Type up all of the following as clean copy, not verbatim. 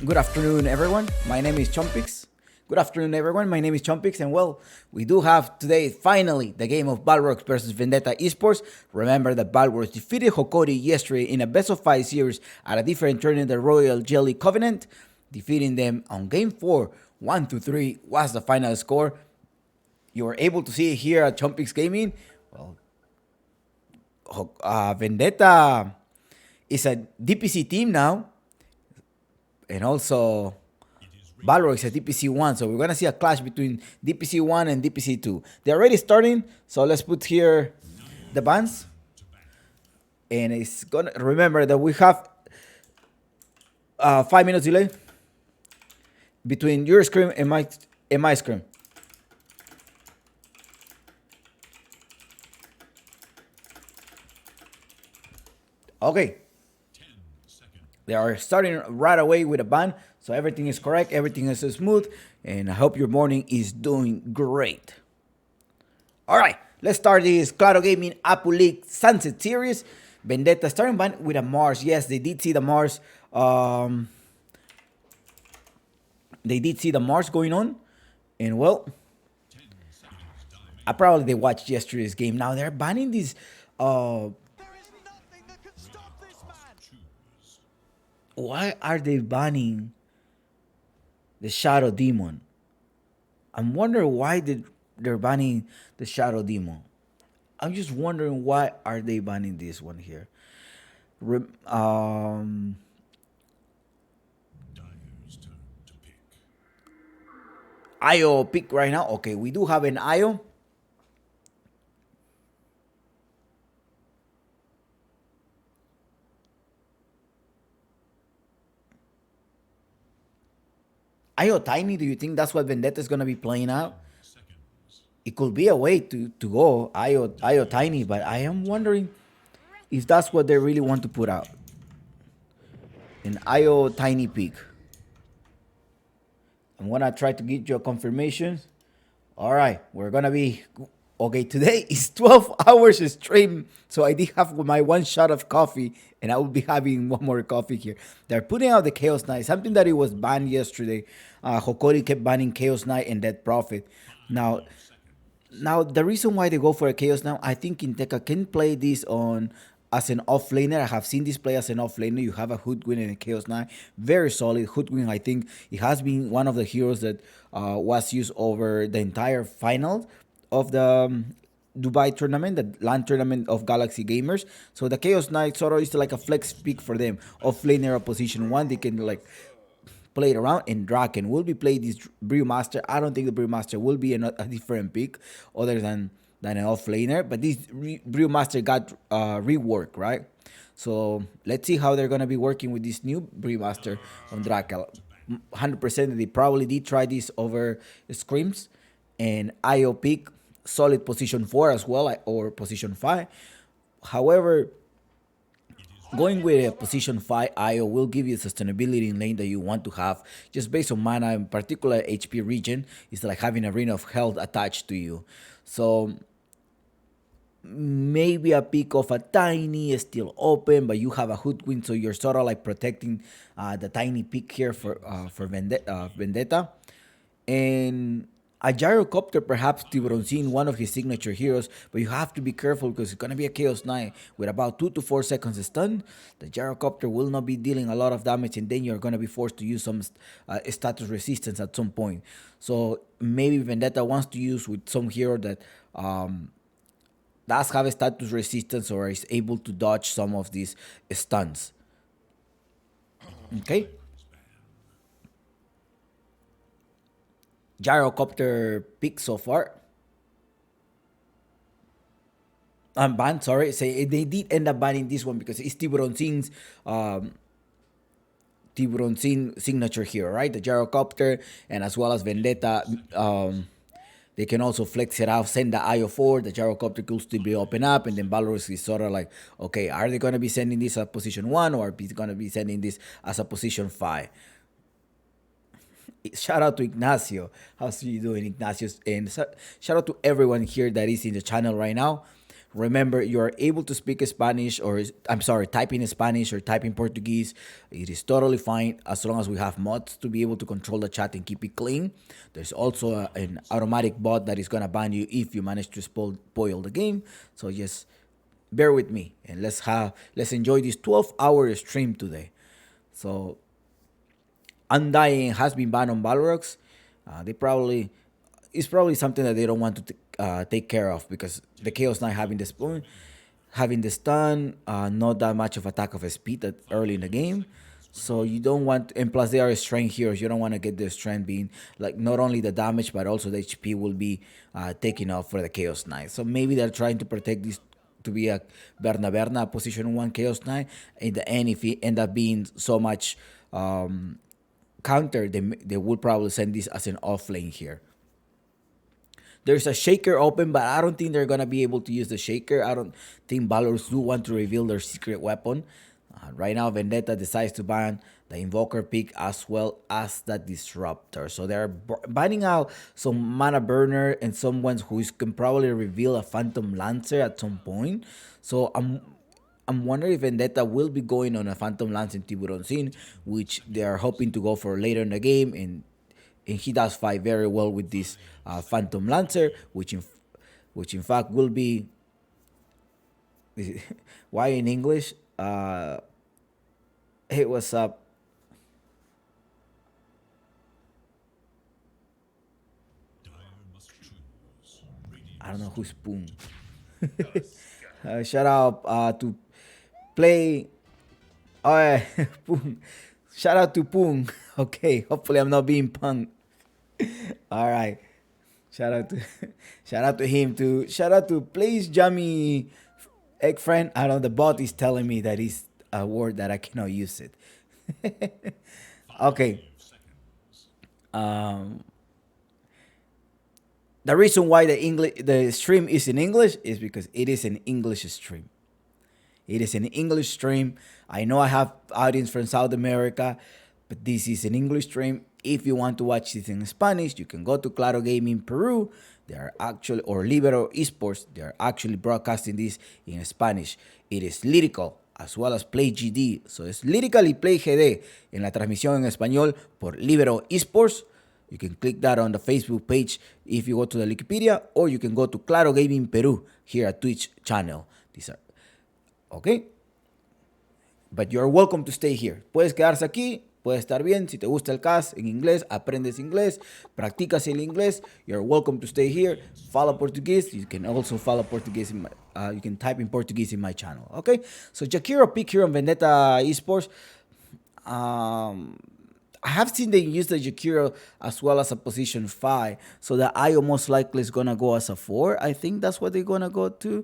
Good afternoon, everyone. My name is Chompix. Good afternoon, everyone. My name is Chompix, and well, we do have today finally the game of Balrogs versus Vendetta Esports. Remember that Balrogs defeated Hokori yesterday in a best of 5 series at a different tournament, the Royal Jelly Covenant, defeating them on game 4. 1-3 was the final score. You were able to see it here at Chompix Gaming. Well, Vendetta is a DPC team now, and also Balrog is a DPC 1, so we're gonna see a clash between DPC 1 and DPC 2. They're already starting, so let's put here the bans. And it's gonna remember that we have 5 minutes delay between your screen and my screen. Okay. They are starting right away with a ban, so everything is correct, everything is smooth, and I hope your morning is doing great. All right, let's start this Claro Gaming Apple League Sunset Series. Vendetta starting ban with a Mars. Yes, they did see the Mars. They did see the Mars going on, and well, I probably they watched yesterday's game. Now they're banning these. Why are they banning the Shadow Demon? I'm wondering why they're banning the Shadow Demon. I'm just wondering why are they banning this one here. IO pick right now. Okay, we do have an IO. IO Tiny, do you think that's what Vendetta is gonna be playing out? It could be a way to go IO Tiny, but I am wondering if that's what they really want to put out. An IO Tiny pick. I'm gonna try to get you a confirmation. All right, we're gonna be okay. Today is 12 hours stream, so I did have my one shot of coffee, and I will be having one more coffee here. They're putting out the Chaos Knight, something that it was banned yesterday. Hokori kept banning Chaos Knight and Dead Prophet. Now, now the reason why they go for a Chaos now, I think Inteka can play this on as an offlaner. I have seen this play as an offlaner. You have a Hoodwin and a Chaos Knight. Very solid. Hoodwin, I think it has been one of the heroes that was used over the entire final of the Dubai tournament, the LAN tournament of Galaxy Gamers. So the Chaos Knight sort of is like a flex pick for them. Offlaner of position 1, they can like play it around, and Draken will be playing this Brewmaster. I don't think the Brewmaster will be a different pick other than an offlaner, but this Brewmaster got rework, right? So let's see how they're gonna be working with this new Brewmaster on Draken. 100% they probably did try this over Screams, and IO pick solid position 4 as well, or position 5. However, going with a position 5 IO will give you the sustainability in lane that you want to have, just based on mana, in particular HP regen. It's like having a ring of health attached to you. So maybe a pick of a Tiny is still open, but you have a Hoodwin, so you're sort of like protecting the Tiny pick here for Vendetta. And a Gyrocopter, perhaps Tiburoncine, one of his signature heroes, but you have to be careful because it's going to be a Chaos Knight with about 2 to 4 seconds stun. The Gyrocopter will not be dealing a lot of damage, and then you're going to be forced to use some status resistance at some point. So maybe Vendetta wants to use with some hero that does have a status resistance or is able to dodge some of these stuns. Okay. Gyrocopter pick so far. I'm banned, sorry. Say they did end up banning this one because it's Tiburoncine's Tiburoncine signature hero, right? The Gyrocopter, and as well as Vendetta. They can also flex it out, send the IO forward, the Gyrocopter could still be open up, and then Balrogs is sort of like, okay, are they going to be sending this at position 1 or are they going to be sending this as a position 5? Shout out to Ignacio. How's you doing, Ignacio? And shout out to everyone here that is in the channel right now. Remember, you are able to speak Spanish, or I'm sorry, type in Spanish or type in Portuguese. It is totally fine as long as we have mods to be able to control the chat and keep it clean. There's also an automatic bot that is gonna ban you if you manage to spoil the game. So just bear with me and let's enjoy this 12-hour stream today. So Undying has been banned on Balrogs. They probably it's probably something that they don't want to take care of because the Chaos Knight having the spoon, having the stun, not that much of attack of a speed that early in the game. So you don't want, and plus they are strength heroes. You don't want to get their strength being like not only the damage but also the HP will be taken off for the Chaos Knight. So maybe they're trying to protect this to be a Berna position 1 Chaos Knight. In the end, if he end up being so much counter, they will probably send this as an off lane here. There's a shaker open, but I don't think they're gonna be able to use the shaker. I don't think Balrogs do want to reveal their secret weapon. Right now, Vendetta decides to ban the Invoker pick as well as the Disruptor. So they're banning out some mana burner and someone who can probably reveal a Phantom Lancer at some point. So I'm wondering if Vendetta will be going on a Phantom Lance in Tiburon Scene, which they are hoping to go for later in the game, and he does fight very well with this Phantom Lancer, which in fact will be why in English. Hey, what's up? I don't know who's Poon. Shout out to play. Oh, yeah. Poon. Shout out to Poon. Okay, hopefully I'm not being punked. All right. Shout out to shout out to him too. Shout out to Please Jammy Egg Friend. I don't know, the bot is telling me that is a word that I cannot use it. Okay. Um the reason why the stream is in English is because it is an English stream. It is an English stream. I know I have audience from South America, but this is an English stream. If you want to watch this in Spanish, you can go to Claro Gaming Peru. They are actually, or Libero Esports, they are actually broadcasting this in Spanish. It is lyrical as well as Play GD. So es Lyrically Play GD en la transmisión en español por Libero Esports. You can click that on the Facebook page if you go to the Wikipedia, or you can go to Claro Gaming Peru here at Twitch channel. These are okay. But you're welcome to stay here. Puedes quedarse aquí, puede estar bien. Si te gusta el cast en inglés, aprendes inglés, practicas el inglés. You're welcome to stay here. Follow Portuguese. You can also follow Portuguese in my. You can type in Portuguese in my channel. Okay. So Jakiro pick here on Vendetta Esports. I have seen they use the Jakiro as well as a position 5. So the IO most likely is gonna go as a 4. I think that's what they're gonna go to.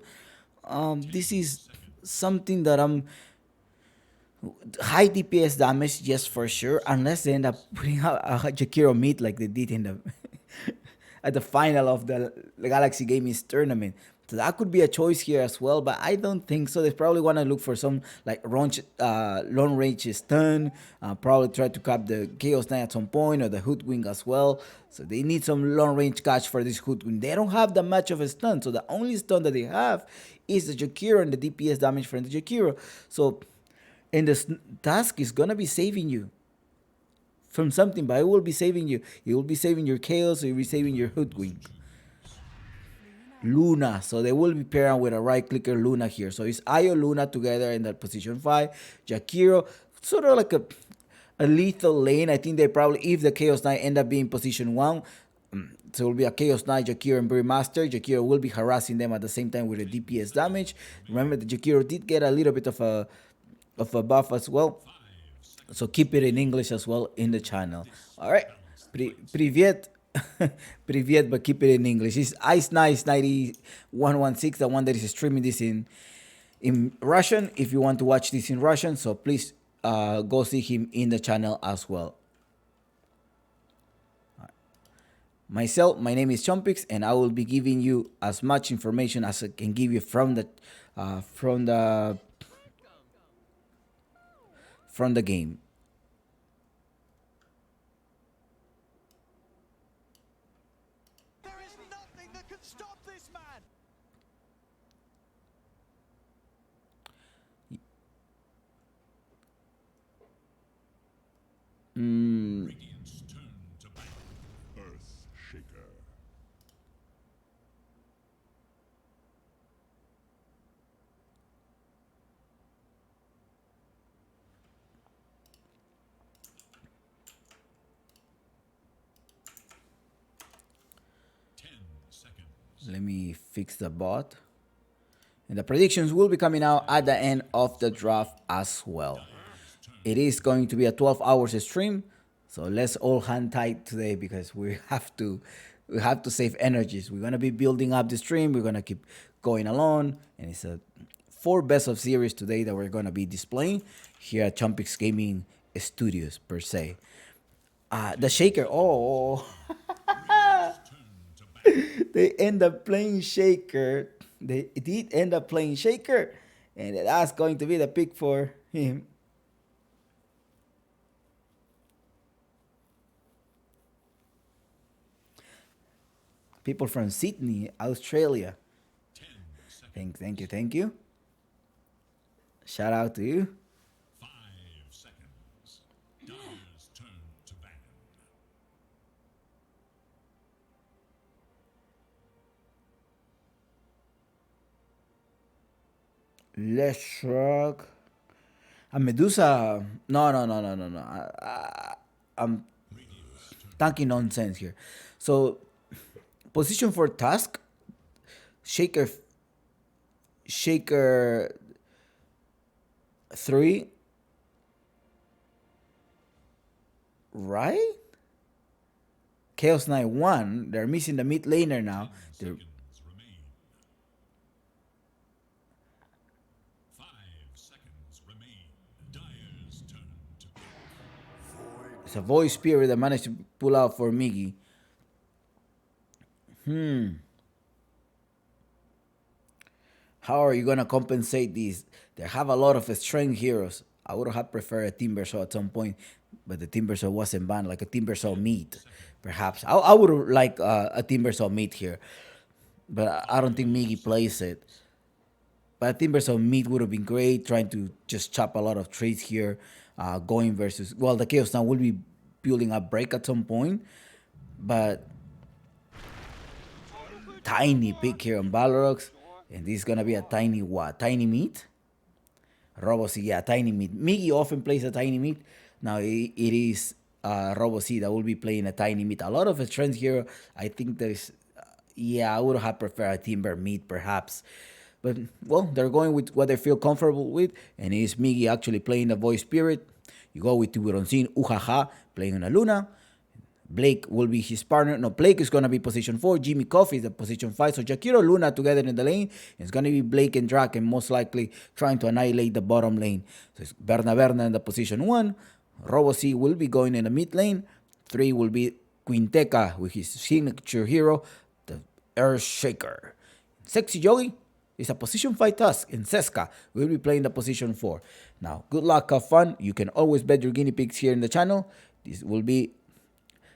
This is something that I'm high DPS damage, yes for sure, unless they end up putting out a Jakiro mid like they did in the at the final of the Galaxy Gaming tournament. So that could be a choice here as well, but I don't think so. They probably want to look for some like long range stun, probably try to cap the Chaos Knight at some point or the Hoodwink as well. So they need some long range catch for this Hoodwink. They don't have that much of a stun, so the only stun that they have is the Jakiro and the DPS damage from the Jakiro. So, and the task is gonna be saving you from something, but it will be saving you. It will be saving your Chaos, or you'll be saving your Hoodwink. Luna. So they will be pairing with a right clicker Luna here. So it's Io Luna together in that position 5. Jakiro, sort of like a lethal lane. I think they probably, if the Chaos Knight end up being position 1, so it will be a Chaos Knight, Jakiro, and Brewmaster. Jakiro will be harassing them at the same time with the DPS damage. Remember, the Jakiro did get a little bit of a buff as well. So keep it in English as well in the channel. All right. Привет. Привет, but keep it in English. It's Ice Nice 9116, the one that is streaming this in Russian. If you want to watch this in Russian, so please go see him in the channel as well. Myself, my name is Chompix, and I will be giving you as much information as I can give you from the game. There is nothing that can stop this man. Let me fix the bot. And the predictions will be coming out at the end of the draft as well. It is going to be a 12 hours stream, so let's all hang tight today because we have to save energies. We're gonna be building up the stream. We're gonna keep going along, and it's a four best of series today that we're gonna be displaying here at Chumpix Gaming Studios per se. The shaker. Oh, they end up playing shaker. They did end up playing shaker, and that's going to be the pick for him. People from Sydney, Australia. Thank you, thank you. Shout out to you. 5 seconds. Dyer's turn to ban. Let's shrug. A Medusa. No, no, no, no, no, no. I'm talking nonsense here. So, position for task. Shaker. Shaker 3. Right? Chaos Knight 1. They're missing the mid laner now. They're, Seconds remain. 5 seconds remain. Dyer's turn to pick. it's a voice spirit that managed to pull out for Miggy. How are you gonna compensate these? They have a lot of strength heroes. I would have preferred a Timbersaw at some point, but the Timbersaw wasn't banned, like a Timbersaw meat, perhaps. I would like a Timbersaw meat here, but I don't think Miggy plays it. But Timbersaw meat would have been great, trying to just chop a lot of trees here, going versus. Well, the Chaos now will be building a break at some point, but tiny pick here on Balrogs, and this is gonna be a tiny what? Tiny meat? Robo-C, yeah, tiny meat. Miggy often plays a tiny meat. Now it is Robo-C that will be playing a tiny meat. A lot of strength here. I think there's, yeah, I would have preferred a timber meat perhaps. But, well, they're going with what they feel comfortable with, and it is Miggy actually playing the voice spirit. You go with Tiburoncin, Ujaja, playing on a Luna. Blake will be his partner. No, Blake is going to be position 4. Jimmy Coffee is the position 5. So Jakiro Luna together in the lane. It's going to be Blake and Draken most likely trying to annihilate the bottom lane. So it's Berna in the position 1. Robo-C will be going in the mid lane. 3 will be Quinteca with his signature hero, the Earth Shaker. Sexy Yogi is a position 5 task, and Seska will be playing the position 4. Now, good luck, have fun. You can always bet your guinea pigs here in the channel. This will be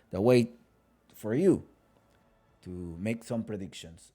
the way for you to make some predictions.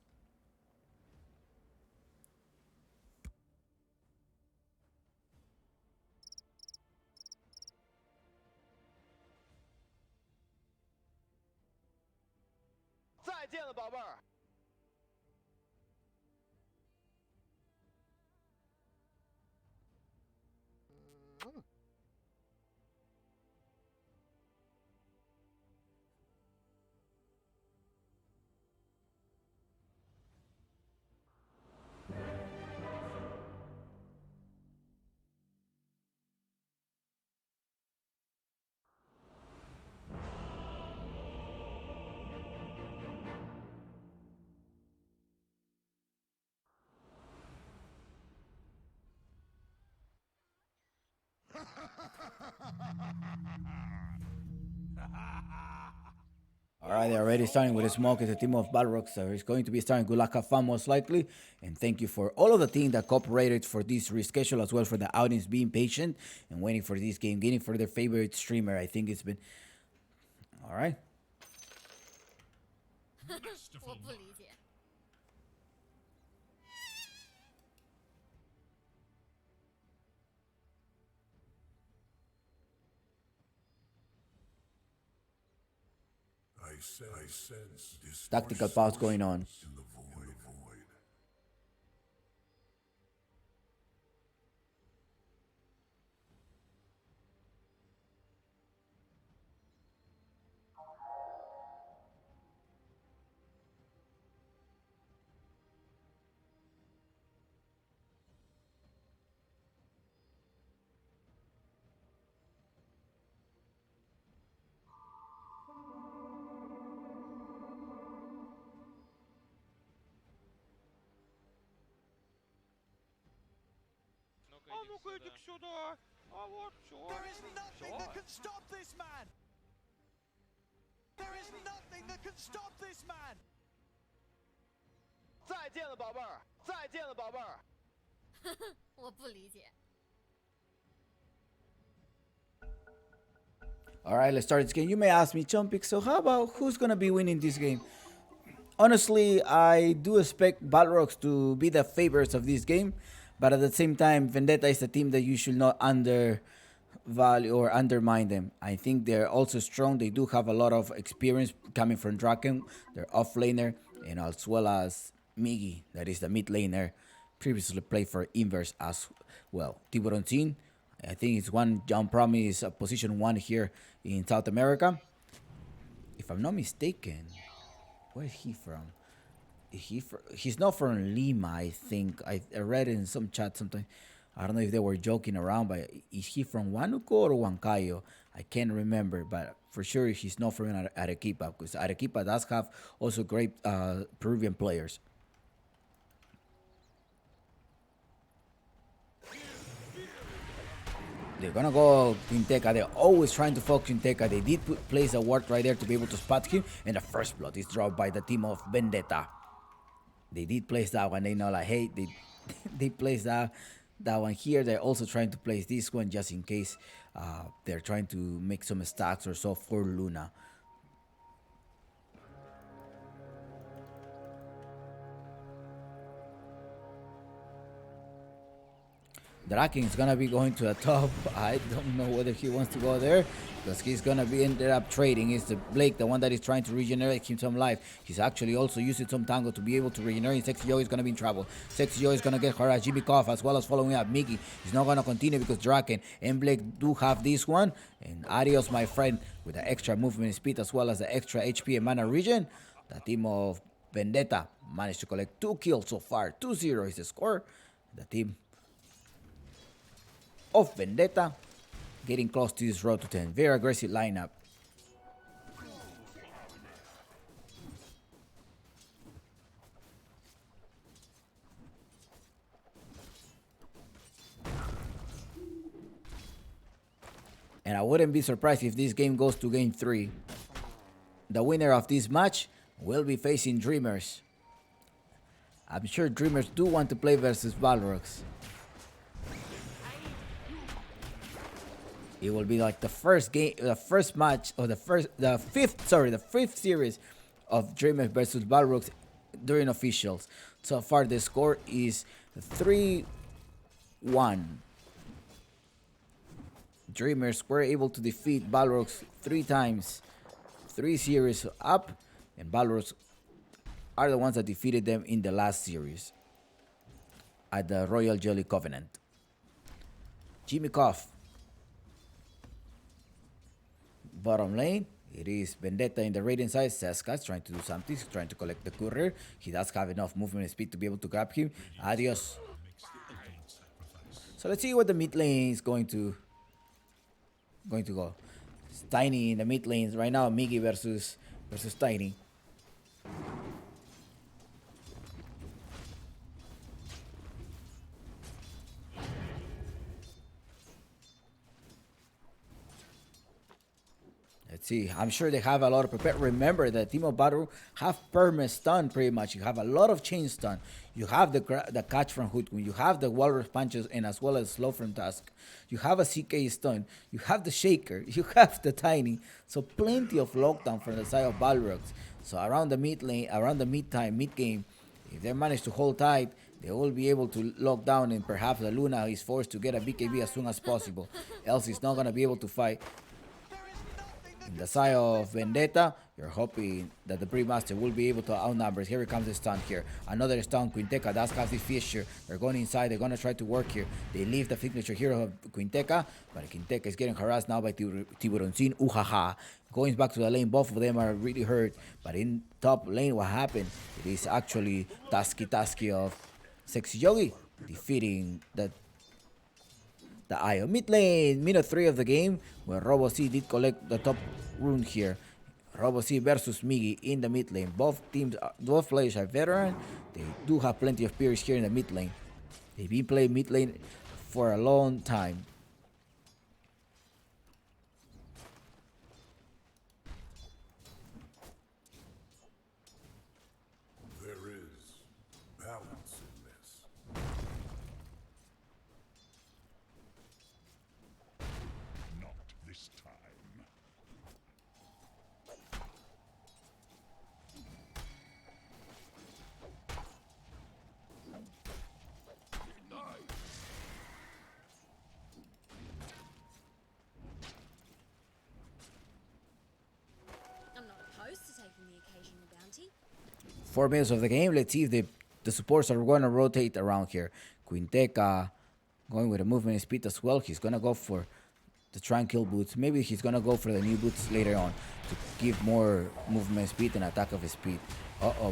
All right, they're already starting with a smoke. It's a team of Balrogs. So it's going to be starting. Good luck, have fun, most likely. And thank you for all of the team that cooperated for this reschedule, as well for the audience being patient and waiting for this game, getting for their favorite streamer. I think it's been. All right. 我不理解。I sense this Tactical pause going on. in the void. ну иди сюда. А вот, все. There is nothing that can stop this man. There is nothing that can stop this man. 再见了，宝贝儿，再见了，宝贝儿。我不理解。 All right, let's start this game. You may ask me, Chompik, so how about who's going to be winning this game? Honestly, I do expect Balrogs to be the favorites of this game, but at the same time, Vendetta is a team that you should not undervalue or undermine them. I think they're also strong. They do have a lot of experience coming from Draken, their off laner, and as well as Migi, that is the mid laner, previously played for Inverse as well. Tiburon, I think it's one John Promise position 1 here in South America. If I'm not mistaken, where is he from? He's not from Lima, I think. I read it in some chat sometime. I don't know if they were joking around, but is he from Huánuco or Huancayo? I can't remember, but for sure he's not from Arequipa, because Arequipa does have also great Peruvian players. They're gonna go Quinteca. They're always trying to focus Quinteca. They did place a ward right there to be able to spot him, and the first blood is dropped by the team of Vendetta. They did place that one. They know, like, hey, they placed that one here. They're also trying to place this one just in case they're trying to make some stacks or so for Luna. Draken is gonna be going to the top. I don't know whether he wants to go there, because he's gonna be ended up trading. It's the Blake, the one that is trying to regenerate him some life. He's actually also using some tango to be able to regenerate. Sexy Joe is gonna be in trouble. Sexy Joe is gonna get harassed. Jimmy Koff as well as following up. Miggy is not gonna continue because Draken and Blake do have this one. And adios, my friend, with the extra movement speed as well as the extra HP and mana regen. The team of Vendetta managed to collect 2 kills so far. 2-0 is the score. The team of Vendetta getting close to this road to 10. Very aggressive lineup. And I wouldn't be surprised if this game goes to game 3. The winner of this match will be facing Dreamers. I'm sure Dreamers do want to play versus Balrogs. It will be like the first game, the first match, or the fifth series of Dreamers versus Balrogs during officials. So far, the score is 3-1. Dreamers were able to defeat Balrogs 3 times, 3 series up, and Balrogs are the ones that defeated them in the last series at the Royal Jelly Covenant. Jimmy Koff. Bottom lane, it is Vendetta in the Radiant side. Seska is trying to do something. He's trying to collect the courier. He does have enough movement and speed to be able to grab him. Adios. So let's see what the mid lane is going to go. It's Tiny in the mid lanes right now. Migi versus Tiny. Let's see. I'm sure they have a lot of prepared. Remember, the team of Battle have perma stun pretty much. You have a lot of chain stun. You have the catch from Hoodwin. You have the walrus punches, and as well as slow from Tusk. You have a CK stun. You have the shaker. You have the tiny. So plenty of lockdown from the side of Balrogs. So around the mid lane, around the mid game, if they manage to hold tight, they will be able to lock down, and perhaps the Luna is forced to get a BKB as soon as possible. Else, he's not gonna be able to fight. In the side of Vendetta, you're hoping that the Brewmaster will be able to outnumber. Here comes the stun here. Another stun. Quinteca does have this fissure. They're going inside. They're going to try to work here. They leave the signature here of Quinteca, but Quinteca is getting harassed now by Tiburoncin. Uhaha. Going back to the lane, both of them are really hurt. But in top lane, what happened? It is actually Tasky of Sexy Yogi defeating the IO. Mid lane, minute 3 of the game, where Robo C did collect the top rune here. Robo C versus Migi in the mid lane. Both players are veteran. They do have plenty of peers here in the mid lane. They've been playing mid lane for a long time. There is balance in this. Not this time. I'm not opposed to taking the occasional bounty. 4 minutes of the game. Let's see if the supports are going to rotate around here. Quinteca going with a movement speed as well. He's going to go for the tranquil boots. Maybe he's going to go for the new boots later on to give more movement speed and attack of speed.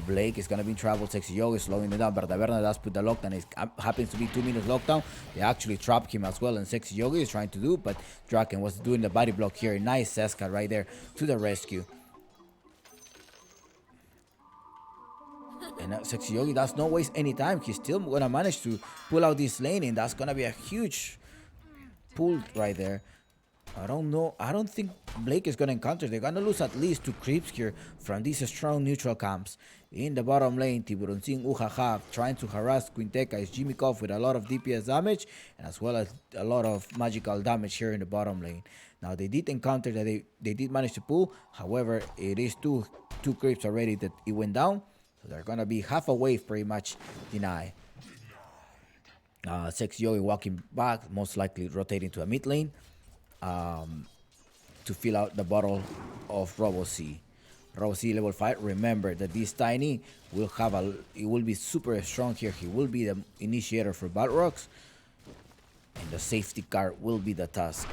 Blake is going to be in trouble. Sexy Yogi is slowing it down, but Taverna does put the lockdown. It happens to be 2 minutes lockdown. They actually trap him as well, and Sexy Yogi is trying to do, but Draken was doing the body block here. Nice Seska right there to the rescue. And Sexy Yogi does not waste any time. He's still gonna manage to pull out this lane, and that's gonna be a huge pull right there. I don't know. I don't think Blake is gonna encounter. They're gonna lose at least 2 creeps here from these strong neutral camps. In the bottom lane, Tiburon Singh Uhaha trying to harass Quinteca is Jimmy Koff with a lot of DPS damage and as well as a lot of magical damage here in the bottom lane. Now they did encounter that they did manage to pull. However, it is two creeps already that it went down. So they're gonna be half a wave pretty much deny. Sexy Yogi walking back, most likely rotating to a mid lane to fill out the bottle of Robo C. Robo C level 5. Remember that this Tiny will have it will be super strong here. He will be the initiator for Balrogs, and the safety car will be the task.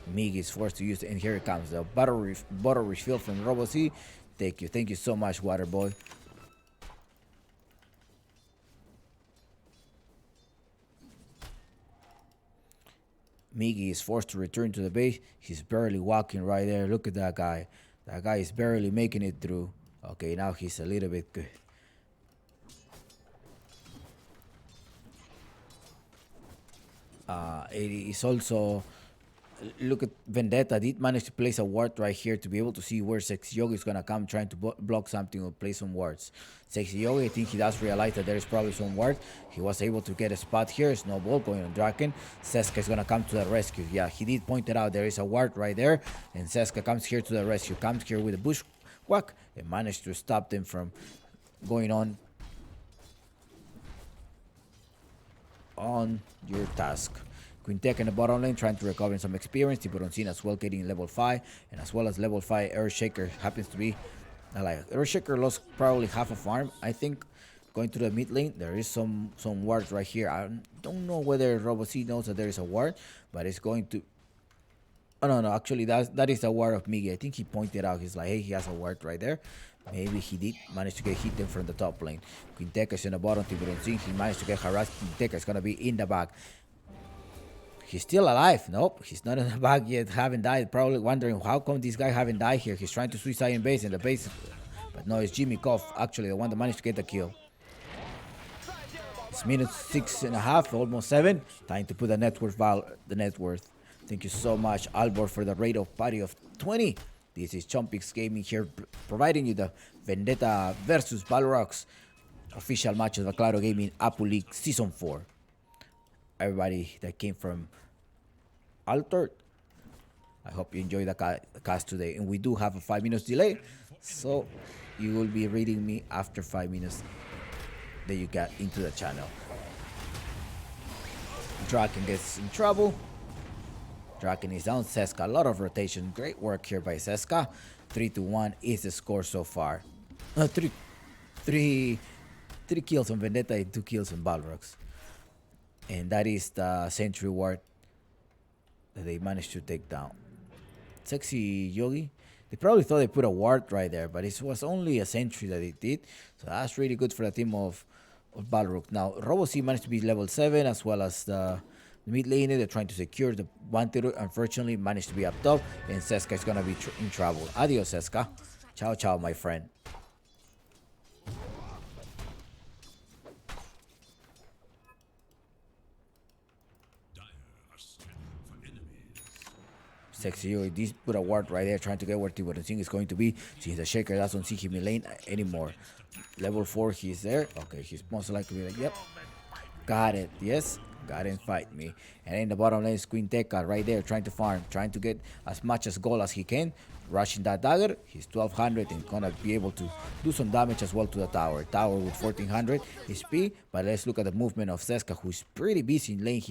Mig is forced to use it, and here it comes. The bottle refill from Robo C. Thank you so much, Waterboy. Miggy is forced to return to the base. He's barely walking right there. Look at that guy. That guy is barely making it through. Okay, now he's a little bit good. It is also... Look at Vendetta. Did manage to place a ward right here to be able to see where Sexy Yogi is going to come trying to block something or place some wards. Sexy Yogi, I think he does realize that there is probably some ward. He was able to get a spot here. Snowball going on Draken. Seska is going to come to the rescue. Yeah, he did point it out. There is a ward right there. And Seska comes here to the rescue. Comes here with a bushwhack and managed to stop them from going on your task. Quinteca in the bottom lane trying to recover some experience. Tiburon Singh as well getting level 5. And as well as level 5 Earthshaker happens to be... Earthshaker lost probably half a farm, I think. Going to the mid lane, there is some wards right here. I don't know whether Robo C knows that there is a ward, but it's going to... Oh, no, actually that is a ward of Miggy. I think he pointed out, he's like, hey, he has a ward right there. Maybe he did manage to get hit them from the top lane. Quinteca is in the bottom, Tiburon Singh, he managed to get harassed. Quinteca is going to be in the back. He's still alive. Nope, he's not in the back yet, haven't died. Probably wondering how come this guy haven't died here. He's trying to suicide in base, and the base... But no, it's Jimmy Koff, actually, the one that managed to get the kill. It's minute 6.5, almost 7. Time to put the net worth. Thank you so much, Albor, for the raid of party of 20. This is Chompix Gaming here, providing you the Vendetta versus Balrogs official match of the Claro Gaming Apu League Season 4. Everybody that came from Altered, I hope you enjoyed the cast today. And we do have a 5 minutes delay, so you will be reading me after 5 minutes that you get into the channel. Draken gets in trouble. Draken is down. Seska, a lot of rotation. Great work here by Seska. 3-1 is the score so far. Three kills on Vendetta and 2 kills on Balrogs. And that is the sentry ward that they managed to take down. Sexy Yogi. They probably thought they put a ward right there, but it was only a sentry that it did. So that's really good for the team of Balrog. Now, Robo C managed to be level 7 as well as the mid lane. They're trying to secure the Wanted. Unfortunately, managed to be up top. And Seska is going to be in trouble. Adios, Seska. Ciao, ciao, my friend. Sexy Yogi did put a ward right there trying to get where Tiburon is going to be. Since the Shaker doesn't see him in lane anymore. Level 4, he's there. Okay, he's most likely like, yep. Got it. Yes. Got it. Fight me. And in the bottom lane is Quinteca right there trying to farm. Trying to get as much as gold as he can. Rushing that dagger. He's 1200 and gonna be able to do some damage as well to the tower. Tower with 1400 HP. But let's look at the movement of Seska, who's pretty busy in lane.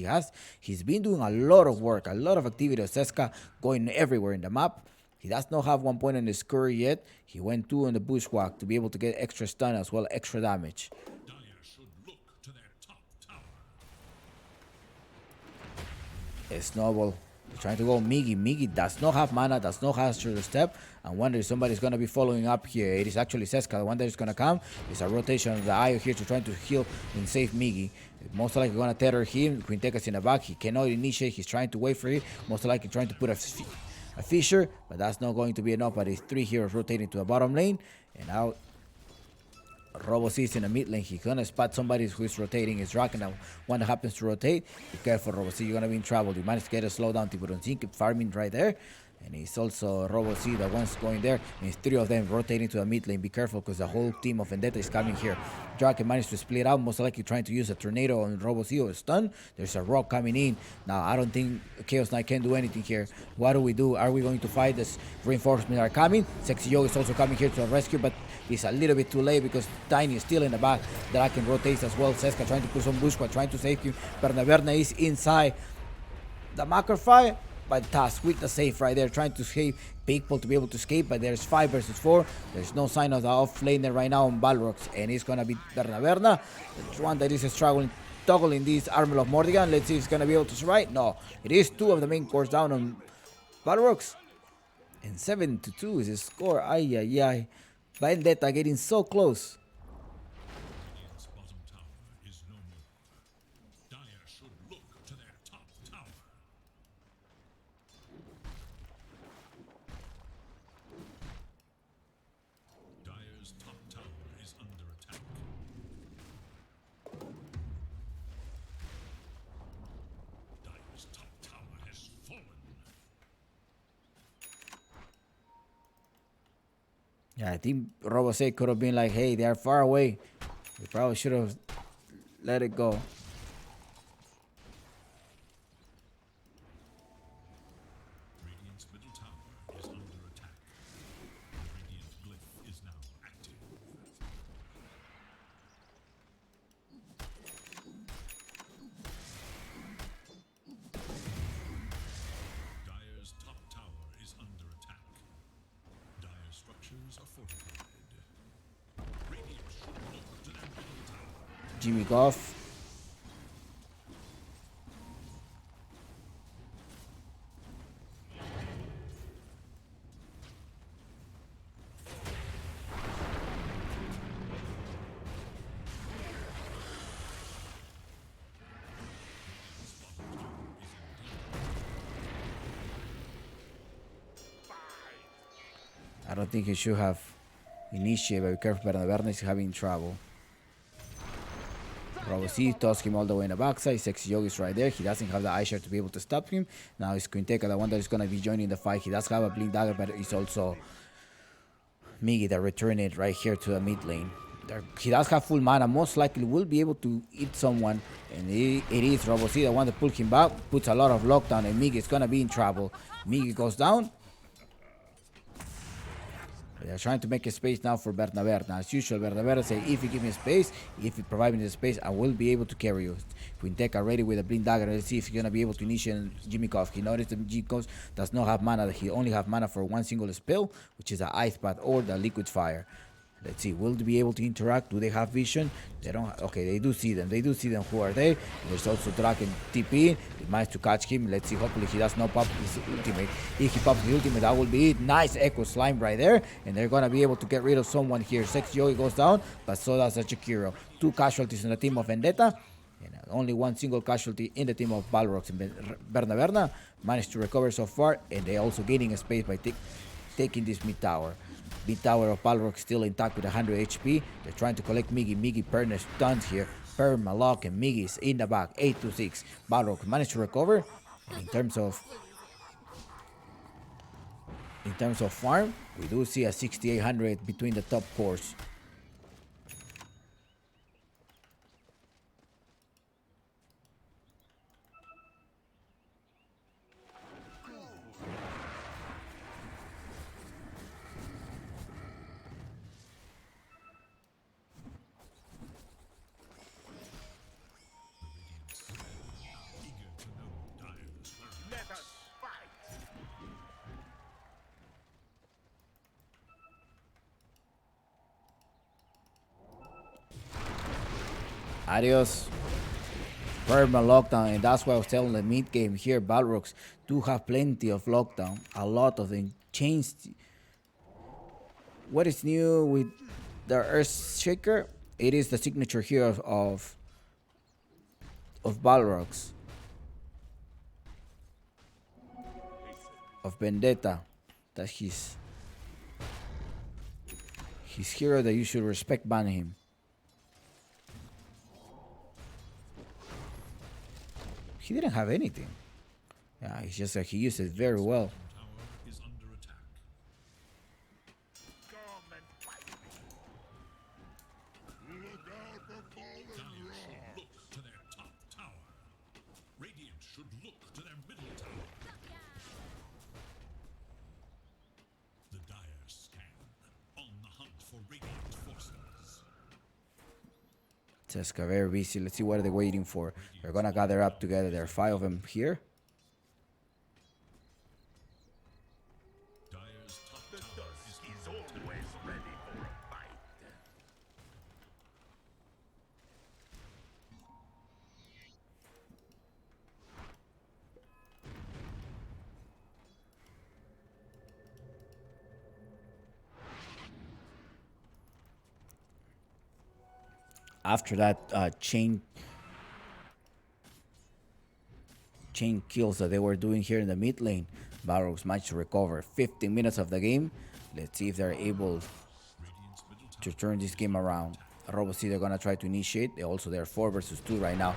He's been doing a lot of work, a lot of activity of Seska, going everywhere in the map. He does not have 1 point on his scurry yet. He went 2 on the bushwhack to be able to get extra stun as well, extra damage. Dire should look to their top tower. A snowball trying to go Migi. Migi does not have mana, does not have the step. I wonder if somebody's going to be following up here. It is actually Seska, the one that is going to come. It's a rotation of the Io here to try to heal and save Migi. Most likely going to tether him. Quinteca's in the back. He cannot initiate. He's trying to wait for it. Most likely trying to put a Fisher, but that's not going to be enough. But it's 3 heroes rotating to the bottom lane. And now Robo3 is in the mid lane. He's gonna spot somebody who's rotating. It's Draken, the one that happens to rotate. Be careful, Robo3. You're gonna be in trouble. You managed to get a slowdown. Tiburon keep farming right there. And it's also Robo3, the one's going there. And it's 3 of them rotating to the mid lane. Be careful because the whole team of Vendetta is coming here. Draken managed to split out, most likely trying to use a tornado on Robo3 or stun. There's a rock coming in. Now, I don't think Chaos Knight can do anything here. What do we do? Are we going to fight? This reinforcements are coming. Sexy Yogi is also coming here to the rescue, but it's a little bit too late because Tiny is still in the back. Draken rotates as well. Seska trying to put some bushwhack, trying to save him. Berna is inside the macro fire. But Task with the safe right there, trying to escape. People to be able to escape, but there's 5 versus 4. There's no sign of the off laner right now on Balrogs, and it's gonna be Berna. The one that is struggling, toggling this Armor of Mordigan. Let's see if it's gonna be able to survive. No, it is 2 of the main cores down on Balrogs, and 7-2 is the score. Ay ay ay, Vendetta getting so close. Radiant's bottom tower is no more. Dire should look to their top tower. Dire's top tower is under attack. Dire's top tower has fallen. Yeah, I think Robo3 could have been like, hey, they are far away. We probably should have let it go. Radiant's middle tower is under attack. Radiant glyph is now active. Dire's top tower is under attack. Dire structures are fortified. Radiant should look to their middle tower. Jimmy Goff. I don't think he should have initiated, but be careful, Berna is having trouble. Robo3 tossed him all the way in the backside. Sexy Yogi is right there. He doesn't have the eye shard to be able to stop him. Now it's Quinteca, the one that is going to be joining the fight. He does have a blink dagger, but it's also Migi that returned it right here to the mid lane. He does have full mana. Most likely will be able to eat someone. And it is Robo3, the one that pulled him back. Puts a lot of lockdown, and Migi is going to be in trouble. Migi goes down. They're trying to make a space now for Berna. As usual, Berna say, if you give me space, if you provide me the space, I will be able to carry you. Quinteca ready with a blink dagger. Let's see if he's going to be able to initiate Jimmy Koff. He noticed that Jimmy Koff does not have mana. He only have mana for 1 single spell, which is the Ice Path or the Liquid Fire. Let's see, will they be able to interact? Do they have vision? They don't. Okay, they do see them. They do see them. Who are they? There's also Draken TP. He managed to catch him. Let's see. Hopefully he does not pop his ultimate. If he pops the ultimate, that will be it. Nice Echo Slime right there. And they're going to be able to get rid of someone here. Sexy Yogi goes down, but so does Chikiro. 2 casualties in the team of Vendetta. And only 1 single casualty in the team of Balrogs. And Berna managed to recover so far. And they're also gaining a space by taking this mid tower. Mid tower of Balrog still intact with 100 HP. They're trying to collect Migi. Migi Perna stuns here. Perma lock and Migi is in the back. 8-6. Balrog managed to recover. In terms of in terms of farm, we do see a 6800 between the top cores. Eager to know Dire's plans. Let us fight. Adios. Perma lockdown, and that's why I was telling the mid game here. Balrogs do have plenty of lockdown, a lot of them changed. What is new with the Earth Shaker? It is the signature here of Balrogs, of Vendetta. That's his hero that you should respect ban him. He didn't have anything. Yeah, it's just that he used it very well. Tower is under attack. Come and fight me. Dire should look to their top tower. Radiant should look to their middle tower. The Dire scan, on the hunt for Radiant forces. Teska very busy. Let's see what they're waiting for. They're gonna gather up together. There are 5 of them here. Dire's top The tower dusk is is under attack. always ready for a fight. After that chain kills that they were doing here in the mid lane, Balrogs managed to recover 15 minutes of the game. Let's see if they're able Radiant's middle tower to turn this game around. Robocy, they're gonna try to initiate. They also, they're 4 versus 2 right now.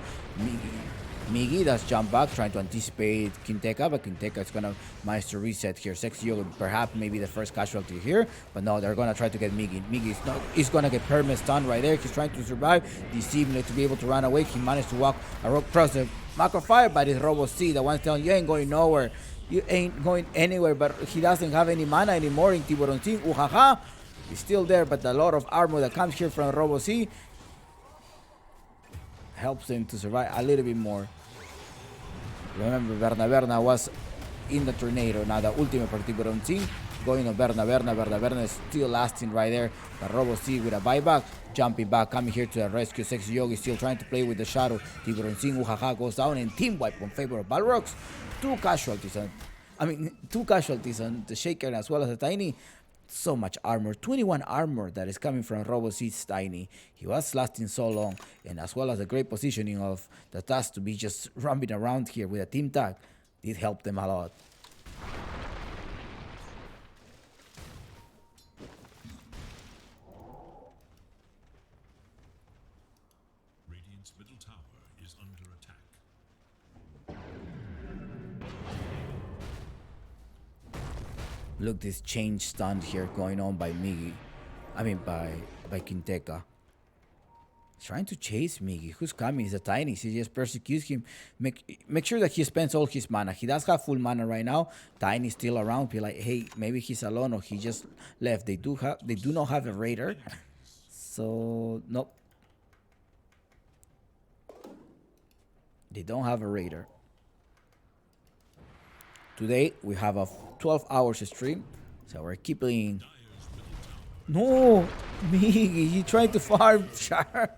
Migi does jump back, trying to anticipate Kinteka, but Kinteka is gonna manage to reset here. Sexy Yoga, perhaps maybe the first casualty here, but no, they're gonna try to get Migi. Migi is gonna get perma stun right there. He's trying to survive, deceiving to be able to run away. He managed to walk across the macro fire, but it's Robo C, the one telling you ain't going nowhere. You ain't going anywhere, but he doesn't have any mana anymore in Tiburon Team. Uhaha! He's still there, but a lot of armor that comes here from Robo C helps him to survive a little bit more. Remember, Berna was in the tornado. Now the ultimate for Tiburon Team going on Berna. Berna is still lasting right there. But Robo C with a buyback, jumping back, coming here to the rescue. Sexy Yogi still trying to play with the shadow. Tiburon Team, Uhaha goes down, and team wipe on favor of Balrogs. Two casualties on the Shaker as well as the Tiny. So much armor, 21 armor that is coming from Robo C's Tiny. He was lasting so long, and as well as the great positioning of the task to be just romping around here with a team tag did help them a lot. Radiant's middle tower is under attack. Look, this change stunt here going on by Migi. I mean by Kinteka. Trying to chase Migi. Who's coming? He's a Tiny. He just persecutes him. Make sure that he spends all his mana. He does have full mana right now. Tiny still around. Be like, hey, maybe he's alone or he just left. They do not have a raider. So nope. They don't have a raider. Today we have a 12 hours stream, so we're keeping. No, Migi, he tried to farm Char.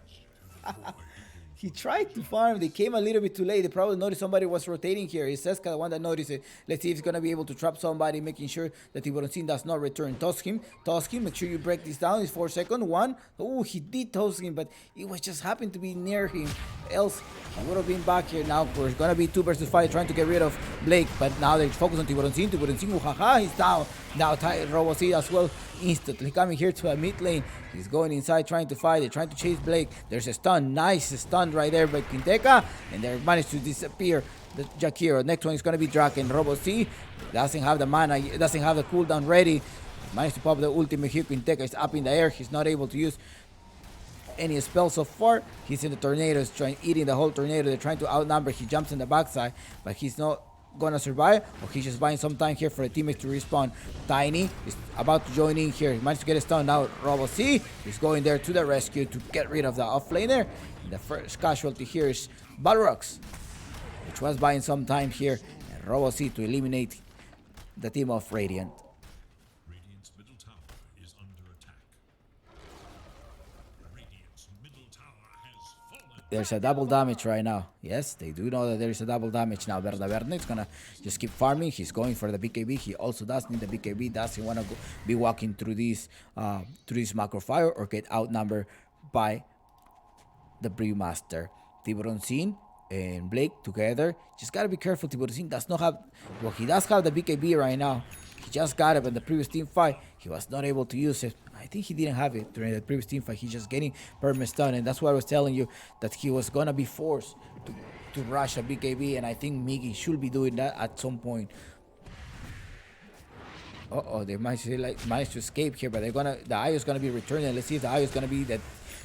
He tried to farm. They came a little bit too late. They probably noticed somebody was rotating here. It's Seska, the one that noticed it. Let's see if he's going to be able to trap somebody, making sure that Tiburon does not return. Toss him. Make sure you break this down. It's 4 seconds. 1. Oh, he did toss him, but it was just happened to be near him. Else, I would have been back here now. We're going to be 2 versus 5, trying to get rid of Blake, but now they focus on Tiburoncin. Tiburoncin, uhaha, he's down. Now Robo C as well, instantly coming here to a mid lane. He's going inside, trying to fight. They're trying to chase Blake. There's a stun, nice stun right there by Quinteca, and they managed to disappear. The Jakiro. Next one is gonna be Draken. Robo C doesn't have the mana, doesn't have the cooldown ready. Managed to pop the ultimate here. Quinteca is up in the air. He's not able to use any spell so far. He's in the tornadoes, eating the whole tornado. They're trying to outnumber. He jumps in the backside, but he's not gonna survive, or he's just buying some time here for the teammates to respawn. Tiny is about to join in here. He managed to get a stun. Now Robo C is going there to the rescue to get rid of the offlaner. The first casualty here is Balrogs, which was buying some time here, and Robo C to eliminate the team of Radiant. Radiant's middle tower is under attack. Radiant's middle tower has fallen. There's a double damage right now. Yes, they do know that there is a double damage now. Verne is gonna just keep farming. He's going for the BKB. He also does need the BKB. Doesn't want to be walking through this macro fire or get outnumbered by the Brewmaster. Tiburoncin and Blake together. Just gotta be careful. Tiburoncin does not have. Well, he does have the BKB right now. He just got it in the previous team fight. He was not able to use it. I think he didn't have it during the previous team fight. He's just getting perma stun, and that's why I was telling you that he was gonna be forced to rush a BKB, and I think Miggy should be doing that at some point. They might manage to escape here, but the Io is gonna be returning. Let's see if the Io is gonna be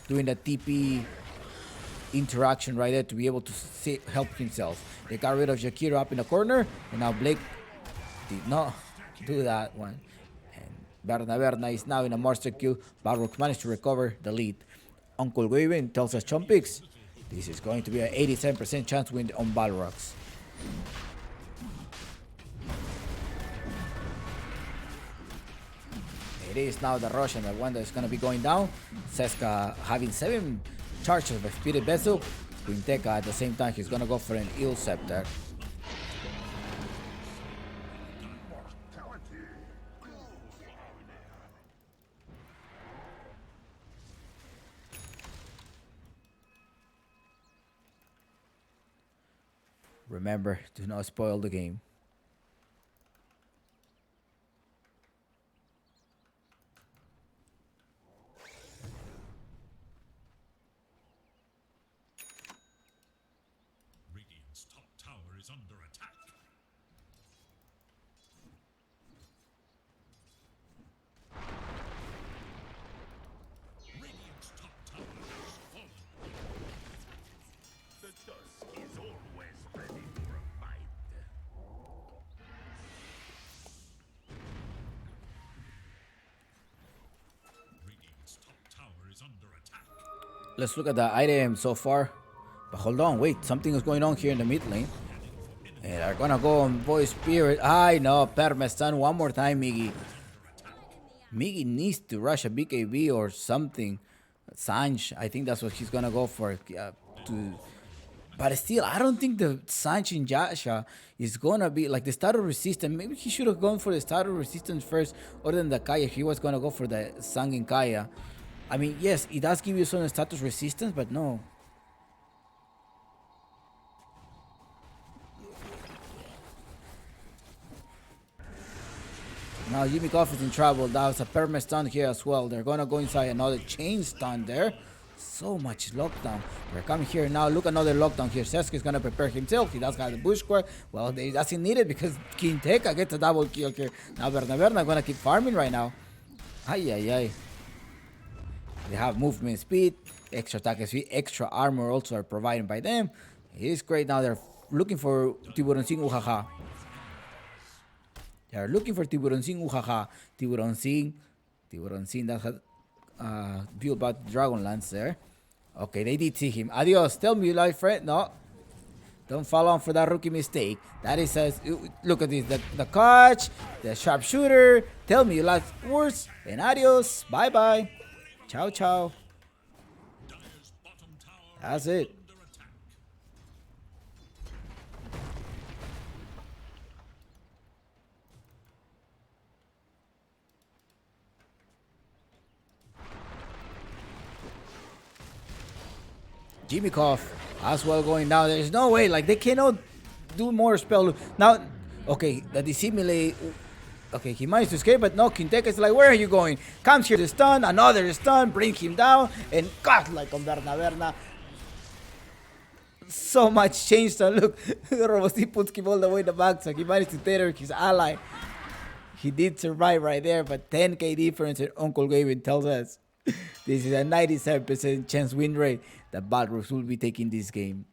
doing the TP interaction right there to be able to help himself. They got rid of Jakiro up in the corner, and now Blake did not do that one. And Berna is now in a monster kill. Balrogs managed to recover the lead. Uncle Waven tells us Chompix, this is going to be an 87% chance win on Balrogs. It is now the Russian, the one that's going to be going down. Seska having 7 charges of Spirit Vessel. Quinteca at the same time, he's going to go for an Eel Scepter. Remember, do not spoil the game. Radiant's top tower is under attack. Radiant's top tower has fallen. The dusk is always ready for a fight. Radiant's top tower is under attack. Let's look at the item so far. But hold on, wait, something is going on here in the mid lane. And they're gonna go on Voice Spirit. I know, Permestan one more time, Miggy. Miggy needs to rush a BKB or something. Sanj, I think that's what he's gonna go for. But still, I don't think the Sanj in Jasha is gonna be like the starter resistance. Maybe he should have gone for the starter resistance first, other than the Kaya. He was gonna go for the Sang in Kaya. I mean, yes, it does give you some status resistance, but no. Now Jimmy Goff is in trouble. That was a perma stun here as well. They're gonna go inside another chain stun there. So much lockdown. They're coming here now. Look, another lockdown here. Seska is gonna prepare himself. He does have the bush square. Well, he doesn't need it because Quinteca gets a double kill here. Now Berna gonna keep farming right now. Ay. They have movement speed, extra attack speed, extra armor also are provided by them. It is great. Now they're looking for Tiburoncin Uhaha. They are looking for Tiburoncin Uhaha. Tiburoncin that had built about Dragonlance there. Okay, they did see him. Adios. Tell me, life friend. No. Don't fall on for that rookie mistake. That is a look at this. The catch, the sharpshooter. Tell me your last words. And adios. Bye bye. Ciao ciao. Dire's bottom tower That's is it. under attack. Jimmy Koff as well going down. There's no way. Like they cannot do more spell. Now, okay, the dissimulate. Okay, he managed to escape, but no, Quinteca is like, where are you going? Comes here to stun, another stun, bring him down, and cut like on Berna. So much changed. And look, Robosti puts him all the way in the back, so he managed to tether his ally. He did survive right there, but 10k difference, and Uncle Gavin tells us this is a 97% chance win rate that Balrogs will be taking this game.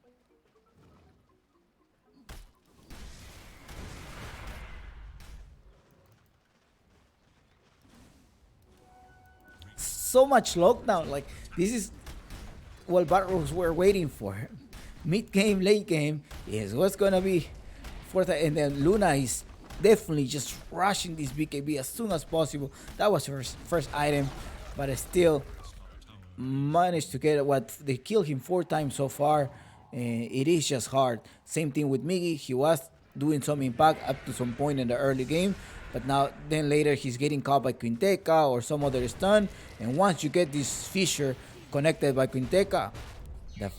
So much lockdown. Like, this is what Balrogs were waiting for. Mid game, late game is what's gonna be fourth, and then Luna is definitely just rushing this BKB as soon as possible. That was her first item, but it still managed to get what they killed him 4 times so far. It is just hard. Same thing with Miggy. He was doing some impact up to some point in the early game, but now then later he's getting caught by Quinteca or some other stun. And once you get this fissure connected by Quinteca, the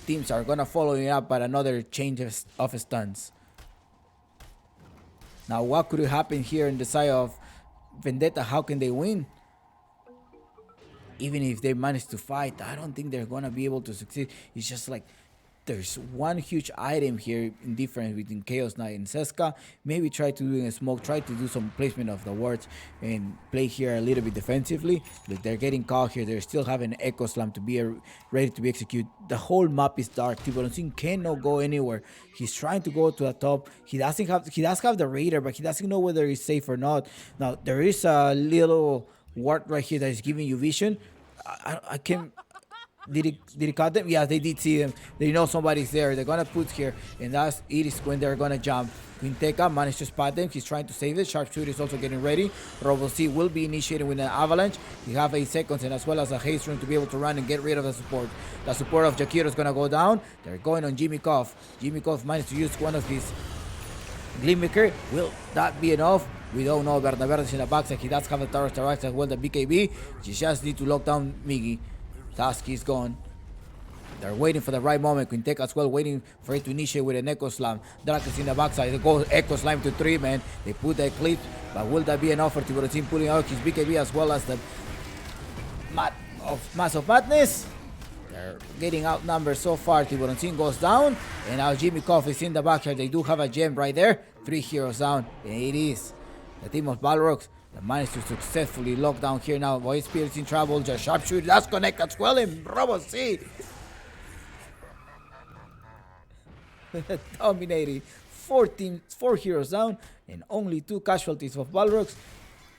teams are gonna follow it up by another change of stuns. Now, what could happen here in the side of Vendetta? How can they win? Even if they manage to fight, I don't think they're gonna be able to succeed. It's just like there's one huge item here in difference between Chaos Knight and Seska. Maybe try to do a smoke, try to do some placement of the wards and play here a little bit defensively. Look, they're getting caught here. They still have an Echo Slam to be ready to be executed. The whole map is dark. Tiburon cannot go anywhere. He's trying to go to the top. He does have the radar, but he doesn't know whether he's safe or not. Now there is a little ward right here that is giving you vision. I can't. Did he cut them? Yeah, they did see them. They know somebody's there. They're gonna put here, and that's it is when they're gonna jump. Quinteca managed to spot them. He's trying to save it. Sharpshooter is also getting ready. Robo3 will be initiating with an avalanche. You have 8 seconds, and as well as a haste rune to be able to run and get rid of the support. The support of Jakiro is gonna go down. They're going on Jimmy Koff. Jimmy Koff managed to use one of his Glimmaker. Will that be enough? We don't know. Bernabé is in the backside. He does have the Tower Starax as well, the BKB. You just need to lock down Miggy. Task is gone. They're waiting for the right moment. Quinteca as well, waiting for it to initiate with an Echo Slam. Drac is in the backside. They go Echo Slam to 3, man. They put the clip, but will that be enough for Tiburon pulling out his BKB as well as the Mass of Madness? They're getting outnumbered so far. Tiburon goes down, and now Jimmy Koff is in the backyard. They do have a gem right there. 3 heroes down, and it is the team of Balrogs that managed to successfully lock down here now. Voice Spirit's in trouble. Just Sharpshooter. Let's connect as well. And Robo3 dominating. 4 heroes down and only 2 casualties of Balrogs.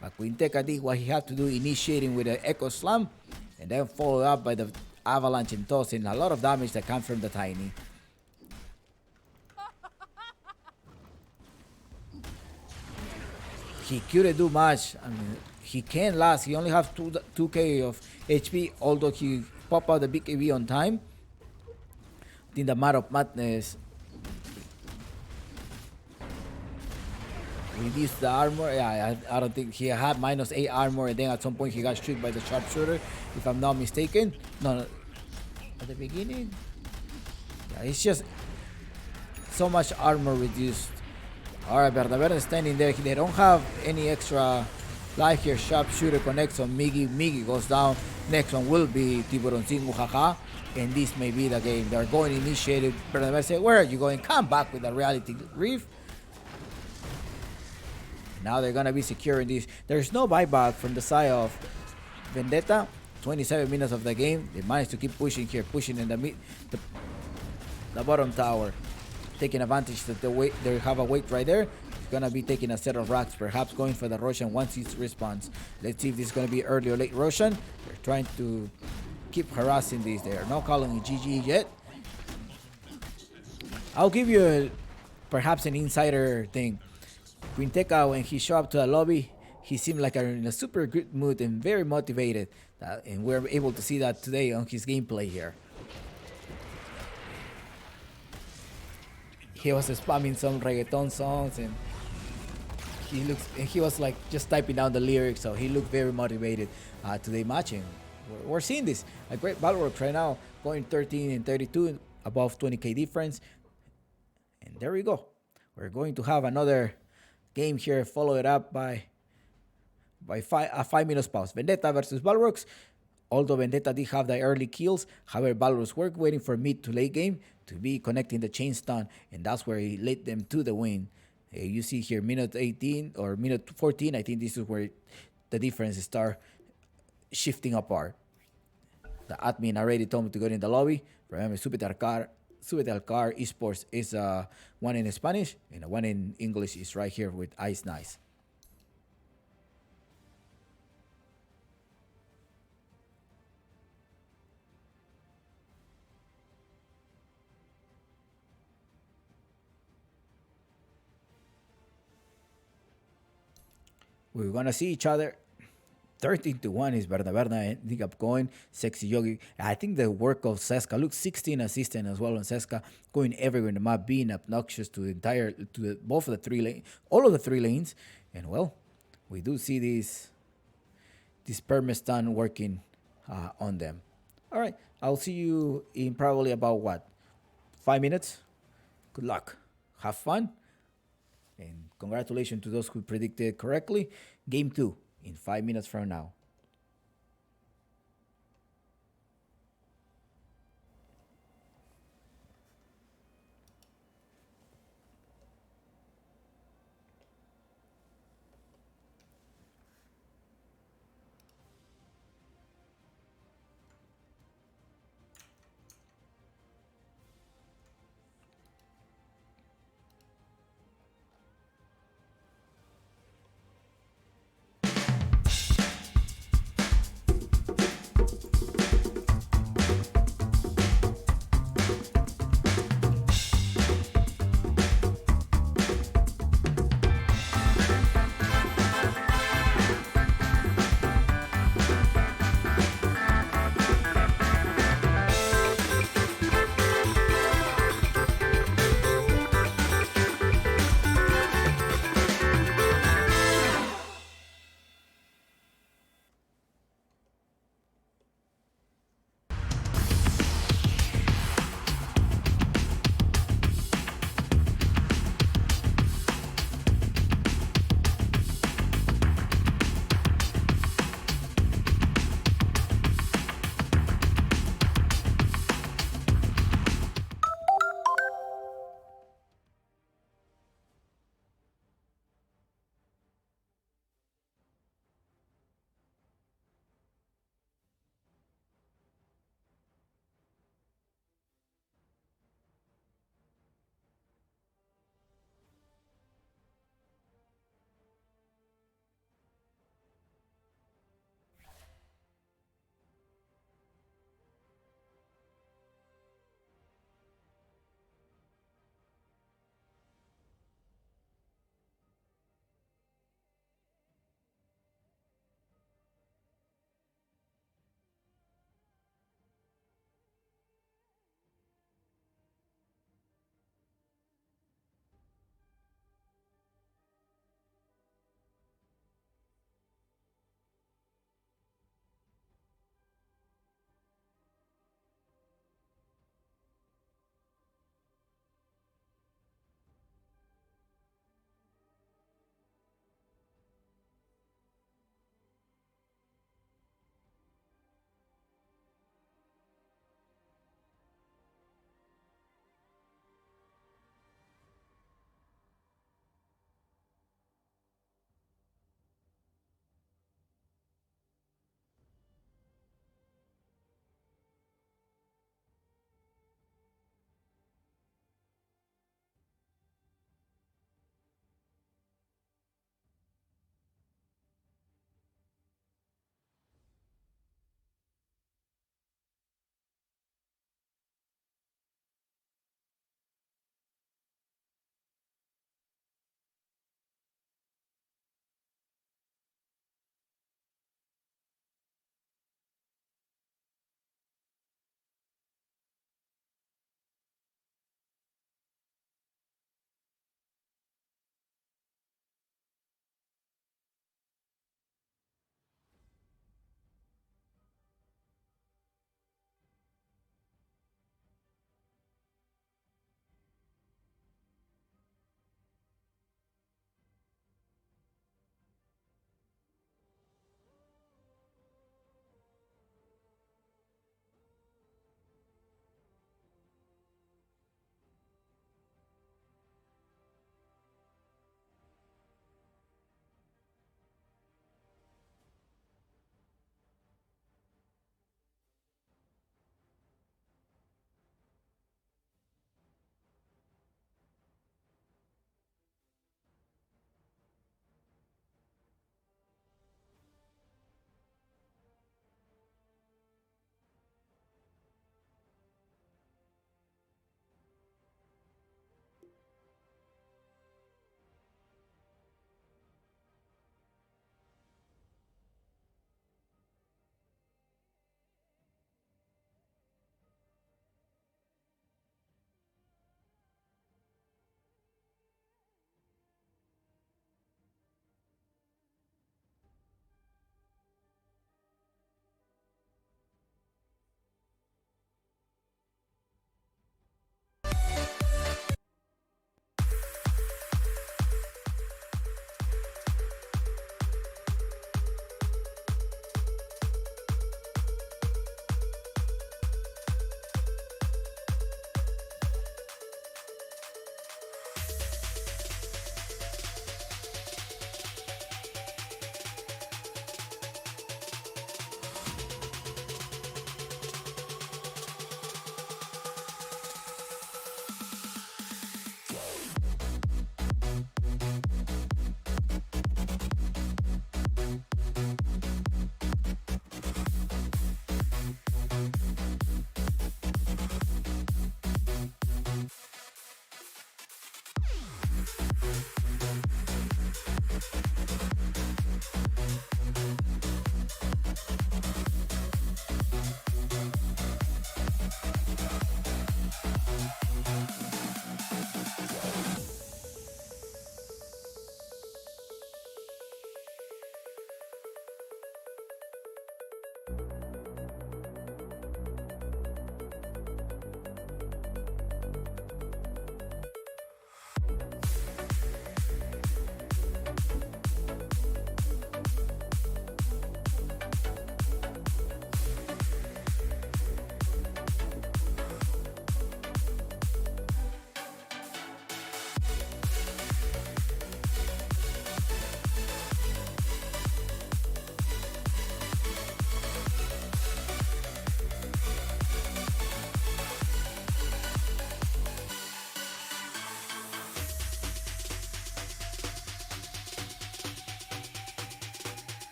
But Quinteca did what he had to do, initiating with an Echo Slam and then followed up by the Avalanche and tossing a lot of damage that comes from the Tiny. He couldn't do much. I mean, he can last. He only has 2k of HP, although he popped out the BKB on time. I think the Mass of Madness reduced the armor. Yeah, I don't think he had -8 armor, and then at some point he got struck by the Sharpshooter, if I'm not mistaken. No, at the beginning. Yeah, it's just so much armor reduced. Alright, Bernabé is standing there. They don't have any extra life here. Sharpshooter connects on Miggy. Miggy goes down. Next one will be Tiburon Mujaja. And this may be the game. They're going initiated. Bernabé said, where are you going? Come back with the Reality Reef. Now they're going to be securing this. There's no buyback from the side of Vendetta. 27 minutes of the game. They managed to keep pushing here. Pushing in the bottom tower. Taking advantage that they have a wait right there. He's gonna be taking a set of racks, perhaps going for the Roshan once he responds. Let's see if this is gonna be early or late Roshan. They're trying to keep harassing these. They are not calling it GG yet. I'll give you perhaps an insider thing. Quinteca, when he showed up to the lobby, he seemed like in a super good mood and very motivated. And we're able to see that today on his gameplay here. He was spamming some reggaeton songs, and he was like just typing down the lyrics, so he looked very motivated today matching. We're seeing this a great Balrogs right now, going 13 and 32, above 20k difference, and there we go. We're going to have another game here, follow it up by a 5 minutes pause. Vendetta versus Balrogs. Although Vendetta did have the early kills, however, Balrogs were waiting for mid to late game to be connecting the chain stun, and that's where he led them to the win. You see here, minute 18 or minute 14, I think this is where the differences start shifting apart. The admin already told me to go in the lobby. Remember, Súbete al car Esports is one in Spanish, and one in English is right here with Ice Nice. We're gonna see each other. 13-1 is Berna ending up going. Sexy Yogi. I think the work of Seska. Look, 16 assistant as well on Seska, going everywhere in the map, being obnoxious to both of the three lanes, all of the three lanes. And well, we do see this permastun working on them. All right, I'll see you in probably about what, 5 minutes. Good luck. Have fun. And congratulations to those who predicted correctly. Game 2 in 5 minutes from now.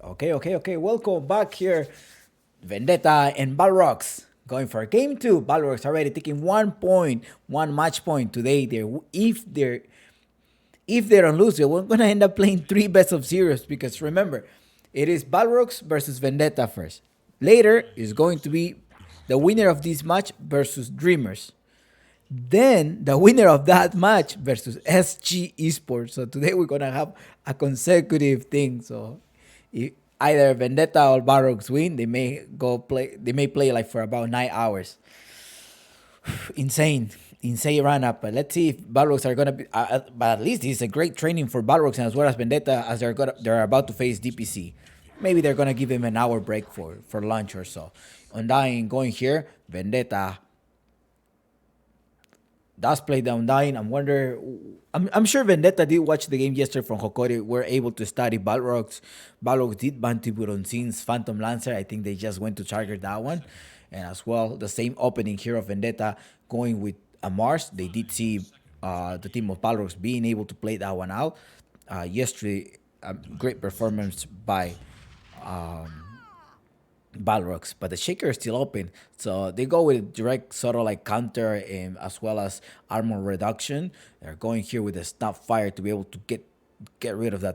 Okay. Welcome back here. Vendetta and Balrogs going for game two. Balrogs already taking 1 point, 1 match point today. If they don't lose, we're gonna end up playing three best of series because remember, it is Balrogs versus Vendetta first. Later is going to be the winner of this match versus Dreamers. Then the winner of that match versus SG Esports. So today we're gonna have a consecutive thing. So if either Vendetta or Balrogs win, they may go play. They may play like for about 9 hours. Insane run up. But let's see if Balrogs are gonna be. But at least it's a great training for Balrogs as well as Vendetta, as they're about to face DPC. Maybe they're gonna give them an hour break for lunch or so. Undying going here, Vendetta does play the Undying. I'm sure Vendetta did watch the game yesterday from Hokori. We're able to study Balrogs. Balrogs did ban Tiburonzin's Phantom Lancer. I think they just went to target that one. And as well, the same opening here of Vendetta going with a Mars. They did see the team of Balrogs being able to play that one out. Yesterday, a great performance by Balrogs, but the shaker is still open, so they go with direct sort of like counter and as well as armor reduction. They're going here with a snap fire to be able to get rid of the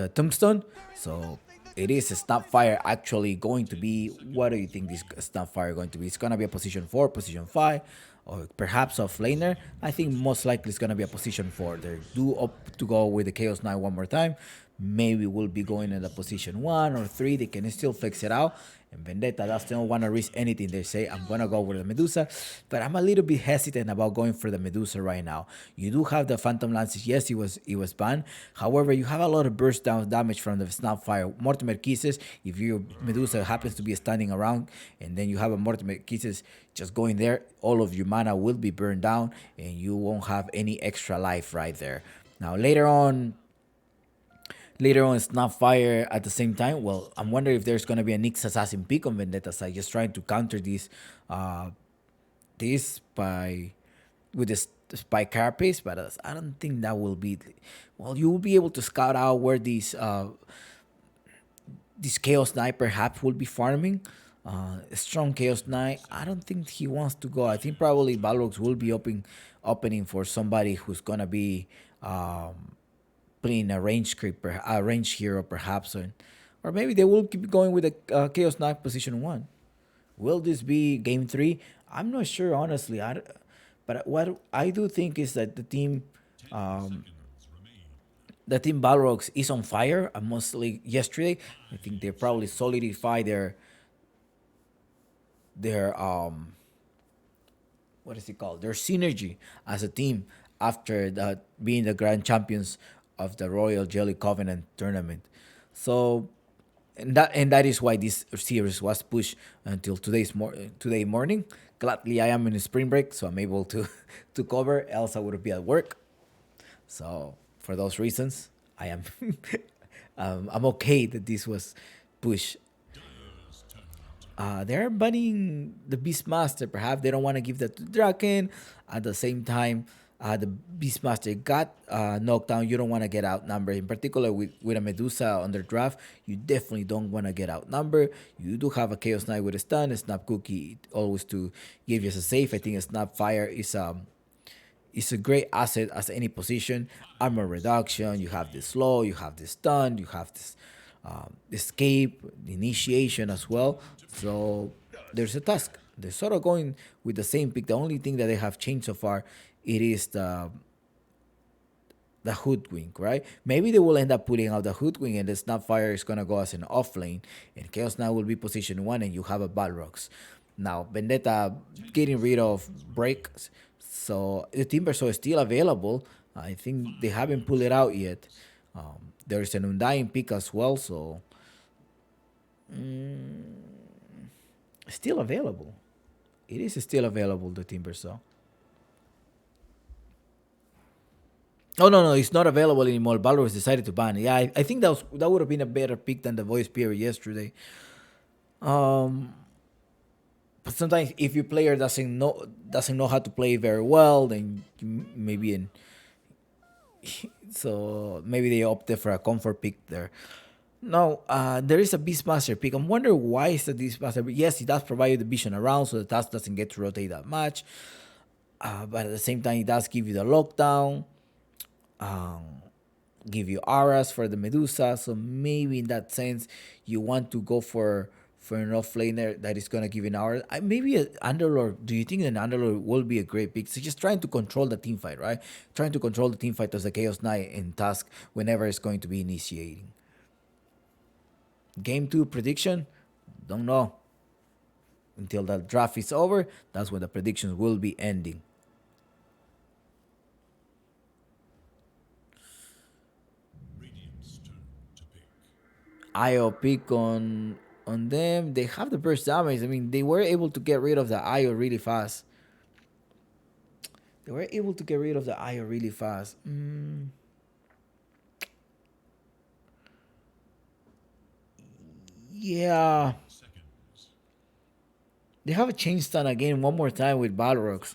tombstone. So it is a snap fire actually going to be. What do you think this snap fire going to be? It's gonna be a position 4, position 5, or perhaps a flaner. I think most likely it's gonna be a position 4. They do opt to go with the Chaos Knight one more time. Maybe we'll be going in the position 1 or 3. They can still fix it out. And Vendetta doesn't want to risk anything. They say, I'm going to go with the Medusa. But I'm a little bit hesitant about going for the Medusa right now. You do have the Phantom Lances. Yes, it was banned. However, you have a lot of burst down damage from the Snapfire. Mortimer Kisses, if your Medusa happens to be standing around and then you have a Mortimer Kisses just going there, all of your mana will be burned down and you won't have any extra life right there. Now, later on, Snapfire at the same time. Well, I'm wondering if there's gonna be a Nyx Assassin pick on Vendetta side, just trying to counter this by with this spy carapace, but I don't think that will be. Well, you will be able to scout out where this Chaos Knight perhaps will be farming. A strong Chaos Knight. I don't think he wants to go. I think probably Balrogs will be opening for somebody who's gonna be playing a range creeper, a range hero perhaps, or maybe they will keep going with a Chaos Knight position 1. Will this be game 3? I'm not sure honestly. But what I do think is that the team Balrogs is on fire. Mostly yesterday, I think they probably solidify their what is it called? Their synergy as a team after being the grand champions of the Royal Jelly Covenant tournament. So, and that is why this series was pushed until today morning. Gladly, I am in a spring break, so I'm able to to cover. Else, I would be at work. So, for those reasons, I am I'm okay that this was pushed. They're banning the Beastmaster. Perhaps they don't want to give that to Draken. At the same time, the Beastmaster got knocked down. You don't want to get outnumbered. In particular, with a Medusa on their draft, you definitely don't want to get outnumbered. You do have a Chaos Knight with a stun, a Snap Cookie, always to give you a safe. I think a Snap Fire is a great asset as any position. Armor reduction. You have the slow. You have the stun. You have this escape, the initiation as well. So there's a task. They're sort of going with the same pick. The only thing that they have changed so far, it is the Hoodwink, right? Maybe they will end up putting out the Hoodwink and the Snapfire is gonna go as an off lane, and Chaos Knight will be position 1, and you have a Balrogs. Now Vendetta getting rid of breaks, so the Timbersaw is still available. I think they haven't pulled it out yet. There's an Undying pick as well, so still available. It is still available, the Timbersaw. Oh no, it's not available anymore. Balrog decided to ban. Yeah, I think that would have been a better pick than the Voice Spear yesterday. But sometimes if your player doesn't know how to play very well, then maybe so maybe they opted for a comfort pick there. No, there is a Beastmaster pick. I'm wondering why is the Beastmaster. But yes, it does provide you the vision around, so the task doesn't get to rotate that much. But at the same time, it does give you the lockdown, give you auras for the Medusa. So maybe in that sense, you want to go for an offlaner that is gonna give you an aura. Maybe an Underlord. Do you think an Underlord will be a great pick? So just trying to control the team fight, right? Trying to control the team fight as the Chaos Knight in task whenever it's going to be initiating. Game 2 prediction? Don't know. Until the draft is over, that's when the predictions will be ending. Radiant's turn to pick. IO pick on them. They have the burst damage. I mean, they were able to get rid of the IO really fast. They were able to get rid of the IO really fast. Yeah. Seconds. They have a chain stun again one more time with Balrogs.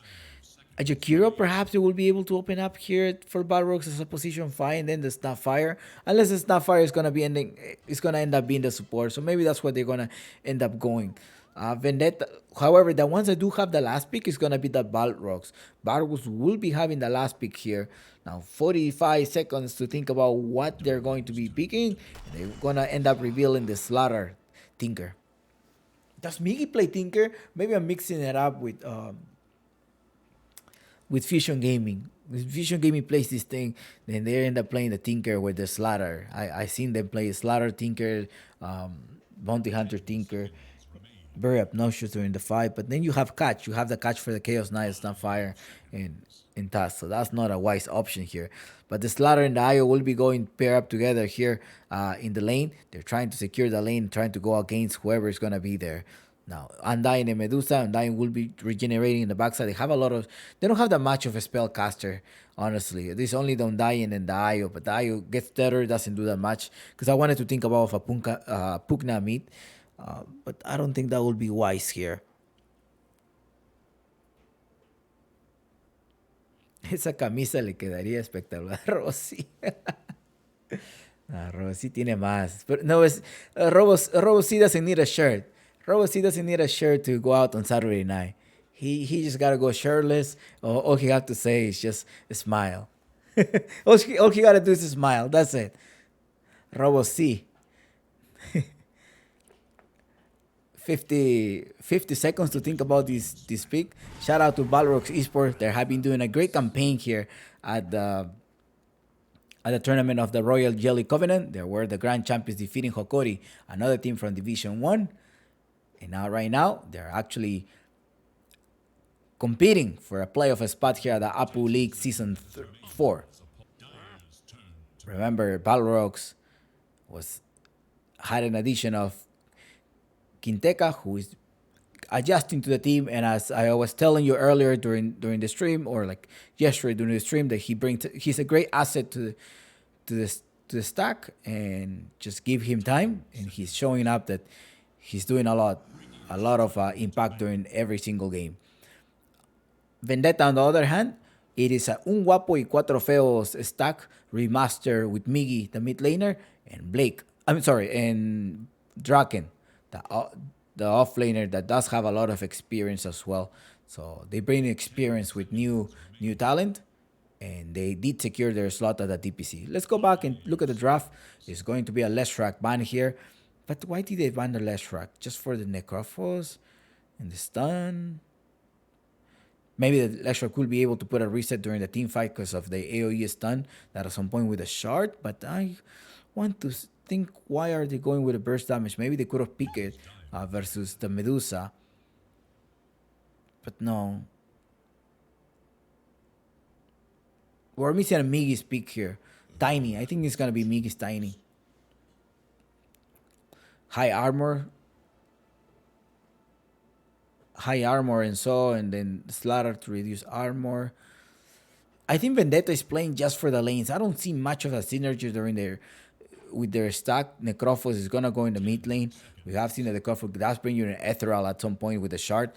A Jakiro, perhaps they will be able to open up here for Balrogs as a position 5 and then the Snapfire. Unless the Snapfire is gonna be ending, it's gonna end up being the support. So maybe that's what they're gonna end up going. Vendetta, however, the ones that do have the last pick is gonna be the Balrogs. Balrogs will be having the last pick here. Now 45 seconds to think about what they're going to be picking. They're gonna end up revealing the Slaughter Tinker. Does Miggy play Tinker? Maybe I'm mixing it up with Fusion Gaming. If Fusion Gaming plays this thing, then they end up playing the Tinker with the Slaughter. I seen them play Slaughter Tinker, Bounty Hunter Tinker. Very obnoxious during the fight, but then you have catch. You have the catch for the Chaos Knight, Snapfire, and Task. So that's not a wise option here. But the Slaughter and the IO will be going pair up together here in the lane. They're trying to secure the lane, trying to go against whoever is gonna be there. Now, Undying and Medusa. Undying will be regenerating in the backside. They have a lot of. They don't have that much of a spellcaster, honestly. There's only the Undying and the IO, but the IO gets better, doesn't do that much. Because I wanted to think about a Pugna meet, but I don't think that would be wise here. Esa camisa le quedaría espectacular a Rossi. Rossi tiene más. But no, Rossi doesn't need a shirt. Rossi doesn't need a shirt to go out on Saturday night. He just gotta go shirtless. All he have to say is just smile. all he gotta do is smile. That's it. Rossi. 50 seconds to think about this pick. Shout out to Balrogs Esports. They have been doing a great campaign here at the tournament of the Royal Jelly Covenant. They were the grand champions defeating Hokori, another team from Division 1. And now right now, they're actually competing for a playoff spot here at the Apu League Season 4. Remember, Balrogs had an addition of Quinteca, who is adjusting to the team, and as I was telling you earlier during the stream, or like yesterday during the stream, that he's a great asset to the stack, and just give him time, and he's showing up that he's doing a lot of impact during every single game. Vendetta, on the other hand, it is a Un Guapo y Cuatro Feos stack remaster with Miggy, the mid laner, and and Draken, the offlaner that does have a lot of experience as well. So they bring experience with new talent, and they did secure their slot at the DPC. Let's go back and look at the draft. There's going to be a Leshrac ban here. But why did they ban the Leshrac? Just for the Necrophos and the stun? Maybe the Leshrac will be able to put a reset during the team fight because of the AoE stun that at some point with a shard. But I want to think, why are they going with a burst damage? Maybe they could have picked it versus the Medusa. But no. We're missing a Miggy's pick here. Tiny. I think it's going to be Miggy's Tiny. High armor and then Slaughter to reduce armor. I think Vendetta is playing just for the lanes. I don't see much of a synergy with their stack. Necrophos is gonna go in the mid lane. We have seen that Necrophos does bring you an ethereal at some point with the shard,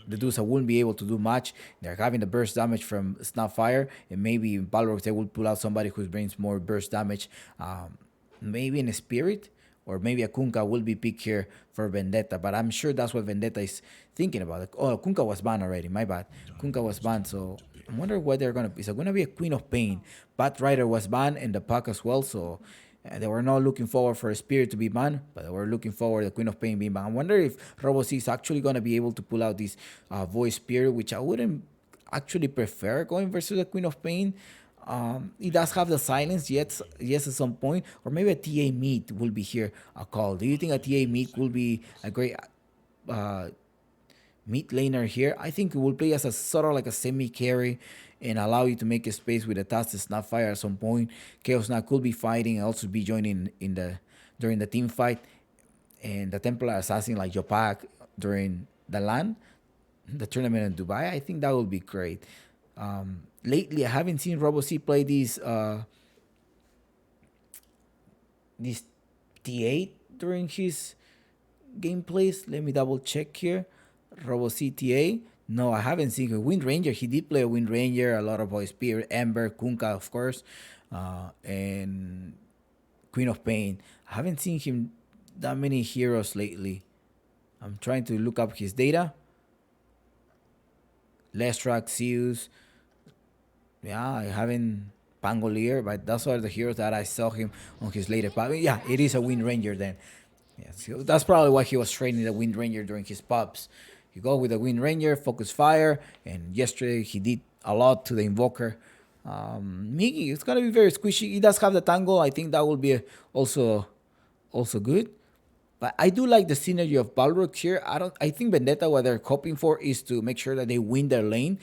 Medusa wouldn't be able to do much. They're having the burst damage from Snapfire, and maybe in Balrogs they will pull out somebody who brings more burst damage. Maybe in a Spirit, or maybe a Kunkka will be picked here for Vendetta, but I'm sure that's what Vendetta is thinking about. Oh, Kunkka was banned already, my bad. Kunkka was banned, so I wonder what they're going to be. Is it going to be a Queen of Pain? Bat Rider was banned in the pack as well, so they were not looking forward for a Spirit to be banned, but they were looking forward the Queen of Pain being banned. I wonder if RoboC is actually going to be able to pull out this Voice Spirit, which I wouldn't actually prefer going versus the Queen of Pain. He does have the silence, yes, at some point, or maybe a TA meet will be here a call. Do you think a TA meet will be a great mid laner here? I think it will play as a sort of like a semi carry and allow you to make a space with a Tastic Snapfire at some point. Chaos Knight could be fighting and also be joining in the during the team fight, and the Templar Assassin like Jopak during the LAN, the tournament in Dubai. I think that would be great. Lately, I haven't seen RoboC play these T8 during his gameplays. Let me double check here. RoboC TA. No, I haven't seen a Wind Ranger. He did play a Wind Ranger, a lot of Voice Spirit, Ember, Kunkka, of course, and Queen of Pain. I haven't seen him that many heroes lately. I'm trying to look up his data. Lestrak, Zeus. Yeah, I haven't Pangolier, but those are the heroes that I saw him on his latest. But yeah, it is a Wind Ranger then. Yeah, so that's probably why he was training the Wind Ranger during his pubs. You go with the Wind Ranger, focus fire, and yesterday he did a lot to the Invoker. Miggy, it's gonna be very squishy. He does have the Tangle. I think that will be also good. But I do like the synergy of Balrogs here. I think Vendetta, what they're hoping for is to make sure that they win their lane.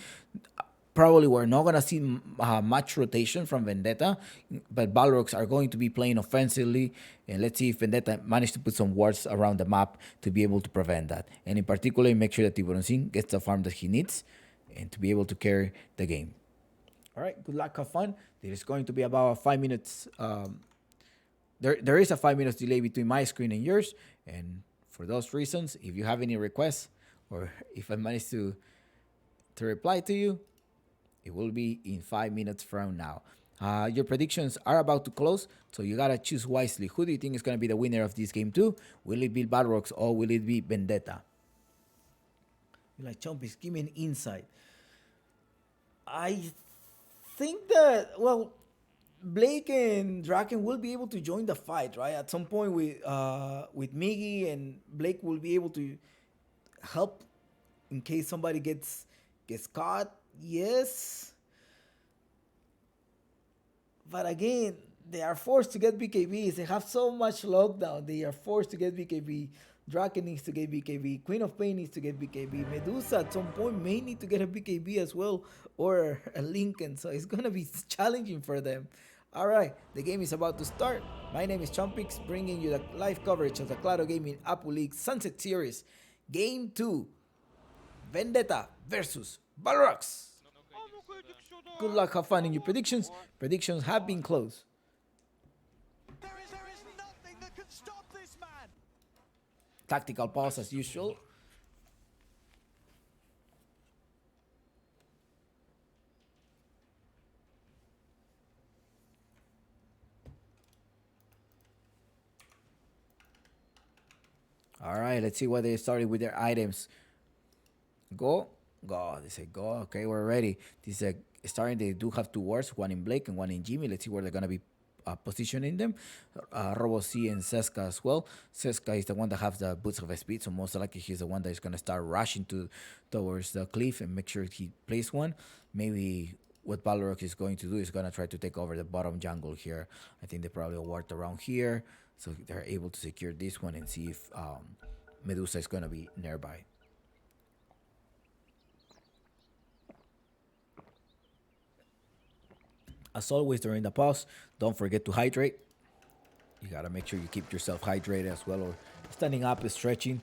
Probably we're not going to see much rotation from Vendetta, but Balrogs are going to be playing offensively, and let's see if Vendetta managed to put some wards around the map to be able to prevent that. And in particular, make sure that Tiburon gets the farm that he needs and to be able to carry the game. All right, good luck, have fun. There is going to be about 5 minutes. There is a 5 minutes delay between my screen and yours, and for those reasons, if you have any requests or if I manage to reply to you, it will be in 5 minutes from now. Your predictions are about to close, so you gotta choose wisely. Who do you think is gonna be the winner of this game 2? Will it be Balrogs or will it be Vendetta? You're like, Chompies, give me an insight. I think that, well, Blake and Draken will be able to join the fight, right? At some point with Miggy, and Blake will be able to help in case somebody gets caught. Yes. But again, they are forced to get BKBs. They have so much lockdown. They are forced to get BKB. Draken needs to get BKB. Queen of Pain needs to get BKB. Medusa at some point may need to get a BKB as well, or a Lincoln. So it's going to be challenging for them. All right, the game is about to start. My name is Chompix, bringing you the live coverage of the Claro Gaming Apu League Sunset Series. Game 2. Vendetta versus Balrogs. Good luck, have fun in your predictions. Predictions have been closed. There is nothing that can stop this man. Tactical pause as usual. All right, let's see what they started with their items. Go. They say go. Okay, we're ready. This is starting. They do have 2 wards, one in Blake and one in Jimmy. Let's see where they're gonna be positioning them. RoboC and Seska as well. Seska is the one that has the boots of speed, so most likely he's the one that is gonna start rushing towards the cliff and make sure he plays one. Maybe what Balrog is going to do is gonna try to take over the bottom jungle here. I think they probably ward around here, so they're able to secure this one and see if Medusa is gonna be nearby. As always, during the pause, don't forget to hydrate. You gotta make sure you keep yourself hydrated as well, or standing up, stretching.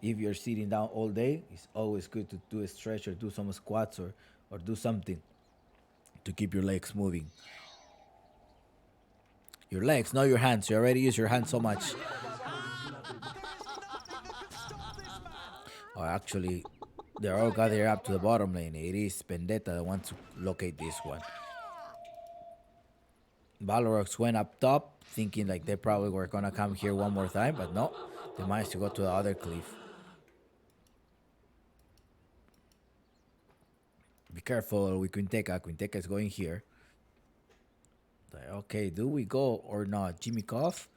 If you're sitting down all day, it's always good to do a stretch or do some squats or do something to keep your legs moving. Your legs, not your hands. You already use your hands so much. Or actually, They're all gathered up to the bottom lane. It is Vendetta that wants to locate this one. Balrogs went up top, thinking like they probably were gonna come here one more time, but no, they managed to go to the other cliff. Be careful with Quinteca. Quinteca is going here. Like, okay, do we go or not? Jimmy Cough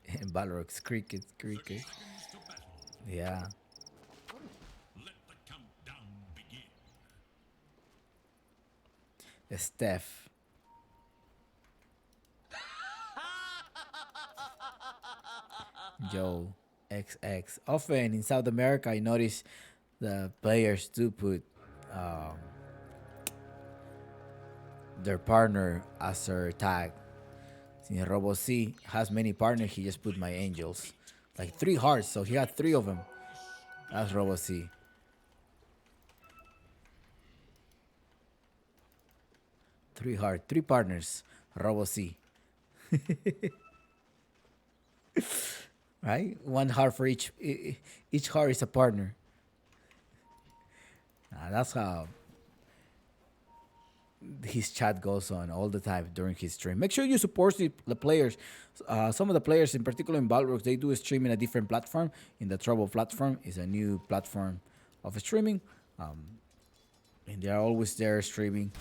and Balrogs crickets. 30 seconds to battle. Yeah. Let the countdown begin. Steph. Joe. XX. Often in South America, I notice the players do put their partner as their tag. Since Robo C has many partners, he just put my angels. Like 3 hearts, so he had 3 of them. That's Robo C. 3 heart, 3 partners. Robo C. Right? 1 heart for each. Each heart is a partner. That's how his chat goes on all the time during his stream. Make sure you support the players. Some of the players, in particular in Balrogs, they do stream in a different platform. In the Trouble platform is a new platform of streaming, and they are always there streaming.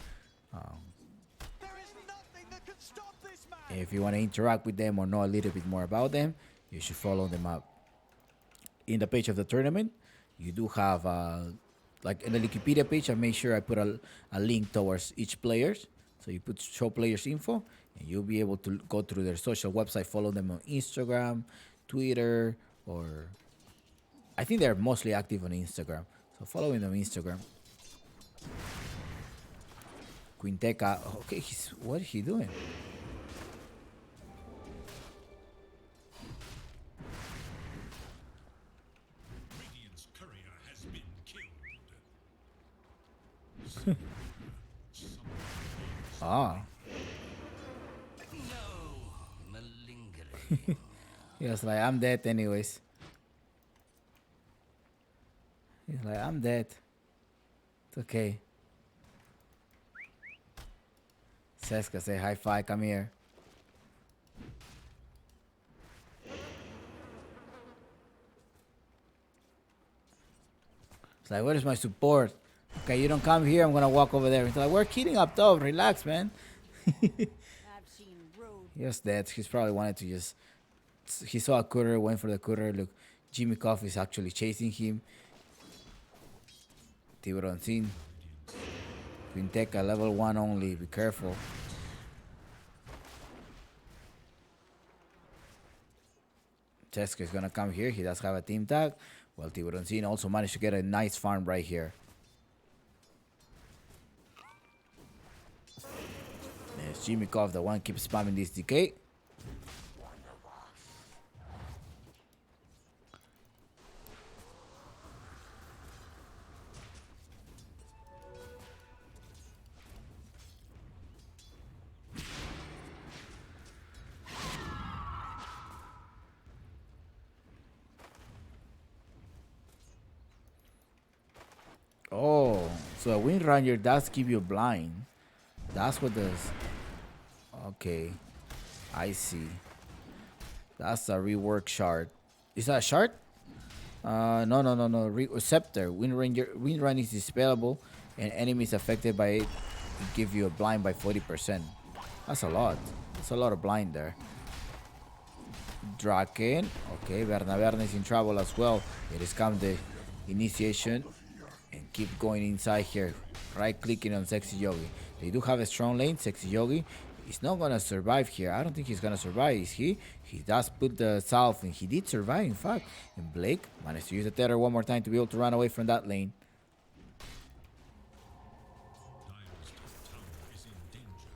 There is nothing that can stop this man. If you want to interact with them or know a little bit more about them, you should follow them up. In the page of the tournament, you do have like in the Wikipedia page, I make sure I put a link towards each players. So you put show players info, and you'll be able to go through their social website, follow them on Instagram, Twitter, or I think they're mostly active on Instagram. So following them on Instagram. Quinteca, okay, what is he doing? Radiant's courier has been killed. Ah, No malingering. he was like, I'm dead anyways. He's like, I'm dead. It's okay. Seska say high five, come here. It's like, where's my support? Okay, you don't come here, I'm gonna walk over there. It's like, we're kidding up top, relax, man. I've seen road. He was dead. He's probably wanted to just. He saw a cutter, went for the cutter. Look, Jimmy Cough is actually chasing him. Tiburon Sin. Quinteca, level 1 only. Be careful. Teska is gonna come here. He does have a team tag. Well, Tiburon Sin also managed to get a nice farm right here. Yes, Jimmy Cough, the one keeps spamming this decay. Oh, so a Wind Ranger does give you blind. That's what does. Okay, I see. That's a rework shard. Is that a shard? No. Scepter. Wind Run is dispellable, and enemies affected by it give you a blind by 40%. That's a lot. That's a lot of blind there. Draken. Okay, Verne is in trouble as well. It is come the initiation. And keep going inside here. Right clicking on Sexy Yogi. They do have a strong lane. Sexy Yogi is not gonna survive here. I don't think he's gonna survive. Is he? He does put the salve, and he did survive, in fact. And Blake managed to use the tether one more time to be able to run away from that lane. Dire's top tower is in danger.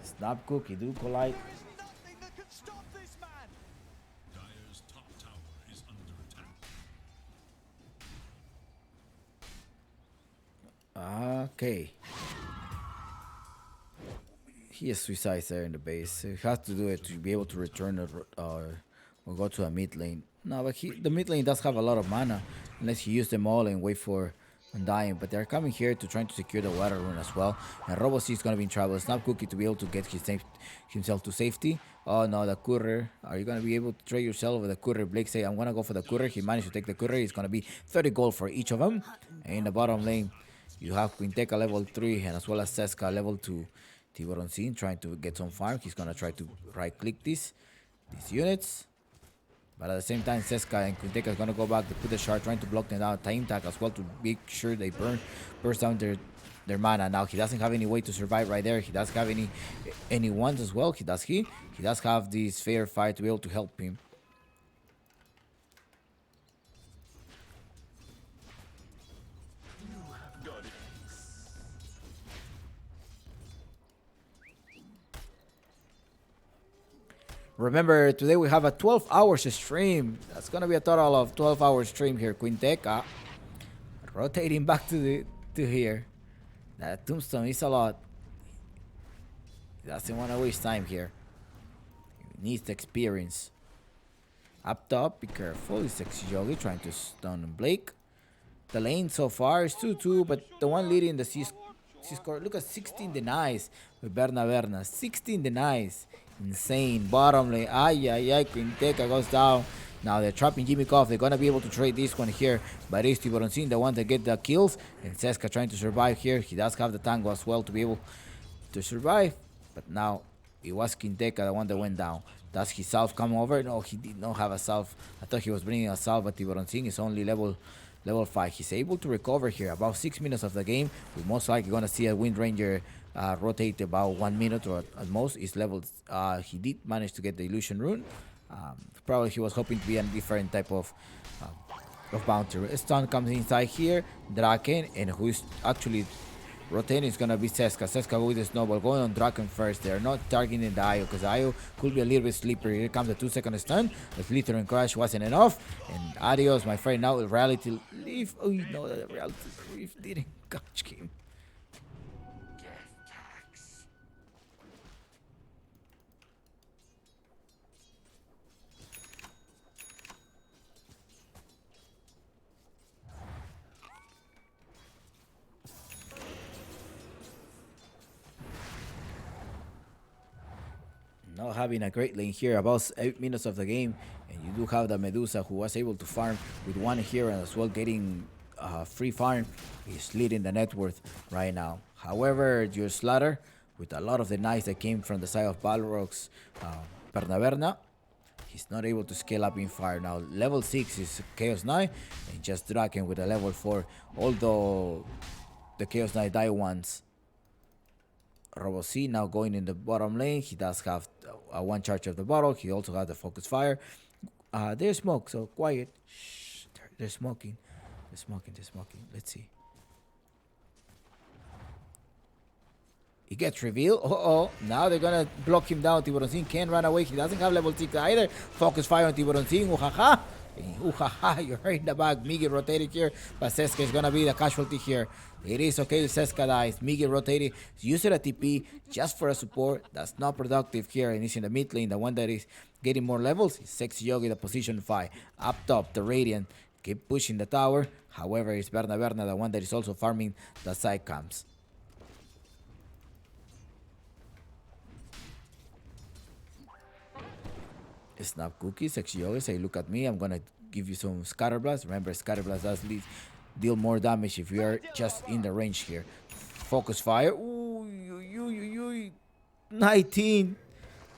Snap cookie, do collide. There is nothing that can stop this man. Dire's top tower is under attack. Okay. He is suicides there in the base. He has to do it to be able to return or go to a mid lane. No, but the mid lane does have a lot of mana, unless he use them all and wait for Undying. But they're coming here to trying to secure the water rune as well. And Robo-C is gonna be in trouble. Snap Cookie to be able to get himself to safety. Oh no, the courier. Are you gonna be able to trade yourself with the courier? Blake say, I'm gonna go for the courier. He managed to take the courier. It's gonna be 30 gold for each of them. And in the bottom lane, you have Quinteca level 3 and as well as Seska level 2. Tiburon Scene trying to get some farm. He's gonna try to right click these units. But at the same time, Seska and Quinteca is gonna go back to put the shard, trying to block them down. Time tag as well to make sure they burst down their mana. Now he doesn't have any way to survive right there. He does have any ones as well. He does have this fair fight to be able to help him. Remember, today we have a 12 hours stream. That's gonna be a total of 12 hours stream here. Quinteca rotating back to here. That tombstone is a lot. He doesn't want to waste time here. He needs the experience. Up top, be careful. It's Sexy Yogi trying to stun Blake. The lane so far is 2-2, but the one leading the C score. Look at 16 denies with Berna. 16 denies. Insane. Bottom lane. Ay. Quinteca goes down. Now they're trapping Jimmy Koff. They're going to be able to trade this one here. But it's Tiburon Scene, the one that get the kills. And Seska trying to survive here. He does have the tango as well to be able to survive. But now it was Quinteca, the one that went down. Does his salve come over? No, he did not have a salve. I thought he was bringing a salve, but Tiburon Scene is only level 5. He's able to recover here about 6 minutes of the game. We're most likely going to see a Wind Ranger rotate about 1 minute or at most. His level, he did manage to get the illusion rune. Probably he was hoping to be a different type of bounty. Stun comes inside here. Draken, and who is actually rotating is gonna be Seska. Seska with the snowball going on Draken first. They're not targeting the Io because Io could be a little bit slippery. Here comes the 2-second stun. The Slither and Crash wasn't enough. And adios, my friend. Now Reality Leaf. Oh, you know that Reality Leaf didn't catch him. Not having a great lane here, about 8 minutes of the game, and you do have the Medusa who was able to farm with one here and as well getting free farm. He's leading the net worth right now. However, your Slaughter, with a lot of the knights that came from the side of Balrogs, Berna, he's not able to scale up in fire. Now level 6 is Chaos Knight and just Draken with a level 4, although the Chaos Knight died once. Robo-C now going in the bottom lane. He does have one charge of the bottle. He also has the focus fire. There's smoke, so quiet. Shh, they're smoking. They're smoking. Let's see. He gets revealed. Now they're gonna block him down. Tiburon Scene can't run away. He doesn't have level 6 either. Focus fire on Tiburon Scene. You're right in the back. Migi rotated here, but Seska is gonna be the casualty here. It is okay. Seska dies. Migi rotated. Use it a TP just for a support. That's not productive here. And he's in the mid lane. The one that is getting more levels is Sexy Yogi, the position 5. Up top, the Radiant keep pushing the tower. However, it's Berna, the one that is also farming the side camps. Snap Cookie, Sexy Yogi say, look at me, I'm gonna give you some Scatterblast. Remember, Scatterblast does deal more damage if you are just in the range here. Focus fire. Ooh, 19.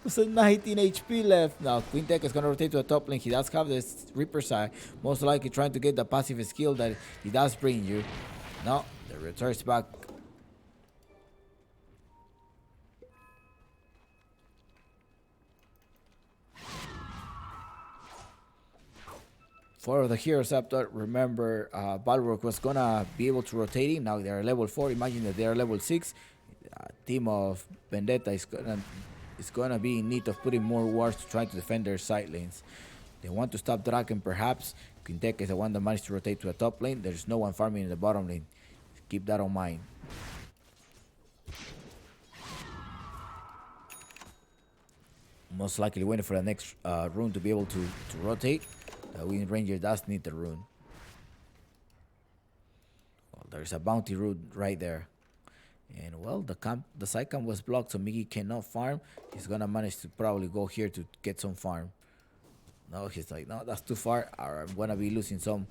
There's a 19 HP left. Now, Quinteca is gonna rotate to the top lane. He does have this Reaper side, most likely trying to get the passive skill that he does bring you. No, the returns back. For the heroes up there, remember Balrog was gonna be able to rotate him. Now they are level 4. Imagine that they are level 6. Team of Vendetta is gonna be in need of putting more wards to try to defend their side lanes. They want to stop Draken perhaps. Quinteca is the one that managed to rotate to the top lane. There's no one farming in the bottom lane. Keep that on mind. Most likely waiting for the next rune to be able to rotate. The Wind Ranger does need the rune. Well, there's a bounty rune right there. And well, the side camp was blocked, so Miggy cannot farm. He's gonna manage to probably go here to get some farm. No, he's like, no, that's too far. I'm gonna be losing some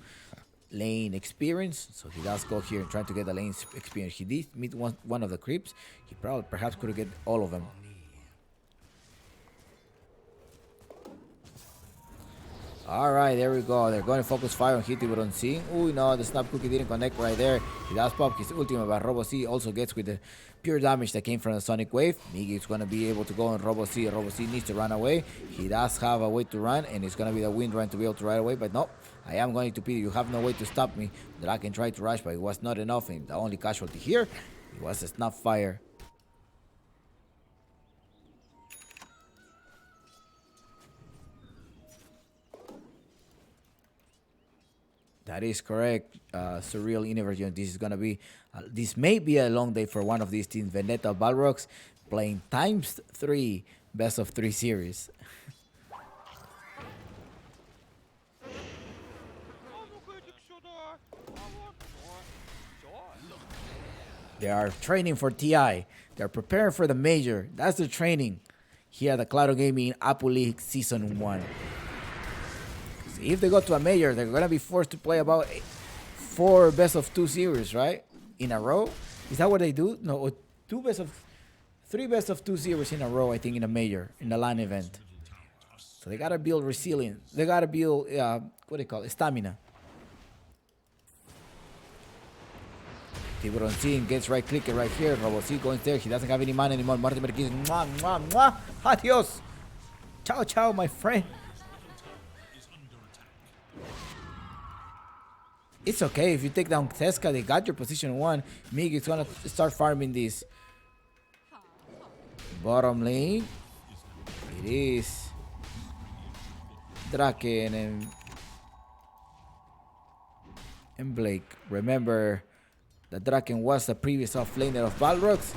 lane experience. So he does go here and try to get the lane experience. He did meet one of the creeps. He probably perhaps could get all of them. Alright, there we go. They're going to focus fire on Hitty but on C. Oh no, the snap cookie didn't connect right there. He does pop his ultimate, but Robo C also gets with the pure damage that came from the Sonic Wave. Miggy is going to be able to go on Robo C. Robo C needs to run away. He does have a way to run, and it's going to be the wind run to be able to run away, but no. I am going to pity. You have no way to stop me. Draken tried to rush, but it was not enough, and the only casualty here, it was a snap fire. That is correct, Surreal Universe. This is gonna be, this may be a long day for one of these teams. Vendetta, Balrogs, playing ×3 best of 3 series. They are training for TI. They're preparing for the major. That's the training here at the Claro Gaming Apple League Season 1. If they go to a major, they're gonna be forced to play about 4 best of 2 series, right? In a row? Is that what they do? No, 3 best of 2 series in a row, I think, in a major, in the LAN event. So they gotta build resilience. They gotta build, what do you call it? Stamina. Tiburon C gets right click right here. Robo C going there. He doesn't have any mana anymore. Martin Marquez, mwah, mwah, mwah. Adios. Ciao, ciao, my friend. It's okay if you take down Teska. They got your position 1. Mig is gonna start farming this. Bottom lane. It is Draken and Blake. Remember that Draken was the previous offlaner of Balrogs.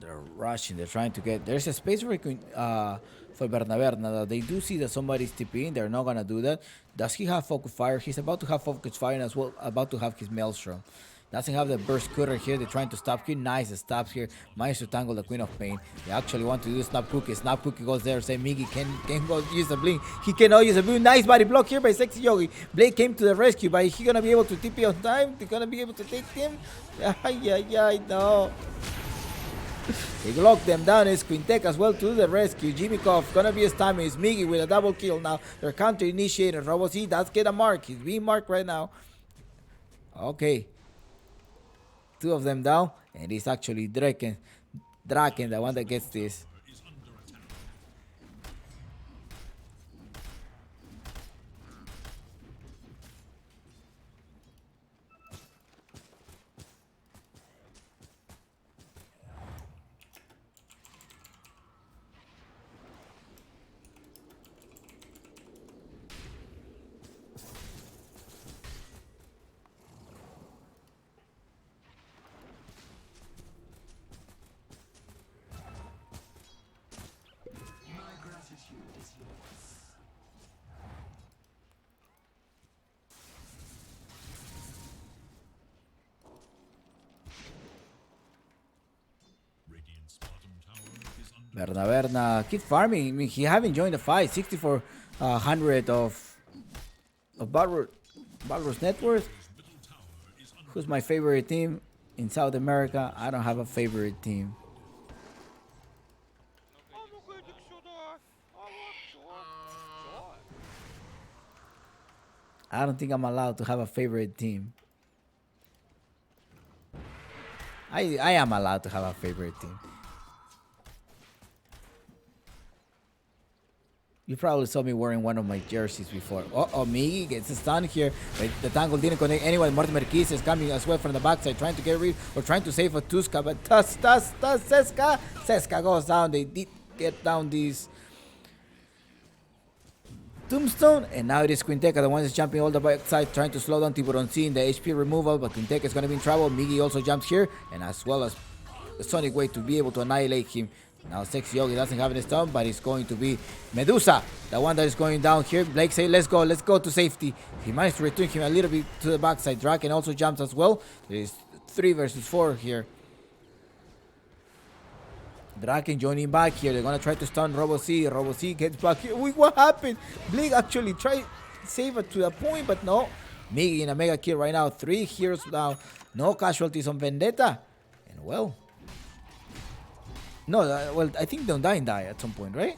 They're rushing. They're trying to get. There's a space for Bernaberna. They do see that somebody's TPing. They're not gonna do that. Does he have focus fire? He's about to have focus fire as well. About to have his maelstrom. Doesn't have the burst cutter here. They're trying to stop here. Nice stops here. Managed to tangle the Queen of Pain. They actually want to do Snap Cookie. Snap Cookie goes there. Say Miggy can go use the blink. He cannot use the blink. Nice body block here by Sexy Yogi. Blake came to the rescue, but is he gonna be able to TP on time? They're gonna be able to take him? Yeah, no. They locked them down. It's Quintec as well to the rescue. Jimmy Koff gonna be a stamina. It's Miggy with a double kill now. They're counter initiated. Robo C does get a mark. He's being marked right now. Okay. 2 of them down. And it's actually Draken, the one that gets this. Berna keep farming. I mean, he haven't joined the fight. 6,400 of Balrogs net worth. Who's my favorite team in South America? I don't have a favorite team. I don't think I'm allowed to have a favorite team. I am allowed to have a favorite team. You probably saw me wearing one of my jerseys before. Oh, Miggy gets a stun here. But the tangle didn't connect anyone. Mortimer Keys is coming as well from the backside, trying to get rid or trying to save a Tuska. But Seska. Seska goes down. They did get down these Tombstone, and now it is Quinteca, the one that's jumping all the backside, trying to slow down Tiburonci in the HP removal, but Quinteca is going to be in trouble. Miggy also jumps here, and as well as the Sonic Wave to be able to annihilate him. Now Sexy Yogi doesn't have any stun, but it's going to be Medusa, the one that is going down here. Blake say, let's go to safety. He managed to return him a little bit to the backside. Draken also jumps as well. There is 3 versus 4 here. Draken joining back here. They're gonna try to stun Robo C. Robo C gets back here. Wait, what happened? Blake actually tried save it to the point, but no. Miggy in a mega kill right now. 3 heroes now. No casualties on Vendetta. And well. No, well, I think Undyne die at some point, right?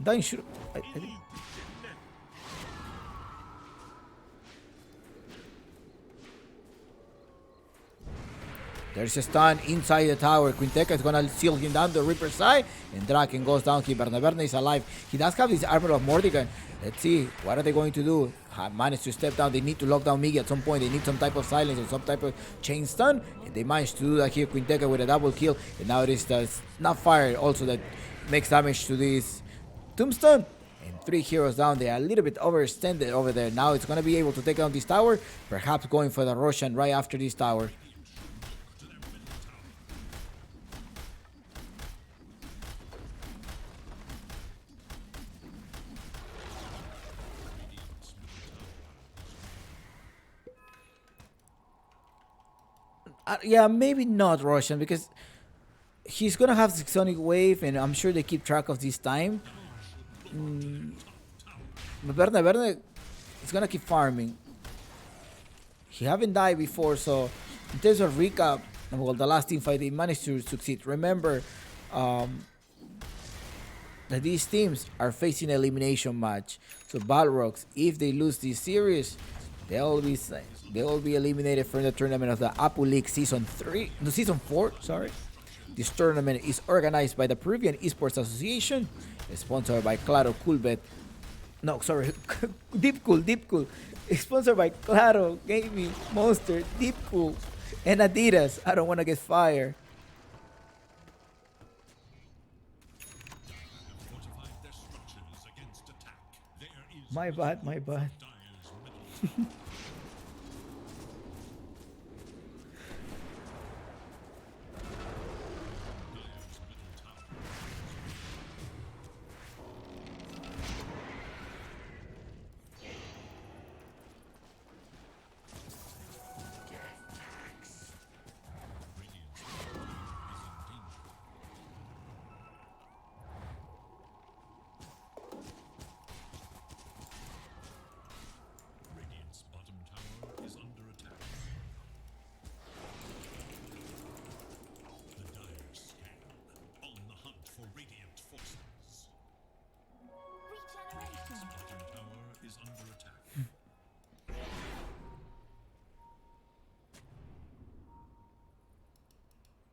Undyne should. I think. There's a stun inside the tower. Quinteca is gonna seal him down the Reaper side, and Draken goes down here. Verne is alive. He does have this armor of Mordigan. Let's see, what are they going to do? Managed to step down. They need to lock down Miggy at some point. They need some type of silence or some type of chain stun, and they managed to do that here. Quinteca with a double kill, and now it is the Snap Fire also that makes damage to this Tombstone. And 3 heroes down. They are a little bit overextended over there. Now it's gonna be able to take down this tower. Perhaps going for the Roshan right after this tower. Yeah, maybe not Roshan, because he's gonna have the Sonic Wave, and I'm sure they keep track of this time. But Verne is gonna keep farming. He haven't died before, so in terms of recap, well, the last team fight they managed to succeed. Remember that these teams are facing an elimination match. So Balrogs, if they lose this series, they'll be eliminated from the tournament of the Apu League Season 4. Sorry. This tournament is organized by the Peruvian Esports Association, sponsored by Claro Coolbet. No, sorry, Deep Cool. It's sponsored by Claro, Gaming, Monster, Deep Cool, and Adidas. I don't want to get fired. My bad.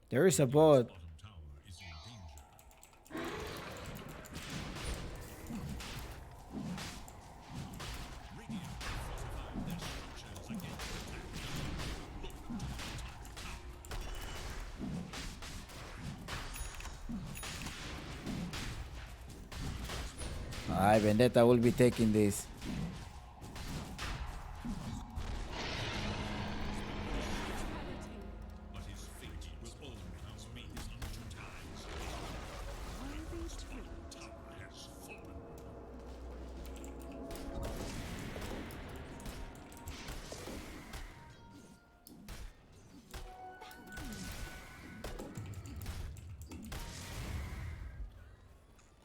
There is a bot. Alright, Vendetta will be taking this.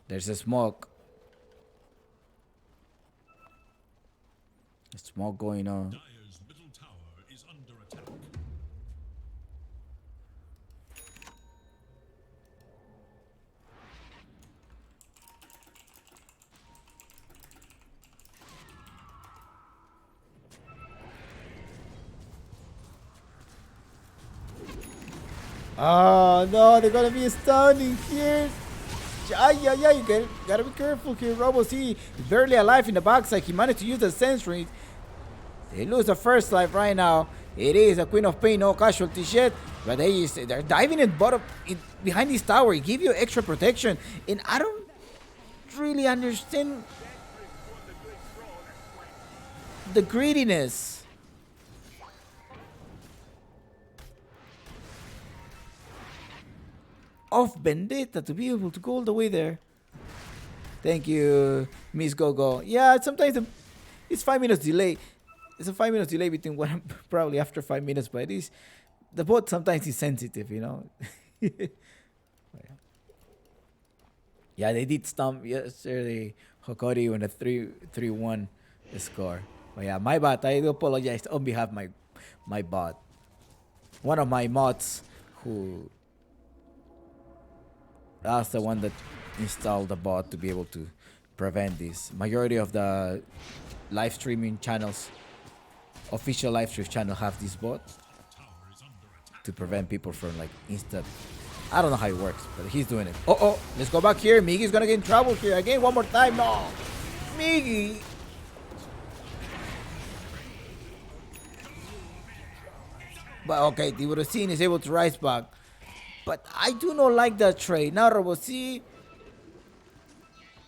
There's a smoke. A smoke going on. Dire's middle tower is under attack. Oh no, they're gonna be stunning here. Yeah, you gotta be careful here. Robo C is barely alive in the backside. He managed to use the sentry. They lose the first life right now. It is a Queen of Pain, no casualties yet. But they're diving in bottom behind this tower. It give you extra protection. And I don't really understand the greediness. Of Vendetta to be able to go all the way there. Thank you, Miss Gogo. Yeah, sometimes it's 5 minutes delay. It's a 5 minutes delay between what probably after 5 minutes, but it is the bot sometimes is sensitive, you know. Yeah, they did stomp yesterday Hokori on a 3-1 score. But yeah, my bot, I do apologize on behalf of my bot. One of my mods who that's the one that installed the bot to be able to prevent this. Majority of the live streaming channels, official live stream channel, have this bot to prevent people from like instant. I don't know how it works, but he's doing it. Oh, let's go back here. Miggy's gonna get in trouble here again. One more time. No, Miggy. But okay, the Borosine is able to rise back. But I do not like that trade. Now Robosi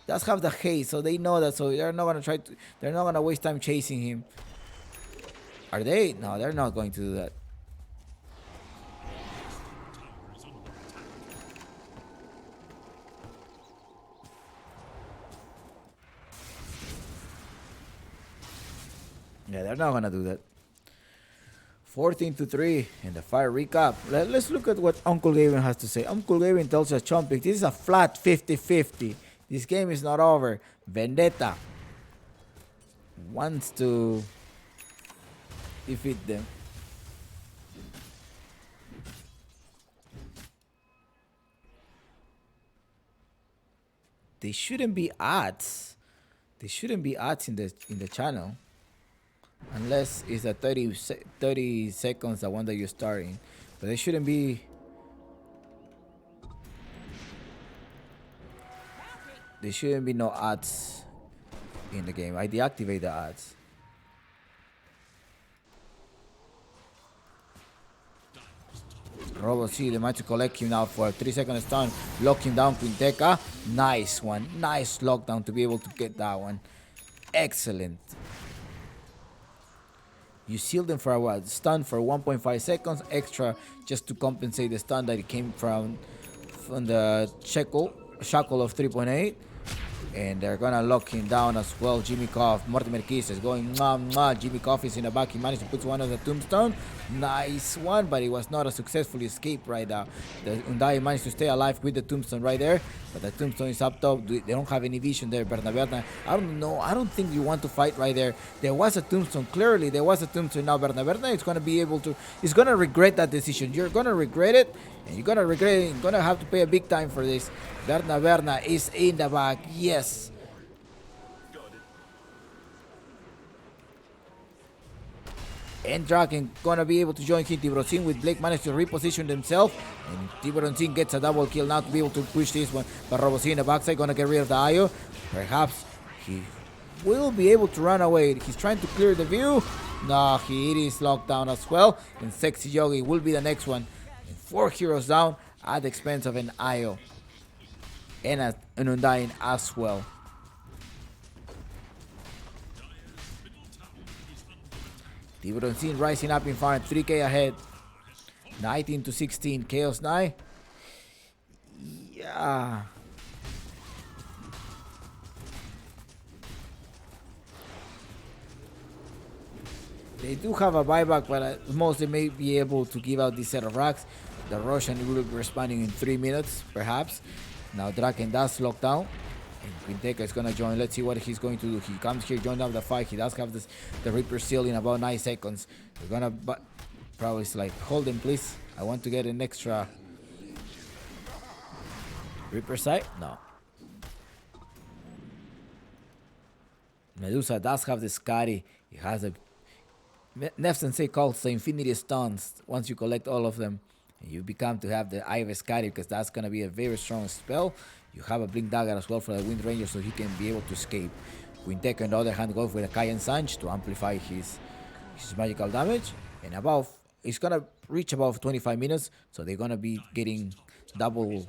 does have the haste, so they know that, so they're not gonna they're not gonna waste time chasing him. Are they? No, they're not going to do that. Yeah, they're not gonna do that. 14-3 in the fire recap. Let's look at what Uncle Gavin has to say. Uncle Gavin tells us, Chompik, this is a flat 50-50. This game is not over. Vendetta wants to defeat them. They shouldn't be ads. They shouldn't be ads in the channel. Unless it's a 30 seconds, the one that you're starting. But there shouldn't be. There shouldn't be no ads in the game. I deactivate the ads. Robo C, they might to collect him now for a 3-second stun. Lock him down, Quinteca. Nice one. Nice lockdown to be able to get that one. Excellent. You seal them for a while. Stun for 1.5 seconds extra just to compensate the stun that it came from the shackle of 3.8. And they're gonna lock him down as well. Jimmy Koff, Mortimer Kiss is going mwah. Jimmy Koff is in the back. He managed to put one on the tombstone. Nice one, but it was not a successful escape right now. The Undai managed to stay alive with the tombstone right there, but the tombstone is up top. They don't have any vision there. Berna, I don't know. I don't think you want to fight right there. There was a tombstone. Clearly, there was a tombstone. Now Berna is gonna be able to. He's gonna regret that decision. You're gonna regret it, and you're gonna regret it. You're gonna have to pay a big time for this. Berna is in the back. Yes. And Draken gonna be able to join him. Tiburon with Blake managed to reposition themselves. And Tiburon gets a double kill now to be able to push this one. But Robosin in the backside gonna get rid of the IO. Perhaps he will be able to run away. He's trying to clear the view. No, he is locked down as well. And Sexy Yogi will be the next one. And 4 heroes down at the expense of an IO. And an Undying as well. Tiburon rising up in front, 3k ahead. 19-16, Chaos 9. Yeah. They do have a buyback, but at most they may be able to give out this set of racks. The Russian will be responding in 3 minutes, perhaps. Now Draken does lock down. And Quinteca is gonna join. Let's see what he's going to do. He comes here, joins up the fight. He does have the Reaper seal in about 9 seconds. We're gonna probably like, hold him please. I want to get an extra Reaper sight. No. Medusa does have the Scotty. He has a Nef Sensei calls the Infinity Stuns. Once you collect all of them, you become to have the Eye of Scotty, because that's gonna be a very strong spell. You have a Blink Dagger as well for the Wind Ranger so he can be able to escape. Quinteca, on the other hand, goes with a Kayan Sanch to amplify his magical damage. And above, it's gonna reach above 25 minutes, so they're gonna be getting double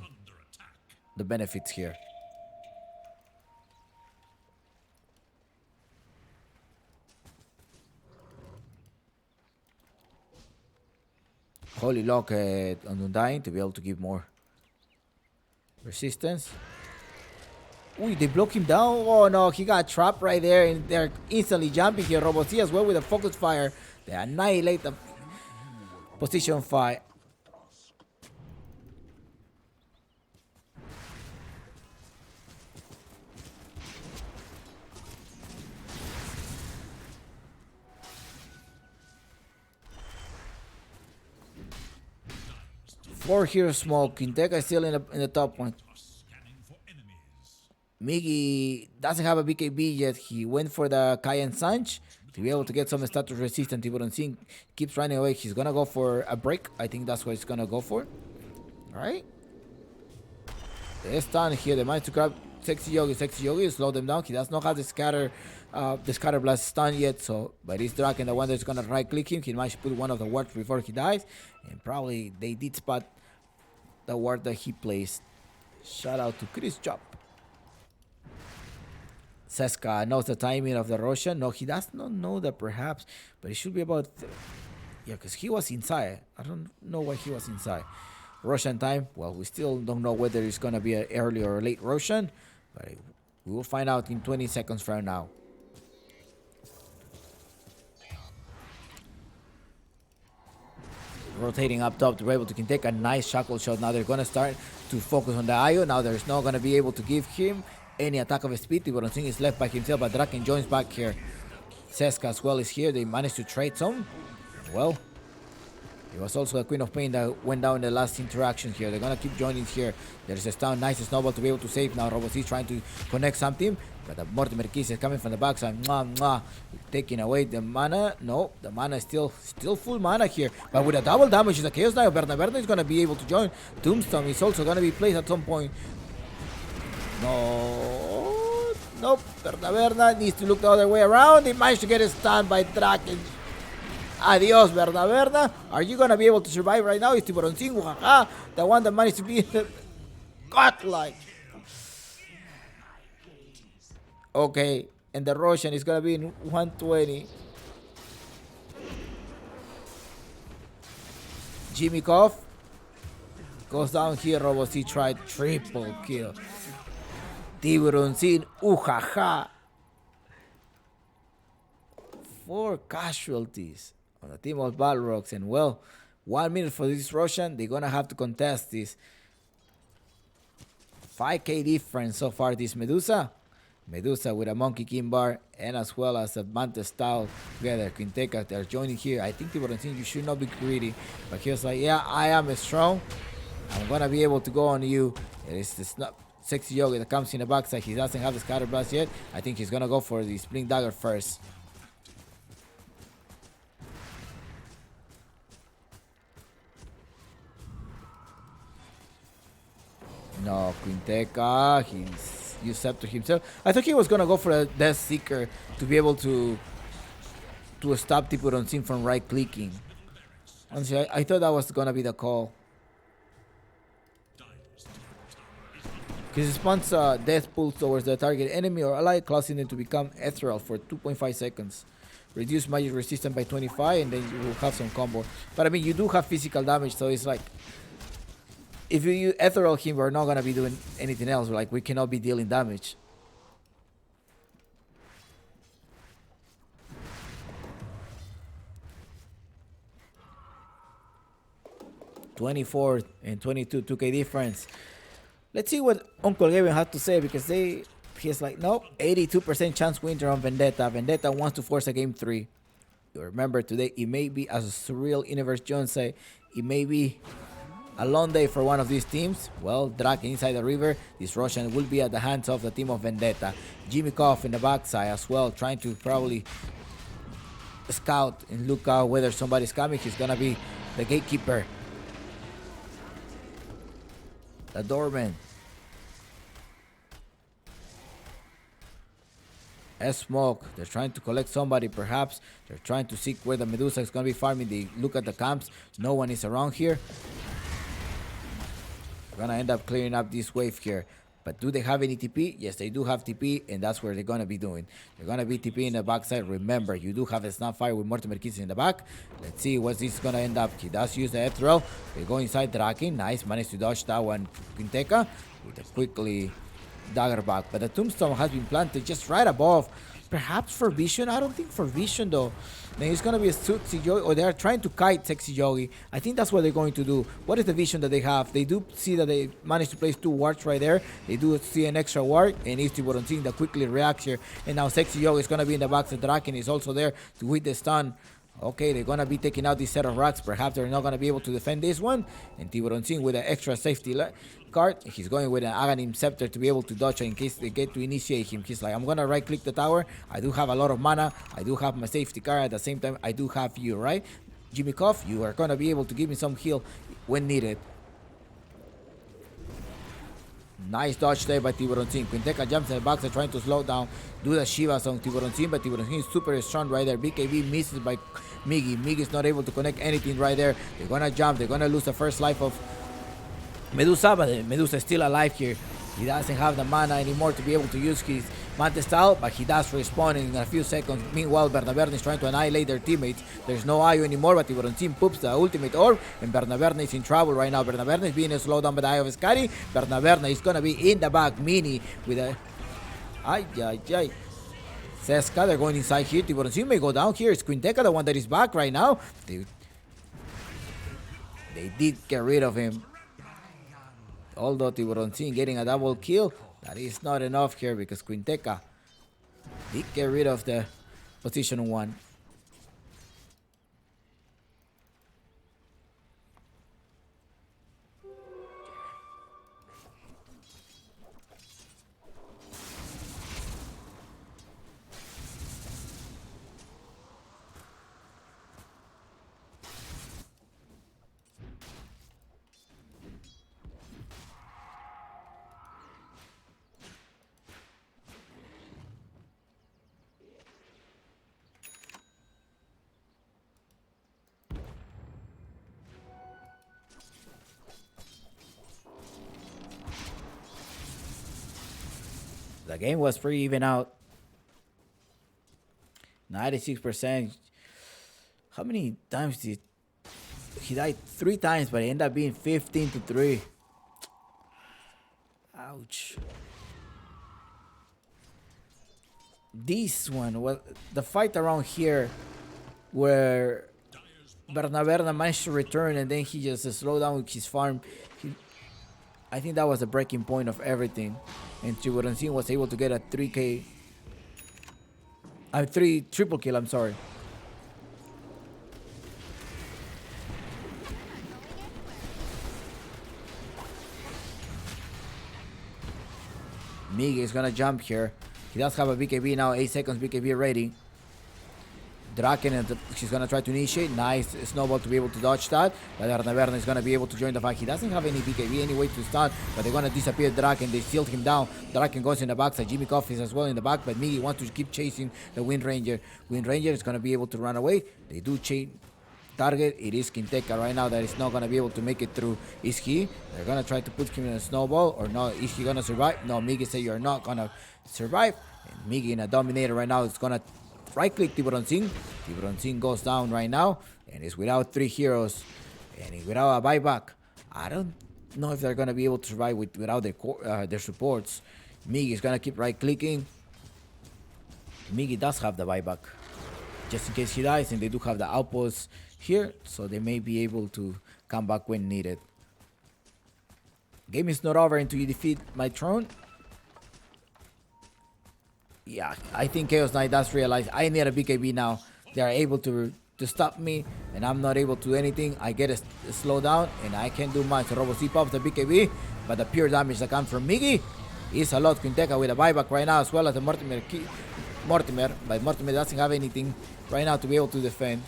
the benefits here. Holy Lock on Undying to be able to give more resistance. Ooh, they block him down. Oh no, he got trapped right there, and they're instantly jumping here. Robo3 as well with a focus fire. They annihilate the position fight. Four heroes smoke. Quinteca is still in the top one. Scanning for enemies. Miggy doesn't have a BKB yet. He went for the Kayan Sanch to be able to get some status resistance. Tiburon keeps running away. He's gonna go for a break. I think that's what he's gonna go for. Alright. They stun here. They managed to grab Sexy Yogi. Sexy Yogi slow them down. He does not have the scatter blast stun yet. So, but it's Draken, the one that's gonna right click him. He managed to put one of the wards before he dies. And probably they did spot the ward that he placed. Shout out to Chris Chop. Seska knows the timing of the Roshan. No, he does not know that perhaps, but it should be about... yeah, because he was inside. I don't know why he was inside. Roshan time, well, we still don't know whether it's going to be an early or late Roshan, but we will find out in 20 seconds from now. Rotating up top to be able to can take a nice shackle shot. Now they're going to start to focus on the Io. Now there's not going to be able to give him any attack of speed. Tiburon is left by himself, but Draken joins back here. Seska as well is here. They managed to trade some. Well, it was also a Queen of Pain that went down in the last interaction here. They're going to keep joining here. There's a stun, nice snowball to be able to save. Now Robo is trying to connect something, but the Mortimer Kiss is coming from the backside. Taking away the mana. No, the mana is still full mana here. But with a double damage, the Chaos Knight, Berna is going to be able to join. Tombstone is also going to be placed at some point. No. Nope. Berna needs to look the other way around. He managed to get stunned by Draken. Adios, Berna. Are you going to be able to survive right now? It's Tiburon the one that managed to be godlike. Okay, and the Roshan is going to be in 120. Jimmy Koff goes down here. Robo3 tried triple kill. Tiburon Sin, ujaja. 4 casualties on the team of Balrogs. And well, 1 minute for this Roshan. They're going to have to contest this. 5k difference so far, this Medusa. Medusa with a Monkey King bar and as well as a Manta style together. Quinteca, they're joining here. I think Tiburon Sin, you should not be greedy. But he was like, yeah, I am strong. I'm going to be able to go on you. It is this Sexy Yogi that comes in the backside. He doesn't have the Scatter Blast yet. I think he's going to go for the Blink Dagger first. No, Quinteca, he's usurped himself. I thought he was going to go for a Death Seeker to be able to stop Tiburon Sin from right-clicking. Honestly, I thought that was going to be the call. Because it spawns Death Pulse towards the target enemy or ally, causing them to become ethereal for 2.5 seconds. Reduce magic resistance by 25 and then you will have some combo. But I mean, you do have physical damage, so it's like... if you ethereal him, we're not going to be doing anything else. Like, we cannot be dealing damage. (24 and 22 2k difference). Let's see what Uncle Gavin had to say, because he's like, nope, 82% chance winner on Vendetta. Vendetta wants to force a game 3. You remember today, it may be, as Surreal Universe Jones say, it may be a long day for one of these teams. Well, Draken inside the river. This Roshan will be at the hands of the team of Vendetta. Jimmy Koff in the backside as well, trying to probably scout and look out whether somebody's coming. He's gonna be the gatekeeper. The doorman. Smoke. They're trying to collect somebody, perhaps. They're trying to seek where the Medusa is going to be farming. They look at the camps. No one is around here. We're going to end up clearing up this wave here. But do they have any TP? Yes, they do have TP, and that's where they're going to be doing. They're going to be TP in the backside. Remember, you do have a Snapfire with Mortimer Kisses in the back. Let's see what this is going to end up. He does use the Ethereal. They go inside Draken. Nice. Managed to dodge that one. Quinteca with a quickly dagger back. But the Tombstone has been planted just right above. Perhaps for Vision? I don't think for Vision, though. Then it's going to be a Sexy Yogi, or they're trying to kite Sexy Yogi. I think that's what they're going to do. What is the vision that they have? They do see that they managed to place 2 wards right there. They do see an extra ward, and it's Tiburon that quickly reacts here. And now Sexy Yogi is going to be in the box. The Draken is also there to hit the stun. Okay, they're going to be taking out this set of racks. Perhaps they're not going to be able to defend this one. And Tiburon with an extra safety card. He's going with an Aghanim Scepter to be able to dodge in case they get to initiate him. He's like, I'm going to right click the tower. I do have a lot of mana. I do have my safety card. At the same time, I do have you, right? Jimmy Koff, you are going to be able to give me some heal when needed. Nice dodge there by Tiburon. Quinteca jumps in the box. They're trying to slow down. Do the Shivas on Tiburon. But Tiburon is super strong right there. BKB misses by Miggy. Miggy is not able to connect anything right there. They're going to jump. They're going to lose the first life of Medusa. But Medusa is still alive here. He doesn't have the mana anymore to be able to use his Manta style, but he does respawn in a few seconds. Meanwhile, Bernaberne is trying to annihilate their teammates. There's no Ayo anymore, but Tiburon poops the ultimate orb, and Bernaberne is in trouble right now. Bernaberne is being slowed down by the Eye of Scary. Bernaberne is going to be in the back, Mini, with a... Ay. Seska, they're going inside here. Tiburon may go down here. It's Quinteca, the one that is back right now. They did get rid of him. Although Tiburon getting a double kill, that is not enough here because Quinteca did get rid of the position 1. The game was pretty even out. 96%. How many times did he died? 3 times, but it ended up being 15-3. Ouch. This one was the fight around here where Bernaberne managed to return and then he just slowed down with his farm. I think that was the breaking point of everything. And Tiburon was able to get a 3K. 3 triple kill, I'm sorry. Migi is gonna jump here. He does have a BKB now, 8 seconds BKB rating. Draken, and she's gonna try to initiate. Nice snowball to be able to dodge that. But Bernaberne is gonna be able to join the fight. He doesn't have any BKB anyway to stun, but they're gonna disappear Draken. They sealed him down. Draken goes in the backside. Jimmy Coffee is as well in the back, but Migi wants to keep chasing the Wind Ranger. Wind Ranger is gonna be able to run away. They do chain target. It is Quinteca right now that is not gonna be able to make it through. Is he? They're gonna try to put him in a snowball or no? Is he gonna survive? No, Migi said you're not gonna survive. And Migi in a dominator right now is gonna right click Tiburon. Tiburon goes down right now and is without 3 heroes and is without a buyback. I don't know if they're gonna be able to survive without their supports. Migi is gonna keep right clicking. Migi does have the buyback just in case he dies, and they do have the outposts here, so they may be able to come back when needed. Game is not over until you defeat my throne. Yeah, I think Chaos Knight does realize I need a BKB now. They are able to stop me, and I'm not able to do anything. I get a slowdown, and I can't do much. Robo C pops the BKB, but the pure damage that comes from Migi is a lot. Quinteca with a buyback right now, as well as the Mortimer, but Mortimer doesn't have anything right now to be able to defend.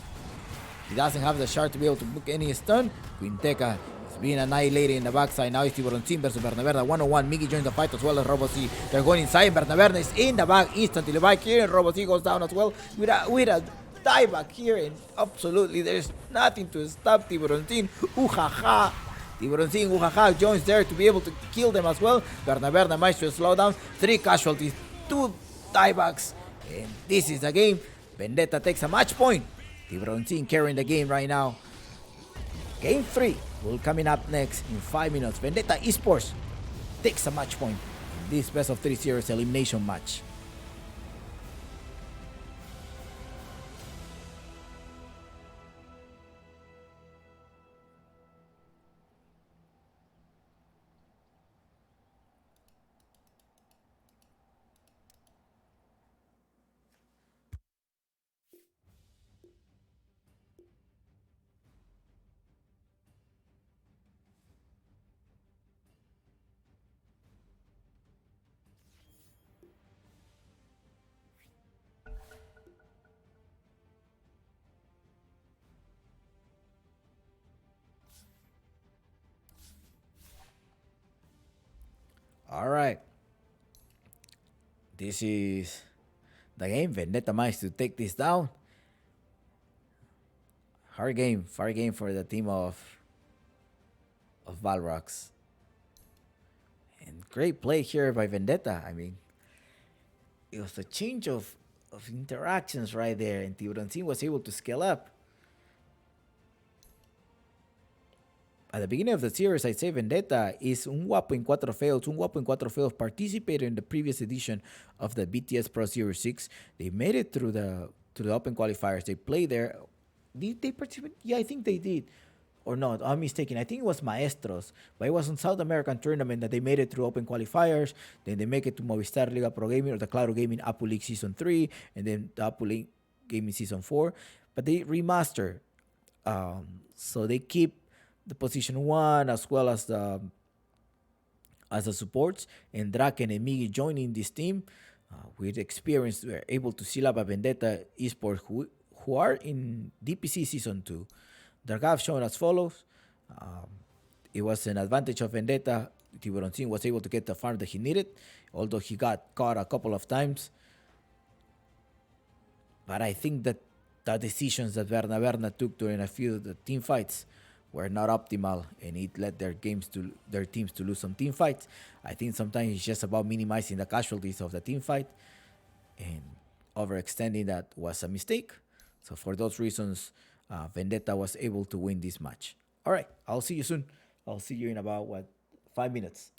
He doesn't have the shard to be able to book any stun. Quinteca It's being annihilated in the backside. Now it's Tiburon Team versus Bernaverna. 1-on-1. Miggy joins the fight as well as Robo-C. They're going inside. Bernaverna is in the back instantly. The back here, and Robo-C goes down as well with a dive back here. And absolutely, there's nothing to stop Tiburon Team. Uhaha. Tiburon Team, Uhaha joins there to be able to kill them as well. Bernaverna managed to slow down. 3 casualties, 2 diebacks. And this is the game. Vendetta takes a match point. Tiburon Team carrying the game right now. Game 3 will coming up next in 5 minutes. Vendetta Esports takes a match point in this best of 3 series elimination match. All right. This is the game. Vendetta managed to take this down. Hard game for the team of Balrogs. And great play here by Vendetta. I mean, it was a change of interactions right there, and Tiburon Team was able to scale up. At the beginning of the series, I'd say Vendetta is un guapo en cuatro feos. Un guapo en cuatro feos participated in the previous edition of the BTS Pro Series 6. They made it through the open qualifiers. They played there. Did they participate? Yeah, I think they did. Or not, I'm mistaken. I think it was Maestros. But it was in South American tournament that they made it through open qualifiers. Then they make it to Movistar Liga Pro Gaming or the Claro Gaming Apu League Season 3. And then the Apu League Gaming Season 4. But they remaster. So they keep the position 1 as well as the supports, and Draken and Migi joining this team with experience. We're able to seal up a Vendetta Esports who are in DPC Season 2. Their graph shown as follows. It was an advantage of Vendetta. Tiburon Team was able to get the farm that he needed, although he got caught a couple of times. But I think that the decisions that Berna took during a few of the team fights were not optimal, and it led their teams to lose some team fights. I think sometimes it's just about minimizing the casualties of the team fight, and overextending that was a mistake. So for those reasons, Vendetta was able to win this match. All right, I'll see you soon. I'll see you in about 5 minutes.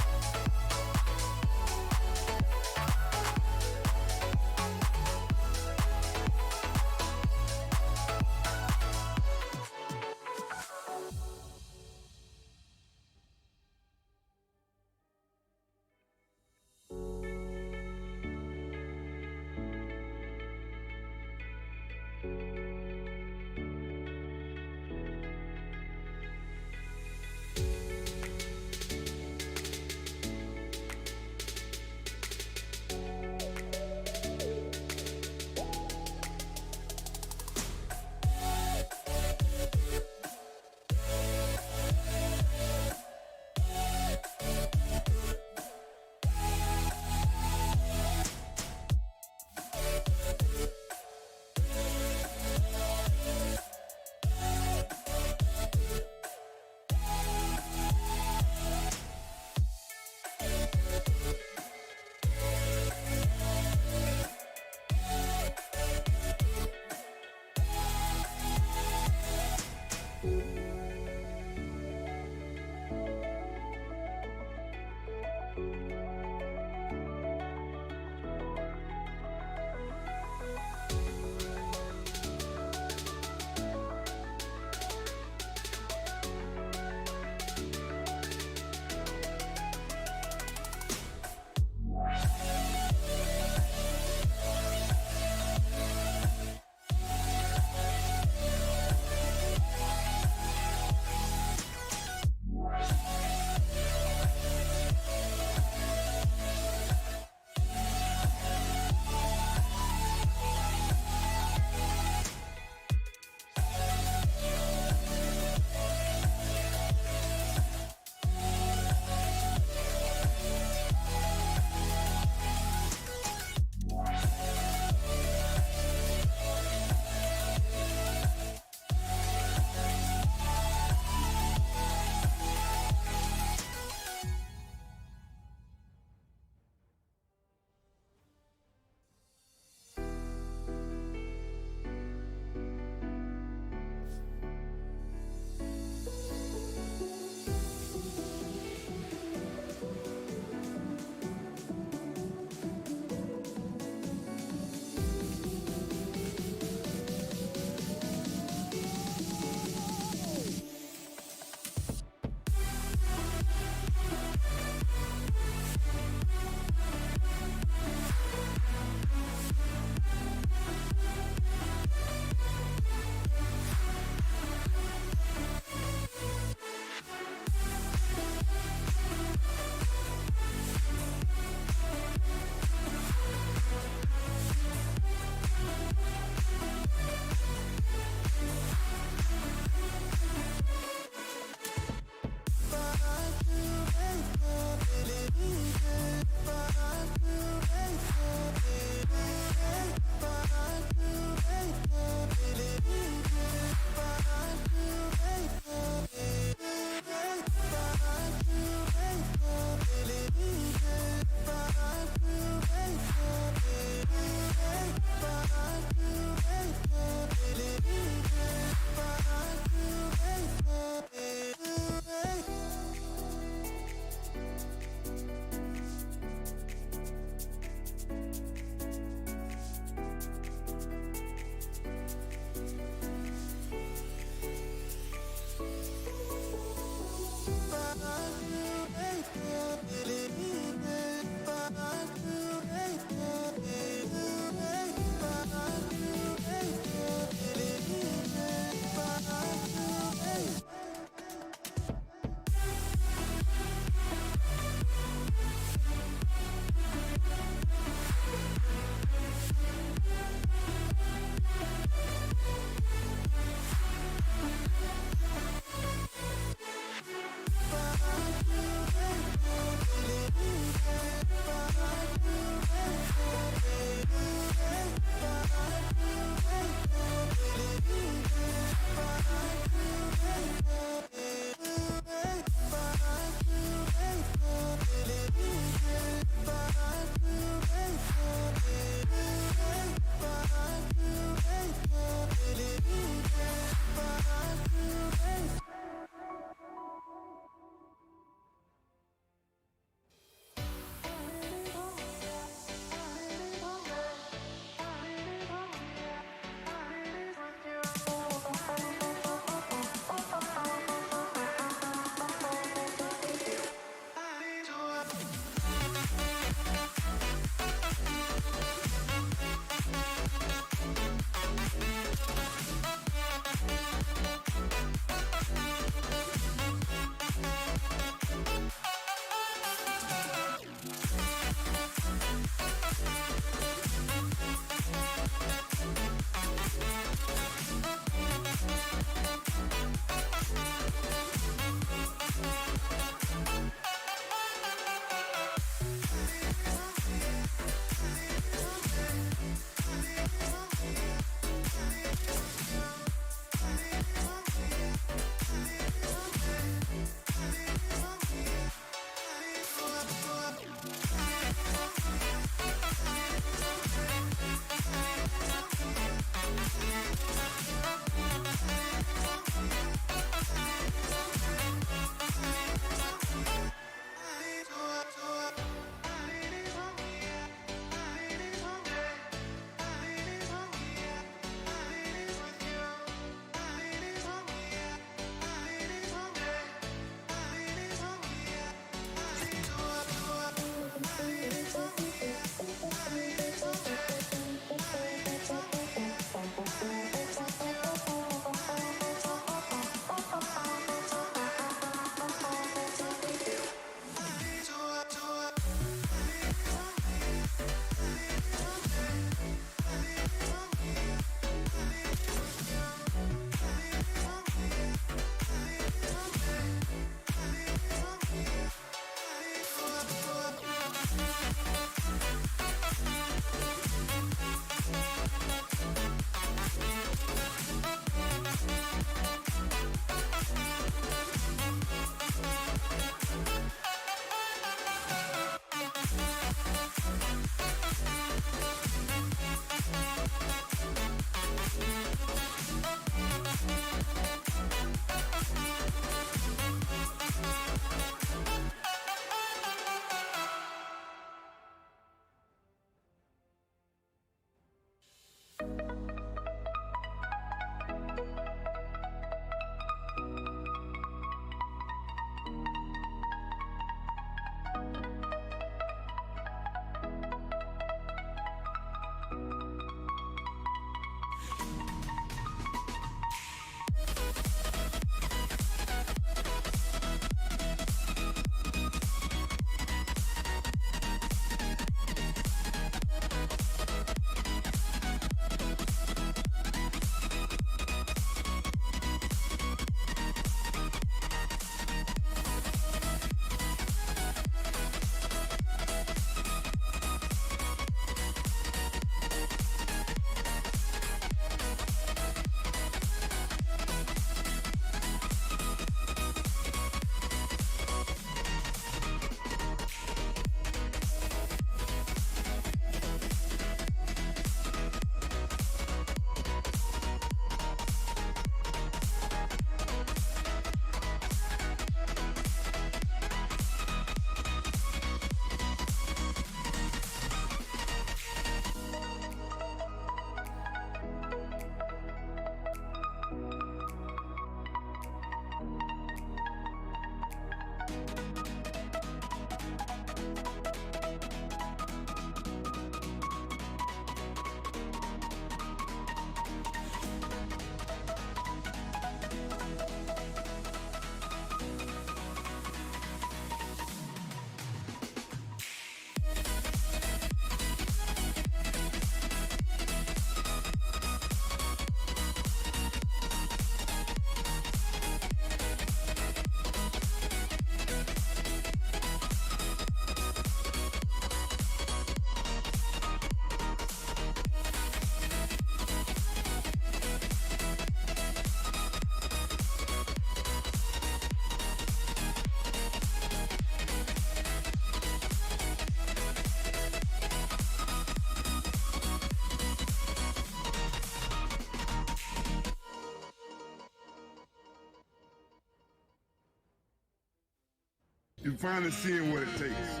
You finally seeing what it takes,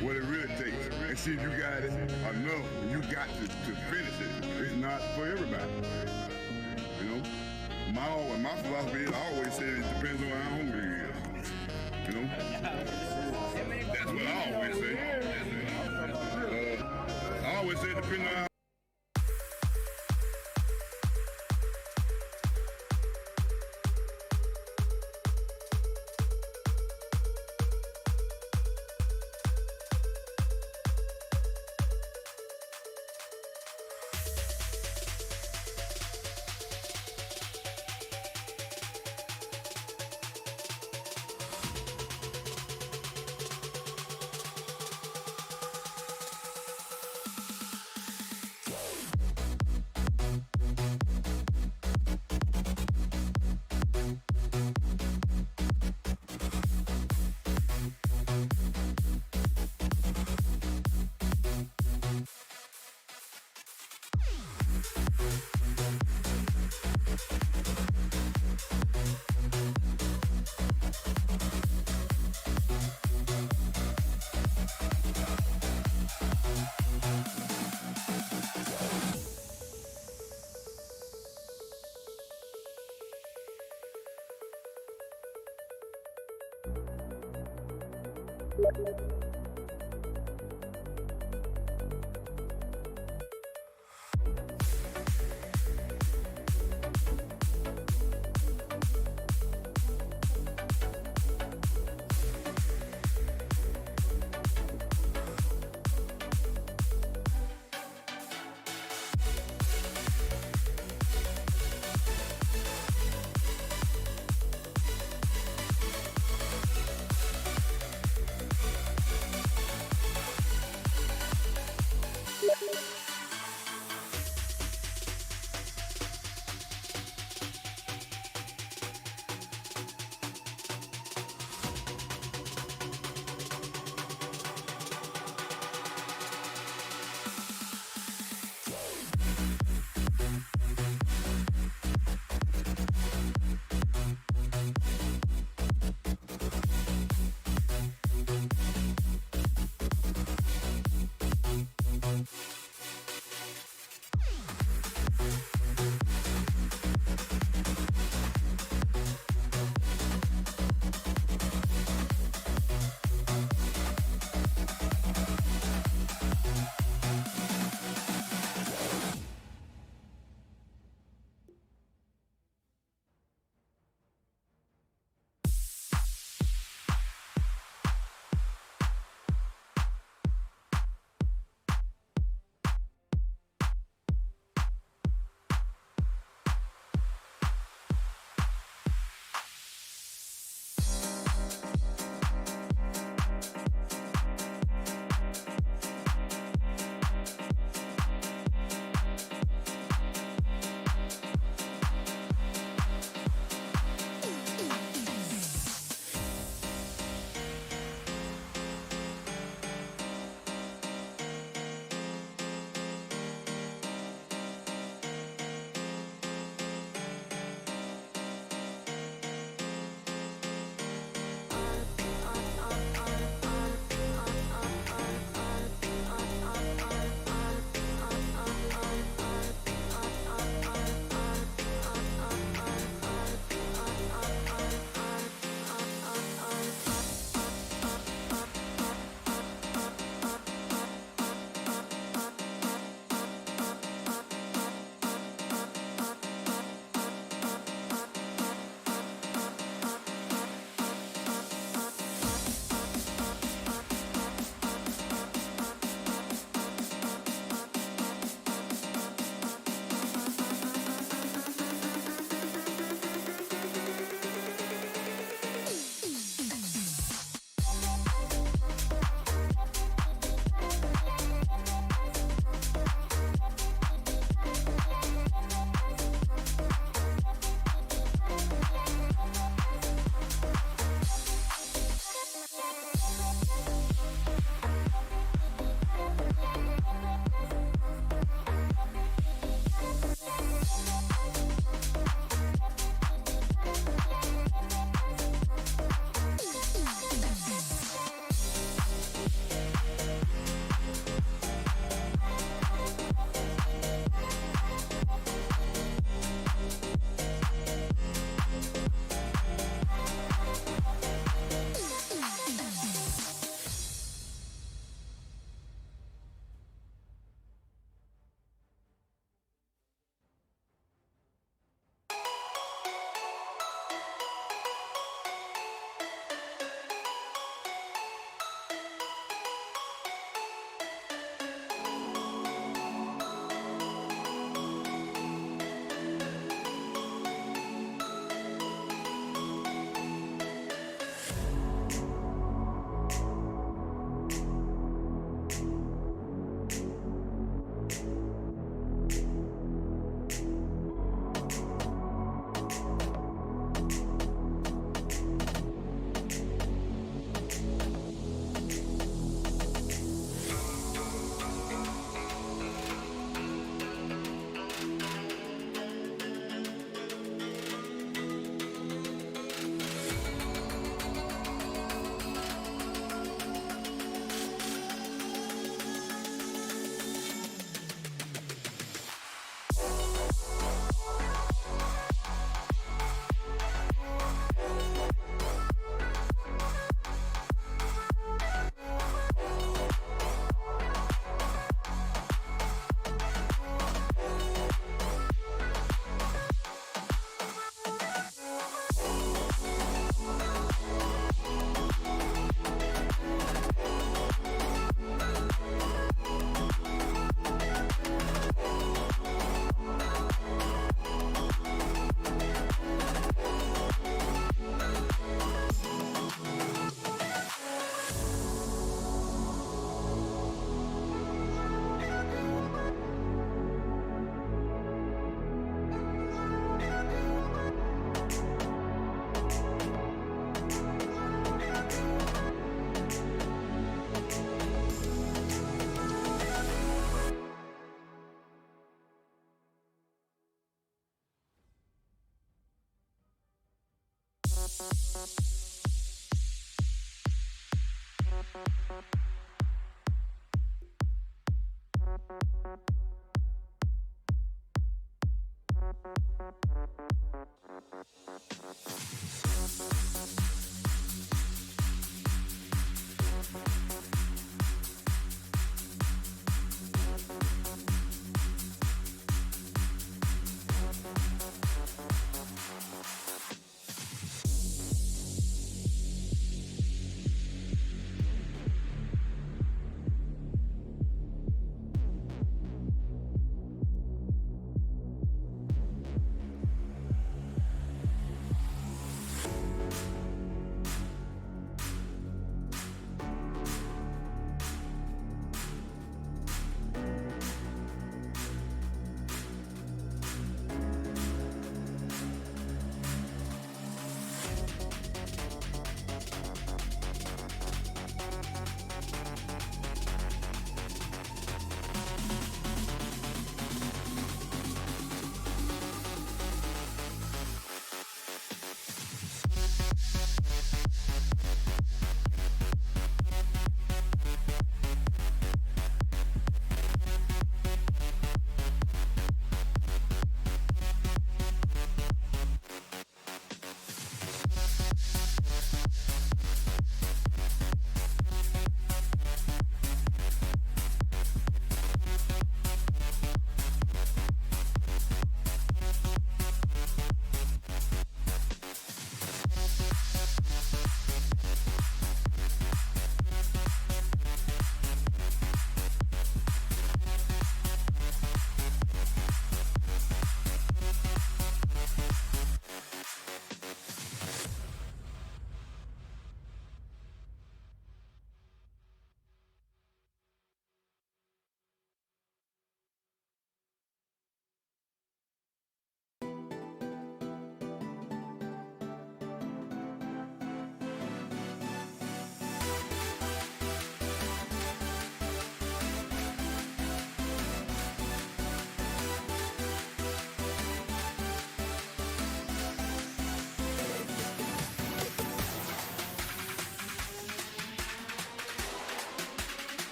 what it really takes, and see if you got it enough. You got to finish it. It's not for everybody. You know, my philosophy is I always say it depends on how hungry you is. You know, that's what I always say. I always say it depends on how.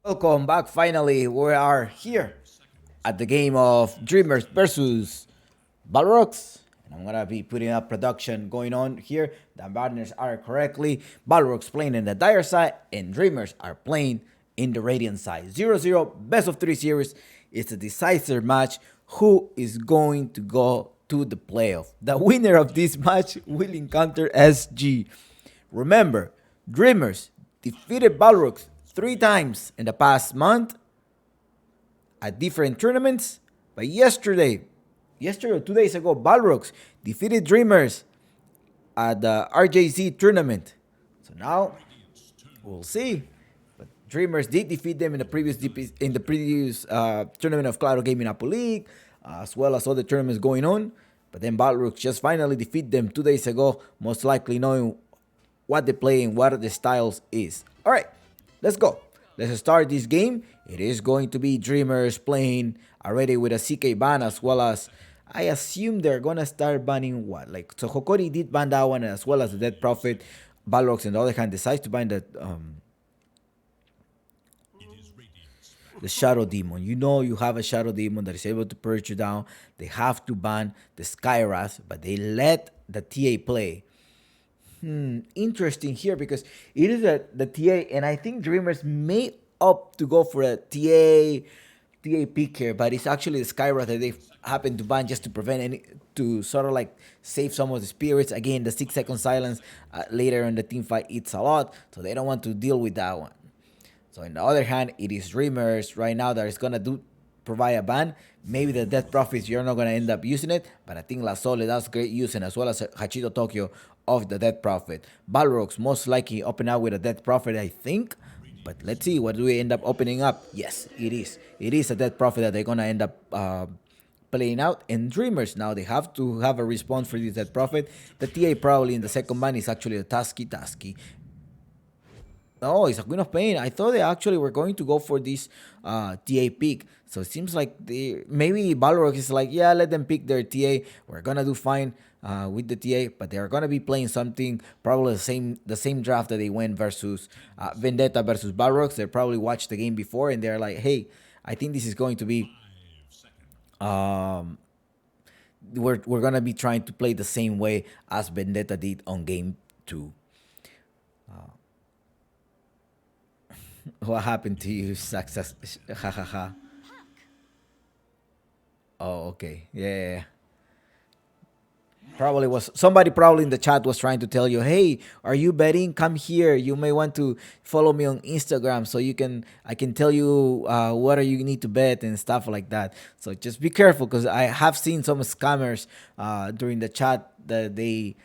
Welcome back. Finally, we are here at the game of Dreamers versus Balrogs. And I'm gonna be putting up production going on here. The banners are correctly. Balrogs playing in the Dire side, and Dreamers are playing in the Radiant side. 0-0, best of 3 series. It's a decisive match. Who is going to go to the playoff? The winner of this match will encounter SG. Remember, Dreamers defeated Balrogs 3 times in the past month at different tournaments. But yesterday or 2 days ago, Balrogs defeated Dreamers at the RJC tournament. So now we'll see. But Dreamers did defeat them in the previous tournament of Claro Gaming Apple League, as well as other tournaments going on. But then Balrogs just finally defeat them 2 days ago, most likely knowing what they play and what the styles is. All right, let's go. Let's start this game. It is going to be Dreamers playing already with a CK ban, as well as I assume they're gonna start banning what? Like, so Hokori did ban that one, as well as the Dead Prophet. Balrogs, on the other hand, decides to ban the Shadow Demon. You know you have a Shadow Demon that is able to purge you down. They have to ban the Skywrath, but they let the TA play. Interesting here, because it is the TA, and I think Dreamers may opt to go for a TA pick here, but it's actually the Skywrath that they happen to ban just to prevent to sort of like save some of the spirits. Again, the 6-second silence later in the team fight eats a lot, so they don't want to deal with that one. So on the other hand, it is Dreamers right now that is gonna provide a ban. Maybe the Death Prophets, you're not gonna end up using it, but I think La Sole does great using, as well as Hachito Tokyo of the Death Prophet. Balrogs most likely open out with a Death Prophet, I think. But let's see, what do we end up opening up? Yes, it is. It is a Death Prophet that they're gonna end up playing out. And Dreamers now, they have to have a response for this Death Prophet. The TA probably in the second ban is actually the Tasky. Oh, it's a Queen of Pain. I thought they actually were going to go for this TA pick. So it seems like maybe Balrog is like, yeah, let them pick their TA. We're gonna do fine with the TA, but they're gonna be playing something probably the same draft that they went versus Vendetta versus Balrogs. They probably watched the game before and they're like, hey, I think this is going to be we're gonna be trying to play the same way as Vendetta did on game 2. What happened to you, success? Ha ha ha. Oh, okay. Yeah. Probably was somebody probably in the chat was trying to tell you, hey, are you betting? Come here. You may want to follow me on Instagram so I can tell you what you need to bet and stuff like that. So just be careful, because I have seen some scammers during the chat that they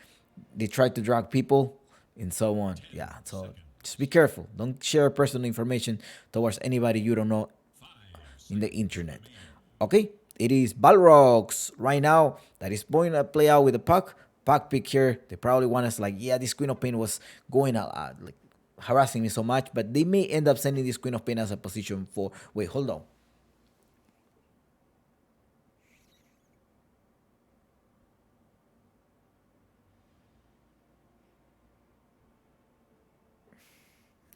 try to drag people and so on. Yeah. So just be careful. Don't share personal information towards anybody you don't know in the internet. Okay, it is Balrogs right now that is going to play out with the Puck pick here. They probably want us like, yeah, this Queen of Pain was going like harassing me so much, but they may end up sending this Queen of Pain as a position 4. Wait, hold on.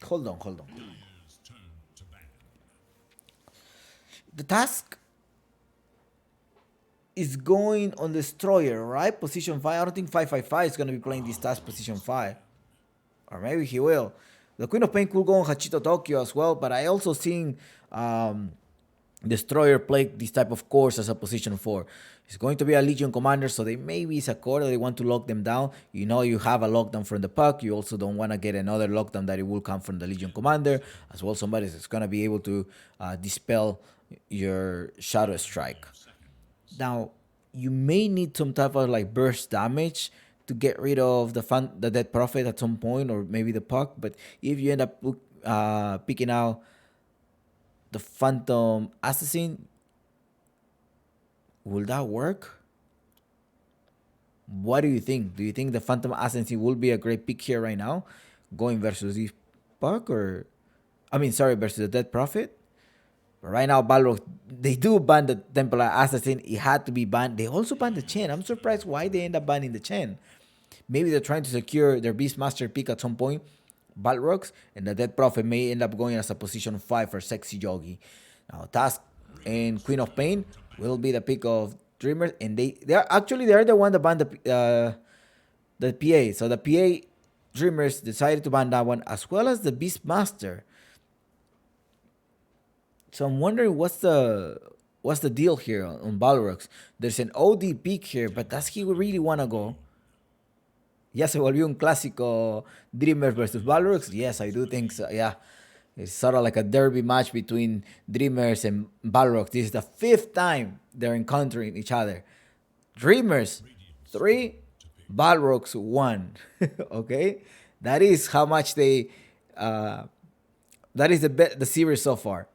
Hold on. The task is going on Destroyer, right? Position 5. I don't think 555 is going to be playing this task position 5. Or maybe he will. The Queen of Pain could go on Hachito Tokyo as well, but I also seen Destroyer play this type of course as a position 4. It's going to be a Legion Commander, so maybe it's a core that they want to lock them down. You know you have a lockdown from the Puck. You also don't want to get another lockdown that it will come from the Legion Commander. As well, somebody that's going to be able to dispel your Shadow Strike. Now, you may need some type of like burst damage to get rid of the Dead Prophet at some point, or maybe the Puck. But if you end up picking out the Phantom Assassin, will that work? What do you think? Do you think the Phantom Assassin will be a great pick here right now, going versus this Puck, versus the Dead Prophet? But right now, Balrog, they do ban the Templar Assassin. It had to be banned. They also banned the Chen. I'm surprised why they end up banning the Chen. Maybe they're trying to secure their Beastmaster pick at some point. Balrogs, and the Dead Prophet may end up going as a position 5 for Sexy Yogi. Now, Task and Queen of Pain will be the pick of Dreamers, and they're the one that banned the PA. So the PA Dreamers decided to ban that one as well as the Beastmaster. So I'm wondering what's the deal here on Balrogs. There's an OD pick here, but does he really wanna go? Ya se volvió un clásico Dreamers versus Balrogs. Yes, I do think so. Yeah. It's sort of like a derby match between Dreamers and Balrogs. This is the 5th time they're encountering each other. Dreamers 3, Balrogs 1. Okay? That is how much they that is the series so far.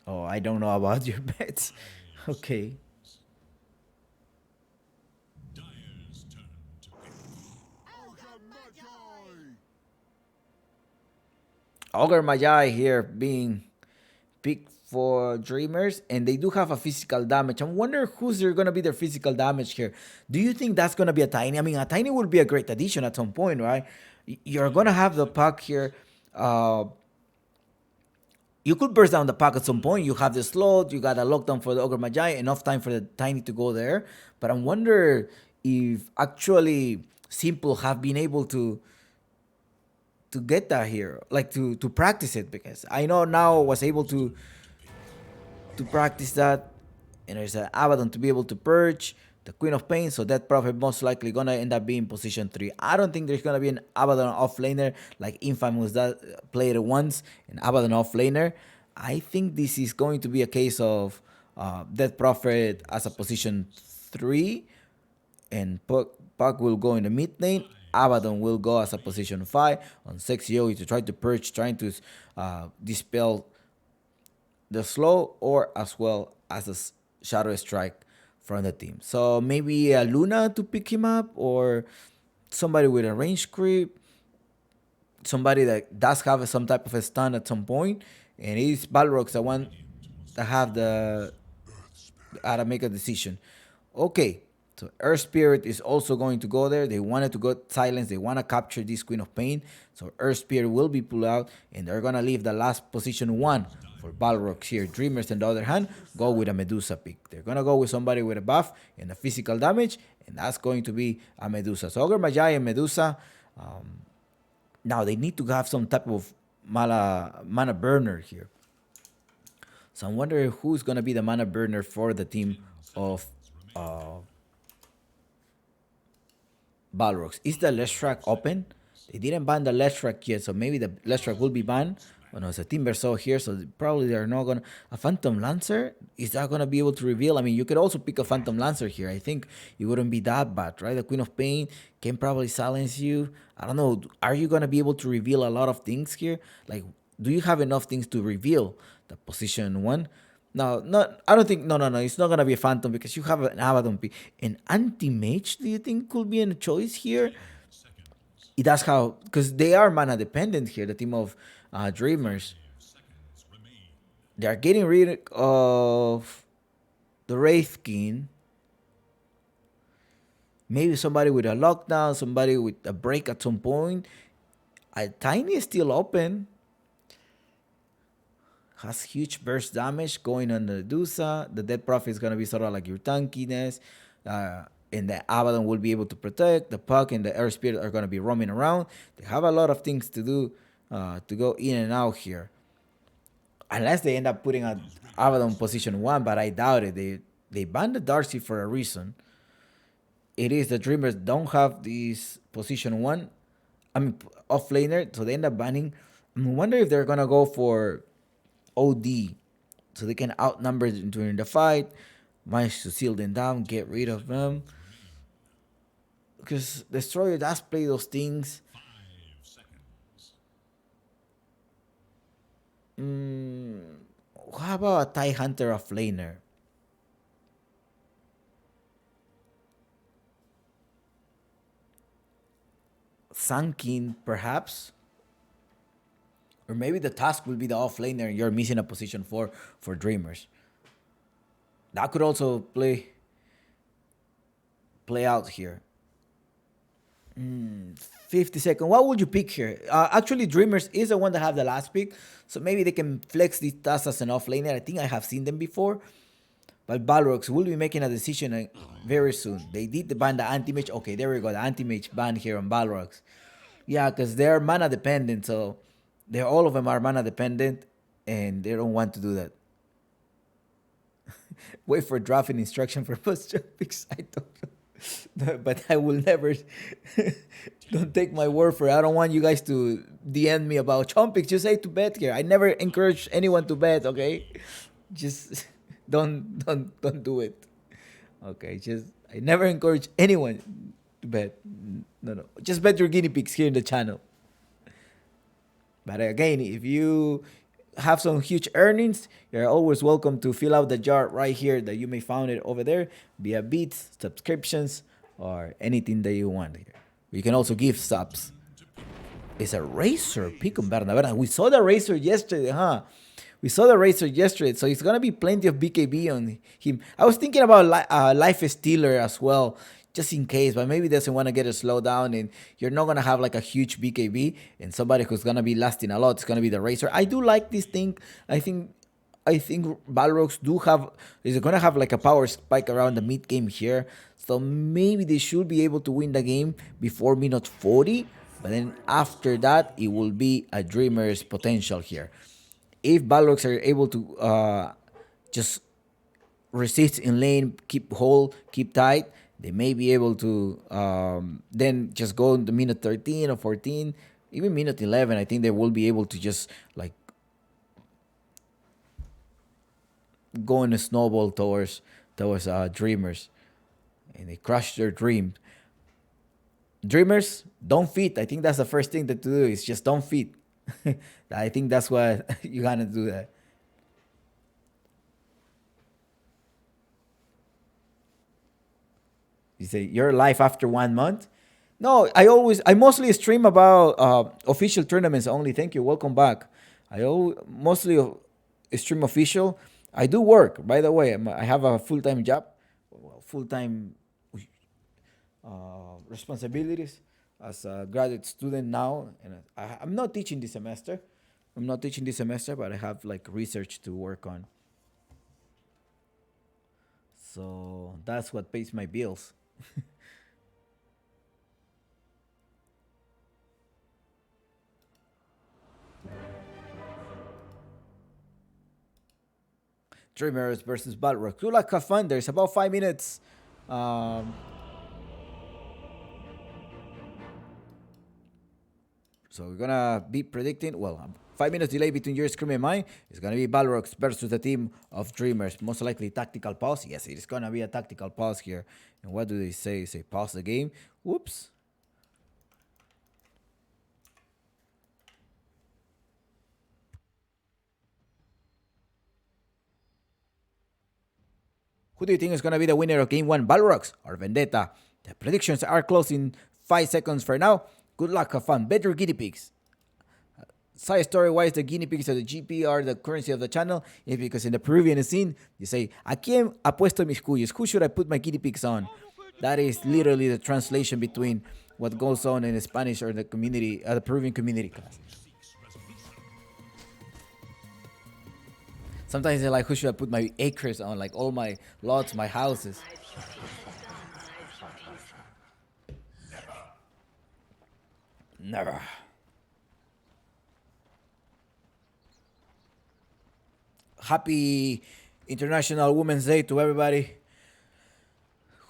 Oh, I don't know about your bets. Okay. Dyer's turn to pick. Ogre Magi here being picked for Dreamers, and they do have a physical damage. I wonder who's gonna be their physical damage here. Do you think that's gonna be a Tiny? I mean, a Tiny would be a great addition at some point, right? You're gonna have the puck here. You could burst down the puck at some point. You have the slot, you got a lockdown for the Ogre Magi, enough time for the Tiny to go there. But I wonder if actually Simple have been able to get that here, like to practice it, because I know now was able to practice that, and there's an Abaddon to be able to purge the Queen of Pain, so that Prophet most likely gonna end up being position 3. I don't think there's gonna be an Abaddon off laner like Infamous that played it once, an Abaddon off laner. I think this is going to be a case of Death Prophet as a position 3, and Puck will go in the mid lane. Abaddon will go as a position 5 on Sexy Yogi to try to purge, trying to dispel the slow, or as well as a Shadow Strike from the team. So maybe a Luna to pick him up, or somebody with a range creep, somebody that does have some type of a stun at some point, and it's Balrogs the one that have the how to make a decision. Okay, so Earth Spirit is also going to go there. They wanted to go silence. They want to capture this Queen of Pain. So Earth Spirit will be pulled out, and they're going to leave the last position 1 for Balrogs here. Dreamers, on the other hand, go with a Medusa pick. They're going to go with somebody with a buff and a physical damage, and that's going to be a Medusa. So Ogre Magi and Medusa, now they need to have some type of mana burner here. So I'm wondering who's going to be the mana burner for the team of Balrogs. Is the Leshrac open? They didn't ban the Leshrac yet, so maybe the Leshrac will be banned. Well, no, it's a Timbersaw here, so probably they're not gonna. A Phantom Lancer, is that gonna be able to reveal? I mean, you could also pick a Phantom Lancer here. I think it wouldn't be that bad, right? The Queen of Pain can probably silence you. I don't know. Are you gonna be able to reveal a lot of things here? Like, do you have enough things to reveal the position 1? No, not. I don't think. No. It's not gonna be a Phantom because you have an Abaddon pick. An Anti-Mage, do you think could be a choice here? It does how, because they are mana dependent here. The team of Dreamers, they are getting rid of the Wraith King. Maybe somebody with a lockdown, somebody with a break at some point. A Tiny is still open. Has huge burst damage going on the Medusa. The Dead Prophet is going to be sort of like your tankiness. And the Abaddon will be able to protect. The Puck and the Air Spirit are going to be roaming around. They have a lot of things to do to go in and out here. Unless they end up putting an Abaddon position 1, but I doubt it. They banned the Darcy for a reason. It is the Dreamers don't have this position 1. I mean, off laner, so they end up banning. I wonder if they're going to go for OD, so they can outnumber during the fight, manage to seal them down, get rid of them. Because Destroyer does play those things. How about a TIE Hunter off laner? Sunkin, perhaps? Or maybe the task will be the off laner and you're missing a position for Dreamers. That could also play out here. 50 seconds. What would you pick here? Actually, Dreamers is the one that have the last pick, so maybe they can flex these tasks as an off laner. I think I have seen them before. But Balrogs will be making a decision very soon. They did ban the anti-mage. Okay, there we go. The anti-mage ban here on Balrogs. Yeah, because they're mana dependent, so all of them are mana dependent, and they don't want to do that. Wait for drafting instruction for post picks. I don't know. But I will never. Don't take my word for it. I don't want you guys to DM me about chompics. Just say to bet here. I never encourage anyone to bet. Okay, just don't do it. Okay, I never encourage anyone to bet. No. Just bet your guinea pigs here in the channel. But again, if you have some huge earnings, you're always welcome to fill out the jar right here that you may find it over there via beats, subscriptions, or anything that you want here. You can also give subs. It's a Razor pick on Bernabéu. We saw the Razor yesterday, huh? We saw the Razor yesterday, so it's gonna be plenty of BKB on him. I was thinking about Life Stealer as well, just in case, but maybe doesn't want to get a slowdown, and you're not gonna have like a huge BKB, and somebody who's gonna be lasting a lot is gonna be the Razor. I do like this thing. I think Balrogs is gonna have like a power spike around the mid game here, so maybe they should be able to win the game before minute 40. But then after that, it will be a Dreamer's potential here. If Balrogs are able to just resist in lane, keep hold, keep tight, they may be able to then just go into minute 13 or 14, even minute 11. I think they will be able to just like go in a snowball towards Dreamers, and they crush their dream. Dreamers, don't feed. I think that's the first thing that to do is just don't feed. I think that's what you gotta do that. You say your life after 1 month? No, I mostly stream about official tournaments only. Thank you. Welcome back. Mostly stream official. I do work, by the way. I have a full-time job, full-time responsibilities as a graduate student now, and I'm not teaching this semester. But I have like research to work on. So that's what pays my bills. Dreamers versus Balrog. Good luck, have fun. There's about 5 minutes. So we're gonna be predicting. Well, 5 minutes delay between your scream and mine. It's gonna be Balrogs versus the team of Dreamers. Most likely tactical pause. Yes, it is gonna be a tactical pause here. And what do they say? Say pause the game. Whoops. Who do you think is going to be the winner of Game 1, Balrogs or Vendetta? The predictions are close in 5 seconds for now. Good luck, have fun. Bet your guinea pigs. Side story-wise, the guinea pigs of the GP are the currency of the channel. It's because in the Peruvian scene, you say, ¿A quién apuesto mis cuyos? Who should I put my guinea pigs on? That is literally the translation between what goes on in Spanish or the community, the Peruvian community class. Sometimes they're like, who should I put my acres on? Like all my lots, my houses. Never. Happy International Women's Day to everybody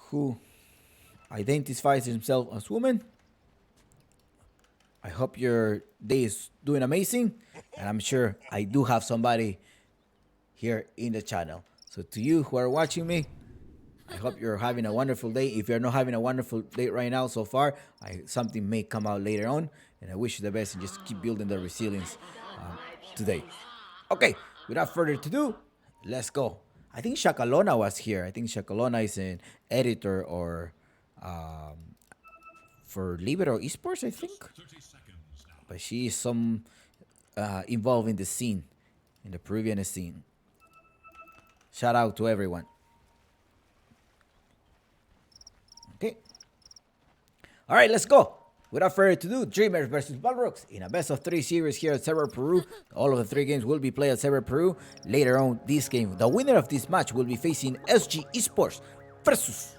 who identifies himself as woman. I hope your day is doing amazing. And I'm sure I do have somebody here in the channel. So to you who are watching me, I hope you're having a wonderful day. If you're not having a wonderful day right now so far, something may come out later on. And I wish you the best and just keep building the resilience today. Okay, without further ado, let's go. I think Shakalona was here. I think Shakalona is an editor or for Libero Esports, I think. But she is some involved in the scene, in the Peruvian scene. Shout out to everyone. Okay. All right, let's go. Without further ado, Dreamers versus Balrogs in a best-of-3 series here at Server Peru. All of the 3 games will be played at Server Peru. Later on this game, the winner of this match will be facing SG Esports versus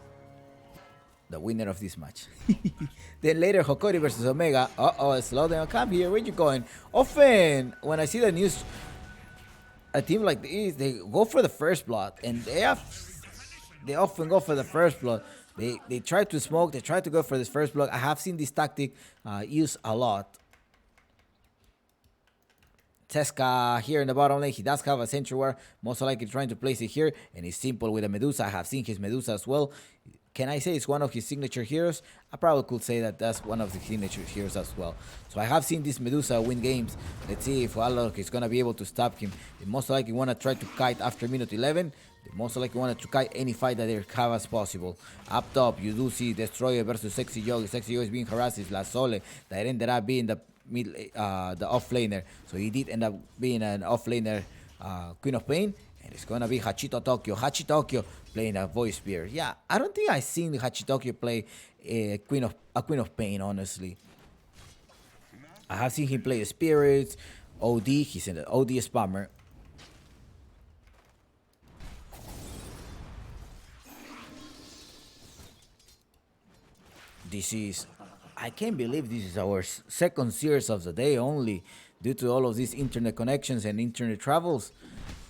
the winner of this match. Then later, Hokori versus Omega. Slow down, come here. Where you going? Often, when I see the news, a team like this, they go for the first blood, and they often go for the first blood. They try to smoke. They try to go for this first block. I have seen this tactic used a lot. Teska here in the bottom lane. He does have a sentry ward. Most likely trying to place it here. And it's simple with a Medusa. I have seen his Medusa as well. Can I say it's one of his signature heroes? I probably could say that that's one of the signature heroes as well. So I have seen this Medusa win games. Let's see if Balrog is going to be able to stop him. They most likely want to try to kite after minute 11. They most likely want to kite any fight that they have as possible. Up top, you do see Destroyer versus Sexy Yogi. Sexy Yogi is being harassed. It's La Sole that ended up being the off laner. So he did end up being an off laner Queen of Pain. And it's going to be Hachito Tokyo. Hachi Tokyo playing a voice spear. Yeah, I don't think I've seen Hachi Tokyo play a Queen of Pain, honestly. I have seen him play Spirits, OD. He's an OD spammer. I can't believe this is our second series of the day only due to all of these internet connections and internet travels.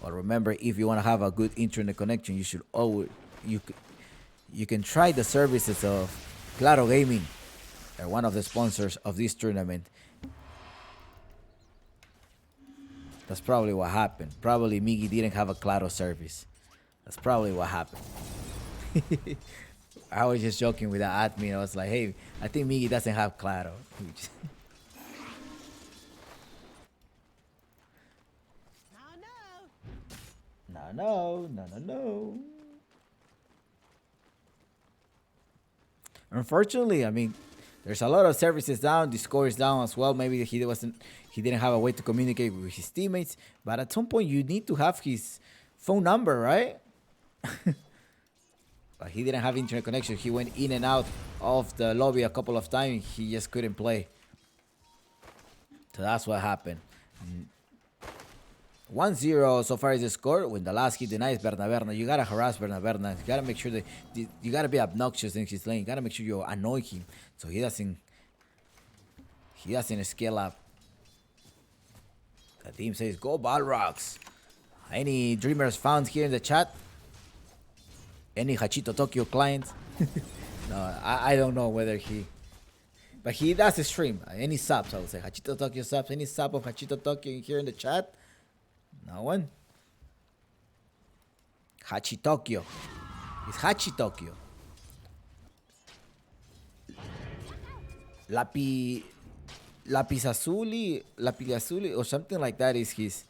Well, remember, if you want to have a good internet connection, you should always, you can try the services of Claro Gaming. They're one of the sponsors of this tournament. That's probably what happened. Probably Miggy didn't have a Claro service. That's probably what happened. I was just joking with that admin. I was like, hey, I think Miggy doesn't have Claro. No. Unfortunately, I mean, there's a lot of services down. The score is down as well. Maybe he didn't have a way to communicate with his teammates. But at some point, you need to have his phone number, right? But he didn't have internet connection. He went in and out of the lobby a couple of times. He just couldn't play. So that's what happened. 1-0 so far is the score. When the last hit denies Berna, you gotta harass Berna. You gotta make sure that you gotta be obnoxious in his lane. You gotta make sure you annoy him so he doesn't scale up. The team says go Balrogs. Any Dreamers found here in the chat? Any Hachito Tokyo clients? No, I don't know whether he... But he does stream. Any subs, I would say. Hachito Tokyo subs. Any sub of Hachito Tokyo here in the chat? No one? Hachi Tokyo. It's Hachi Tokyo. Lapis Azuli or something like that is his...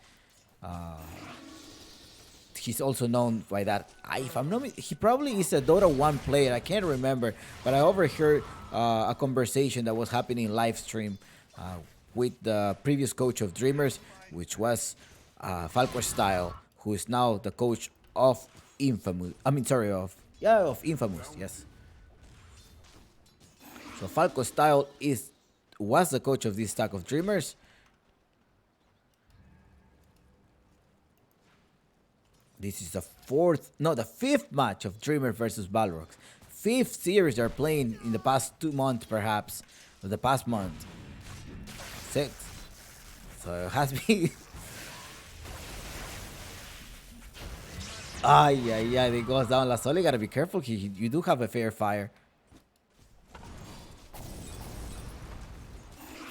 he's also known by that. If I'm not, he probably is a Dota 1 player. I can't remember, but I overheard a conversation that was happening live stream with the previous coach of Dreamers, which was Falco Style, who is now the coach of Infamous. Of Infamous. Yes. So Falco Style was the coach of this stack of Dreamers. This is the fifth match of Dreamer versus Balrogs. Fifth series they're playing in the past 2 months, perhaps, or the past month. 6. So it has been. It goes down. La Sole, gotta be careful. You do have a fair fire.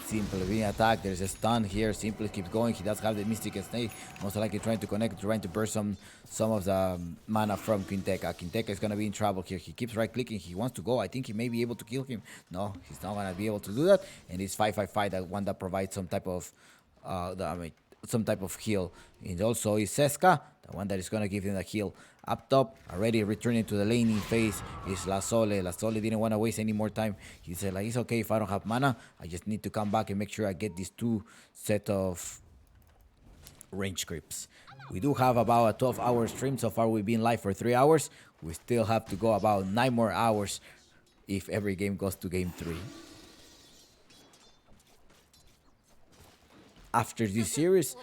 Simple being attacked. There's a stun here. Simple keeps going. He does have the Mystic Snake. Most likely trying to connect, trying to burst some of the mana from Quinteca. Quinteca is going to be in trouble here. He keeps right clicking. He wants to go. I think he may be able to kill him. No, he's not going to be able to do that. And it's 555, that one that provides some type of heal. And also is Seska, the one that is going to give him the heal. Up top, already returning to the laning phase, is La Sole. La Sole didn't want to waste any more time. He said, like, it's okay if I don't have mana. I just need to come back and make sure I get these 2 set of range creeps. We do have about a 12-hour stream. So far, we've been live for 3 hours. We still have to go about 9 more hours if every game goes to game 3. After this series,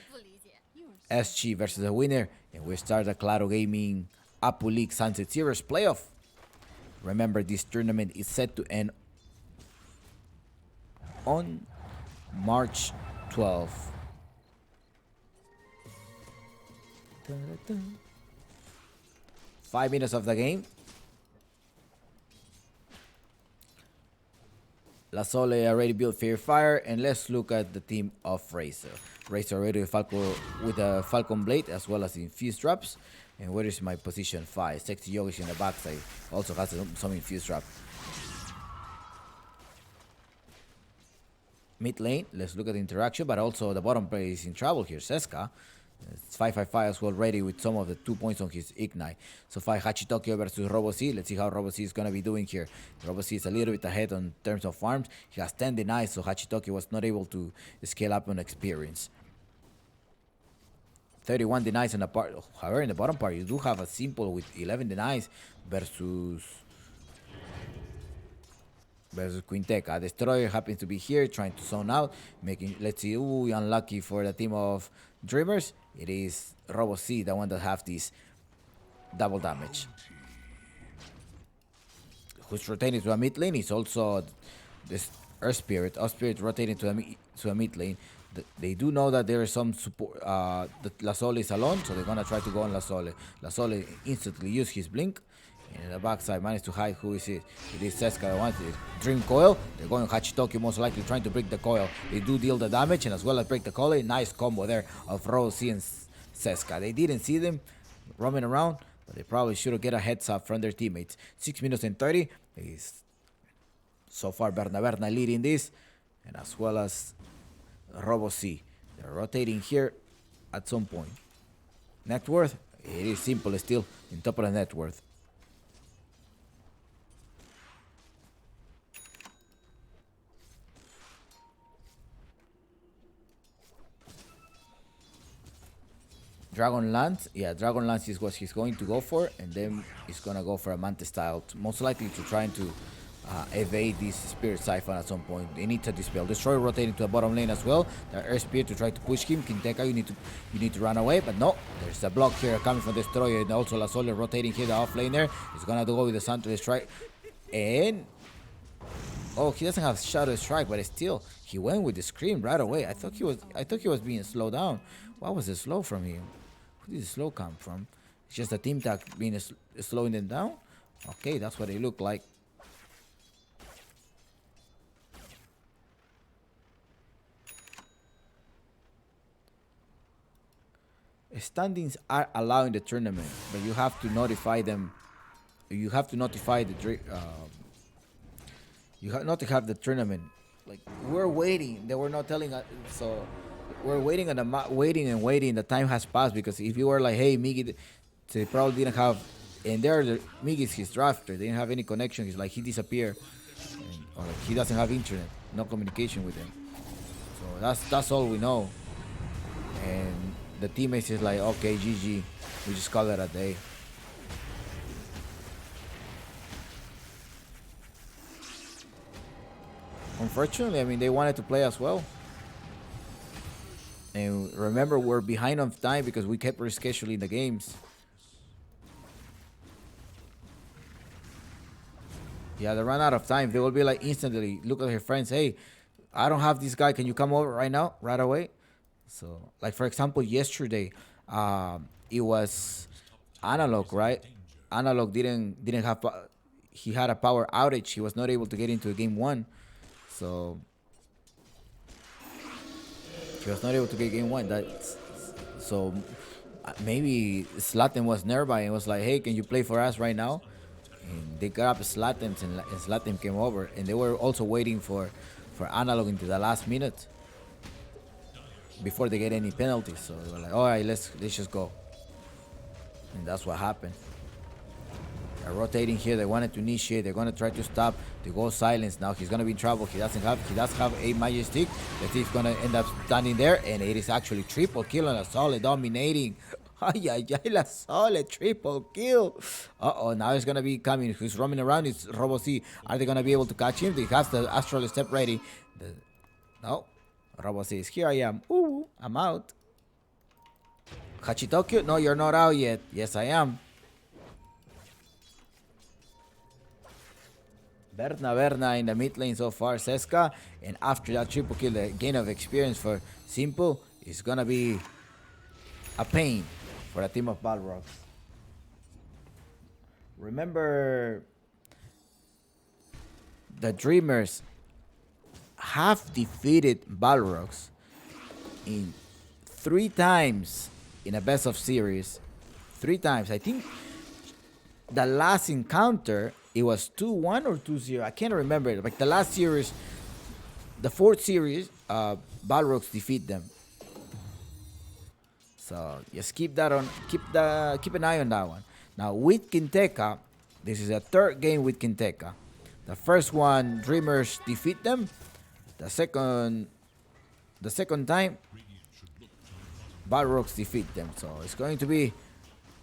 SG versus the winner, and we start the Claro Gaming Apu League Sunset Series playoff. Remember, this tournament is set to end on March 12th. 5 minutes of the game. La Sole already built Fair Fire, and let's look at the team of Razor. Razor already with a Falcon Blade as well as infused drops. And where is my position? 5. Sexy Yogish in the backside also has some infused drop. Mid lane, let's look at the interaction, but also the bottom player is in trouble here. Seska. It's 5-5-5 as well, ready with some of the 2 points on his Ignite. So 5 Hachitokyo versus Robo-C. Let's see how Robo-C is going to be doing here. Robo-C is a little bit ahead on terms of farms. He has 10 denies, so Hachitokyo was not able to scale up on experience. 31 denies in the part. However, in the bottom part, you do have a simple with 11 denies versus Quinteca. Destroyer happens to be here, trying to zone out, making, let's see, ooh, unlucky for the team of Dreamers. It is Robo-C, the one that have this double damage. Who's rotating to a mid lane is also this Earth Spirit. Earth Spirit rotating to a mid lane. They do know that there is some support. That La Sole is alone, so they're gonna try to go on La Sole. La Sole instantly use his blink. And in the backside, managed to hide. Who is it? It is Seska that wants it. Dream Coil. They're going Hachitoki, most likely trying to break the coil. They do deal the damage, and as well as break the coil. Nice combo there of Rosie and Seska. They didn't see them roaming around, but they probably should have get a heads up from their teammates. 6 minutes and 30. Is so far Berna leading this, and as well as Robo-C. They're rotating here at some point. Net worth. It is simple still in top of the net worth. Dragon Lance, yeah, Dragon Lance is what he's going to go for, and then he's gonna go for a Manta style, most likely to trying to evade this Spirit Siphon at some point. They need to dispel. Destroyer rotating to the bottom lane as well. The Earth Spirit to try to push him. Quinteca, you need to run away, but no, there's a block here coming from Destroyer, and also La Sole rotating here the off laner. He's gonna go with the Sun to strike, and oh, he doesn't have Shadow Strike, but still he went with the Scream right away. I thought he was being slowed down. Why was it slow from him? Who did the slow come from? It's just the team tag being slowing them down? Okay, that's what they look like. Standings are allowed in the tournament, but you have to notify them. You have to notify the you have not to have the tournament. Like, we're waiting. They were not telling us, so we're waiting and waiting. The time has passed, because if you were like, hey, Miggy, they probably didn't have, and Miggy's his drafter. They didn't have any connection. He's like, he disappeared, or like, he doesn't have internet, no communication with him. So that's all we know. And the teammates is like, okay, GG, we just call it a day. Unfortunately, I mean, they wanted to play as well. And remember, we're behind on time because we kept rescheduling the games. Yeah, they ran out of time. They will be like instantly, look at their friends, hey, I don't have this guy. Can you come over right now, right away? So, like, for example, yesterday, it was Analog, right? Analog didn't have, he had a power outage. He was not able to get into game 1. So he was not able to get game 1. So maybe Slatten was nearby and was like, hey, can you play for us right now? And they got up Slatten, and Slatten came over, and they were also waiting for Analog into the last minute before they get any penalties. So they were like, all right, let's just go. And that's what happened. They're rotating here. They wanted to initiate. They're going to try to stop. They go silence. Now he's going to be in trouble. He does have a magic stick. Let's see if he's going to end up standing there. And it is actually triple kill on a solid dominating. Ay, ay, ay, la solid triple kill. Uh-oh, now he's going to be coming. He's roaming around. It's Robo-C. Are they going to be able to catch him? They have the astral step ready. No. Robo-C is here. I am. Ooh, I'm out. Hachitokyo? No, you're not out yet. Yes, I am. Berna in the mid lane so far, Seska. And after that triple kill, the gain of experience for Simple is gonna be a pain for a team of Balrogs. Remember, the Dreamers have defeated Balrogs in 3 times in a best of series. 3 times. I think the last encounter, it was 2-1 or 2-0. I can't remember it. Like the last series, the 4th series, Balrogs defeat them. So just keep that on. Keep an eye on that one. Now with Kinteka, this is a 3rd game with Kinteka. The first one, Dreamers defeat them. The second time, Balrogs defeat them. So it's going to be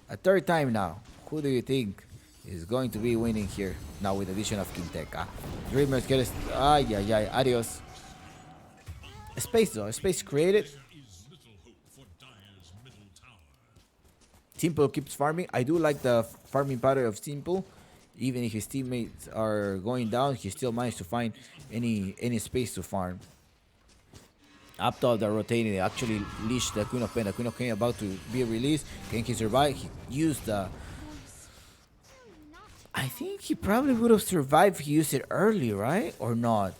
a 3rd time now. Who do you think is going to be winning here now with the addition of Kinteka? Dreamers get ay, adios. Space though, space created. Simple keeps farming. I do like the farming pattern of Simple. Even if his teammates are going down, he still managed to find any space to farm. Up top, they're rotating. They actually leashed the Queen of Pain. The Queen of Pain about to be released. Can he survive? He used the... I think he probably would have survived if he used it early, right? Or not?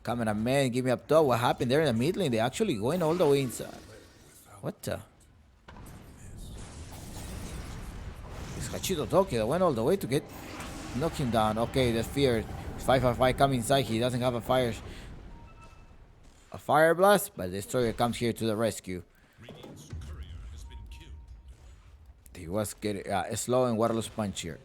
Coming up, man. Give me up top. What happened there in the mid lane? They actually going all the way inside. What the? It's Hachito Tokyo that went all the way to get... knock him down. Okay, the fear. 555 coming inside. He doesn't have a fire blast, but the Destroyer comes here to the rescue. He was getting slow and waterless punch here.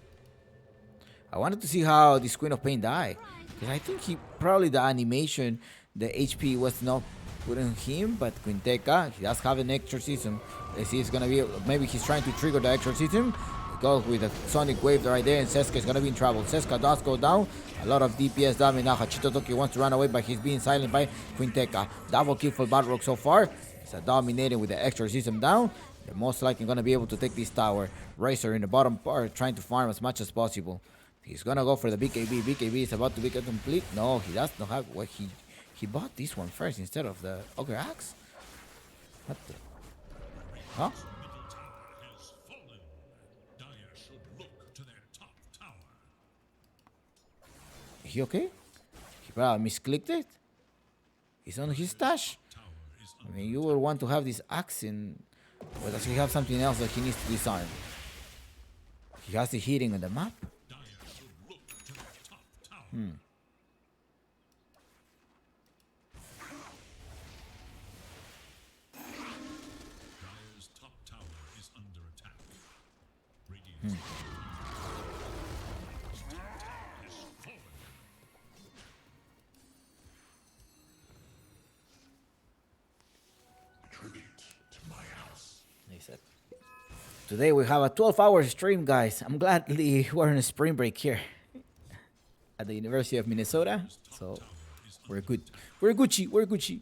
I wanted to see how this Queen of Pain died. Because I think he probably the animation, the HP was not put on him, but Quinteka, he does have an exorcism. Let's see, it's gonna be maybe he's trying to trigger the exorcism. He goes with a sonic wave right there, and Seska is gonna be in trouble. Seska does go down. A lot of DPS damage now. Hachito Toki wants to run away, but he's being silent by Quinteka. Double kill for Balrog so far. It's a dominating with the exorcism down. They're most likely going to be able to take this tower. Racer in the bottom part trying to farm as much as possible. He's going to go for the BKB. BKB is about to be complete. No, he does not have... What he bought this one first instead of the Ogre Axe? What the... Huh? Is he okay? He probably misclicked it. He's on his stash. I mean, you will want to have this axe in... Or does he have something else that he needs to disarm? He has the heating on the map. Today we have a 12-hour stream, guys. I'm glad we're on a spring break here at the University of Minnesota. So we're good. We're Gucci. We're Gucci.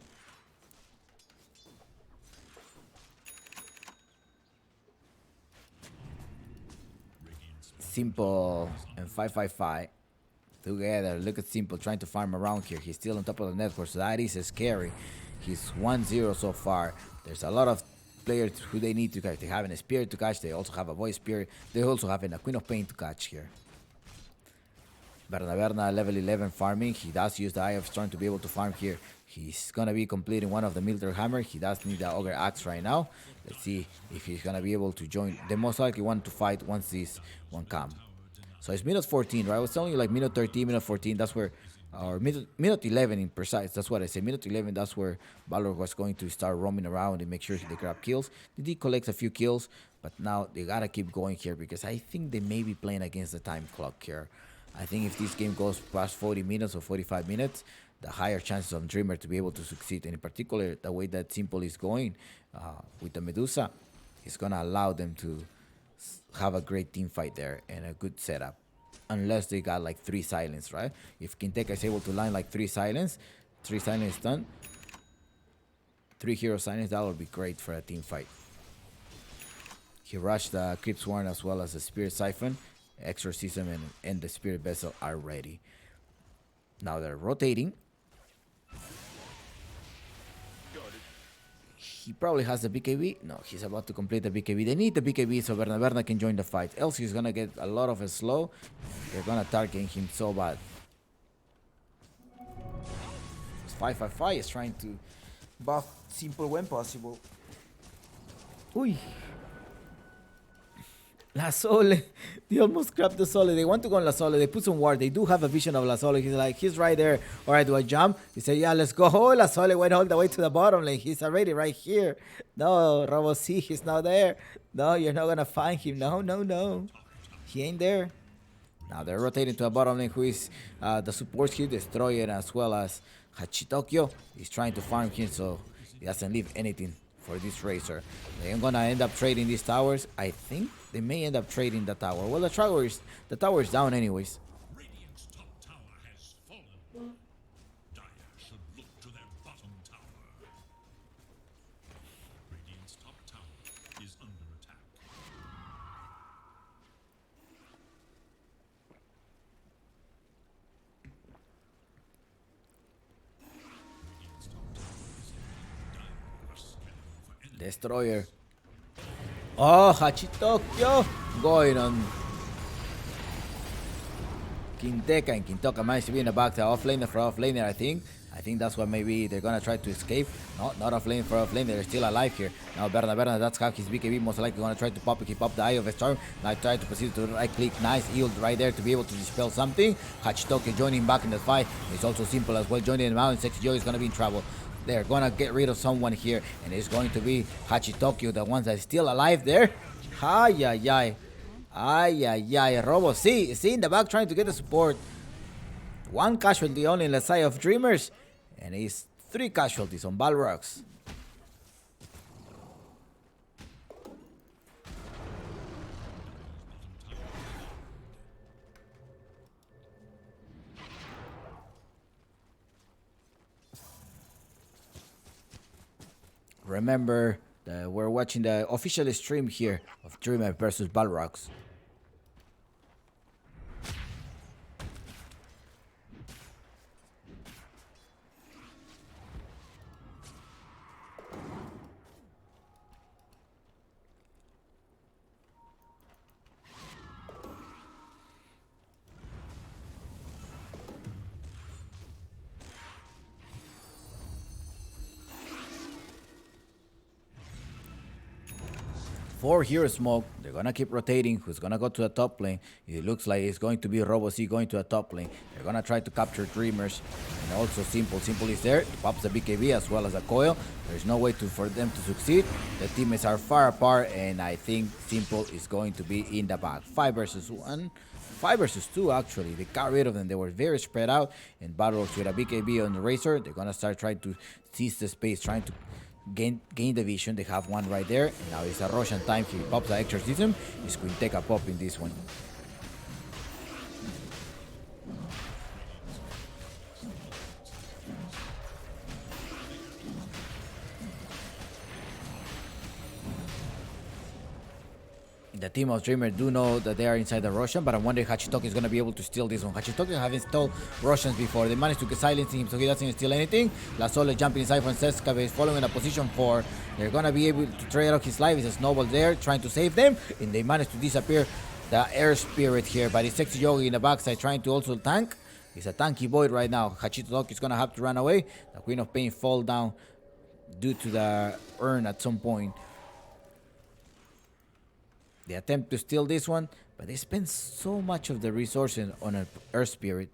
Simple and 555 together. Look at Simple trying to farm around here. He's still on top of the network, so that is scary. He's 1-0 so far. There's a lot of players who they need to catch. They have a Spirit to catch. They also have a Voice Spirit. They also have a Queen of Pain to catch here. Berna level 11 farming. He does use the Eye of Storm to be able to farm here. He's going to be completing one of the Military Hammer. He does need the Ogre Axe right now. Let's see if he's going to be able to join. They most likely want to fight once this one comes. So it's minute 14, right? I was telling you like minute 13, minute 14. That's where or minute 11 in precise. That's what I say. Minute 11. That's where Balor was going to start roaming around and make sure they grab kills. They did collect a few kills, but now they gotta keep going here because I think they may be playing against the time clock here. I think if this game goes past 40 minutes or 45 minutes, the higher chances of Dreamer to be able to succeed. And in particular, the way that Simple is going with the Medusa is gonna allow them to have a great team fight there and a good setup. Unless they got like 3 silence, right? If Kinteka is able to line like 3 silence done, 3 hero silence, that would be great for a team fight. He rushed the Crypt Swarm as well as the Spirit Siphon. Exorcism and the Spirit Vessel are ready. Now they're rotating. He probably has the BKB. No, he's about to complete the BKB. They need the BKB so Berna can join the fight. Else he's gonna get a lot of a slow. They're gonna target him so bad. 555 is trying to buff Simple when possible. Uy. La Sole. They almost grabbed the Sole. They want to go on La Sole. They put some ward. They do have a vision of La Sole. He's like, he's right there. All right, do I jump? He said, yeah, let's go. Oh, La Sole went all the way to the bottom lane. He's already right here. No, Robo C, he's not there. No, you're not going to find him. No, no, no. He ain't there. Now they're rotating to a bottom lane who is the support here, Destroyer, as well as Hachitokyo. He's trying to farm him so he doesn't leave anything for this racer. They're gonna end up trading these towers. I think they may end up trading the tower. Well, the tower is down anyways. Radiant's top tower has fallen. Dire should look to their bottom tower. Radiant's top tower is under attack. Radiant's top tower is dire are scanning for enemies. Destroyer. Oh, Hachitokyo going on Kinteka, and Kintoka managed to be in the back to offlaner for offlaner, I think. I think that's what maybe they're gonna try to escape. No, not offlane for offlane. They're still alive here. Now Berna, that's how his BKB most likely gonna try to pop it, keep up the Eye of a Storm. Now try to proceed to right click. Nice yield right there to be able to dispel something. Hachitoki joining back in the fight. It's also Simple as well joining him out, and Sexy Joe is gonna be in trouble. They're gonna get rid of someone here, and it's going to be Hachitokyo, the ones that is still alive there. Ay, ay, ay. Ay, ay, ay. Robo C in the back trying to get the support. 1 casualty only in the side of Dreamers, and it's 3 casualties on Balrogs. Remember, we're watching the official stream here of Dreamer versus Balrogs. For Hero Smoke, they're gonna keep rotating. Who's gonna go to the top lane? It looks like it's going to be Robo C going to the top lane. They're gonna try to capture Dreamers. And also Simple. Simple is there. Pops the BKB as well as a coil. There's no way for them to succeed. The teammates are far apart, and I think Simple is going to be in the back. 5 versus 1. 5 versus 2 actually. They got rid of them. They were very spread out. And Balrogs with a BKB on the Razor, they're gonna start trying to seize the space, trying to gain the vision. They have one right there, and now it's a Roshan time. He pops the exorcism. He's going to take a pop in this one. The team of Dreamer do know that they are inside the Roshan, but I'm wondering if Hachitoki is going to be able to steal this one. Hachitoki haven't stole Roshans before. They managed to silence him so he doesn't steal anything. La Sole jumping inside from Seska is following a position 4. They're going to be able to trade out his life. It's a snowball there trying to save them, and they managed to disappear the Air Spirit here. But it's Sexy Yogi in the backside trying to also tank. He's a tanky Void right now. Hachitoki is going to have to run away. The Queen of Pain fall down due to the urn at some point. They attempt to steal this one, but they spend so much of the resources on an Earth Spirit.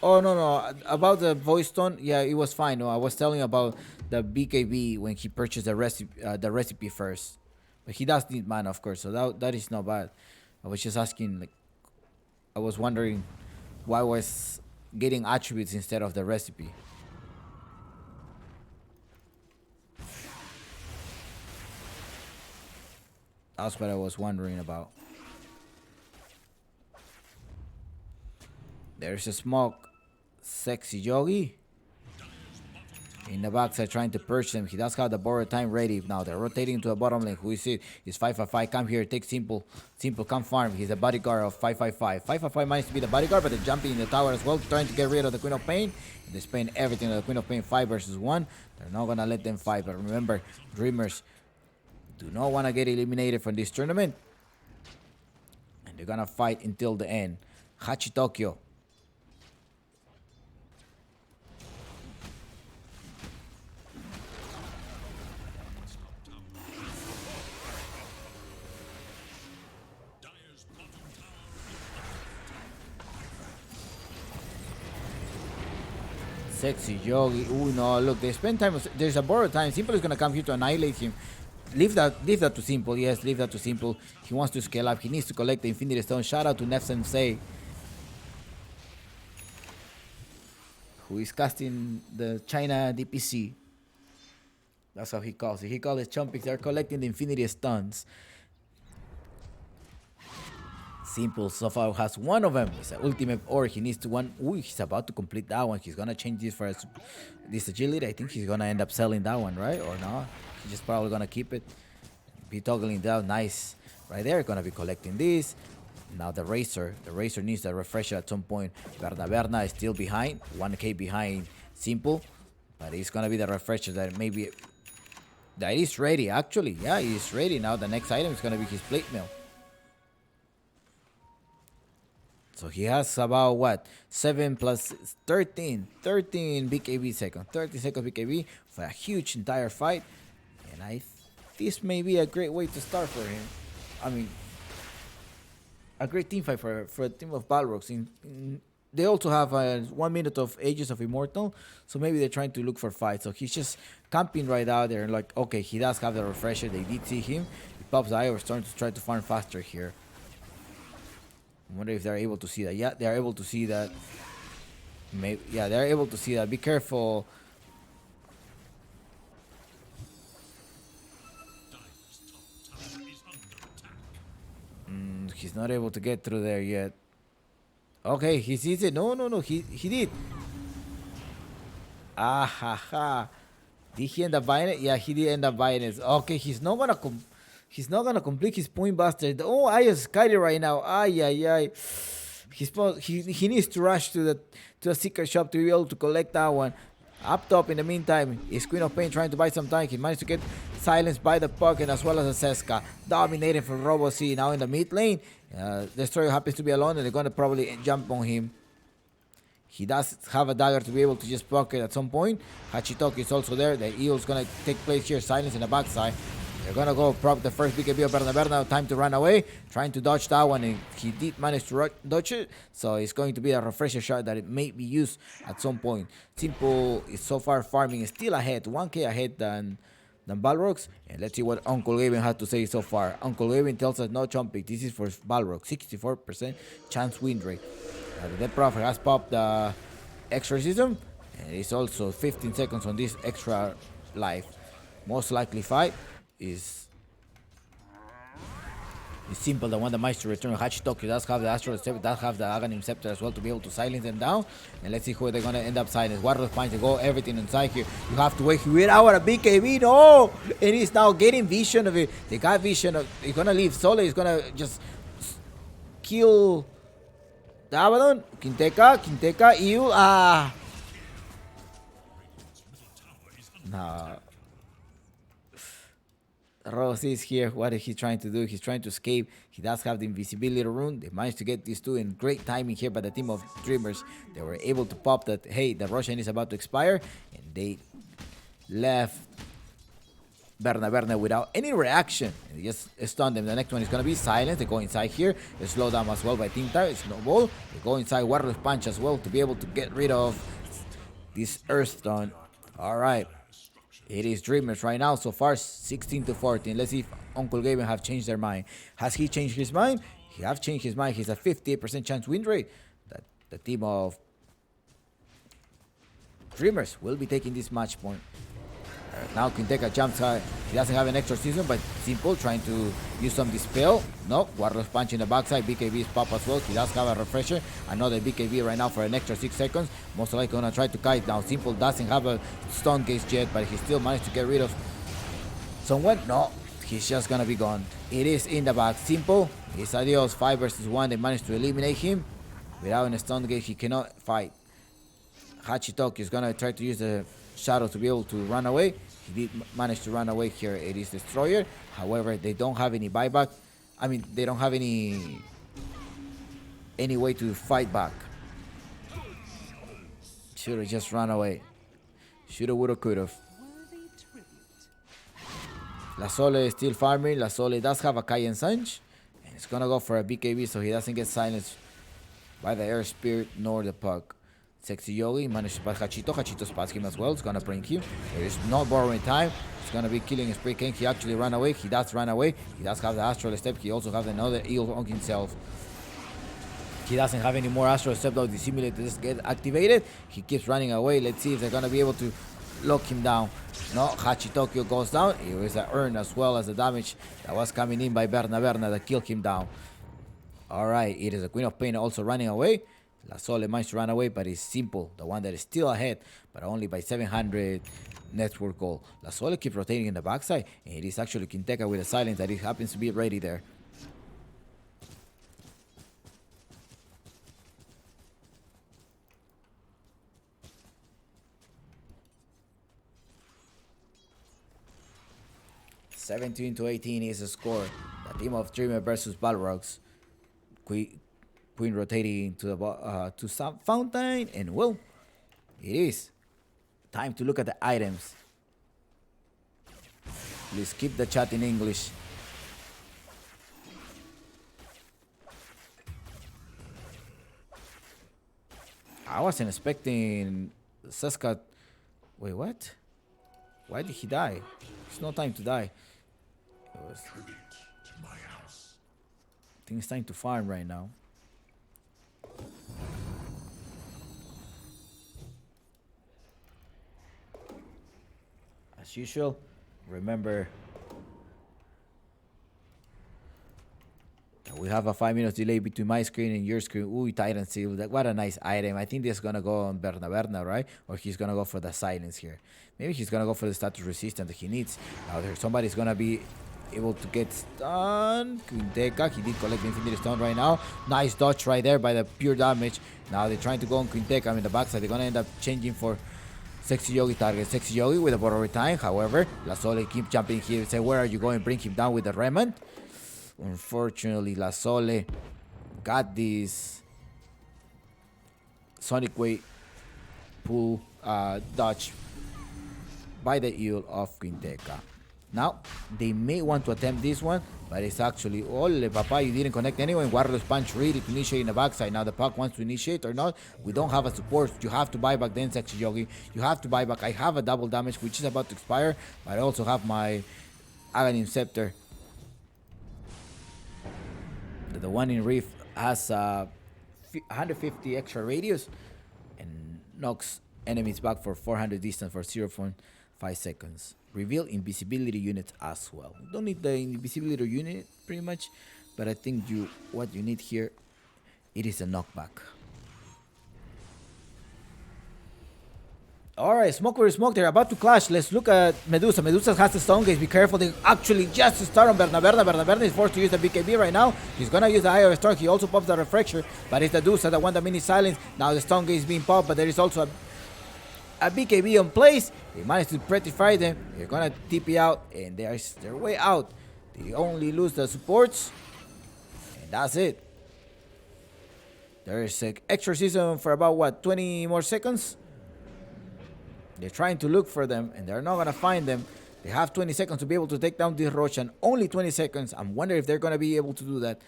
Oh no, about the voice tone, yeah, it was fine. No, I was telling about the BKB when he purchased the recipe first, but he does need mana, of course, so that is not bad. I was just asking, like, I was wondering why was getting attributes instead of the recipe. That's what I was wondering about. There's a smoke. Sexy Yogi. In the backside trying to purge him. He does have the borrow time ready. Now they're rotating to the bottom lane. Who is it? He's 555. Come here. Take Simple. Simple, come farm. He's a bodyguard of 555. 555 managed to be the bodyguard, but they're jumping in the tower as well, trying to get rid of the Queen of Pain. They're spraying everything on the Queen of Pain 5 versus 1. They're not going to let them fight. But remember, Dreamers do not want to get eliminated from this tournament. And they're going to fight until the end. Hachi Tokyo. Sexy Yogi. Ooh, no, look, they spend time. There's a borrow time. Simple is gonna come here to annihilate him. Leave that to Simple. Yes, leave that to Simple. He wants to scale up. He needs to collect the Infinity Stone. Shout out to Nef Sensei, who is casting the China DPC. That's how he calls it. He calls it Chompics. They're collecting the Infinity Stones. Simple so far has one of them. It's an ultimate, or he needs to one. Ooh, he's about to complete that one. He's gonna change this for this agility. I think he's gonna end up selling that one, right? Or not? He's just probably gonna keep it. Be toggling down. Nice. Right there. Gonna be collecting this. Now the Racer. The Racer needs a refresher at some point. Berna is still behind. 1k behind Simple. But it's gonna be the refresher that maybe. That is ready, actually. Yeah, he's ready. Now the next item is gonna be his plate mail. So he has about what? 7 plus 13. 13 BKB seconds. 30 seconds BKB for a huge entire fight. And this may be a great way to start for him. I mean, a great team fight for a team of Balrogs. They also have 1 minute of Ages of Immortal. So maybe they're trying to look for fights. So he's just camping right out there. Like, okay, he does have the refresher. They did see him. He pops the eye. We're starting to try to farm faster here. I wonder if they're able to see that. Yeah, they're able to see that. Maybe, yeah, they're able to see that. Be careful. He's not able to get through there yet. Okay, he sees it. No. He did. Ah ha ha. Did he end up buying it? Yeah, he did end up buying it. Okay, he's not gonna complete his point buster. Oh, I just skyed it right now. Ay. He needs to rush to the secret shop to be able to collect that one. Up top in the meantime is Queen of Pain trying to buy some time. He managed to get silenced by the Pocket as well as the Seska. Dominating from Robo C. Now in the mid lane. Destroyer happens to be alone and they're gonna probably jump on him. He does have a dagger to be able to just pocket at some point. Hachitoki is also there. The Eel's gonna take place here. Silence in the backside. They're gonna go prop the first BKB of Berna. Time to run away. Trying to dodge that one. And he did manage to dodge it. So it's going to be a refresher shot that it may be used at some point. Simple is so far farming. Is still ahead. 1k ahead than Balrogs. And let's see what Uncle Gavin had to say so far. Uncle Gavin tells us no chomping. This is for Balrog. 64% chance win rate. The Dead Prophet has popped the Exorcism. And it's also 15 seconds on this extra life. Most likely fight is Simple, the one that managed to return. Hachitoki does have the Astral Scepter, does have the Aghanim Scepter as well to be able to silence them down. And let's see who they're going to end up silencing. Warriors Punch to go everything inside here. You have to wait here out a BKB. No! And he's now getting vision of it. They got vision of he's going to leave. Sole is going to just kill the Abaddon. Kinteka, Eel. Nah. Rose is here. What is he trying to do? He's trying to escape. He does have the invisibility rune. They managed to get these two in great timing here by the team of Dreamers. They were able to pop that, hey, the Roshan is about to expire. And they left Berna without any reaction. And they just stun them. The next one is going to be Silence. They go inside here. They slow down as well by Tinta. Snowball. They go inside Warless Punch as well to be able to get rid of this Earth Stun. All right. It is Dreamers right now. So far, 16 to 14. Let's see if Uncle Gaben have changed their mind. Has he changed his mind? He have changed his mind. He's a 58% chance win rate. That the team of Dreamers will be taking this match point. Now Quinteca jumps high. He doesn't have an extra season, but Simple trying to use some dispel. No, Warlords Punch in the backside. BKB is pop as well. He does have a refresher. Another BKB right now for an extra 6 seconds. Most likely gonna try to kite now. Simple doesn't have a stun gauge yet, but he still managed to get rid of someone. No, he's just gonna be gone. It is in the back. Simple. It's adios. 5 versus 1. They managed to eliminate him. Without a stun gauge, he cannot fight. Hachitoki is gonna try to use the shadow to be able to run away. He did manage to run away here. It is Destroyer. However, they don't have any buyback. I mean, they don't have any way to fight back. Should have just run away. Shoulda, woulda, coulda. La Sole is still farming. La Sole does have a Kaien Sanch. And it's gonna go for a BKB so he doesn't get silenced by the Air Spirit nor the Puck. Sexy Yogi managed to pass Hachito. Hachito spots him as well. It's gonna bring him. It is not borrowing time. It's gonna be killing Spray King. He actually ran away. He does run away. He does have the Astral Step. He also has another Eel on himself. He doesn't have any more Astral Step though. The simulator just get activated. He keeps running away. Let's see if they're gonna be able to lock him down. No, Hachitokyo goes down. It was an earn as well as the damage that was coming in by Berna that killed him down. Alright, it is a Queen of Pain also running away. La Sole managed to run away, but it's Simple, the one that is still ahead, but only by 700 network gold. La Sole keeps rotating in the backside, and it is actually Quinteca with a silence that it happens to be ready there. (17-18) is the score. The team of Dreamer versus Balrogs. Queen rotating to the to some fountain, and well, it is time to look at the items. Please keep the chat in English. I wasn't expecting Saska. Wait, what? Why did he die? It's no time to die. I think it's time to farm right now. As usual, remember that we have a 5 minutes delay between my screen and your screen. Ooh, Titan Seal. What a nice item. I think this is gonna go on Berna, right? Or he's gonna go for the silence here. Maybe he's gonna go for the status resistance that he needs. Now there's somebody's gonna be able to get stunned. Quinteca, he did collect the Infinity Stone right now. Nice dodge right there by the pure damage. Now they're trying to go on Quinteca. I mean, the backside, they're gonna end up changing for Sexy Yogi target. Sexy Yogi with a borrow time. However, La Sole keep jumping here. Say, where are you going? Bring him down with the Remand. Unfortunately, La Sole got this Sonic Wave pull dodge by the Eel of Quinteca. Now, they may want to attempt this one, but it's actually, ole papa, you didn't connect anyone. Warlords Punch ready to initiate in the backside. Now the puck wants to initiate or not. We don't have a support. You have to buy back then, Sexy Yogi. You have to buy back. I have a double damage, which is about to expire, but I also have my Aghanim Scepter. The one in Reef has 150 extra radius and knocks enemies back for 400 distance for 0.5 seconds. Reveal invisibility units as well. Don't need the invisibility unit pretty much, but I think what you need here, it is a knockback. Alright, Smoke versus Smoke, they're about to clash. Let's look at Medusa. Medusa has the stone gaze. Be careful, they actually just start on Berna is forced to use the BKB right now. He's gonna use the Eye of Storm. He also pops the Refractor, but it's the Medusa that won the mini silence. Now the stone gaze is being popped, but there is also a BKB on place. They managed to prettify them. They're gonna TP out, and they're their way out. They only lose the supports, and that's it. There is an extra season for about what, 20 more seconds. They're trying to look for them, and they're not gonna find them. They have 20 seconds to be able to take down this Roshan. Only 20 seconds. I'm wondering if they're going to be able to do that.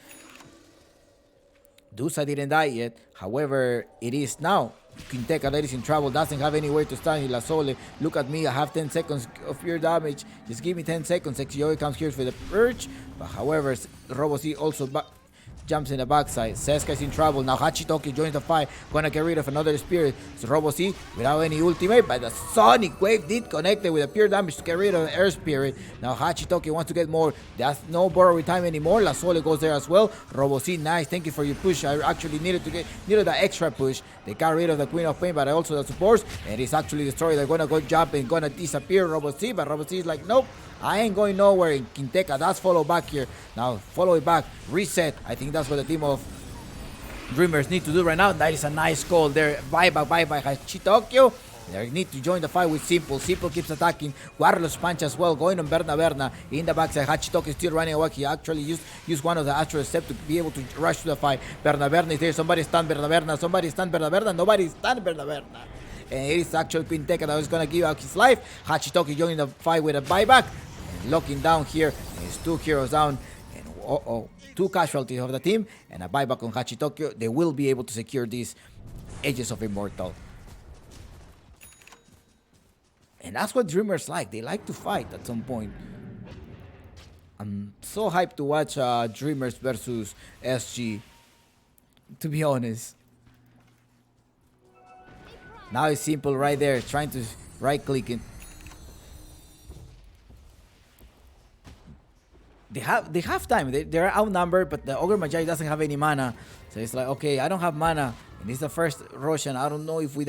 Dusa didn't die yet. However, it is now. Quinteca that is in trouble. Doesn't have anywhere to stand. La Sole. Look at me. I have 10 seconds of pure damage. Just give me 10 seconds. XYO comes here for the purge. But however, RoboC also jumps in the backside. Seska is in trouble. Now Hachitoki joins the fight. Gonna get rid of another spirit. So RoboC without any ultimate. But the Sonic Wave did connect it with a pure damage to get rid of the air spirit. Now Hachitoki wants to get more. There's no borrowing time anymore. La Sole goes there as well. RoboC, nice. Thank you for your push. I actually needed the extra push. They got rid of the Queen of Pain, but also the supports. And it's actually destroyed. They're gonna go jump and gonna disappear. RoboC, but RoboC is like, nope. I ain't going nowhere. In Quinteca does follow back here. Now follow it back. Reset. I think that's what the team of Dreamers need to do right now. That is a nice call there. Bye bye Hachitokyo. They need to join the fight with Simple. Simple keeps attacking. Warlords punch as well. Going on Berna. In the backside, Hachitokyo is still running away. He actually used one of the Astral Step to be able to rush to the fight. Berna is there. Somebody stand Berna. Somebody stand Berna. Nobody stand Berna. And it is actually Quinteca that is going to give out his life. Hachitoki joining the fight with a buyback. And locking down here. There's 2 heroes down. And 2 casualties of the team. And a buyback on Hachitokyo. They will be able to secure these Edges of Immortal. And that's what Dreamers like. They like to fight at some point. I'm so hyped to watch Dreamers versus SG. To be honest. Now it's Simple right there, trying to right-click it. They have time. They're outnumbered, but the Ogre Magi doesn't have any mana. So it's like, okay, I don't have mana. And it's the first Roshan. I don't know if we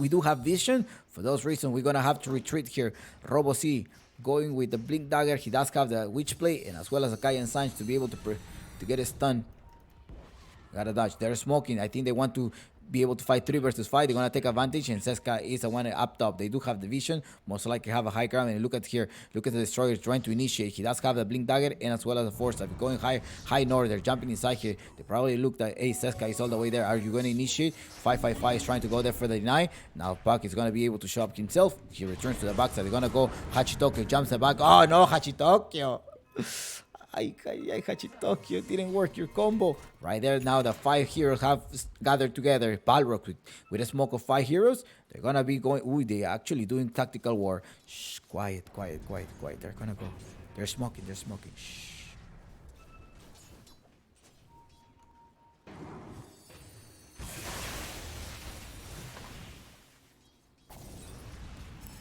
do have vision. For those reasons, we're gonna have to retreat here. RoboC going with the Blink Dagger. He does have the Witch Play and as well as a Kayan Sanch to be able to get a stun. Gotta dodge. They're smoking. I think they want to be able to fight 3 versus 5. They're gonna take advantage, and Seska is the one up top. They do have the vision, most likely have a high ground. And look at here, look at the Destroyer trying to initiate. He does have the Blink Dagger and as well as the Force Staff. Going high north. They're jumping inside here. They probably looked at, hey, Seska is all the way there. Are you gonna initiate? 555 is trying to go there for the deny. Now Puck is gonna be able to show up himself. He returns to the backside. They're gonna go. Hachitokyo jumps the back. Oh no, Hachitokyo. Ay, Hachitokyo, didn't work your combo. Right there now, the 5 heroes have gathered together. Balrogs with a smoke of 5 heroes. They're gonna be going. Ooh, they're actually doing tactical war. Shh, quiet. They're gonna go. They're smoking. Shh.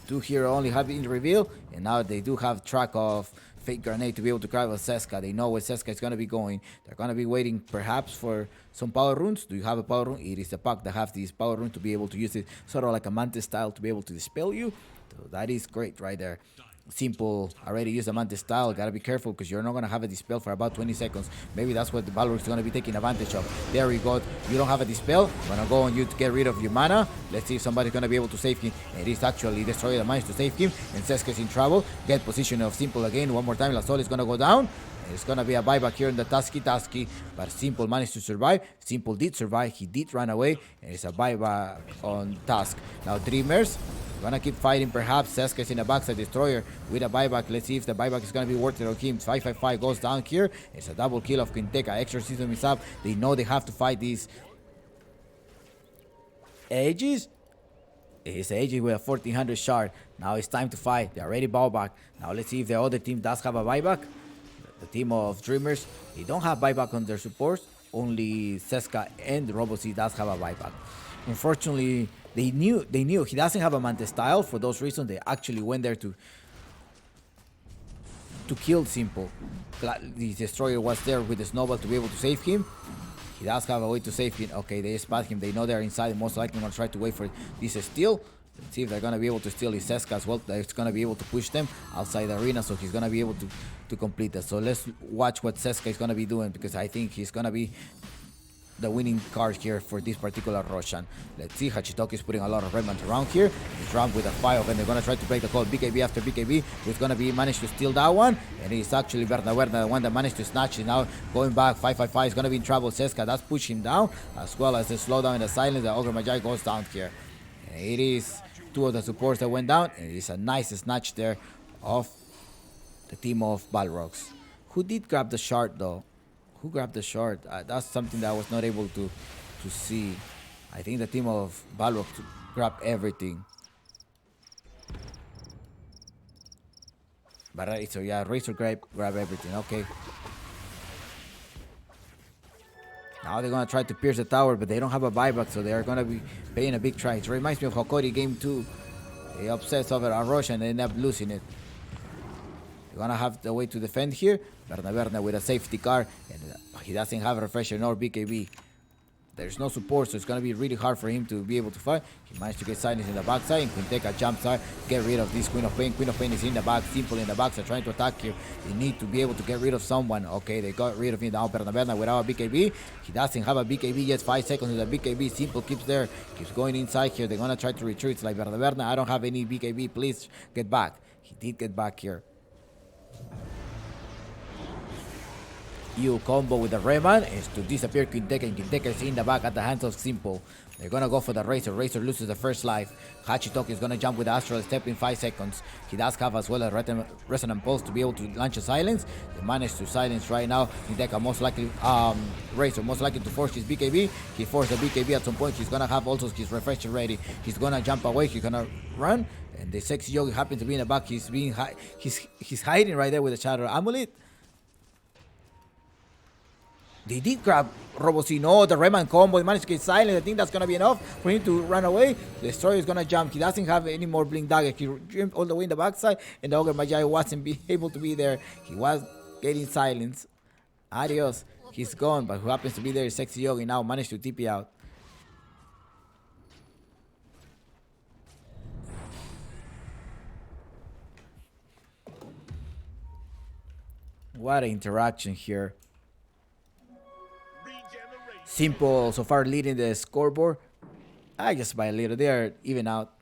Two hero only have been revealed, and now they do have track of Fake Grenade to be able to grab a Seska. They know where Seska is going to be going. They're going to be waiting perhaps for some power runes. Do you have a power rune? It is the Puck that have these power rune to be able to use it sort of like a Mantis style to be able to dispel you. So that is great right there. Simple already used a Mantis style. Gotta be careful because you're not gonna have a dispel for about 20 seconds. Maybe that's what the Balrogs is gonna be taking advantage of. There we go. You don't have a dispel. I'm gonna go on you to get rid of your mana. Let's see if somebody's gonna be able to save him. It is actually Destroyer that managed to save him. And Seska is in trouble. Get position of Simple again. One more time. La Sol is gonna go down. It's gonna be a buyback here in the Tasky, but Simple managed to survive. Simple did survive. He did run away, and it's a buyback on Task. Now Dreamers gonna keep fighting. Perhaps Seska is in the backside. Destroyer with a buyback. Let's see if the buyback is gonna be worth it on him. 555 goes down here. It's a double kill of Quinteca. Exorcism is up. They know they have to fight these Aegis. It's Aegis with a 1400 shard. Now it's time to fight. They already bought back. Now let's see if the other team does have a buyback. The team of Dreamers, they don't have buyback on their supports. Only Seska and RoboC does have a buyback. Unfortunately, they knew he doesn't have a Mantis style. For those reasons, they actually went there to kill Simple. The Destroyer was there with the Snowball to be able to save him. He does have a way to save him. Okay, they spot him. They know they're inside. Most likely going to try to wait for this steal. Let's see if they're going to be able to steal his Seska as well. It's going to be able to push them outside the arena, so he's going to be able to complete that. So let's watch what Seska is going to be doing, because I think he's going to be the winning card here for this particular Roshan. Let's see. Hachitoki is putting a lot of red ones around here. He's drunk with a 5, and they're going to try to break the call. BKB after BKB. Who's going to be managed to steal that one? And it's actually Berna, the one that managed to snatch it. Now going back. 555 is going to be in trouble. Seska does push him down, as well as the slowdown in the silence. The Ogre Magi goes down here. And it is 2 of the supports that went down. And it is a nice snatch there of the team of Balrogs. Who did grab the shard though? Who grabbed the shard? That's something that I was not able to see. I think the team of Balrogs grabbed everything. But so yeah, Razor grab everything. Okay. Now they're gonna try to pierce the tower, but they don't have a buyback, so they are gonna be paying a big try. It reminds me of Hokori game 2. They obsessed over a rush and they end up losing it. They're gonna have the way to defend here. Berna with a safety car, and he doesn't have a refresher nor BKB. There's no support, so it's gonna be really hard for him to be able to fight. He managed to get silence in the backside, and Quinteca jumps out, get rid of this Queen of Pain. Queen of Pain is in the back, Simple in the backside, trying to attack here. They need to be able to get rid of someone. Okay, they got rid of him now. Berna without a BKB. He doesn't have a BKB yet. 5 seconds with a BKB. Simple keeps there, keeps going inside here. They're gonna try to retreat. It's like Berna, I don't have any BKB. Please get back. He did get back here. EU combo with the Rayman is to disappear Quinteca, and Quinteca is in the back at the hands of Simple. They're gonna go for the Razor. Razor loses the first life. Hachitoki is gonna jump with the Astral Step in 5 seconds. He does have as well a Resonant Pulse to be able to launch a silence. They managed to silence right now. Quinteca most likely, Razor most likely to force his BKB. He forced the BKB at some point. He's gonna have also his refresher ready. He's gonna jump away. He's gonna run. And the Sexy Yogi happens to be in the back. He's being he's hiding right there with the Shadow Amulet. They did grab Robocy. No, the Rayman combo. He managed to get silent. I think that's going to be enough for him to run away. The Destroyer is going to jump. He doesn't have any more Blink Dagger. He jumped all the way in the backside, and the Ogre Magi wasn't able to be there. He was getting silence. Adios. He's gone, but who happens to be there is Sexy Yogi now. Managed to TP out. What an interaction here. Simple so far leading the scoreboard. I just by a little. They are even out.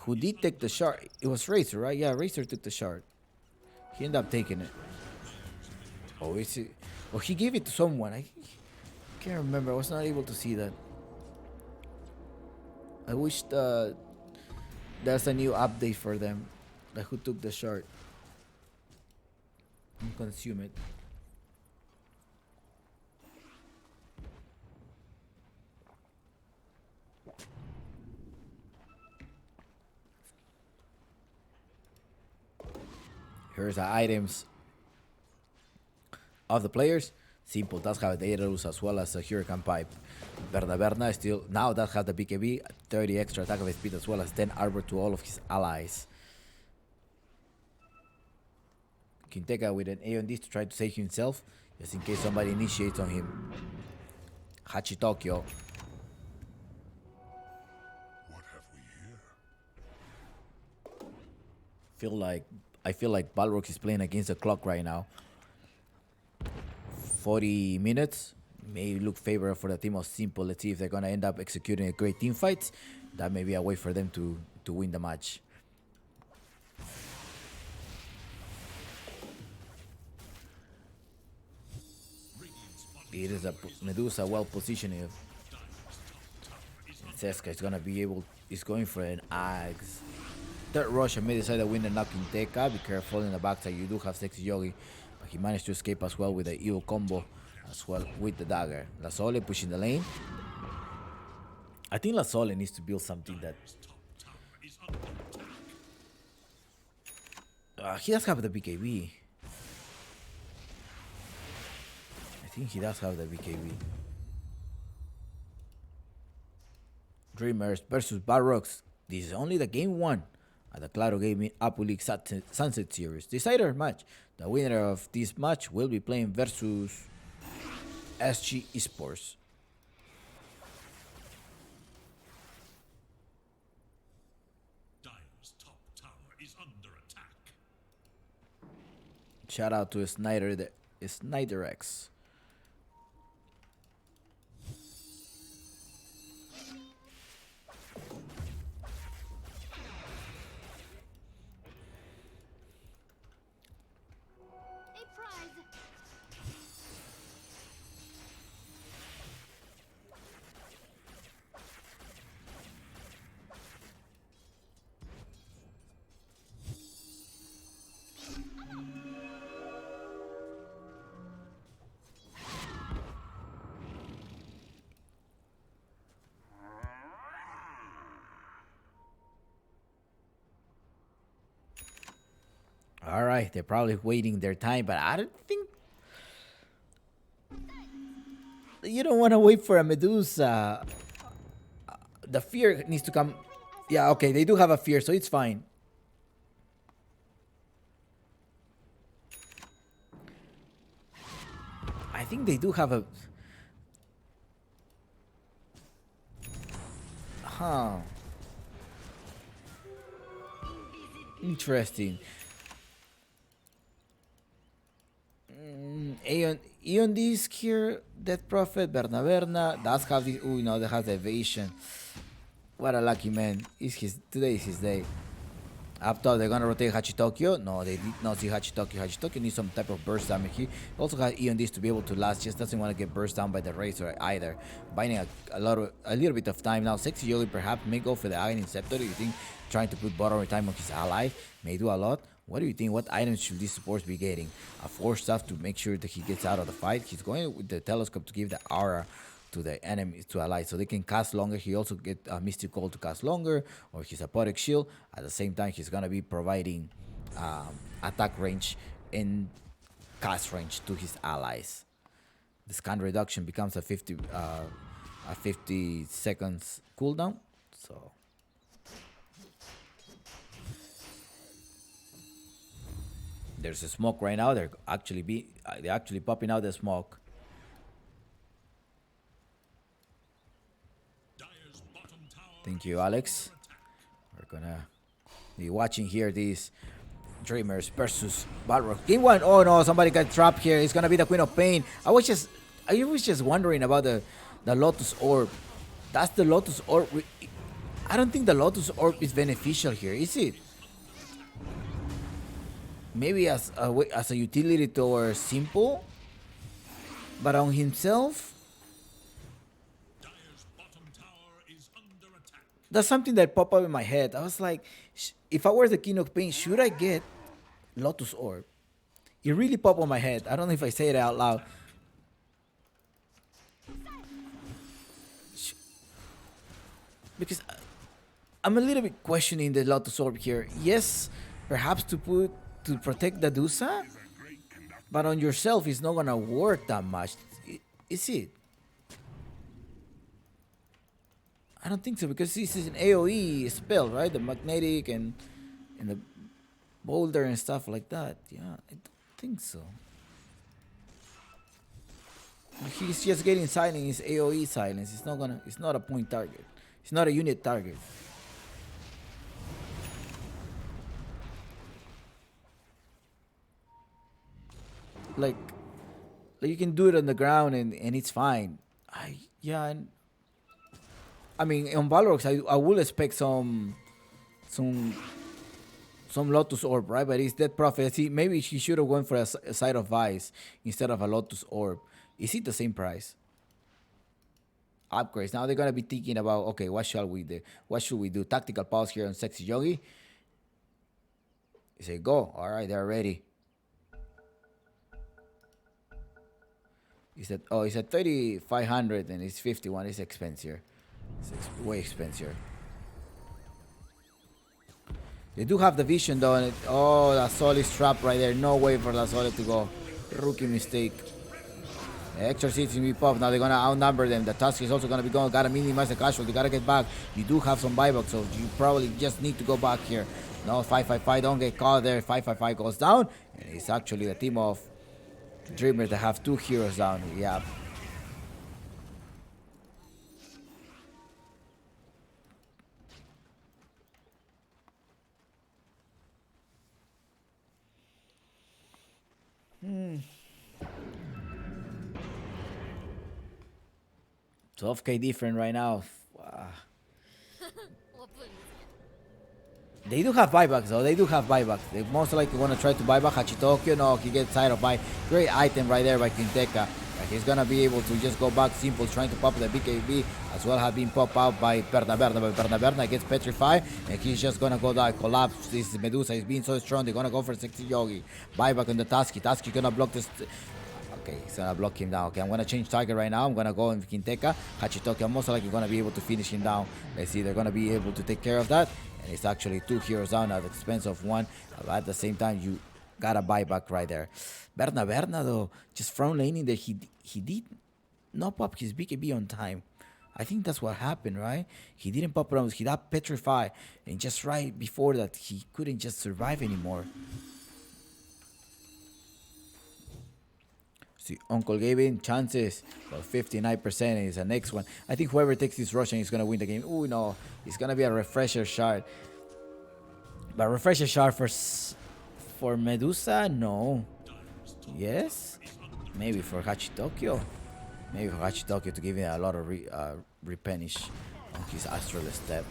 Who did take the shard? It was Razor, right? Yeah, Razor took the shard. He ended up taking it. Oh, is it? Oh, he gave it to someone. I can't remember. I was not able to see that. I wish there's a new update for them. Like who took the shard and consume it. Here's the items of the players. Simple does have the Daedalus as well as a Hurricane Pipe. Berna still now does have the BKB, 30 extra attack of speed as well as 10 armor to all of his allies. Quinteca with an A on this to try to save himself, just in case somebody initiates on him. Hachitokyo. What have we here? I feel like Balrogs is playing against the clock right now. 40 minutes may look favorable for the team of Simple. Let's see if they're gonna end up executing a great team fight. That may be a way for them to win the match. It is a Medusa well positioned. Seska is gonna be able. Is going for an Axe. Third rush and may decide to win the knocking Teka. Be careful in the backside. You do have Sexy Yogi, but he managed to escape as well with the EU combo, as well with the dagger. La Sole pushing the lane. I think La Sole needs to build something that. He does have the BKB. I think he does have the BKB. Dreamers versus Balrogs. This is only the game 1 at the Claro Gaming Apu League Sunset Series. Decider match. The winner of this match will be playing versus SG Esports. Dire's top tower is under attack. Shout out to Snyder X. All right, they're probably waiting their time, but I don't think you don't want to wait for a Medusa. The fear needs to come. Yeah, okay, they do have a fear, so it's fine. I think they do have a. Huh. Interesting. Aeon Disc here, Death Prophet, Berna, that's how this. Oh, no, that has evasion. What a lucky man. Today is his day. Up top, they're gonna rotate Hachitokyo. No, they did not see Hachitokyo. Hachitokyo needs some type of burst damage. He also has Eon Disc to be able to last. Just doesn't want to get burst down by the Razor either. Binding a little bit of time now. Sexy Yogi perhaps may go for the Aghanim Scepter. Do you think trying to put borrowing time on his ally may do a lot? What do you think? What items should these supports be getting? A 4 stuff to make sure that he gets out of the fight. He's going with the telescope to give the aura to the enemies, to allies, so they can cast longer. He also get a Mystic Call to cast longer, or his Apodic Shield. At the same time, he's gonna be providing attack range and cast range to his allies. The scan reduction becomes a 50 seconds cooldown. So there's a smoke right now. They're actually popping out the smoke. Thank you, Alex. We're gonna be watching here these Dreamers versus Balrogs. Game 1. Oh no, somebody got trapped here. It's gonna be the Queen of Pain. I was just wondering about the Lotus Orb. That's the Lotus Orb. I don't think the Lotus Orb is beneficial here, is it? Maybe as a utility towards Simple, but on himself. That's something that popped up in my head. I was like, if I were the King of Pain, should I get Lotus Orb? It really popped on my head. I don't know if I say it out loud. Because I'm a little bit questioning the Lotus Orb here. Yes, perhaps to protect the Dusa, but on yourself it's not gonna work that much. Is it? I don't think so, because this is an AoE spell, right? The magnetic and the boulder and stuff like that. Yeah, I don't think so. He's just getting silent. His AoE silence. It's not a point target. It's not a unit target. Like you can do it on the ground and it's fine. I mean, on Balrogs, I will expect some Lotus Orb, right? But it's Death Prophet. Maybe he should have gone for a Side of Vice instead of a Lotus Orb. Is it the same price? Upgrades. Now they're gonna be thinking about, okay, what shall we do? What should we do? Tactical pause here on Sexy Yogi. You say go. All right, they're ready. It's at 3,500 and it's 51. It's expensive. It's way expensive. They do have the vision though, and that Sol is trapped right there. No way for La Sol to go. Rookie mistake. The Exorcist will be popped. Now they're gonna outnumber them. The Tusk is also gonna be going. Gotta minimize the casualty. Gotta get back. You do have some buyback, so you probably just need to go back here. No, 555. Don't get caught there. 555 goes down, and it's actually the team of Dreamers that have 2 heroes down. Yeah. Hmm. 12k different right now. Wow. They do have buybacks though. They do have buybacks. They most likely want to try to buy back Hachitokyo. No, he gets side of buy. Great item right there by Kinteka. He's gonna be able to just go back simple, trying to pop the BKB as well. Have been popped out by Berna. But Berna gets petrified, and he's just gonna go die, collapse. This Medusa is being so strong. They're gonna go for Sexy Yogi. Buyback on the Tusky. Tusky gonna block this. Okay, he's gonna block him down. Okay, I'm gonna change target right now. I'm gonna go in Kinteka. Hachitoki, I'm most likely gonna be able to finish him down. Let's see, they're gonna be able to take care of that. And it's actually 2 heroes down at the expense of 1. At the same time, got a buyback right there. Berna though, just front laning there. He did not pop his BKB on time. I think that's what happened, right? He didn't pop it on. He got petrified, and just right before that, he couldn't just survive anymore. See, Uncle gave in chances, but 59% is the next one. I think whoever takes this Russian is gonna win the game. Oh no, it's gonna be a refresher shard. But refresher shard for Medusa, no. Yes, maybe for Hachitokyo. Maybe for Hachitokyo to give him a lot of replenish on his astral step.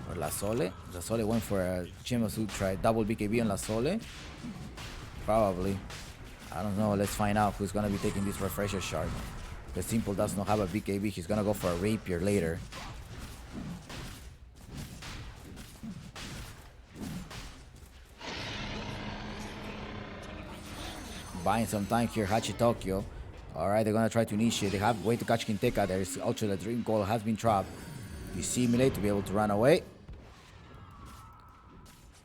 Or La Sole. La Sole went for a Gemosu, try double BKB on La Sole. Probably. I don't know. Let's find out who's gonna be taking this refresher shard. The Simple does not have a BKB. He's gonna go for a rapier later. Buying some time here, Hachitokyo. Alright, they're gonna try to initiate. They have way to catch Kinteka. There's Ultra the Dream Goal has been trapped. You simulate to be able to run away.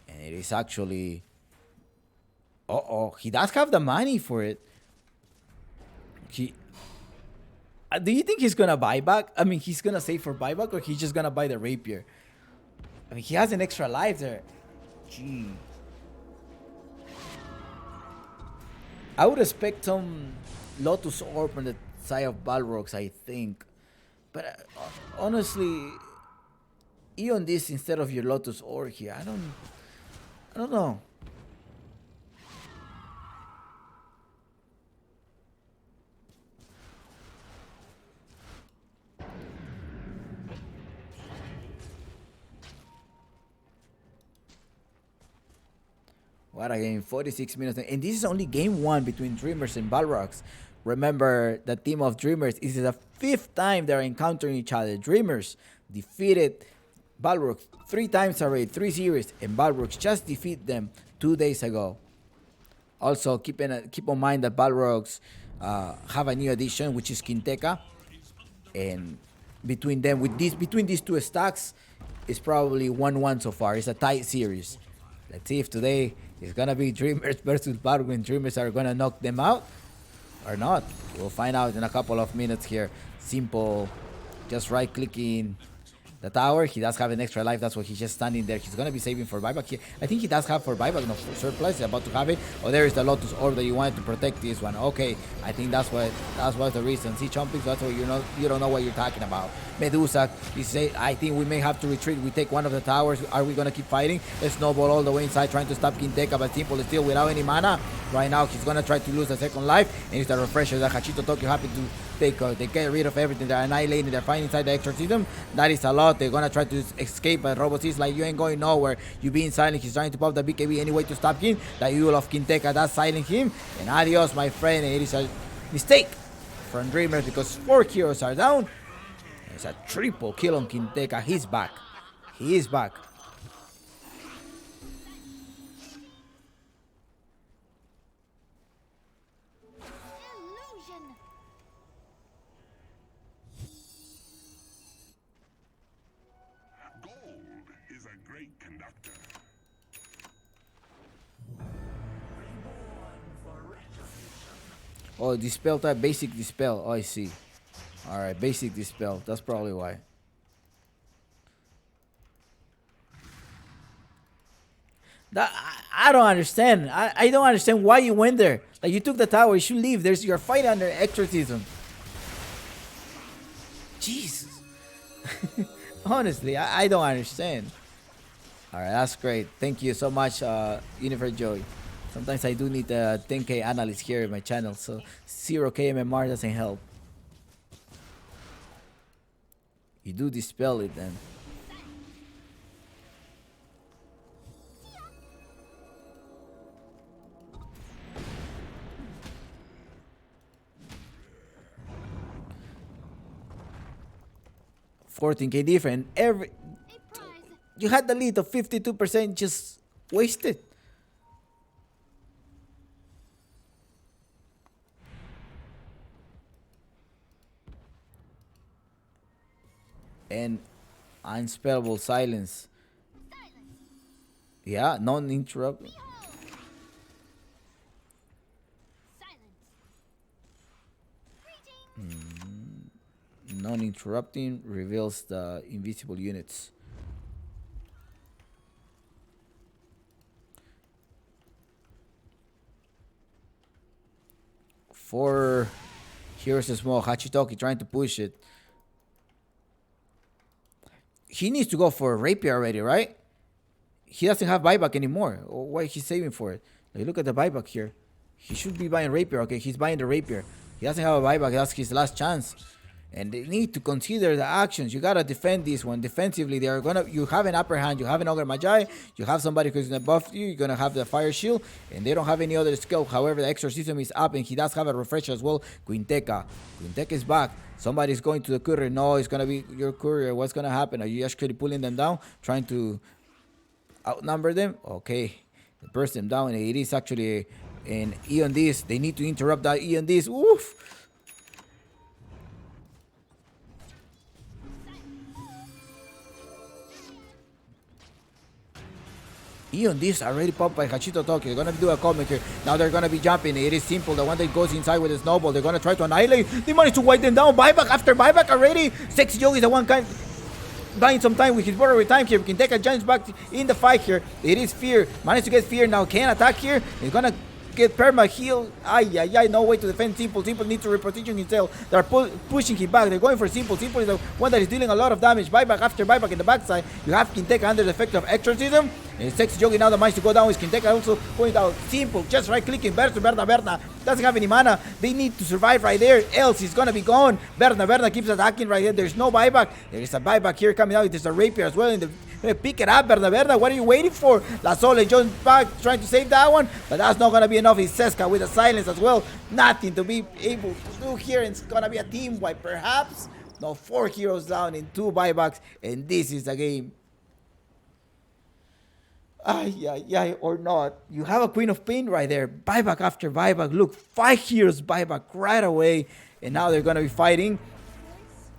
And it is actually. He does have the money for it. Do you think he's gonna buy back? I mean, he's gonna save for buyback, or he's just gonna buy the rapier? I mean, he has an extra life there. Gee. I would expect some Lotus Orb on the side of Balrogs, I think. But honestly, even this instead of your Lotus Orb here, I don't know. What a game, 46 minutes. And this is only game one between Dreamers and Balrogs. Remember, the team of Dreamers, this is the 5th time they're encountering each other. Dreamers defeated Balrogs 3 times already, 3 series, and Balrogs just defeated them 2 days ago. Also, keep in mind that Balrogs have a new addition, which is Kinteka. And between these 2 stacks, it's probably 1-1 so far. It's a tight series. Let's see if today it's gonna be Dreamers versus Balrogs, and Dreamers are gonna knock them out or not. We'll find out in a couple of minutes here. Simple, just right clicking the tower. He does have an extra life. That's why he's just standing there. He's gonna be saving for buyback. I think he does have for buyback. No, for surplus. He's about to have it. Oh, there is the Lotus Orb that you wanted to protect this one. Okay, I think that's what the reason. See, Chompix, that's what you don't know what you're talking about. Medusa, he say, I think we may have to retreat. We take one of the towers. Are we gonna keep fighting? Let's snowball all the way inside, trying to stop Kinteka, but Simple is still without any mana. Right now, he's gonna try to lose a second life, and it's the refresher that Hachito Tokyo happy to take. They get rid of everything. They're annihilating. They're fighting inside the exorcism. That is a lot. They're gonna try to escape, but Robot is like, you ain't going nowhere. You being silent. He's trying to pop the BKB any way to stop him. The Evil of Kinteka does silence him, and adios, my friend. It is a mistake from Dreamers because 4 heroes are down. It's a triple kill on Kinteka. He's back. He is back. Illusion. Gold is a great conductor. Oh, dispel type, basic dispel. Oh, I see. Alright, basic dispel. That's probably why. I don't understand. I don't understand why you went there. Like, you took the tower, you should leave. There's your fight under exorcism. Jesus. Honestly, I don't understand. Alright, that's great. Thank you so much, Universe Joy. Sometimes I do need a 10k analyst here in my channel, so 0k MMR doesn't help. You do dispel it then. $14k different. You had the lead of 52%, just wasted. And unspellable silence. Yeah, non-interrupt. Non-interrupting reveals the invisible units. Four. Here's a small Hachitoki trying to push it. He needs to go for a rapier already, right? He doesn't have buyback anymore. Why is he saving for it? Like, look at the buyback here. He should be buying rapier. Okay, he's buying the rapier. He doesn't have a buyback. That's his last chance. And they need to consider the actions. You gotta defend this one. Defensively, they are gonna. You have an upper hand. You have an Ogre Magi. You have somebody who's gonna buff you. You're gonna have the fire shield, and they don't have any other skill. However, the exorcism is up, and he does have a refresher as well. Quinteca. Quinteca is back. Somebody's going to the courier. No, it's gonna be your courier. What's gonna happen? Are you actually pulling them down, trying to outnumber them? Okay, burst them down. And it is actually an E on this. They need to interrupt that E on this. Oof. On this already popped by Hachito Toki. They're gonna do a comic here. Now they're gonna be jumping. It is simple. The one that goes inside with the snowball. They're gonna try to annihilate. They managed to wipe them down. Buyback after buyback already. Sexy Yogi is the one kind buying some time with his borrowed time here. We can take a giant back in the fight here. It is Fear. Managed to get Fear. Now can attack here. He's gonna get perma heal. Ay. No way to defend Simple. Simple needs to reposition himself. They're pushing him back. They're going for Simple. Simple is the one that is dealing a lot of damage. Buyback after buyback in the backside. You have Quinteca under the effect of exorcism. And Sexy Yogi now the managed to go down with Quinteca. Also point out Simple just right clicking. Berna doesn't have any mana. They need to survive right there. Else he's gonna be gone. Berna keeps attacking right here. There's no buyback. There is a buyback here coming out. There's a rapier as well in the. Pick it up, Berna. What are you waiting for? La Sole jumps back, trying to save that one, but that's not gonna be enough. It's Seska with a silence as well. Nothing to be able to do here. It's gonna be a team wipe, perhaps. No, 4 heroes down in 2 buybacks, and this is the game. Ay, or not. You have a Queen of Pain right there. Buyback after buyback. Look, 5 heroes buyback right away, and now they're gonna be fighting.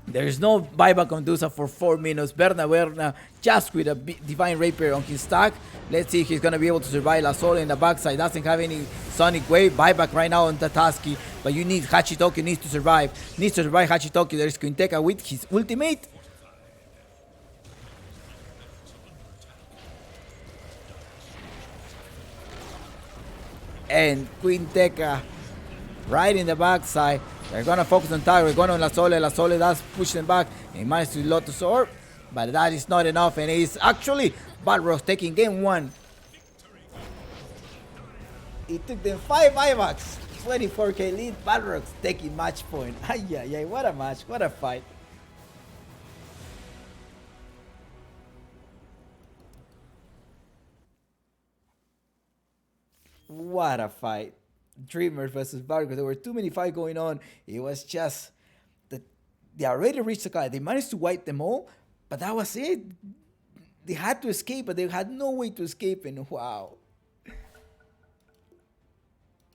There's no buyback on Dusa for 4 minutes. Berna just with a Divine Rapier on his stack. Let's see if he's going to be able to survive. La Sola in the backside doesn't have any Sonic Wave. Buyback right now on Tataski. But you need Hachitoki needs to survive. Needs to survive Hachitoki. There's Quinteca with his ultimate. And Quinteca right in the backside. They're gonna focus on Tiger. We're going on La Sole. La Sole does push them back. He managed to Lotus Orb, but that is not enough. And it's actually Balrogs taking game 1. It took them 5 buybacks. 24k lead. Balrogs taking match point. Ay. What a match. What a fight. What a fight. Dreamers versus Balrogs. There were too many fights going on. It was just that they already reached the guy. They managed to wipe them all, but that was it. They had to escape, but they had no way to escape. And wow.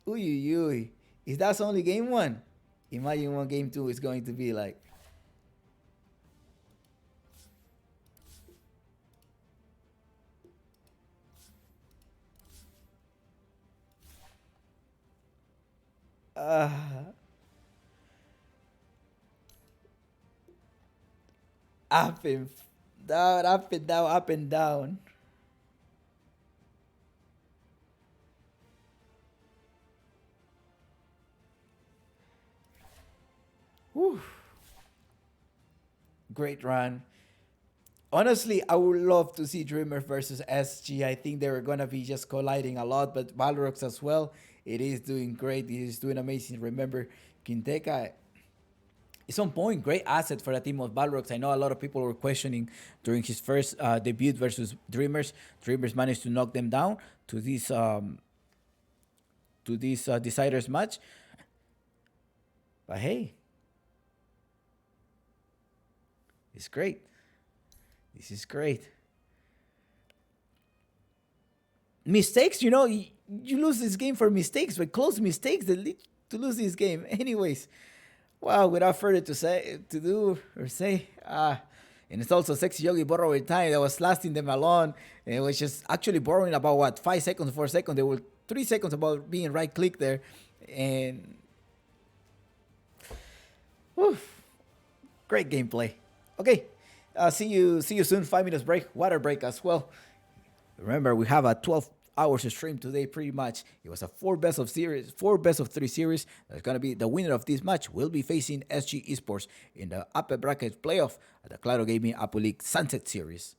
Uy. If that's only game 1, imagine what game 2 is going to be like. Up and down, up and down, up and down. Whew. Great run. Honestly, I would love to see Dreamer versus SG. I think they were gonna be just colliding a lot, but Balrogs as well. It is doing great. It is doing amazing. Remember, Quinteca is on point. Great asset for the team of Balrogs. I know a lot of people were questioning during his first debut versus Dreamers. Dreamers managed to knock them down to this deciders match. But hey, it's great. This is great. Mistakes, you lose this game for mistakes, but close mistakes that lead to lose this game. Anyways, well, without further to say, and it's also Sexy Yogi borrowing time that was lasting them alone. And it was just actually borrowing about 5 seconds, 4 seconds. They were 3 seconds about being right click there, and Great gameplay. Okay, see you soon. 5 minutes break, water break as well. Remember, we have a 12 hours stream today. Pretty much, it was a four best of 3 series. That's gonna be the winner of this match. Will be facing SG Esports in the upper bracket playoff at the Claro Gaming Apple League Sunset Series.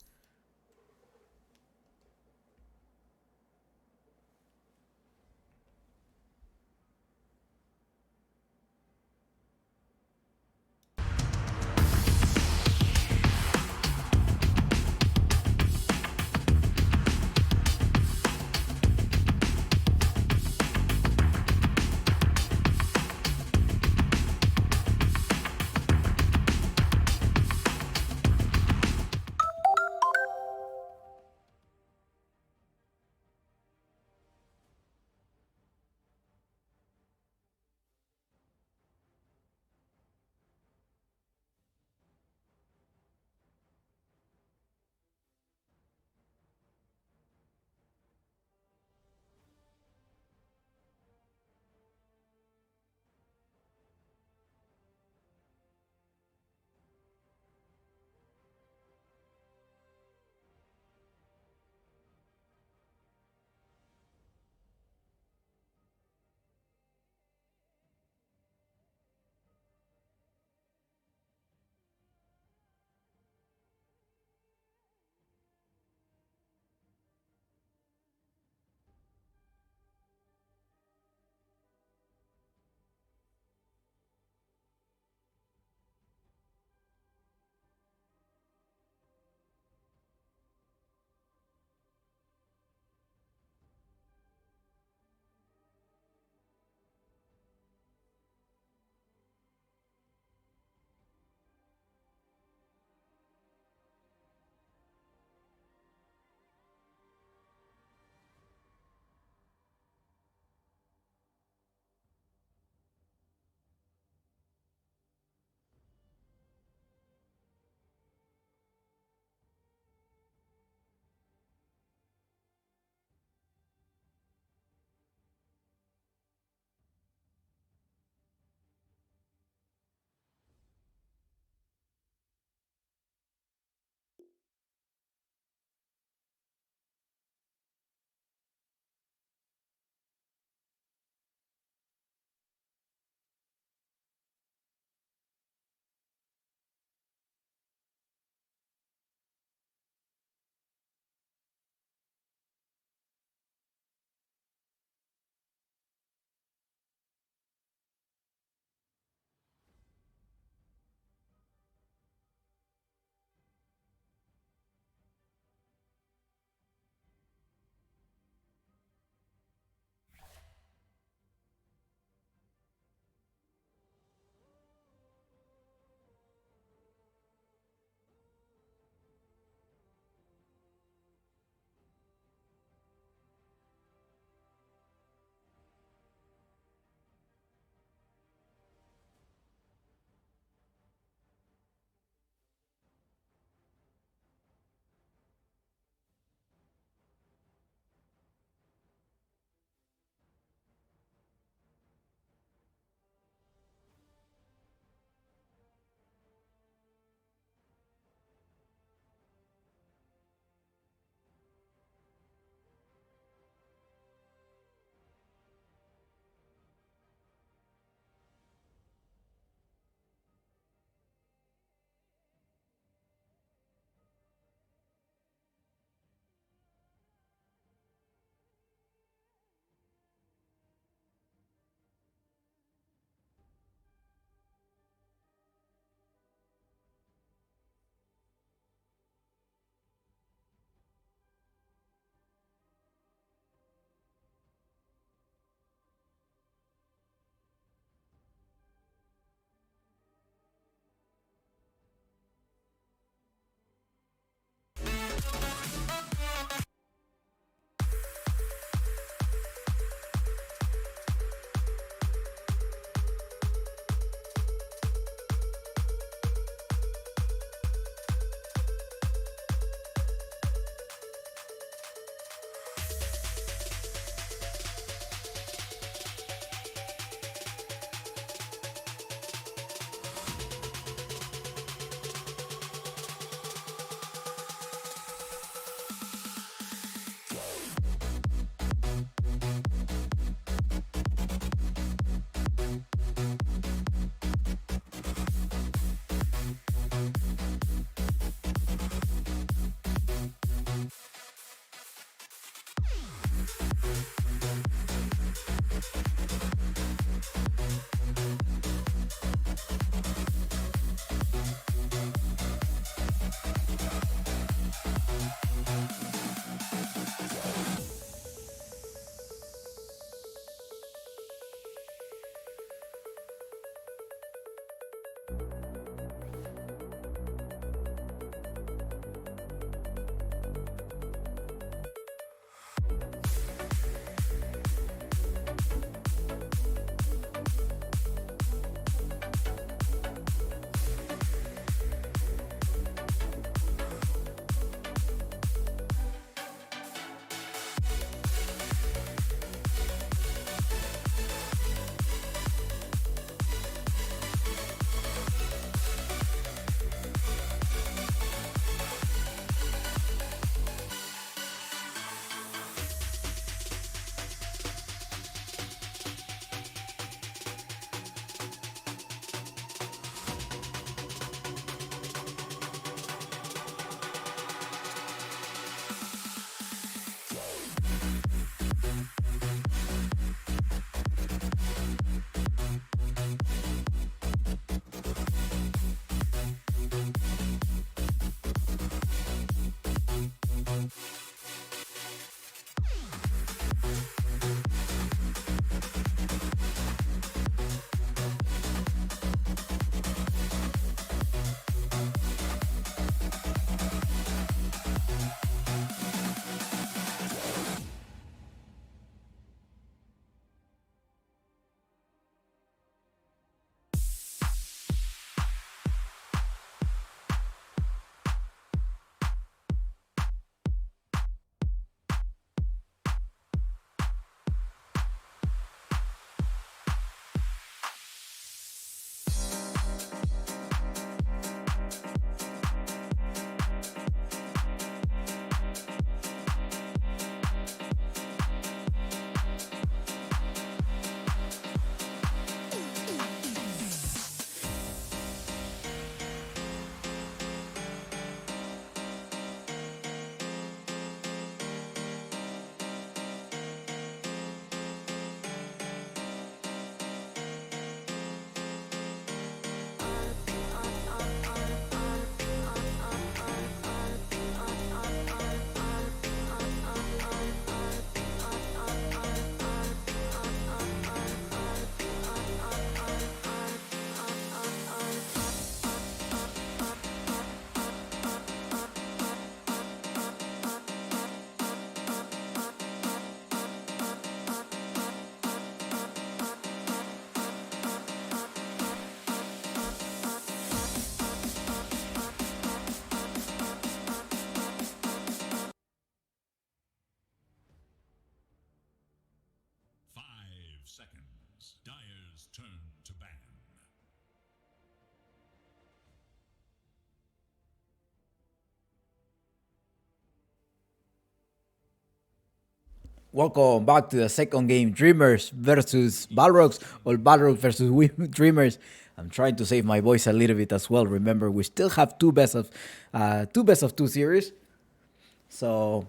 seconds. Dyer's turn to ban. Welcome back to the second game, Dreamers versus Balrogs, or Balrogs versus Dreamers. I'm trying to save my voice a little bit as well. Remember, we still have two best of two series. So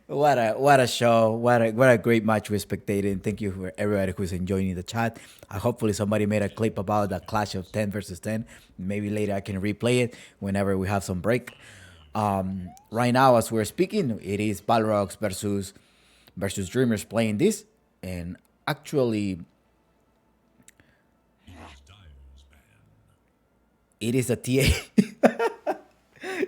what a show! What a great match we spectated. And thank you for everybody who's enjoying the chat. Hopefully somebody made a clip about the clash of 10 versus 10. Maybe later I can replay it whenever we have some break. Right now, as we're speaking, it is Balrogs versus Dreamers playing this, and actually, it is a TA.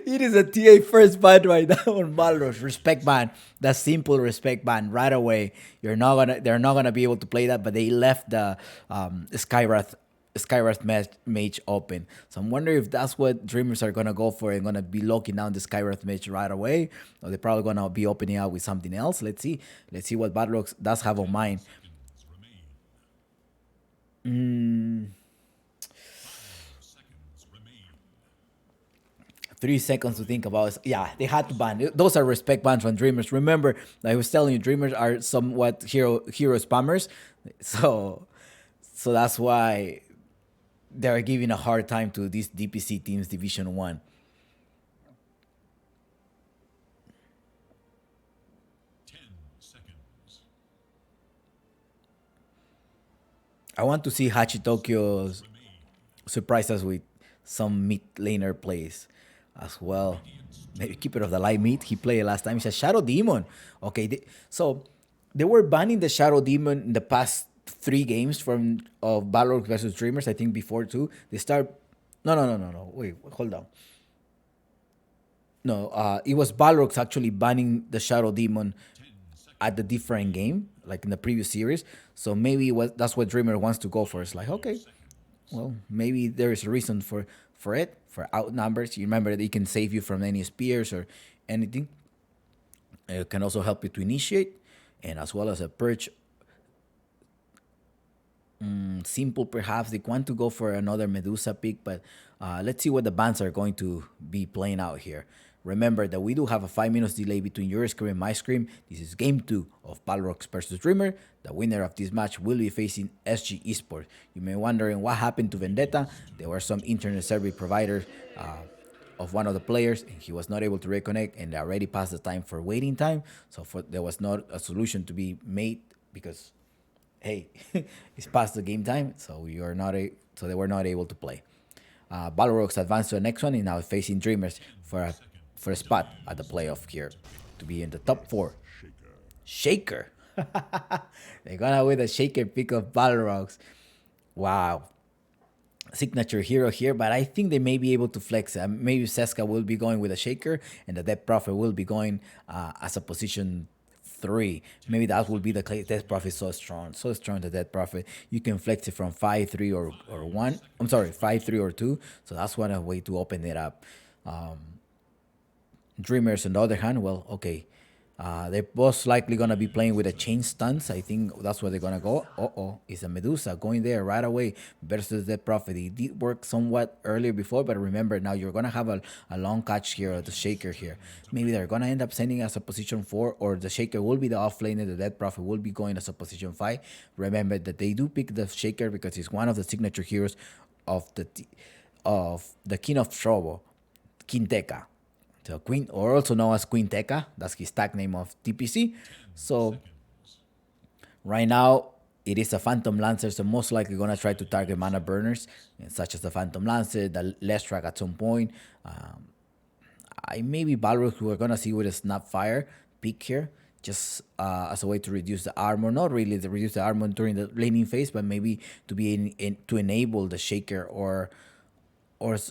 It is a TA first ban right now on Balrogs. Respect ban. That simple respect ban right away. They're not gonna be able to play that, but they left the Skywrath mage open. So I'm wondering if that's what Dreamers are gonna go for and gonna be locking down the Skywrath mage right away, or they're probably gonna be opening out with something else. Let's see what Balrogs does have on mind. 3 seconds to think about it. Yeah, they had to ban. Those are respect bans from Dreamers. Remember, I was telling you, Dreamers are somewhat hero spammers. So that's why they're giving a hard time to these DPC teams Division 1. I want to see Hachitokyo surprise us with some mid laner plays as well. Maybe Keeper of the Light mid. He played last time. He's a Shadow Demon. Okay, so they were banning the Shadow Demon in the past 3 games of Balrogs versus Dreamers. I think before too. They start. No. Wait, hold on. No, it was Balrogs actually banning the Shadow Demon at the different game, like in the previous series. So maybe that's what Dreamer wants to go for. It's like, okay, well, maybe there is a reason for it, for outnumbers. You remember that it can save you from any spears or anything. It can also help you to initiate, and as well as a purge. Simple, perhaps. They want to go for another Medusa pick, but let's see what the bans are going to be playing out here. Remember that we do have a 5 minutes delay between your screen and my screen. This is game 2 of Balrogs versus Dreamer. The winner of this match will be facing SG Esports. You may be wondering what happened to Vendetta. There were some internet service providers of one of the players, and he was not able to reconnect, and they already passed the time for waiting time. So there was not a solution to be made because, hey, it's past the game time, so so they were not able to play. Balrogs advanced to the next one and now facing Dreamers for a spot at the playoff here to be in the top 4. Shaker. They're gonna with a Shaker pick of Balrogs. Wow. Signature hero here, but I think they may be able to flex it. Maybe Seska will be going with a Shaker and the Death Prophet will be going as a position 3. Maybe that will be the case. Death Prophet is so strong, the Death Prophet. You can flex it from 5-3 or 1. I'm sorry, 5-3 or 2. So that's one way to open it up. Dreamers, on the other hand, well, okay. They're most likely going to be playing with a chain stance. I think that's where they're going to go. It's a Medusa going there right away versus the Prophet. It did work somewhat earlier before, but remember, now you're going to have a long catch here, or the Shaker here. Maybe they're going to end up sending as a position 4, or the Shaker will be the offlaner. The Death Prophet will be going as a position 5. Remember that they do pick the Shaker because he's one of the signature heroes of the King of Trouble, King Tekka. The Queen, or also known as Queen Tekka. That's his tag name of TPC. So right now it is a Phantom Lancer, so most likely gonna try to target mana burners, such as the Phantom Lancer, the Lestrak at some point. I maybe Balrog, who we're gonna see with a Snapfire pick here, just as a way to reduce the armor. Not really to reduce the armor during the laning phase, but maybe to be to enable the Shaker or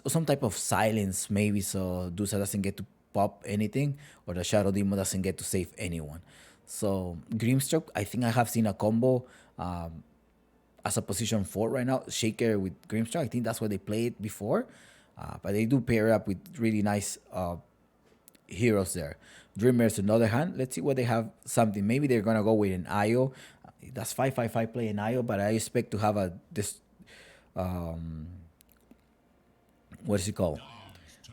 some type of silence, maybe, so Dusa doesn't get to pop anything, or the Shadow Demon doesn't get to save anyone. So Grimstroke, I think I have seen a combo as a position 4 right now, Shaker with Grimstroke. I think that's what they played before, but they do pair up with really nice heroes there. Dreamers, on the other hand, let's see what they have. Something. Maybe they're gonna go with an IO. That's 5/5/5 play an IO, but I expect to have a this what is it called?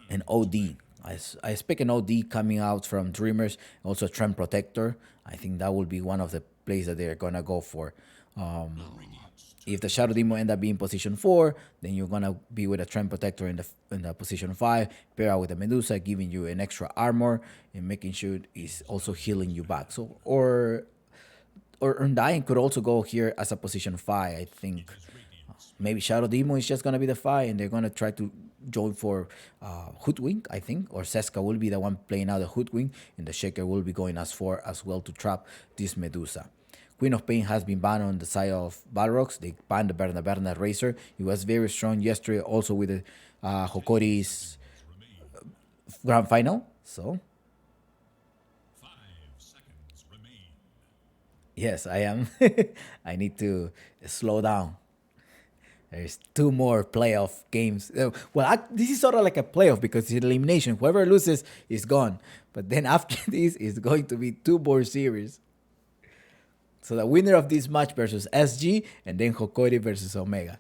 An OD. I expect an OD coming out from Dreamers, also Trend Protector. I think that will be one of the plays that they're gonna go for. If the Shadow Demon end up being position 4, then you're gonna be with a Trend Protector in the position 5, pair out with a Medusa, giving you an extra armor and making sure it's also healing you back. So or Undying could also go here as a position 5, I think. Maybe Shadow Demon is just gonna be the 5, and they're gonna try to join for Hoodwink, I think, or Seska will be the one playing out the Hoodwink, and the Shaker will be going as 4 as well to trap this Medusa. Queen of Pain has been banned on the side of Balrogs. They banned the Berna Razor. He was very strong yesterday, also with the Hokori's grand final. So 5 seconds remain. yes, I am. I need to slow down. There's 2 more playoff games. This is sort of like a playoff because it's elimination. Whoever loses is gone. But then after this, it's going to be 2 more series. So the winner of this match versus SG, and then Hokori versus Omega.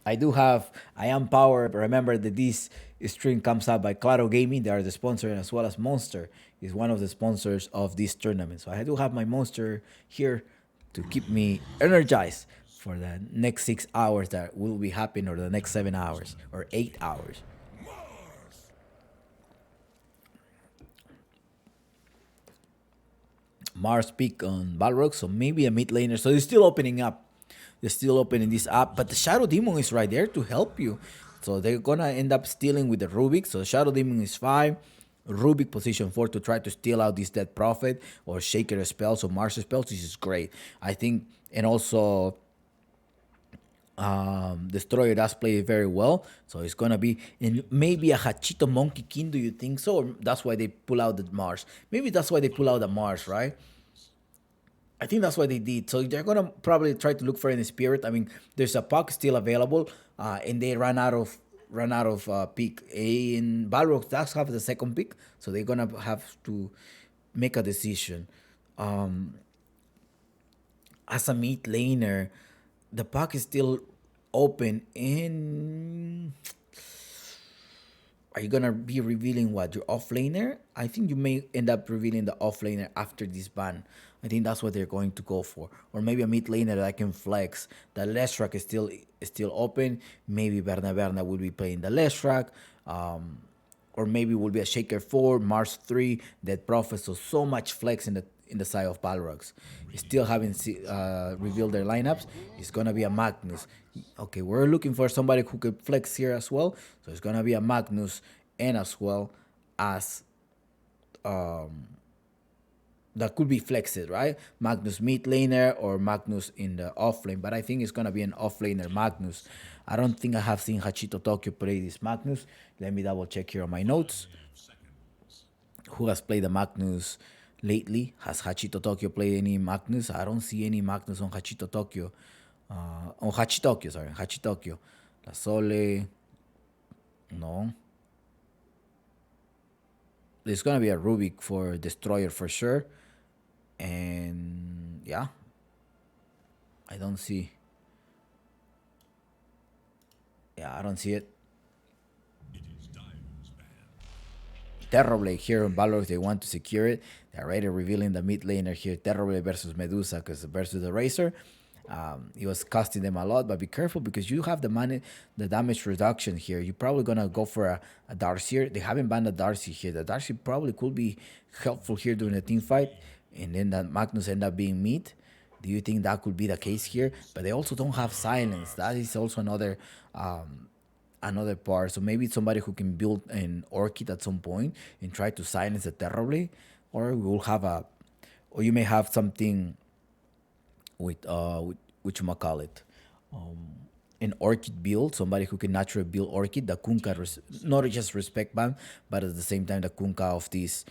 I am Power. Remember that this stream comes out by Claro Gaming. They are the sponsor, as well as Monster is one of the sponsors of this tournament. So I do have my Monster here to keep me energized for the next 6 hours that will be happening, or the next 7 hours, or 8 hours. Mars pick on Balrog, so maybe a mid laner. So they're still opening up. They're still opening this up, but the Shadow Demon is right there to help you. So they're gonna end up stealing with the Rubik. So Shadow Demon is 5. Rubik position 4 to try to steal out this Dead Prophet or Shaker spells or Mars spells. This is great, I think, and also Destroyer does play very well, so it's gonna be in maybe a Hachito Monkey King. Do you think so? Or that's why they pull out the Mars. Maybe that's why they pull out the Mars, right? I think that's what they did. So they're gonna probably try to look for any spirit. I mean, there's a puck still available, and they ran out of pick. In Balrog does have the second pick, so they're gonna have to make a decision. As a mid laner, the puck is still open. And are you gonna be revealing what, your off laner? I think you may end up revealing the off laner after this ban. I think that's what they're going to go for, or maybe a mid laner that I can flex. The Leshrac is still open. Maybe Berna will be playing the Leshrac, or maybe will be a Shaker 4, Mars 3, Dead Prophet. So much flex in the side of Balrogs. Still haven't revealed their lineups. It's gonna be a Magnus. Okay, we're looking for somebody who could flex here as well. So it's gonna be a Magnus, and as well as that could be flexed, right? Magnus mid laner or Magnus in the off lane, but I think it's gonna be an off laner Magnus. I don't think I have seen Hachito Tokyo play this Magnus. Let me double check here on my notes. Who has played the Magnus lately? Has Hachito Tokyo played any Magnus? I don't see any Magnus on Hachito Tokyo. Hachitokyo. La Sole. No. There's gonna be a Rubik for Destroyer for sure. And yeah. I don't see. Yeah, I don't see it. Terrorblade here on Balrog, they want to secure it. They're already revealing the mid laner here. Terrorblade versus Medusa, because versus the Razor. It was costing them a lot, but be careful because you have the damage reduction here. You're probably gonna go for a Darcy. They haven't banned the Darcy here. The Darcy probably could be helpful here during the team fight, and then that Magnus end up being mid. Do you think that could be the case here? But they also don't have silence. That is also another part. So maybe it's somebody who can build an Orchid at some point and try to silence the Terrorblade, or we'll have or you may have something with whatchamacallit, an Orchid build, somebody who can naturally build Orchid, the Kunkka, not just respect ban, but at the same time the Kunkka of this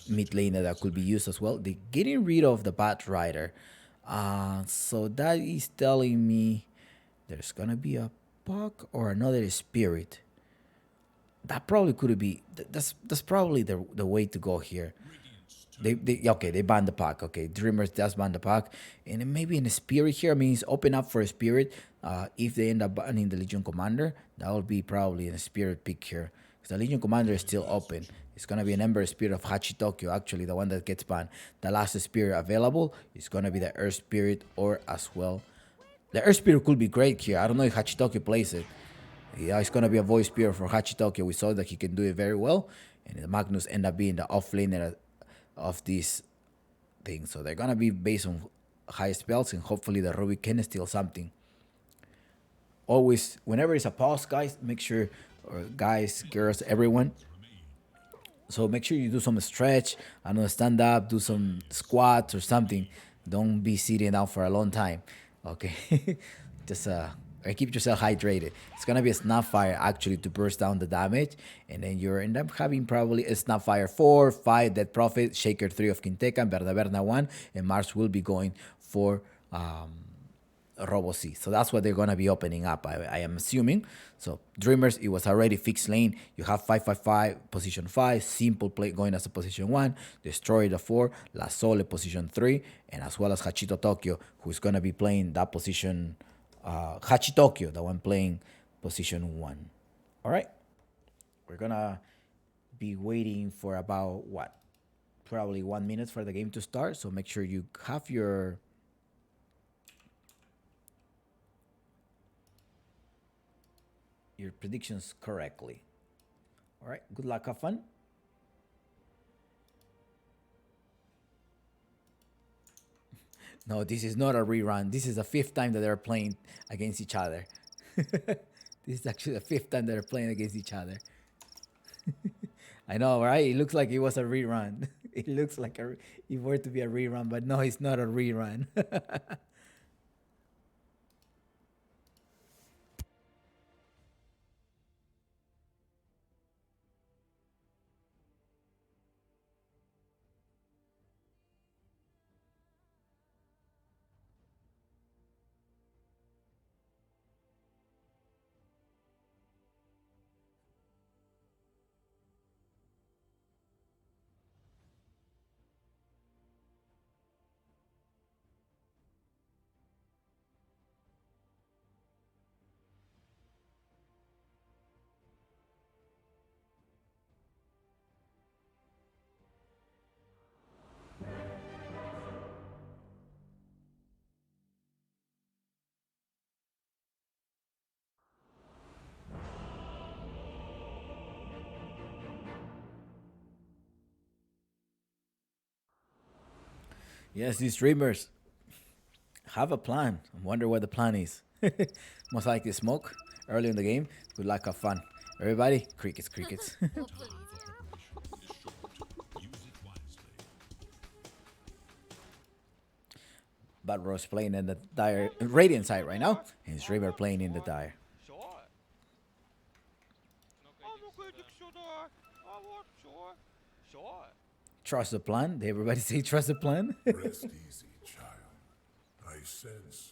mid laner that could be used as well. They're getting rid of the Bat Rider, so that is telling me there's gonna be a puck or another spirit. That probably could be. That's probably the way to go here. They ban the puck. Okay, Dreamers does ban the puck, and then maybe in a spirit here. I mean, it's open up for a spirit. If they end up banning the Legion Commander, that will be probably in a spirit pick here. Because the Legion Commander is still open. It's gonna be an Ember Spirit of Hachitokyo, actually the one that gets banned. The last spirit available is gonna be the Earth Spirit, or as well, the Earth Spirit could be great here. I don't know if Hachitokyo plays it. Yeah, it's gonna be a voice spirit for Hachitokyo. We saw that he can do it very well, and the Magnus end up being the offlaner of this thing. So they're gonna be based on high spells, and hopefully the Ruby can steal something. Always, whenever it's a pause, guys, make sure, or guys, girls, everyone. So make sure you do some stretch. I know, stand up, do some squats or something. Don't be sitting down for a long time. Okay, just keep yourself hydrated. It's gonna be a Snapfire actually to burst down the damage, and then you end up having probably a Snapfire 4, 5, Dead Prophet, Shaker 3 of Quinteca, Verna 1, and Mars will be going for Robo C. So that's what they're gonna be opening up, I am assuming. So Dreamers, it was already fixed lane. You have 555 position 5, Simple play going as a position 1, Destroyer the 4, La Sole position 3, and as well as Hachito Tokyo, who's gonna be playing that position. Hachitokyo, the one playing position 1. All right, we're gonna be waiting for about what, probably 1 minute for the game to start. So make sure you have your predictions correctly. All right, good luck, have fun. No, this is not a rerun. This is the 5th time that they're playing against each other. This is actually the 5th time that they're playing against each other. I know, right? It looks like it was a rerun. It looks like it were to be a rerun, but no, it's not a rerun. Yes, these streamers have a plan. I wonder what the plan is. Most likely smoke early in the game. Good luck, have fun. Everybody, crickets, crickets. Or please. Use it wisely. Balrogs playing in the dire Radiant side right now, and streamer playing in the dire. Sure. А ну-ка иди сюда. А вот, sure. Sure. Trust the plan. Did everybody say trust the plan? Rest easy, child. I sense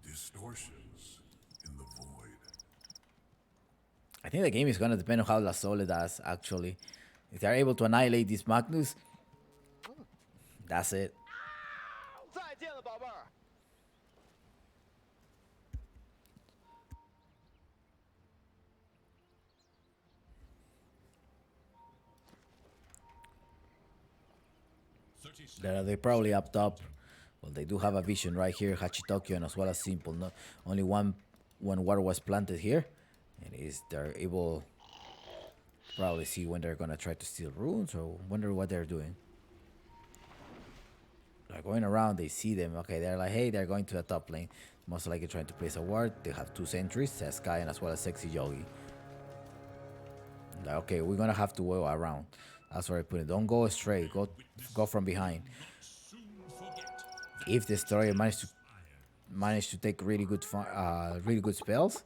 distortions in the void. I think the game is gonna depend on how La Sole does, actually. If they're able to annihilate this Magnus, that's it. 再见了，宝贝儿。They probably up top. Well, they do have a vision right here, Hachitokyo, and as well as Simple. No, only one water was planted here, and they're able to probably see when they're gonna try to steal runes, or wonder what they're doing. They're going around, they see them. Okay, they're like, hey, they're going to the top lane. Most likely trying to place a ward. They have 2 sentries, Sky and as well as Sexy Yogi. Like, okay, we're gonna have to go around. That's where I put it. Don't go straight. Go from behind. If the Destroyer managed to take really good spells,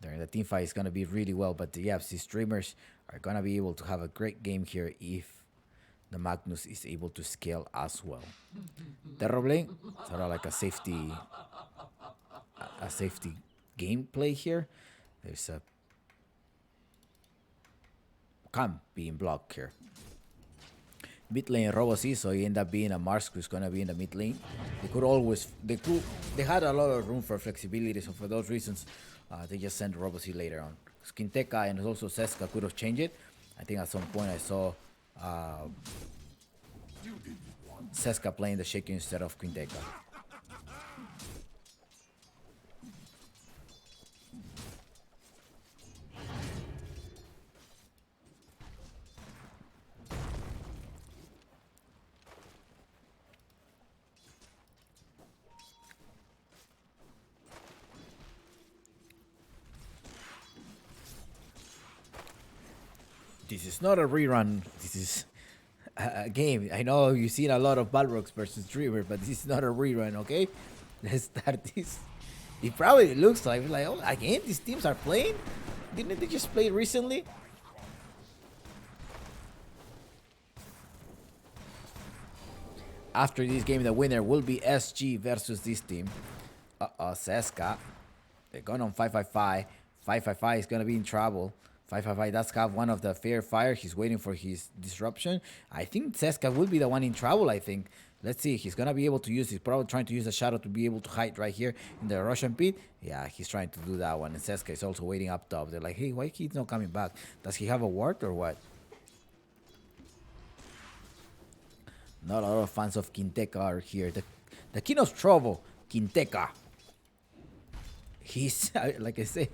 then the team fight is gonna be really well. But yeah, the streamers are gonna be able to have a great game here if the Magnus is able to scale as well. Terrible, sort of like a safety gameplay here. There's a camp being blocked here. Mid lane Robocy, so he ended up being a Mars who's gonna be in the mid lane. They had a lot of room for flexibility, so for those reasons, they just sent Robocy later on. Skinteka and also Seska could have changed it. I think at some point I saw Seska playing the Shaker instead of Quinteka. This is not a rerun. This is a game. I know you've seen a lot of Balrogs versus Dreamer, but this is not a rerun, okay? Let's start this. It probably looks like, oh, again, these teams are playing? Didn't they just play recently? After this game, the winner will be SG versus this team. Seska. They're going on 555. 555 is going to be in trouble. 555 does have one of the fair fire. He's waiting for his disruption. I think Seska will be the one in trouble, I think. Let's see. He's going to be able to use, he's probably trying to use the shadow to be able to hide right here in the Russian pit. Yeah, he's trying to do that one. And Seska is also waiting up top. They're like, hey, why he's not coming back? Does he have a ward or what? Not a lot of fans of Quinteka are here. The King of Trouble, Quinteka. He's, like I say,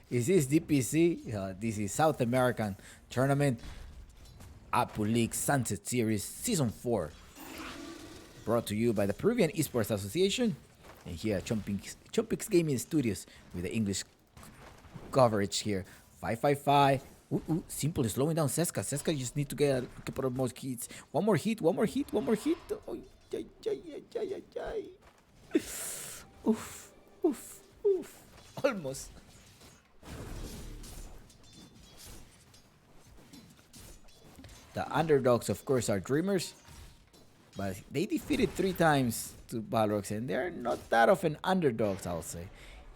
is this DPC? This is South American Tournament Apu League Sunset Series Season 4. Brought to you by the Peruvian Esports Association. And here at Chompix Gaming Studios with the English coverage here. 555. Simple is slowing down Seska. Seska just need to get a couple of more hits. One more hit. Oh, oof. Almost. The underdogs, of course, are Dreamers. But they defeated 3 times to Balrogs, and they're not that often underdogs, I'll say.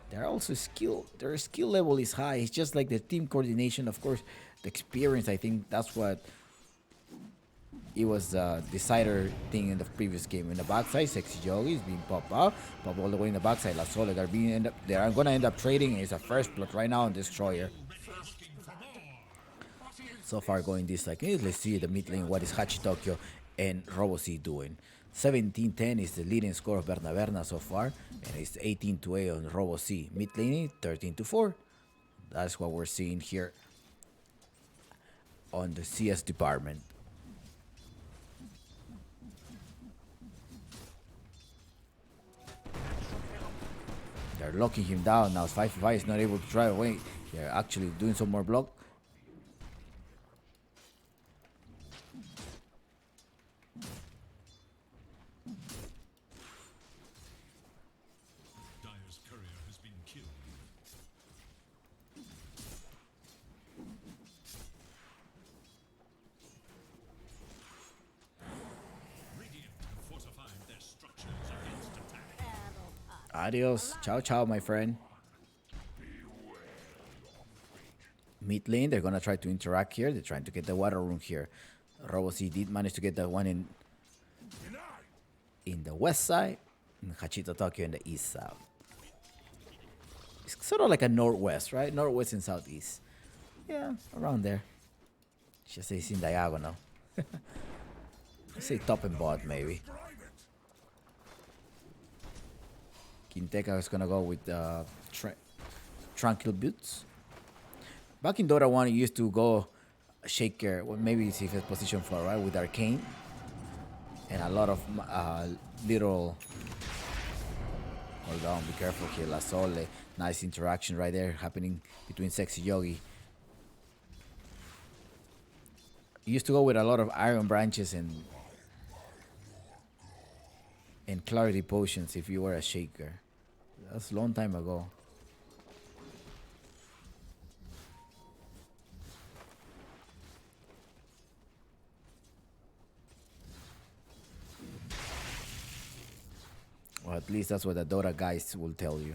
They're also skilled. Their skill level is high. It's just like the team coordination, of course, the experience. I think that's what it was the decider thing in the previous game. In the backside, Sexy Yogi is being popped out, pop all the way in the backside. La Sole, they're gonna end up trading. It's a first blood right now on Destroyer. So far going this like, let's see the mid lane. What is Hachi Tokyo and Robocy doing? 17-10 is the leading score of Berna so far, and it's 18-8 on Robocy. Mid lane 13-4. That's what we're seeing here on the CS department. They're locking him down now. 5-5 is not able to drive away. They're actually doing some more block. Dire's courier has been killed. Radiant have fortified their structures against attack. Adios. Ciao, ciao, my friend. Mid lane, they're gonna try to interact here. They're trying to get the water room here. Robocy did manage to get that one in the west side, and Hachito Tokyo in the east side. It's sort of like a northwest, right? Northwest and southeast. Yeah, around there. Just say it's in diagonal. Let's say top and bot, maybe. Quinteka is gonna go with Tranquil Boots. Back in Dota 1, it used to go Shaker, well, maybe it's if it's position 4, right? With Arcane. And a lot of little... Hold on, be careful here. La Sole. Nice interaction right there happening between Sexy Yogi. It used to go with a lot of Iron Branches and Clarity Potions if you were a Shaker. That's a long time ago. Or at least that's what the Dota guys will tell you.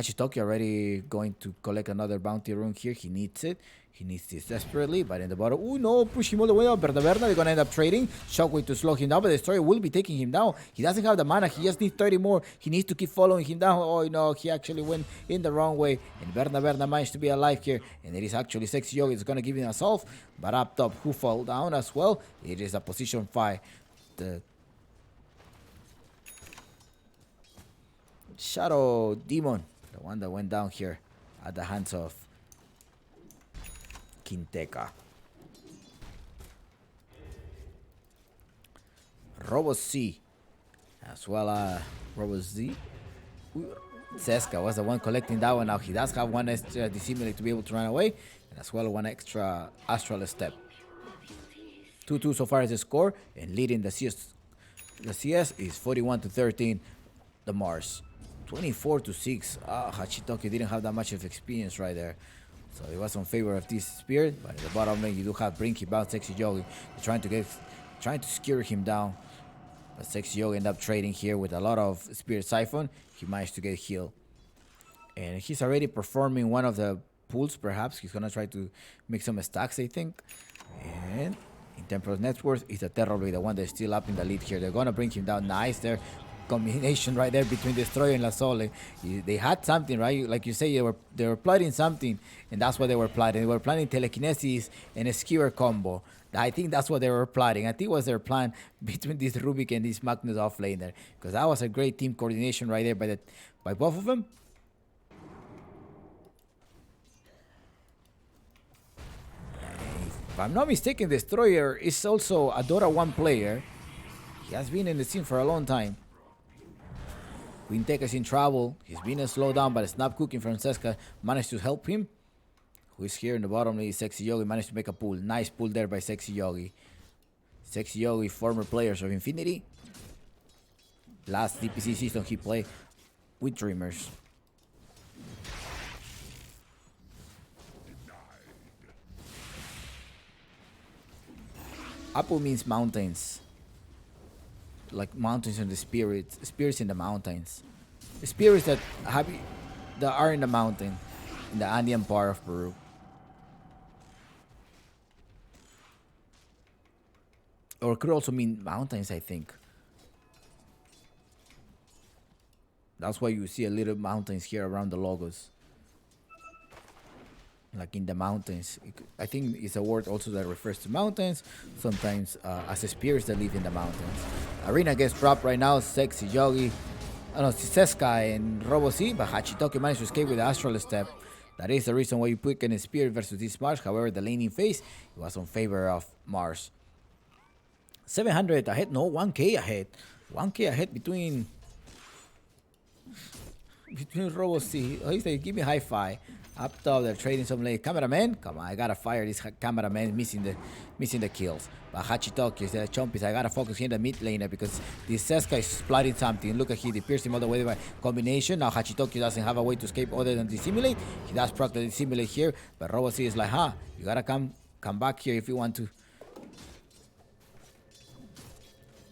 Hachitoki already going to collect another bounty rune here. He needs it. He needs this desperately, but in the bottom, oh no, push him all the way up. Berna, they're gonna end up trading. Shockwave to slow him down, but the Destroyer will be taking him down. He doesn't have the mana, he just needs 30 more. He needs to keep following him down. Oh no, he actually went in the wrong way. And Berna managed to be alive here. And it is actually Sexy Yogi is gonna give him a solve. But up top, who fall down as well? It is a position 5. The Shadow Demon, the one that went down here at the hands of Quinteca. Robo C, as well as Robo Z. Seska was the one collecting that one. Now he does have one extra dissimulate to be able to run away, and as well one extra astral step. 2-2 so far is the score, and leading the CS. The CS is 41-13. The Mars, 24-6. Hachitoki didn't have that much of experience right there. So it was in favor of this Spirit, but at the bottom lane you do have Brinky bound Sexy Yogi. They're trying to scare him down. But Sexy Yogi ended up trading here with a lot of Spirit Siphon. He managed to get healed. And he's already performing one of the pulls, perhaps. He's gonna try to make some stacks, I think. And in Temporal Net Worth is the Terrorblade, the one that's still up in the lead here. They're gonna bring him down. Nice there. Combination right there between Destroyer and La Sole. They had something, right? Like you say, they were plotting something, and that's what they were plotting. They were planning telekinesis and a skewer combo. I think that's what they were plotting. I think it was their plan between this Rubik and this Magnus offlaner, because that was a great team coordination right there by both of them. If I'm not mistaken, Destroyer is also a Dota 1 player. He has been in the scene for a long time. Quinteca's in trouble. He's been slowed down, but a snap cooking from Seska managed to help him. Who is here in the bottom lane? Sexy Yogi managed to make a pull. Nice pull there by Sexy Yogi. Sexy Yogi, former players of Infinity. Last DPC season he played with Dreamers. Apu means mountains. Like mountains and the spirits in the mountains. The spirits that are in the mountain, in the Andean part of Peru. Or it could also mean mountains, I think. That's why you see a little mountains here around the logos. Like in the mountains. I think it's a word also that refers to mountains. Sometimes as spirits that live in the mountains. Arena gets dropped right now. Sexy Yogi. Seska and Robo C. But Hachitoki managed to escape with the Astral Step. That is the reason why you pick an Spirit versus this Mars. However, the laning phase was in favor of Mars. 700 ahead. No, 1K ahead. 1K ahead between Robo C. Oh, he's like, give me high five. Up top, they're trading some late. Cameraman, come on, I gotta fire this cameraman, missing the kills. But Hachitoki is the Chompis. I gotta focus here in the mid laner because this Seska is plotting something. Look at he pierced him all the way by combination. Now Hachitoki doesn't have a way to escape other than dissimulate. He does proc the dissimulate here, but Robo C is like, you gotta come back here if you want to.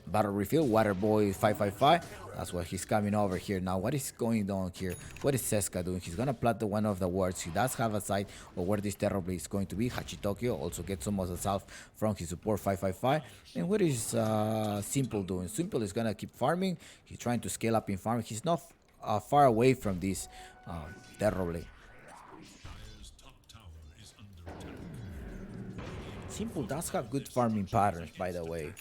Battle refill, Water Boy 555. That's why he's coming over here. Now, what is going on here? What is Seska doing? He's going to plot the one of the wards. He does have a sight of where this Terrorblade is going to be. Hachitoki also gets some of the self from his support 555. And what is Simple doing? Simple is going to keep farming. He's trying to scale up in farming. He's not far away from this Terrorblade. Simple does have good farming patterns, by the way.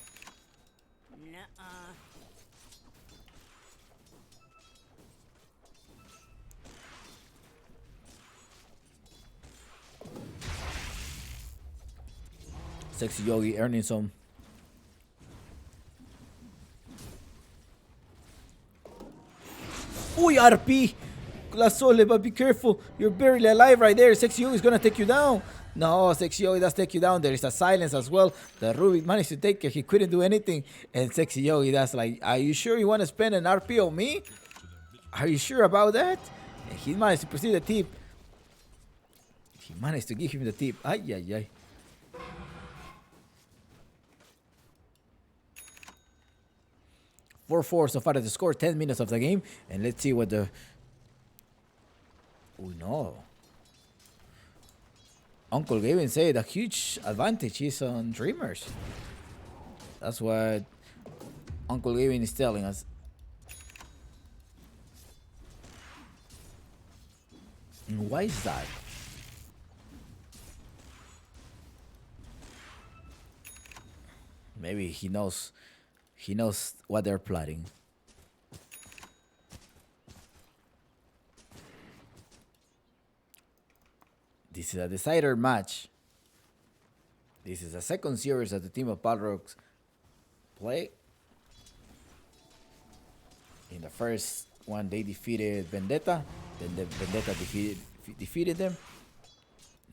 Sexy Yogi earning some. Uy, RP! La Sole, but be careful. You're barely alive right there. Sexy Yogi is gonna take you down. No, Sexy Yogi does take you down. There is a silence as well. The Rubik managed to take it. He couldn't do anything. And Sexy Yogi, that's like, are you sure you want to spend an RP on me? Are you sure about that? And he managed to proceed the tip. He managed to give him the tip. Ay, ay, ay. 4-4 so far at the score, 10 minutes of the game. And let's see what the Oh no. Uncle Gavin said a huge advantage is on Dreamers. That's what Uncle Gavin is telling us. And why is that? Maybe he knows what they're plotting. This is a decider match. This is a second series that the team of Balrogs play. In the first one, they defeated Vendetta. Then the Vendetta defeated them.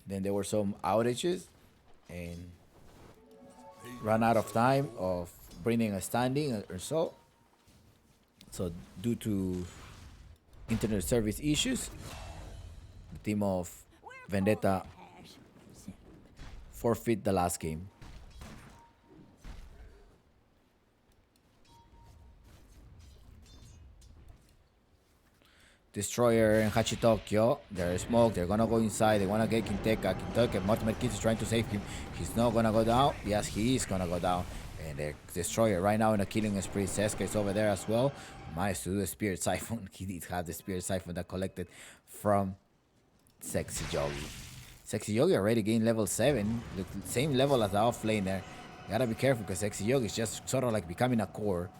Then there were some outages and ran out of time of bringing a standing or so. So due to internet service issues, the team of Vendetta forfeit the last game. Destroyer and Hachitokyo, they're smoke, they're gonna go inside, they wanna get Kinteka. Kinteka, Mortimer Kids is trying to save him. He's not gonna go down. Yes, he is gonna go down. And the Destroyer right now in a killing spree. Seska is over there as well. Managed to do the Spirit Siphon. He did have the Spirit Siphon that collected from Sexy Yogi. Sexy Yogi already gained level 7, the same level as the offlaner. Gotta be careful because Sexy Yogi is just sort of like becoming a core.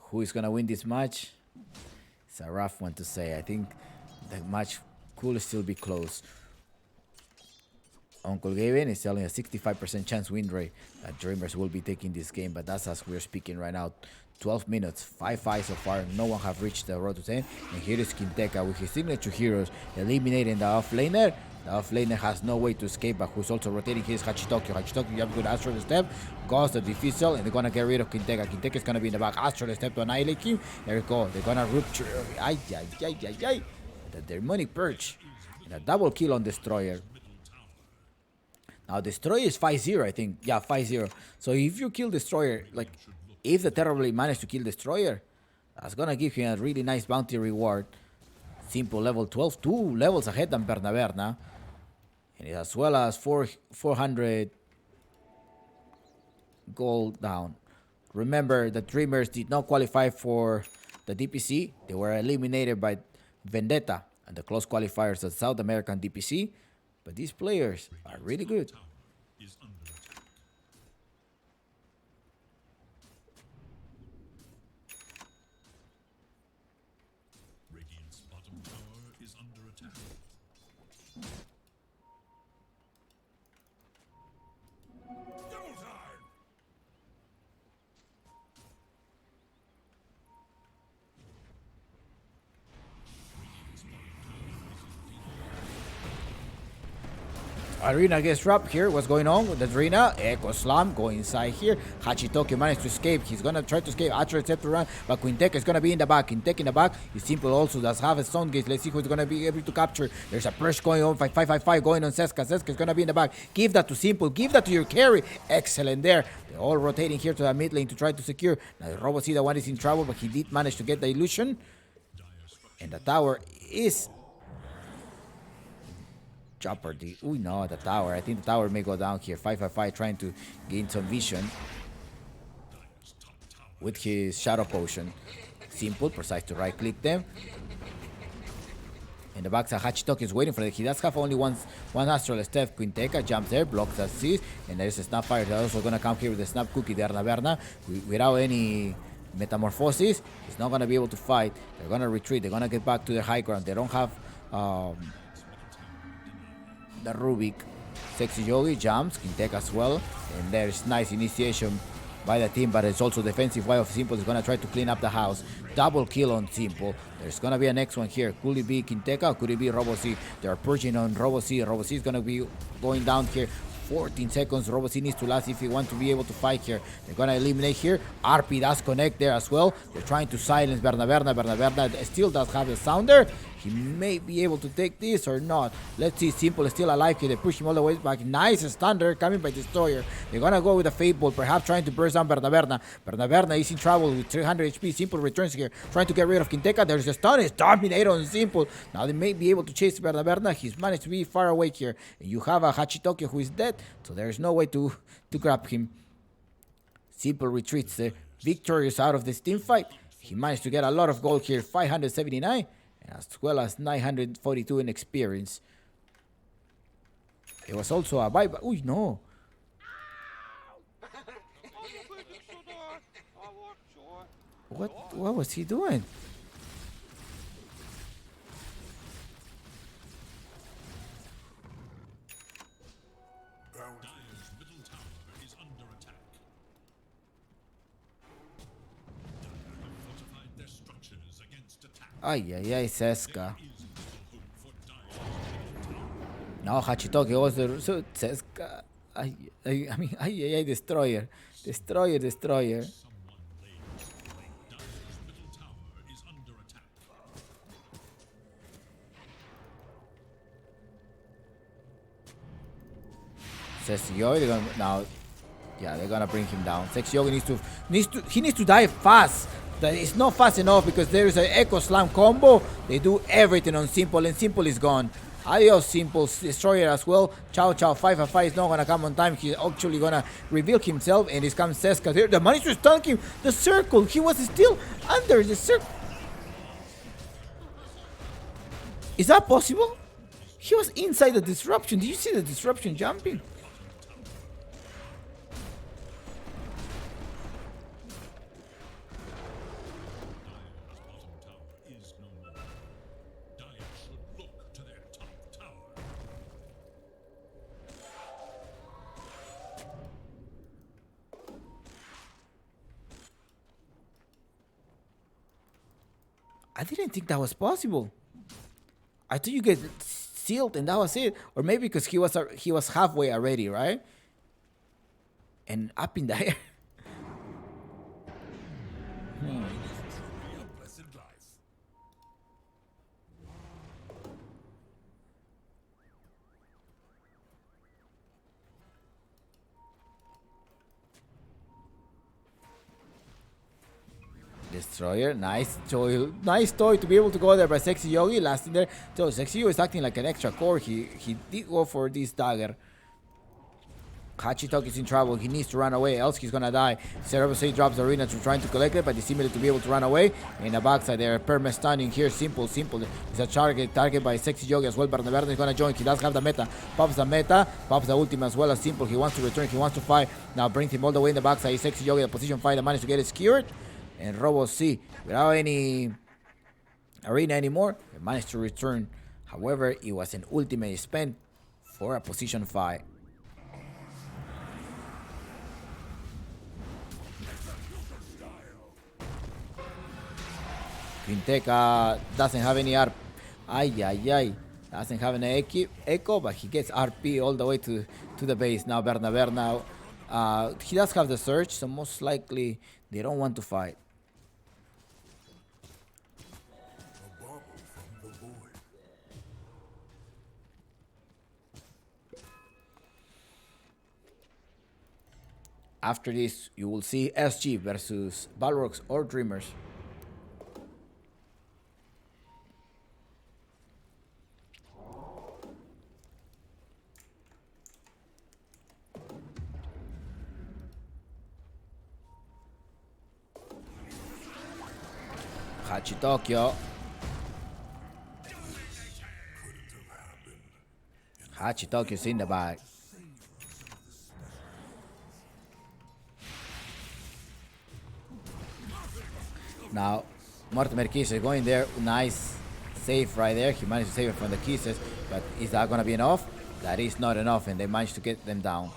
Who is gonna win this match? It's a rough one to say. I think the match could still be close. Uncle Gavin is telling a 65% chance win rate that Dreamers will be taking this game, but that's as we're speaking right now. 12 minutes, 5-5 so far. No one have reached the road to 10. And here is Kinteka with his signature heroes eliminating the offlaner. The offlaner has no way to escape, but who's also rotating here is Hachitokyo. Hachitokyo, you have a good Astral Step, goes the Diffusal, and they're gonna get rid of Kinteka. Kinteka is gonna be in the back. Astral Step to annihilate him. There we go. They're gonna rupture. Ay. The Demonic Purge. And a double kill on Destroyer. Now Destroyer is 5-0, I think. Yeah, 5-0. So if you kill Destroyer, like if the Terribly managed to kill Destroyer, that's gonna give him a really nice bounty reward. Simple level 12, 2 levels ahead than Berna. And as well as 400 gold down. Remember, the Dreamers did not qualify for the DPC. They were eliminated by Vendetta and the close qualifiers of South American DPC. But these players are really good. Is under attack. Radiant's bottom tower is under attack. Double time! Arena gets dropped here. What's going on with the Arena? Echo Slam going inside here. Hachitoki managed to escape. He's gonna try to escape. Atro attempt to run, but Quintek is gonna be in the back. Quintek in the back. He's simple also does have a stone gate. Let's see who's gonna be able to capture. There's a push going on. 5-5-5-5 going on Seska. Seska is gonna be in the back. Give that to Simple. Give that to your carry. Excellent there. They're all rotating here to the mid lane to try to secure. Now Robo C, the one is in trouble, but he did manage to get the illusion. And the tower is jeopardy. Oh no, the tower. I think the tower may go down here. 5-5-5 trying to gain some vision with his Shadow Potion. Simple, precise to right click them. In the backside, Hachitoki is waiting for it. He does have only one Astral Step. Quinteka jumps there, blocks the assist, and there's a Snapfire that's also gonna come here with the Snap Cookie. Berna without any Metamorphosis. He's not gonna be able to fight. They're gonna retreat. They're gonna get back to the high ground. They don't have the Rubik. Sexy Yogi jumps, Quinteka as well, and there's nice initiation by the team, but it's also defensive way of Simple is gonna try to clean up the house. Double kill on Simple. There's gonna be a next one here. Could it be Quinteka or could it be Robo C? They're purging on Robo C. Robo C is gonna be going down here. 14 seconds. Robo C needs to last if he wants to be able to fight here. They're gonna eliminate here. RP does connect there as well. They're trying to silence Berna. Berna still does have the sounder. He may be able to take this or not. Let's see. Simple is still alive here. They push him all the way back. Nice standard coming by Destroyer. They're gonna go with a Fate Bolt, perhaps trying to burst down Berna. Berna is in trouble with 300 HP. Simple returns here, trying to get rid of Quinteca. There's a stun. It's Dominator on Simple. Now they may be able to chase Berna. He's managed to be far away here. And you have a Hachitokyo who is dead, so there's no way to grab him. Simple retreats. Victorious out of this team fight. He managed to get a lot of gold here, 579, as well as 942 in experience. It was also a buyback. Uy, no. What was he doing? Dire's middle tower is under attack. Dire have fortified their structures against attack. Ay, Seska. Is little hope for Dire. No, Hachitoki was the so Seska. I mean, Destroyer. Destroyer. Someone laid. Dire's middle tower is under attack. Sexy Yogi, they're gonna now. Yeah, they're gonna bring him down. Sexy Yogi needs to die fast. That is not fast enough because there is an Echo Slam combo. They do everything on Simple, and Simple is gone. Adios, Simple. Destroyer as well. Chow 5 is not gonna come on time. He's actually gonna reveal himself, and it comes Seska. There, the managed to stun him. The circle. He was still under the circle. Is that possible? He was inside the disruption. Did you see the disruption jumping? Dire's bottom tower is no more. Dire should look to their top tower. I didn't think that was possible. I thought you get sealed and that was it, or maybe because he was halfway already, right? And up in the air. A blessed life. Destroyer, nice toy to be able to go there by Sexy Yogi, lasting there. So Sexy Yogi is acting like an extra core. He did go for this dagger. Hachitoki is in trouble. He needs to run away, else he's gonna die. Cerebosei drops the arena to trying to collect it, but he's similar to be able to run away. In the backside there, perma stunning here. Simple is a target by Sexy Yogi as well. Berna is gonna join. He does have the meta. Pops the ultimate as well as Simple. He wants to return, he wants to fight. Now brings him all the way in the backside. Sexy Yogi, the position fight, managed to get it secured. And Robo C, without any arena anymore, he managed to return. However, it was an ultimate spent for a position fight. Quinteca doesn't have any RP. Doesn't have an echo, but he gets RP all the way to the base. Now Berna, he does have the surge, so most likely they don't want to fight. A bubble from the void. After this, you will see SG versus Balrogs or Dreamers. Hachitokyo. Hachitokyo's in the bag. Now, Mortimer Kisses going there. Nice save right there. He managed to save it from the Kisses, but is that going to be enough? That is not enough, and they managed to get them down.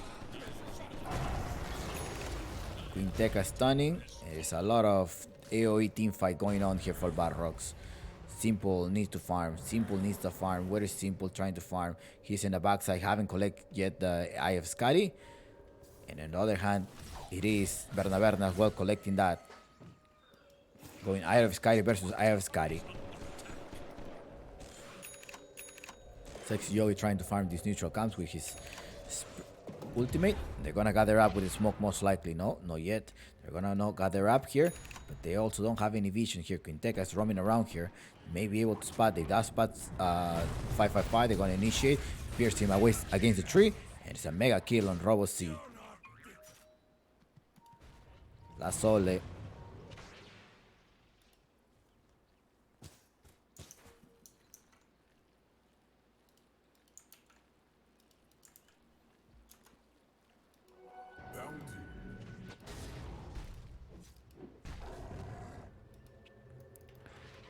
Quinteca stunning. There's a lot of AoE team fight going on here for Balrogs. Simple needs to farm. Where is Simple trying to farm? He's in the backside, haven't collected yet the Eye of Skadi. And on the other hand, it is Berna as well collecting that. Going Eye of Skadi versus Eye of Skadi. Sexy Yogi trying to farm these neutral camps with his ultimate. They're gonna gather up with the smoke most likely. No, not yet. They're gonna not gather up here, but they also don't have any vision here. Quinteca is roaming around here. May be able to spot. They does spot 555. They're gonna initiate. Pierce him away against the tree. And it's a mega kill on Robo C. La Sole.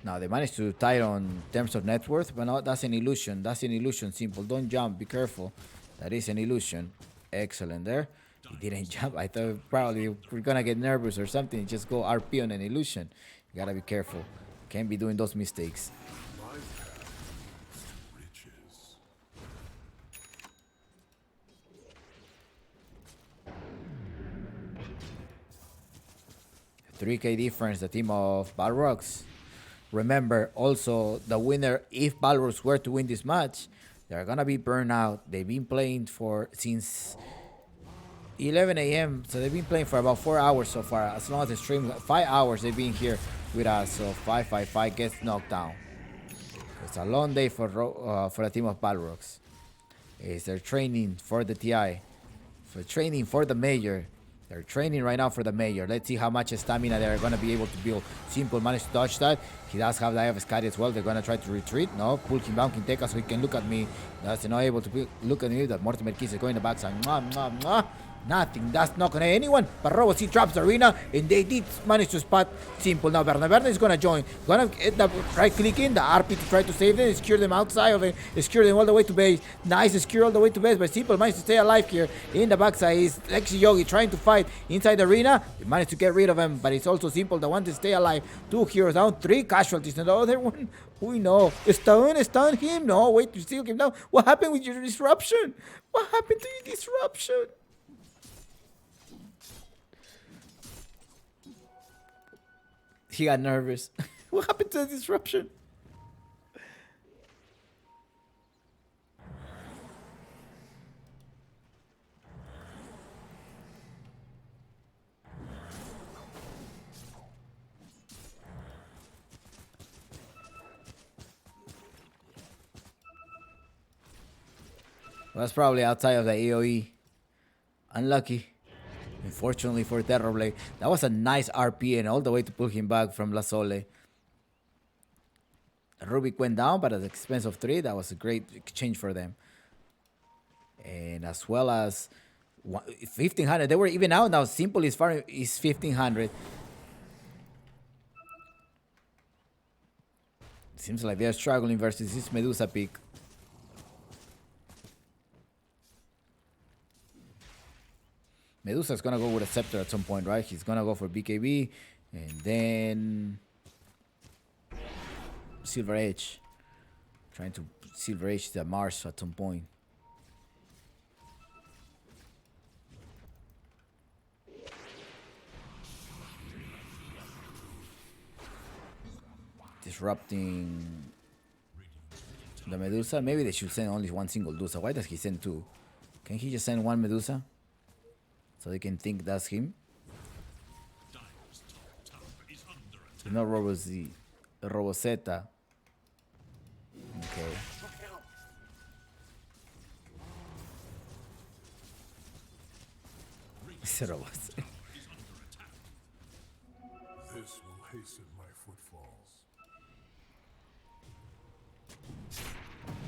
Now they managed to tie it on terms of net worth, but no, that's an illusion. That's an illusion. Simple. Don't jump. Be careful. That is an illusion. Excellent there. He didn't jump. I thought probably we're gonna get nervous or something. Just go RP on an illusion. You gotta be careful. Can't be doing those mistakes. Riches. 3K difference, the team of Balrogs. Remember, also, the winner, if Balrogs were to win this match, they're gonna be burned out. They've been playing since 11 a.m. So they've been playing for about 4 hours so far. As long as the stream, 5 hours they've been here with us. So 555 gets knocked down. It's a long day for the team of Balrogs. They're training for the TI, for training for the major. They're training right now for the major. Let's see how much stamina they're going to be able to build. Simple managed to dodge that. He does have the Eye of Sky as well. They're going to try to retreat. No, pull him down, Quinteca, so he can look at me. That's not able to look at me. That Mortimer Keys is going to the backside. Mwah, mwah, mwah. Nothing. That's not going to anyone. But Robo C drops the arena, and they did manage to spot Simple. Now Berna is going to join. Going to end up right-clicking the RP to try to save them, secure them outside of it, secure them all the way to base. Nice secure all the way to base, but Simple managed to stay alive here. In the backside is Lexi Yogi trying to fight inside the arena. He managed to get rid of him, but it's also Simple the one to stay alive. 2 heroes down, 3 casualties, and the other one, we know. Stun him. No, wait, you still him down. What happened with your disruption? What happened to your disruption? He got nervous. What happened to the disruption? Well, that's probably outside of the AoE. Unlucky. Unfortunately for Terrorblade. That was a nice RP and all the way to pull him back from La Sole. Rubik went down, but at the expense of 3, that was a great exchange for them. And as well as 1500. They were even out now. Simple is 1500. Seems like they're struggling versus this Medusa pick. Medusa's gonna go with a Scepter at some point, right? He's gonna go for BKB and then Silver Edge. Trying to Silver Edge the Mars at some point. Disrupting the Medusa. Maybe they should send only one single Medusa. Why does he send 2? Can he just send 1 Medusa? So they can think that's him. No Roboseta. Okay. It's a Roboseta. This will hasten my footfalls.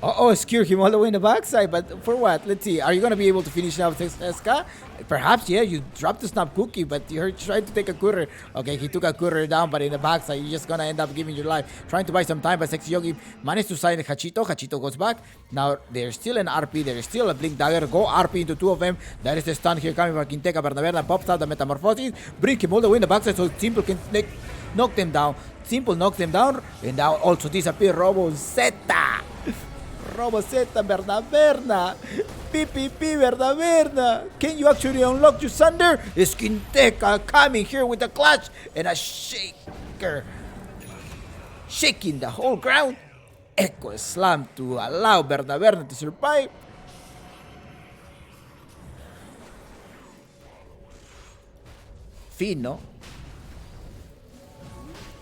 Oh, skewer him all the way in the backside, but for what? Let's see. Are you going to be able to finish now with SK? Perhaps, yeah, you dropped the snap cookie, but you tried to take a courier. Okay, he took a courier down, but in the backside, you're just going to end up giving your life. Trying to buy some time, but Sexy Yogi managed to sign Hachito. Hachito goes back. Now, there's still an RP. There's still a Blink Dagger. Go RP into 2 of them. That is the stun here coming from Quinteca. Bernaverna pops out the Metamorphosis. Bring him all the way in the backside so Simple can knock them down. Simple knocks them down. And now also disappear Robo Zeta. Robo Zeta, Bernaverna. PPP, Bernaverna. Can you actually unlock your Thunder? Is Quinteca coming here with a clutch and a shaker. Shaking the whole ground. Echo Slam to allow Verdetta to survive. Fino.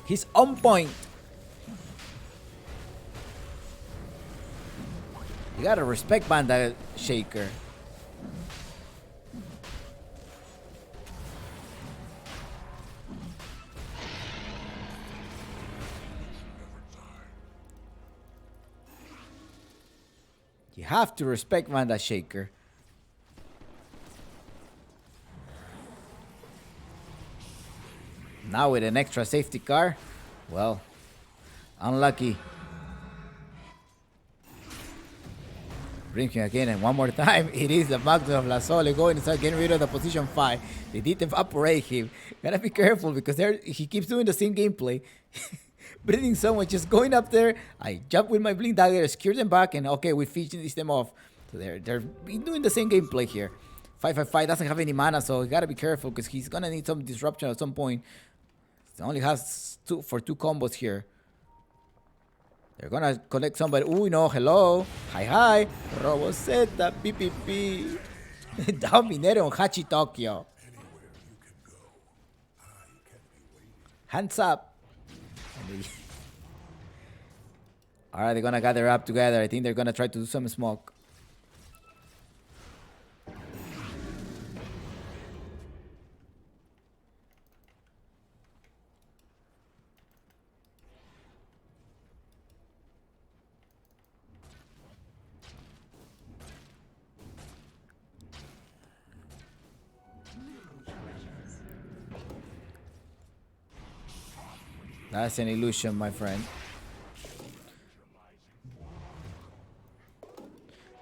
He's on point. You gotta respect Banda Shaker. You have to respect Banda Shaker. Now with an extra safety car, well, unlucky. Blinking again, and one more time, it is the Magnus of La Sole going to start getting rid of the position 5. They did evaporate him. Gotta be careful because he keeps doing the same gameplay. Breathing someone, just going up there. I jump with my blink dagger, secure them back, and okay, we finish them off. So they're doing the same gameplay here. 555 doesn't have any mana, so you gotta be careful because he's gonna need some disruption at some point. He only has two combos here. They're gonna collect somebody. Ooh, no, hello. Hi. Roboseta, PPP. Dominator on Hachi Tokyo. Hands up. Alright, they're gonna gather up together. I think they're gonna try to do some smoke. That's an illusion, my friend.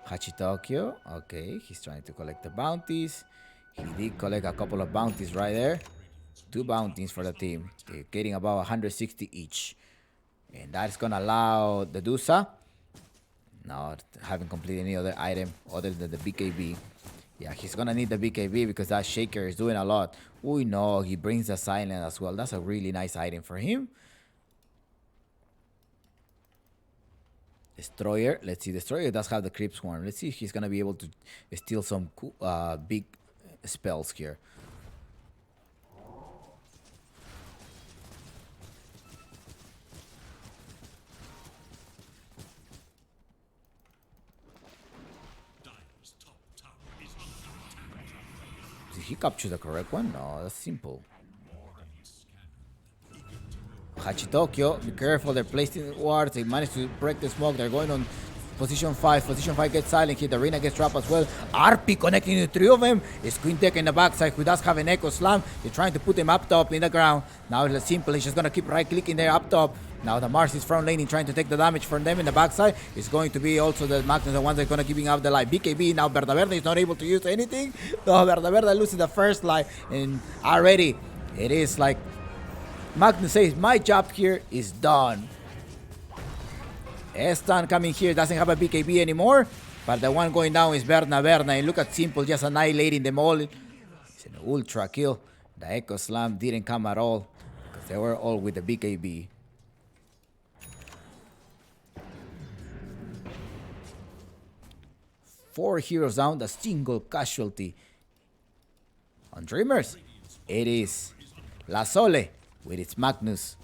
Hachitokyo. Okay, he's trying to collect the bounties. He did collect a couple of bounties right there. 2 bounties for the team. They're getting about 160 each. And that's going to allow the Dusa. Not having completed any other item other than the BKB. Yeah, he's going to need the BKB because that Shaker is doing a lot. Oh, no, he brings the Silent as well. That's a really nice item for him. Destroyer. Let's see. Destroyer does have the Creep Swarm. Let's see if he's going to be able to steal some big spells here. Did he capture the correct one? No, that's simple. Hachitokyo, be careful, they're placing wards, they managed to break the smoke, they're going on position 5, position 5 gets silent here, the arena gets trapped as well, RP connecting the 3 of them, it's Queen Tech in the backside who does have an Echo Slam, they're trying to put him up top in the ground, now it's simple, he's just gonna keep right clicking there up top, now the Mars is front laning trying to take the damage from them in the backside, it's going to be also the Magnus, the ones that are gonna giving up the life, BKB, now Verdetta is not able to use anything, no, Verdetta loses the first life, and already, it is like, Magnus says, my job here is done. Estan coming here, doesn't have a BKB anymore, but the one going down is Verdetta, and look at Simple just annihilating them all. It's an ultra kill. The Echo Slam didn't come at all, because they were all with the BKB. Four heroes down, the single casualty. On Dreamers, it is La Sole with its Magnus.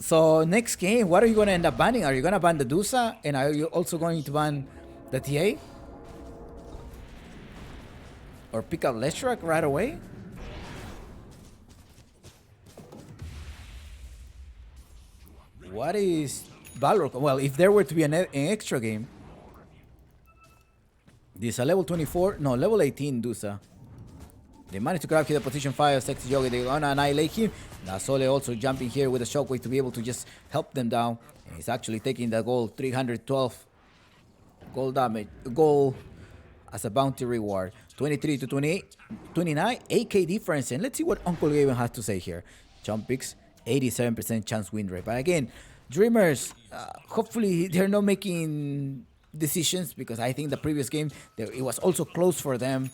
So next game, what are you going to end up banning? Are you going to ban the Dusa? And are you also going to ban the TA? Or pick up Leshrac right away? What is Balrog? Well, if there were to be an extra game, this is a level 24, no, level 18 Dusa. They managed to grab here the position 5 Sexy Yogi. They're gonna annihilate him. Now Sole also jumping here with a shockwave to be able to just help them down. And he's actually taking the gold, 312 gold damage, gold as a bounty reward. 23 to 28, 29, 8k difference. And let's see what Uncle Gaben has to say here. Jump picks, 87% chance win rate. But again, Dreamers, hopefully they're not making decisions, because I think the previous game it was also close for them.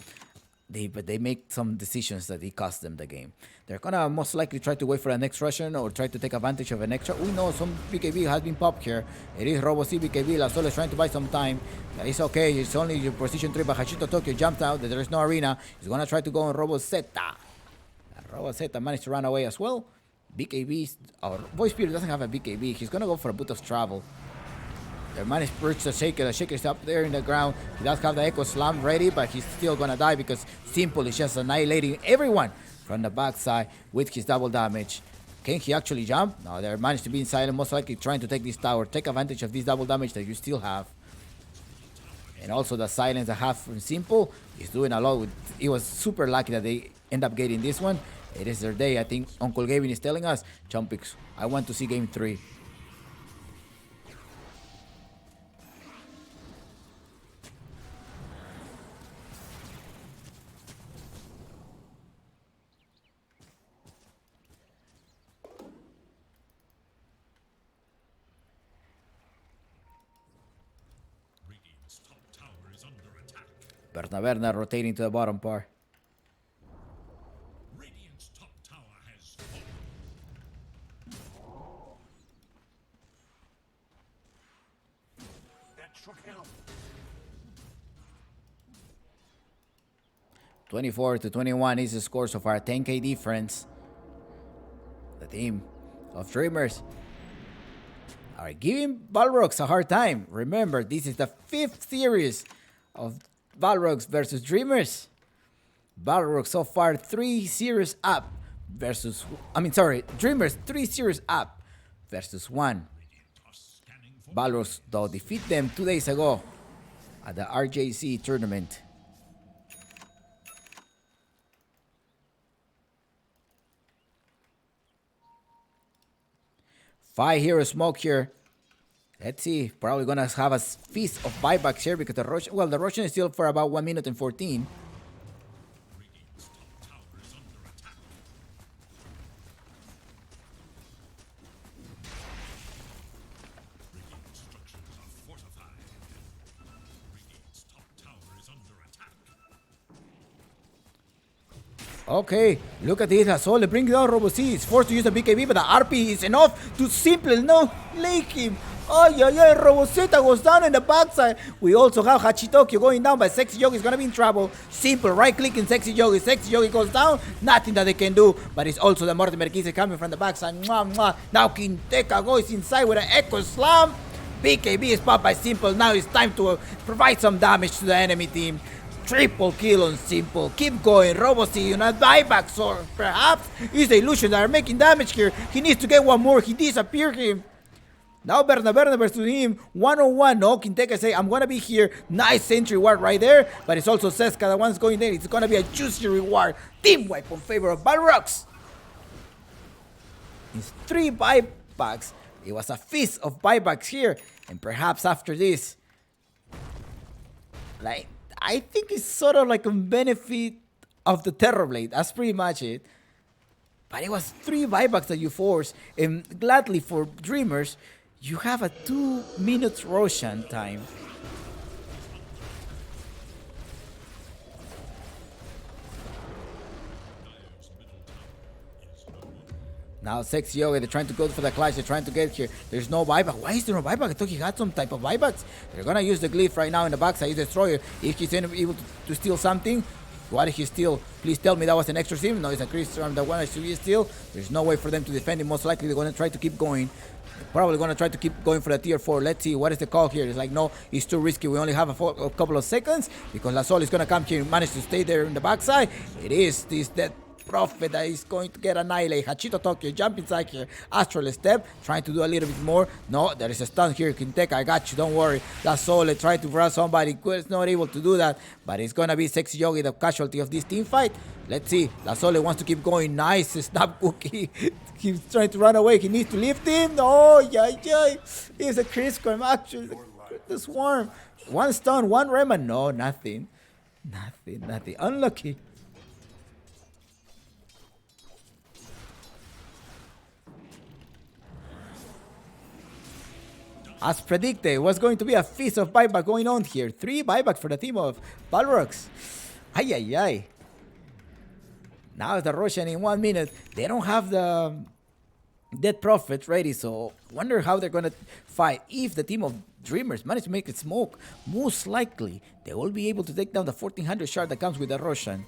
they make some decisions that it cost them the game. They're gonna most likely try to wait for the next Russian or try to take advantage of an extra. We know some BKB has been popped here. It is Robo C BKB. La Sol is trying to buy some time. It's okay. It's only your position 3, but Hachito Tokyo jumped out. There is no arena. He's gonna try to go on Robo Zeta. Robo Zeta managed to run away as well. BKB, or Voice Spirit doesn't have a BKB. He's gonna go for a boot of travel. Their man is perched the Shaker. The Shaker is up there in the ground. He does have the Echo Slam ready, but he's still gonna die because Simple is just annihilating everyone from the backside with his double damage. Can he actually jump? No, they managed to be inside and most likely trying to take this tower. Take advantage of this double damage that you still have. And also the silence I have from Simple is doing a lot with. It was super lucky that they end up getting this one. It is their day. I think Uncle Gavin is telling us, Chumpix, I want to see game 3. Radiant's top tower is under attack. Berna rotating to the bottom part. Radiant's top tower has fallen. That should help. 24-21 is the score so far. 10k difference. The team of Dreamers are giving Balrogs a hard time. Remember, this is the 5th series of Balrogs versus Dreamers. Balrogs so far 3 series up versus... Dreamers 3 series up versus 1. Balrogs, though, defeat them 2 days ago at the RJC tournament. 5 hero smoke here. Let's see. Probably gonna have a feast of buybacks here because the Russian is still for about 1 minute and 14. Radiant's top tower is under attack. Radiant structures are fortified. Radiant's top tower is under attack. Okay, look at this. Asole bring down Robo C. He's forced to use the BKB, but the RP is enough to simply no lake him. Oh yeah, Robo Zeta goes down in the backside. We also have Hachitokyo going down, but Sexy Yogi is gonna be in trouble. Simple right click in Sexy Yogi. Sexy Yogi goes down. Nothing that they can do, but it's also the Mortimer Kise coming from the backside. Mwah, mwah. Now Kinteka goes inside with an Echo Slam. BKB is popped by Simple. Now it's time to provide some damage to the enemy team. Triple kill on Simple. Keep going. Robo-C on a buyback, or perhaps it's the illusion that are making damage here. He needs to get one more. He disappeared him. Now Berna versus him. 1-on-1. No, Kinteka say, I'm gonna be here. Nice sentry ward right there. But it's also Seska, the one's going there. It's gonna be a juicy reward. Team wipe in favor of Balrogs. It's 3 buybacks. It was a feast of buybacks here. And perhaps after this, I think it's sort of like a benefit of the Terrorblade. That's pretty much it. But it was 3 buybacks that you forced. And gladly for Dreamers, you have a 2 minutes Roshan time. Now Sexy Yogi, they're trying to go for the clash, they're trying to get here. There's no buyback. Why is there no buyback? I thought he had some type of buybacks. They're gonna use the glyph right now in the backside, Destroyer. If he's able to steal something. What did he steal? Please tell me that was an extra sim. No, it's a Chris from the one to steal. There's no way for them to defend him. Most likely they're gonna try to keep going. Probably gonna try to keep going for the tier 4. Let's see what is the call here. It's like, no, it's too risky. We only have a couple of seconds because La Sol is gonna come here and manage to stay there in the backside. It is this dead Prophet that is going to get annihilated. Hachito Tokyo jump inside here. Astral step, trying to do a little bit more. No, there is a stun here. Kinteka, I got you. Don't worry. That's all. Try to run somebody. Is not able to do that. But it's gonna be Sexy Yogi, the casualty of this team fight. Let's see. La Sole wants to keep going. Nice snap cookie. He's trying to run away. He needs to lift him. Oh, yeah. He's a Chris Crime, actually. The swarm. 1 stun, 1 Rema. No, nothing. Nothing. Unlucky. As predicted, it was going to be a feast of buyback going on here. 3 buybacks for the team of Balrogs. Ay. Now the Russian in 1 minute. They don't have the Dead Prophet ready, so wonder how they're gonna fight. If the team of Dreamers manage to make it smoke, most likely they will be able to take down the 1400 shard that comes with the Russian.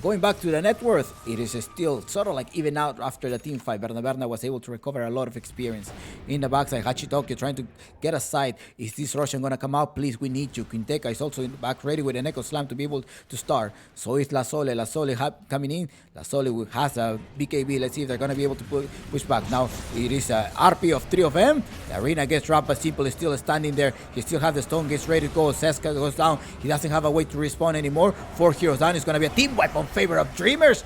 Going back to the net worth, it is still sort of like even out after the team fight. Berna was able to recover a lot of experience in the backside. Hachitoki trying to get a side. Is this Russian going to come out? Please, we need you. Quinteka is also in the back ready with an Echo Slam to be able to start. So is La Sole. La Sole coming in. La Sole has a BKB. Let's see if they're going to be able to push back. Now it is a RP of 3 of them. The arena gets dropped, but Simple is still standing there. He still has the stone, gets ready to go. Seska goes down. He doesn't have a way to respawn anymore. 4 heroes down. It's going to be a team wipe on favor of Dreamers.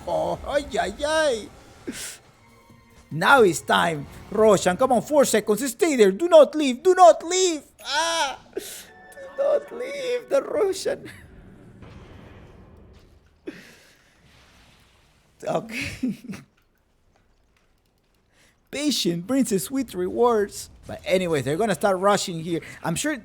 Oh, ay, ay, ay. Now it's time. Roshan, come on, 4 seconds. Stay there. Do not leave. Do not leave. Ah, do not leave the Roshan. Okay. Patience brings a sweet rewards. But anyway, they're going to start rushing here. I'm sure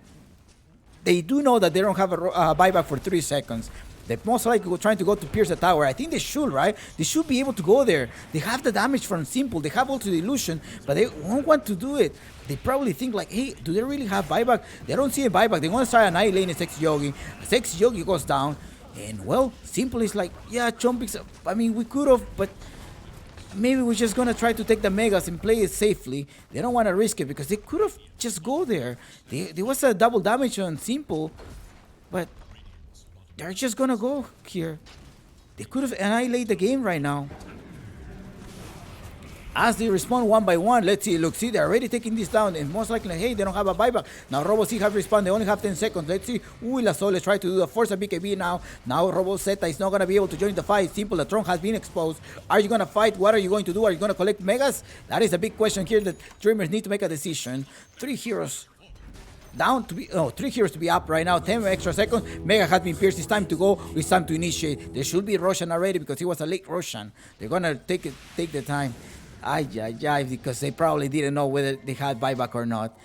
they do know that they don't have a buyback for 3 seconds. They're most likely trying to go to pierce the tower. I think they should, right? They should be able to go there. They have the damage from Simple. They have also the illusion, but they won't want to do it. They probably think like, hey, do they really have buyback? They don't see a buyback. They want to start annihilating Sexy Yogi. Sexy Yogi goes down. And, well, Simple is like, yeah, Chompix, I mean, we could have, but maybe we're just going to try to take the Megas and play it safely. They don't want to risk it because they could have just go there. There was a double damage on Simple, but they're just going to go here. They could have annihilated the game right now. As they respond one by one, let's see, look, see, they're already taking this down, and most likely, hey, they don't have a buyback. Now, Robo C have respawned, they only have 10 seconds. Let's see, La Sol is trying to do the force of BKB now. Now, Robo Zeta is not going to be able to join the fight. Simple, the throne has been exposed. Are you going to fight? What are you going to do? Are you going to collect Megas? That is a big question here that Dreamers need to make a decision. 3 heroes down to be, 3 heroes to be up right now. 10 extra seconds. Mega has been pierced. It's time to go. It's time to initiate. There should be Roshan already because he was a late Roshan. They're going to take the time. Because they probably didn't know whether they had buyback or not.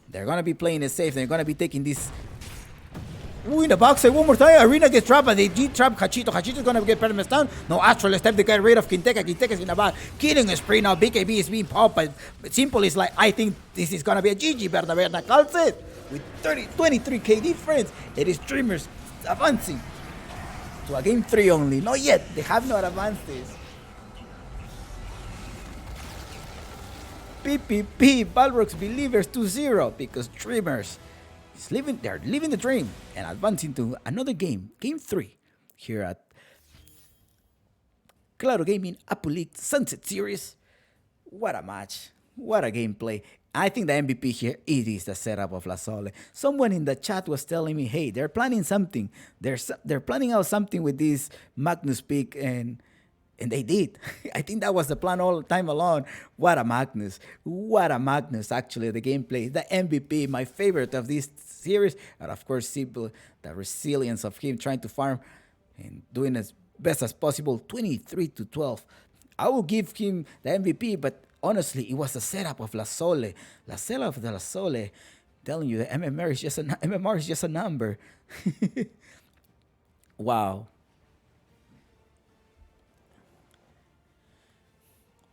They're gonna be playing it safe. They're gonna be taking this. Ooh, in the box, one more time. Arena gets trapped, but they G-trap Hachito. Hachito's gonna get Permas down. No Astral step to get rid of Quinteka. Quinteka's in the back. Killing a spree now. BKB is being popped, but Simple is like, I think this is gonna be a GG. Berna calls it. With 23k difference. It is Dreamers advancing to a game 3 only. Not yet. They have not advanced this. PPP, Balrogs Believers 2-0 because Dreamers they're living the dream and advancing to another game, game 3 here at Claro Gaming Apple League Sunset Series. What a match, what a gameplay. I think the MVP here, it is the setup of La Sole. Someone in the chat was telling me, hey, they're planning something. They're planning out something with this Magnus pick and they did. I think that was the plan all the time along. What a Magnus. What a Magnus, actually, the gameplay. The MVP, my favorite of this series. And, of course, Simple, the resilience of him trying to farm and doing as best as possible. 23-12. I will give him the MVP, but honestly, it was the setup of La Sole. La setup of the La Sole. Telling you, the MMR is just a number. Wow.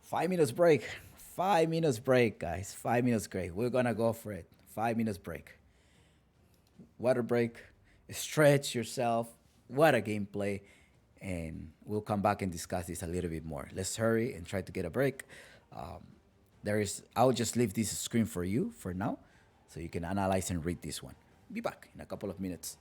5 minutes break. 5 minutes break, guys. 5 minutes break. We're going to go for it. 5 minutes break. Water break. Stretch yourself. What a gameplay. And we'll come back and discuss this a little bit more. Let's hurry and try to get a break. I'll just leave this screen for you for now so you can analyze and read this one. Be back in a couple of minutes.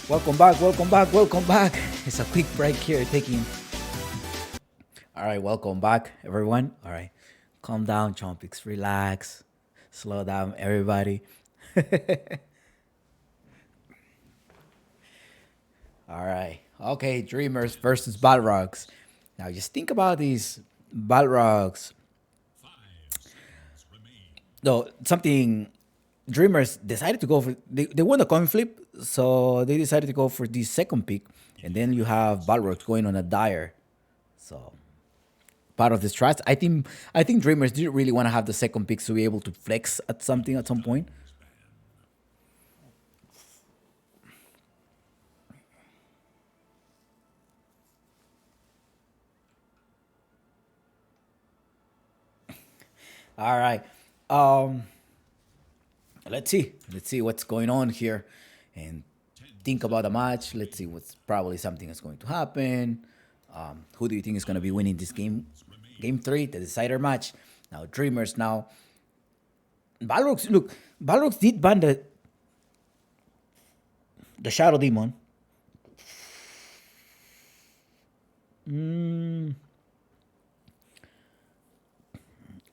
Welcome back, welcome back, welcome back. It's a quick break here taking. All right, welcome back, everyone. All right, calm down, Chompix, relax. Slow down, everybody. All right. Okay, Dreamers versus Balrogs. Now just think about these Balrogs. No, something Dreamers decided to go for. They won the coin flip, so they decided to go for the second pick, and then you have Balrogs going on a dire. So part of the strat. I think Dreamers didn't really want to have the second pick to be able to flex at something at some point. All right. Um, let's see what's going on here, and think about the match. Let's see what's probably something that's going to happen. Who do you think is going to be winning this game? Game three, the decider match. Now Dreamers. Now Balrogs. Look, Balrogs did ban the Shadow Demon.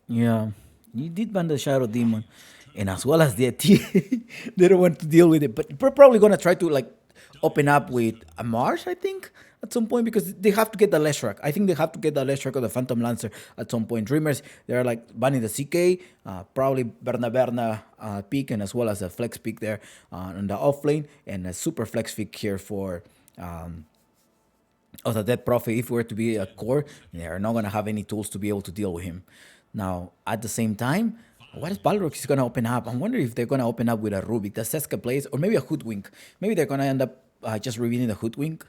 Yeah, you did ban the Shadow Demon, and as well as the T, they don't want to deal with it. But we're probably gonna try to like open up with a Mars, I think, at some point because they have to get the Leshrac. I think they have to get the Leshrac or the Phantom Lancer at some point. Dreamers, they're like banning the CK, probably Berna pick, and as well as a flex pick there on the off lane, and a super flex pick here for. Of the Dead Prophet, if we were to be a core, they are not going to have any tools to be able to deal with him. Now, at the same time, what is Balrog is going to open up? I wonder if they're going to open up with a Rubik, the Seska plays, or maybe a Hoodwink. Maybe they're going to end up just revealing the Hoodwink,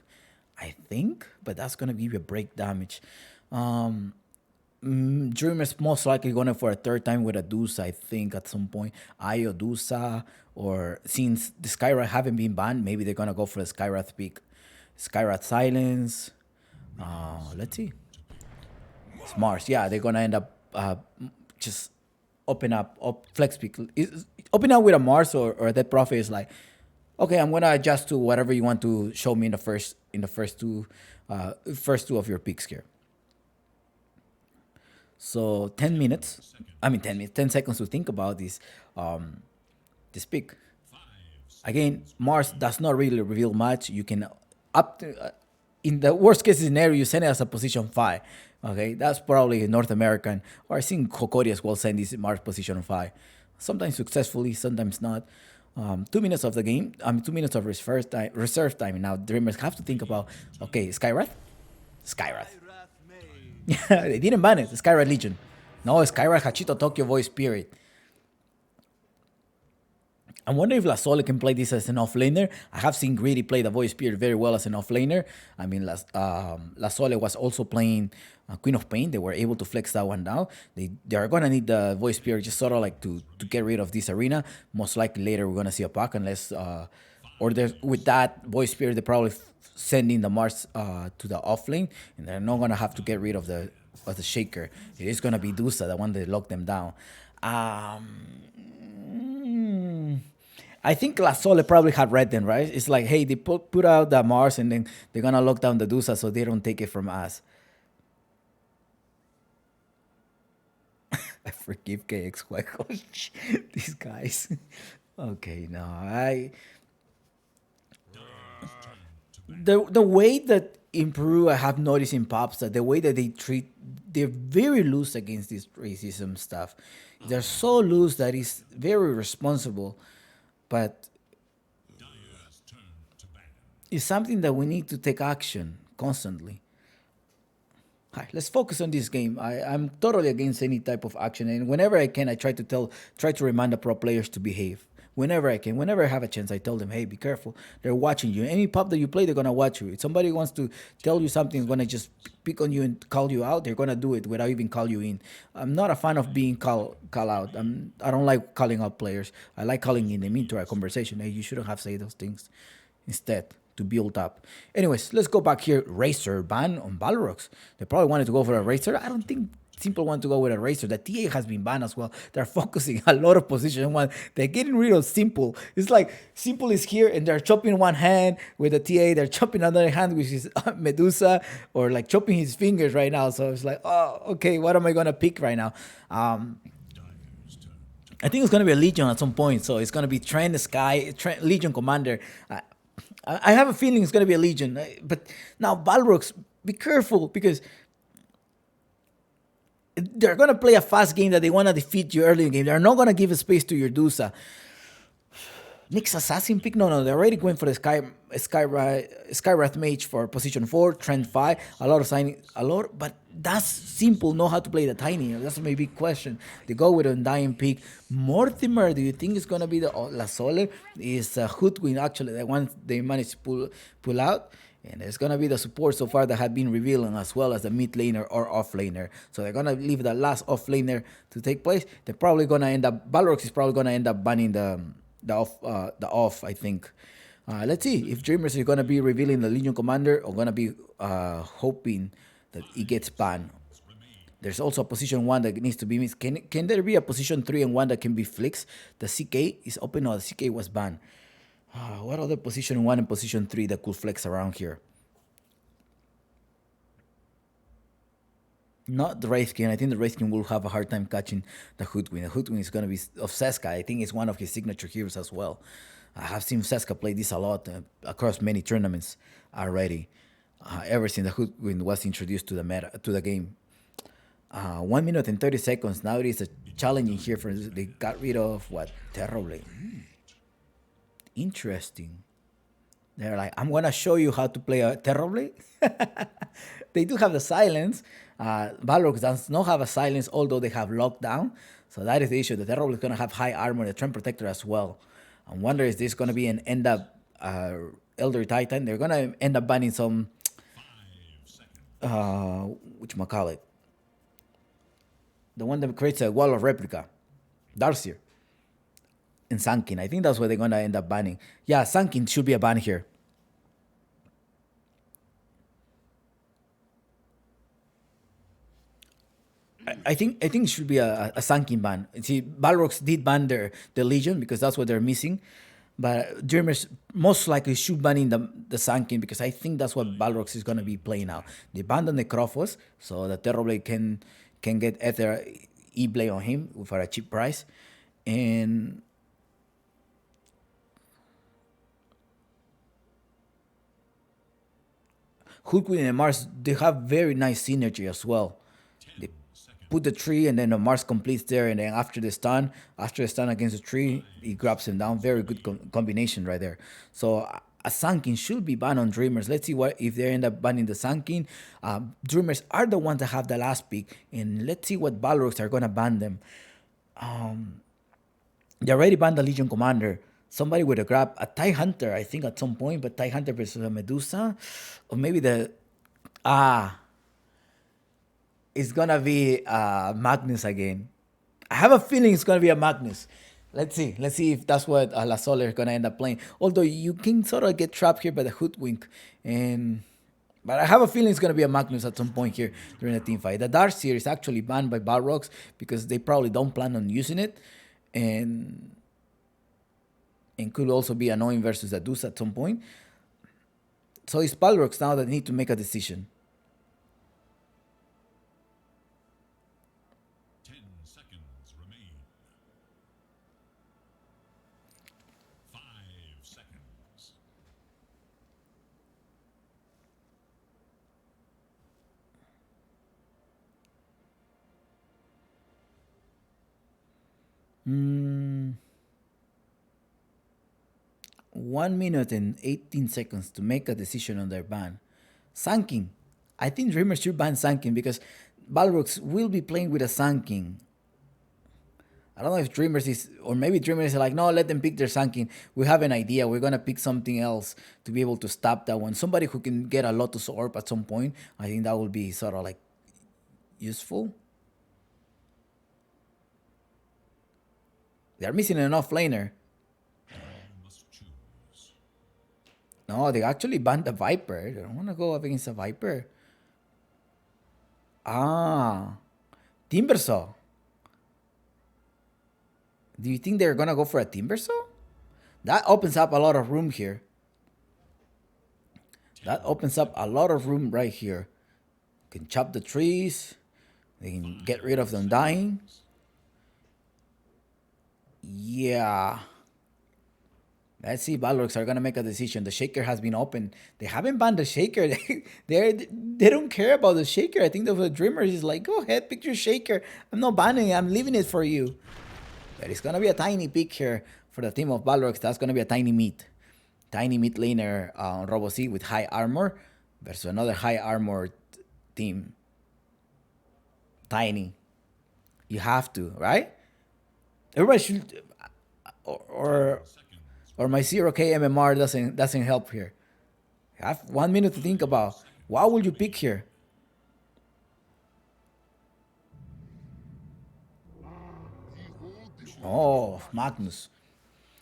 I think, but that's going to give you a break damage. Dreamer's most likely going for a third time with a Dusa, I think, at some point. Io, Dusa, or since the Skyrath haven't been banned, maybe they're going to go for the Skyrath pick. Skyrath Silence. Let's see. It's Mars. Yeah, they're gonna end up just open up flex pick. Open up with a Mars or that Prophet is like, okay, I'm gonna adjust to whatever you want to show me in the first two of your picks here. So 10 minutes. I mean 10 minutes, 10 seconds to think about this pick. Again, Mars does not really reveal much. You can up to, in the worst case scenario, you send it as a position 5. Okay, that's probably North American. Or I think Kokori as well send this Mars position 5. Sometimes successfully, sometimes not. 2 minutes of the game. 2 minutes of reserve time. Now Dreamers have to think about, okay, Skyrath? Skyrath. Yeah, they didn't ban it. Skyrath Legion. No, Skyrath Hachito Tokyo Voice Spirit. I wonder if La Sole can play this as an offlaner. I have seen Greedy play the Voice Spirit very well as an offlaner. I mean, La Sole was also playing Queen of Pain. They were able to flex that one down. They are going to need the Voice Spirit just sort of like to get rid of this arena. Most likely later we're going to see a pack unless... or with that Voice Spirit, they're probably sending the Mars to the offlane. And they're not going to have to get rid of the Shaker. It is going to be Dusa, the one that locked them down. I think La Sole probably had read them, right? It's like, hey, they put out the Mars and then they're going to lock down the Dusa so they don't take it from us. I forgive KXY coach. These guys. Okay, no, The way that in Peru I have noticed in Pops that the way that they're very loose against this racism stuff. They're so loose that it's very responsible. But it's something that we need to take action constantly. All right, let's focus on this game. I'm totally against any type of action, and whenever I can, I try to remind the pro players to behave. Whenever I can, whenever I have a chance, I tell them, hey, be careful. They're watching you. Any pub that you play, they're gonna watch you. If somebody wants to tell you something, is gonna just pick on you and call you out, they're gonna do it without even call you in. I'm not a fan of being call out. I don't like calling out players. I like calling in them into a conversation. Hey, you shouldn't have said those things instead to build up. Anyways, let's go back here. Racer ban on Balrogs. They probably wanted to go for a Racer. I don't think Simple want to go with a Racer. The TA has been banned as well. They're focusing a lot of position one. They're getting rid of Simple. It's like Simple is here and they're chopping one hand with the TA. They're chopping another hand, which is Medusa, or like chopping his fingers right now. So it's like, oh, okay, what am I going to pick right now? I think it's gonna be a Legion at some point, so it's gonna be Trent Sky, Trent, Legion Commander. I have a feeling it's gonna be a Legion, but now Balrogs, be careful because they're gonna play a fast game that they wanna defeat you early in the game. They're not gonna give a space to your Dusa. Nick's assassin pick? No, they're already going for the Skywrath Mage for position 4, Trend 5. But that's simple. Know how to play the tiny. That's my big question. They go with Undying pick. Mortimer, do you think it's gonna be the La Sole? Is Hoodwin actually the one they managed to pull out? And it's gonna be the support so far that have been revealing, as well as the mid laner or off laner. So they're gonna leave the last off laner to take place. They're probably gonna end up. Balrogs is probably gonna end up banning the off, I think. Let's see if Dreamers is gonna be revealing the Legion Commander or gonna be hoping that it gets banned. There's also a position 1 that needs to be missed. Can there be a position 3 and 1 that can be flexed? The CK is open. No, the CK was banned. What other position 1 and position 3 that could flex around here? Not the Wraithkin. I think the Wraithkin will have a hard time catching the Hoodwin. The Hoodwin is going to be of Seska. I think it's one of his signature heroes as well. I have seen Seska play this a lot across many tournaments already. Ever since the Hoodwin was introduced to the game. 1 minute and 30 seconds. Now it is a challenging here. They got rid of what? Terrible. Interesting. They're like, I'm gonna show you how to play a Terrible. They do have the silence. Balrog does not have a silence, although they have lockdown. So that is the issue. The Terrible is gonna have high armor, the Trend Protector as well. I wonder if this gonna be an end up Elder Titan. They're gonna end up banning some whatchamacallit, the one that creates a wall of replica, Darcyr. And Sunken. I think that's what they're gonna end up banning. Yeah, Sunken should be a ban here. I think it should be a Sunken ban. See, Balrogs did ban the Legion because that's what they're missing. But Dreamers most likely should ban in the Sunken because I think that's what Balrogs is gonna be playing now. They banned the Necrophos, so the Terrorblade can get Ether E-Blade on him for a cheap price. And Hoodwin and Mars, they have very nice synergy as well. They put the tree and then the Mars completes there, and then after the stun against the tree, he grabs him down. Very good combination right there. So a Sunken should be banned on Dreamers. Let's see what if they end up banning the Sunken. Dreamers are the ones that have the last pick, and let's see what Balrogs are gonna ban them. They already banned the Legion Commander. Somebody would have grabbed a TIE Hunter, I think, at some point, but TIE Hunter versus a Medusa, or maybe it's gonna be Magnus again. I have a feeling it's gonna be a Magnus. Let's see if that's what La Sole is gonna end up playing. Although you can sort of get trapped here by the Hoodwink, but I have a feeling it's gonna be a Magnus at some point here during the team fight. The Darcyr is actually banned by Balrogs because they probably don't plan on using it, and could also be annoying versus the Deuce at some point. So it's Balrogs now that need to make a decision. 10 seconds remain. 5 seconds. Hmm. 1 minute and 18 seconds to make a decision on their ban. Sunken. I think Dreamers should ban Sunken because Balrogs will be playing with a Sunken. I don't know if Dreamers is, or maybe Dreamers is like, no, let them pick their Sunken. We have an idea. We're going to pick something else to be able to stop that one. Somebody who can get a Lotus Orb at some point. I think that will be sort of like useful. They're missing an off-laner. No, they actually banned the Viper. They don't want to go up against a Viper. Timbersaw. Do you think they're going to go for a Timbersaw? That opens up a lot of room here. That opens up a lot of room right here. Can chop the trees. They can get rid of them dying. Yeah. Let's see. Balrogs are gonna make a decision. The shaker has been open. They haven't banned the shaker. They don't care about the shaker. I think the dreamer is like, go ahead, pick your shaker. I'm not banning it. I'm leaving it for you. But it's gonna be a tiny pick here for the team of Balrogs. That's gonna be a tiny meat. Tiny mid laner Robo C with high armor versus another high armored team. Tiny. You have to, right? Everybody should, or or my 0k MMR doesn't help here. I have 1 minute to think about. What will you pick here? Oh, Magnus.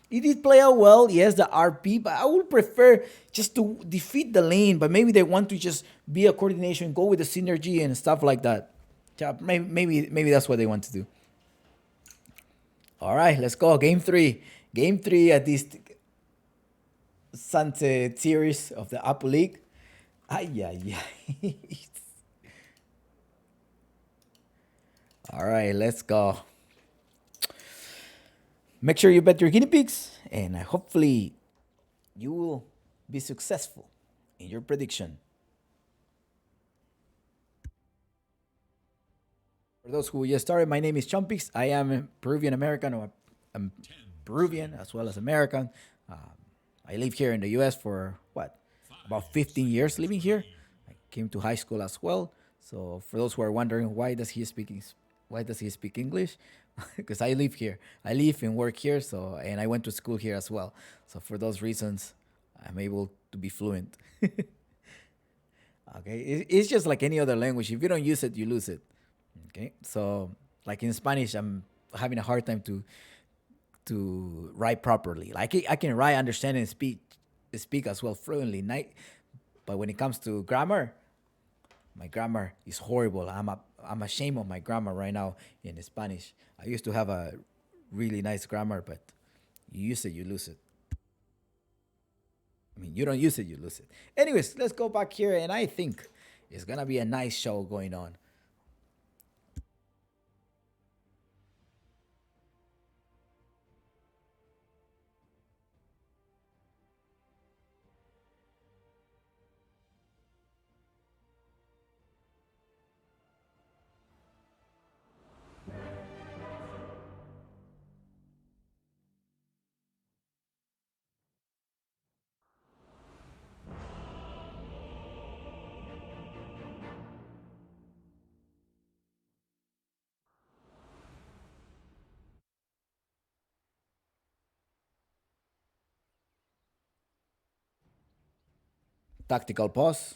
He did play out well, yes, the RP, but I would prefer just to defeat the lane. But maybe they want to just be a coordination, go with the synergy and stuff like that. Yeah, maybe that's what they want to do. All right, let's go. Game three. Game three at this Sunset series of the Apple League. Ay, ay, ay. All right, let's go. Make sure you bet your guinea pigs, and hopefully you will be successful in your prediction. For those who just started, my name is Chumpix. I am a Peruvian American, or I'm Peruvian as well as American. I live here in the US for what? About 15 years living here. I came to high school as well. So for those who are wondering why does he speak English? Because I live here. I live and work here, so and I went to school here as well. So for those reasons, I'm able to be fluent. Okay, it's just like any other language. If you don't use it, you lose it. Okay, so like in Spanish, I'm having a hard time to write properly. Like I can write, understand, and speak as well fluently. But when it comes to grammar, my grammar is horrible. I'm ashamed of my grammar right now in Spanish. I used to have a really nice grammar, but you use it, you lose it. I mean, you don't use it, you lose it. Anyways, let's go back here, and I think it's gonna be a nice show going on. Tactical pause.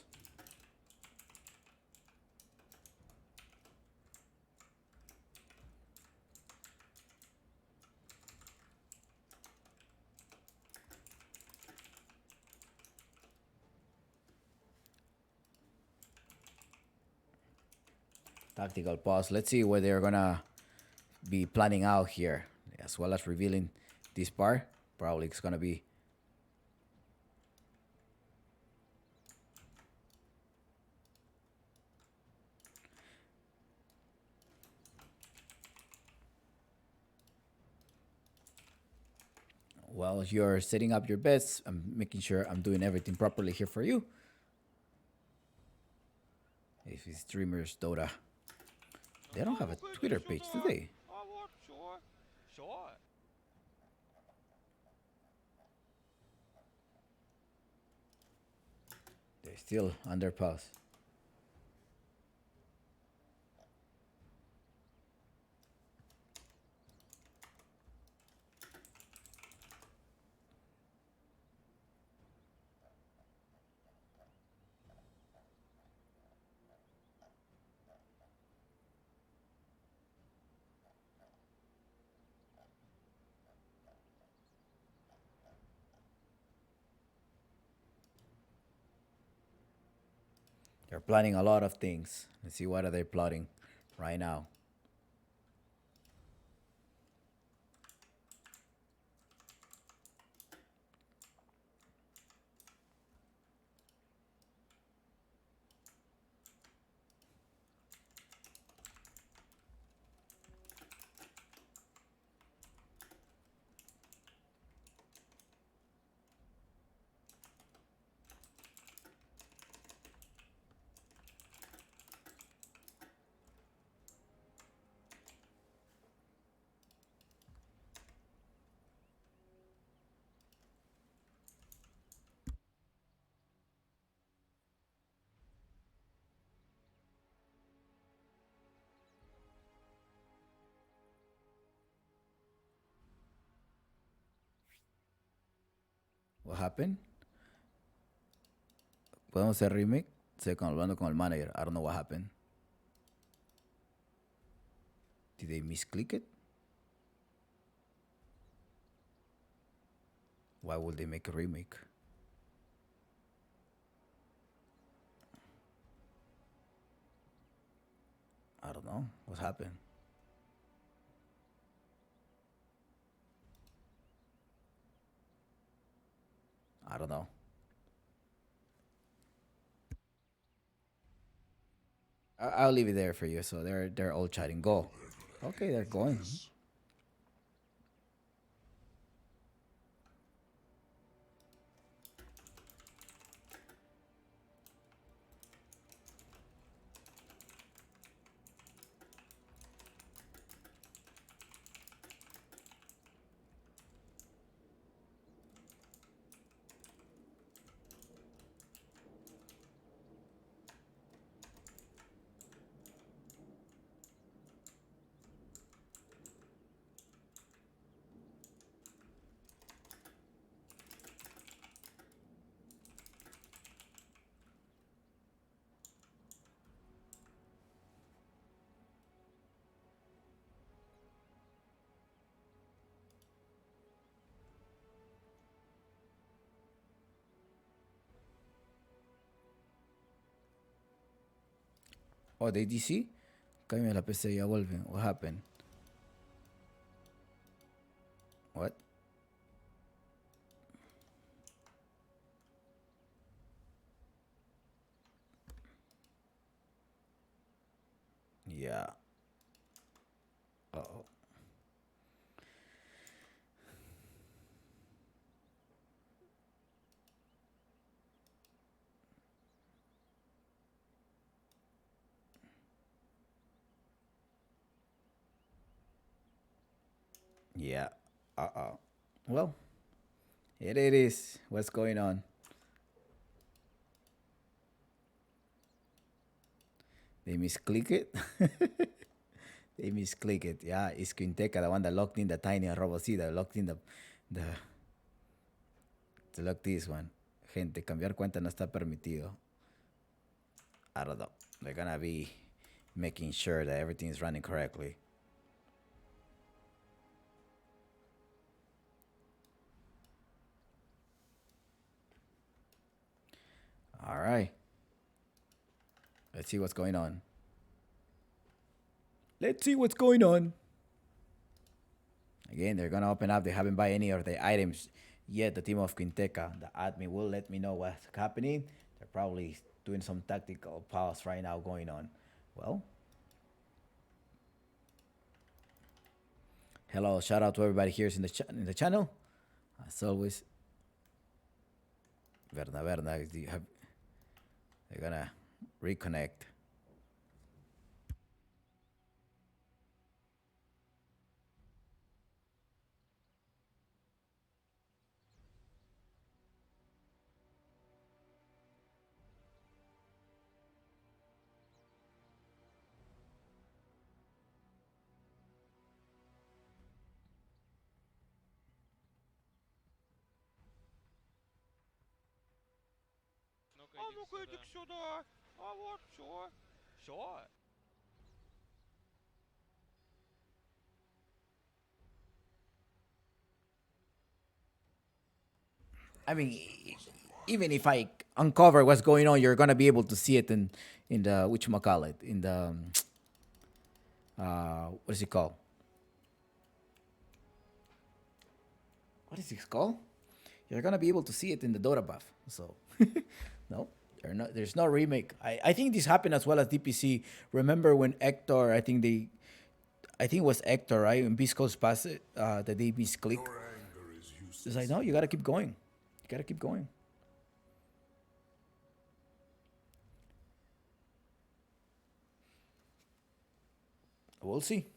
Tactical pause. Let's see what they're gonna be planning out here, as well as revealing this part. Probably it's gonna be. While you're setting up your bets, I'm making sure I'm doing everything properly here for you. If it's streamers Dota, they don't have a Twitter page, do they? Oh, what? Sure. Sure. They're still under pause. They're planning a lot of things. Let's see what are they plotting right now. What happened? Podemos hacer remake. Estoy hablando con el manager. I don't know what happened. Did they misclick it? Why would they make a remake? I don't know. What happened? I don't know. I'll leave it there for you. So they're all chatting. Go. Okay, they're going. Oh, they DC? Cállame la PC, ya vuelven. What happened? What? Yeah. Uh-oh. Yeah. Uh-oh. Well, it is. What's going on? They misclick it? They misclick it. Yeah, it's Quinteca, the one that locked in the tiny robot. See, that locked in the to lock this one. Gente, cambiar cuenta no está permitido. I don't know. They're gonna be making sure that everything is running correctly. All right. Let's see what's going on. Let's see what's going on. Again, they're gonna open up. They haven't buy any of the items yet. The team of Quinteca, the admin will let me know what's happening. They're probably doing some tactical pause right now going on. Well, hello, shout out to everybody here in the channel. As always, Verna, they're gonna reconnect. А ну-ка иди сюда. А вот все. Все? I mean, even if I uncover what's going on, you're gonna be able to see it in the whatchamacallit, in the what is it called? What is it called? You're gonna be able to see it in the Dota buff. So no, there's no remake. I think this happened as well as DPC. Remember when Hector? I think it was Hector, right? When Beast Coast passed it, that they misclick. Your anger is useless. It's like, no, you gotta keep going. You gotta keep going. We'll see.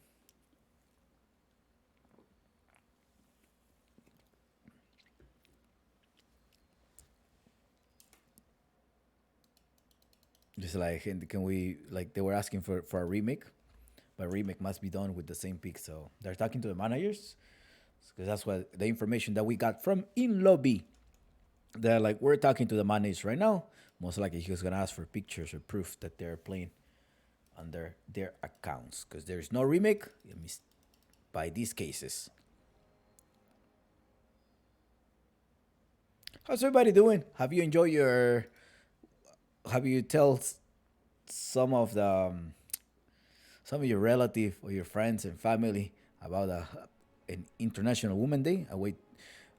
Just like, can we, like, they were asking for a remake, but remake must be done with the same pick. So they're talking to the managers because that's what the information that we got from in lobby. They're like, we're talking to the manager right now. Most likely he was gonna ask for pictures or proof that they're playing under their accounts because there's no remake by these cases. How's everybody doing? Have you enjoyed your? Have you tell some of your relative or your friends and family about an International Women Day?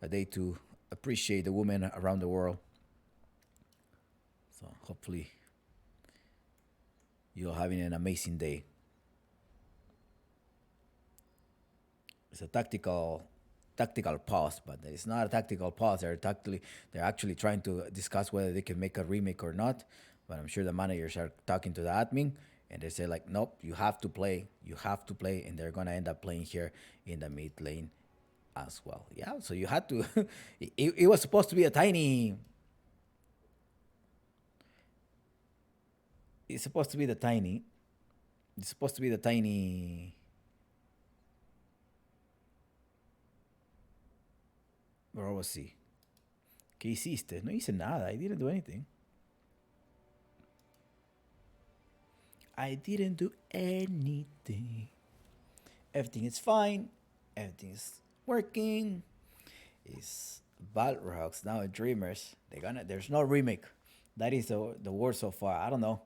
A day to appreciate the women around the world. So hopefully you're having an amazing day. It's a tactical pause, but it's not a tactical pause. They're actually trying to discuss whether they can make a remake or not. But I'm sure the managers are talking to the admin, and they say like, nope, you have to play, and they're gonna end up playing here in the mid lane as well. Yeah, so you had to. It was supposed to be a tiny. It's supposed to be the tiny. It's supposed to be the tiny. Where was he? ¿Qué hiciste? No hice nada. I didn't do anything. I didn't do anything. Everything is fine. Everything is working. It's Balrogs now Dreamers. There's no remake. That is the worst so far. I don't know.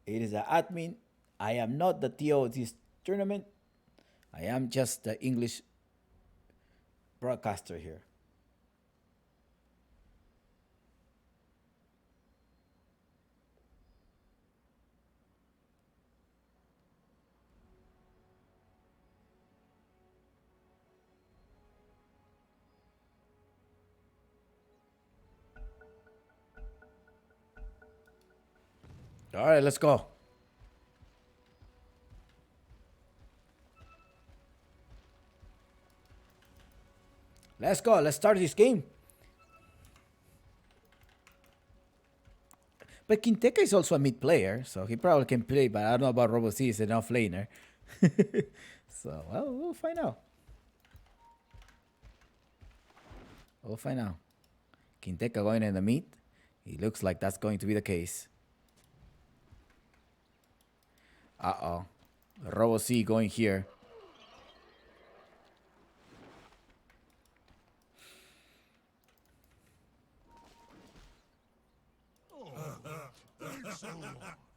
It is an admin. I am not the TO of this tournament. I am just the English broadcaster here. All right, let's go. Let's go. Let's start this game. But Quinteca is also a mid player, so he probably can play, but I don't know about Robo3. He's an off laner. So, well, we'll find out. We'll find out. Quinteca going in the mid. It looks like that's going to be the case. Uh-oh. Robo3 going here.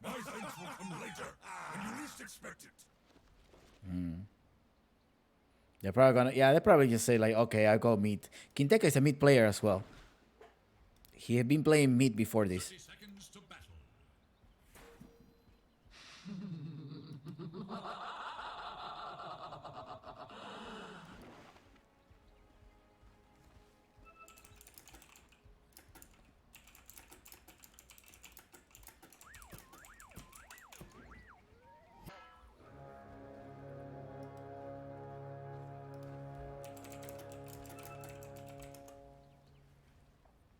My thanks will come later, when you least expect it. They're probably just say like, okay, I'll go mid. Quinteca is a mid player as well. He had been playing mid before this. 30 seconds to battle.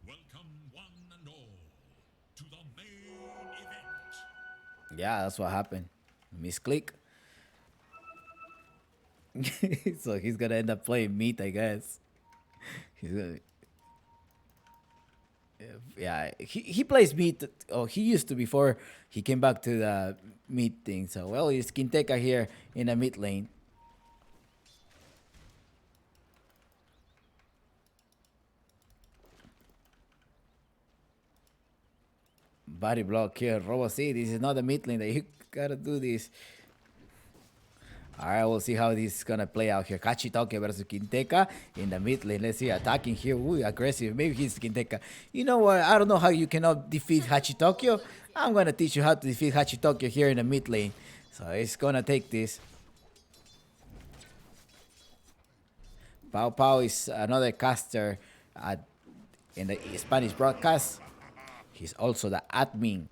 Welcome one and all to the main event. Yeah, that's what happened. Misclick. So he's gonna end up playing mid, I guess. He's gonna. Yeah, he plays mid. Oh, he used to before he came back to the mid thing. So, well, it's Quinteca here in the mid lane. Body block here. Robo3, this is not the mid lane that you gotta do this. Alright, we'll see how this is gonna play out here. Hachitoke versus Quinteca in the mid lane. Let's see, attacking here. Ooh, aggressive. Maybe he's Quinteca. You know what? I don't know how you cannot defeat Hachitokyo. I'm gonna teach you how to defeat Hachitokyo here in the mid lane. So it's gonna take this. Pau Pau is another caster in the Spanish broadcast. He's also the admin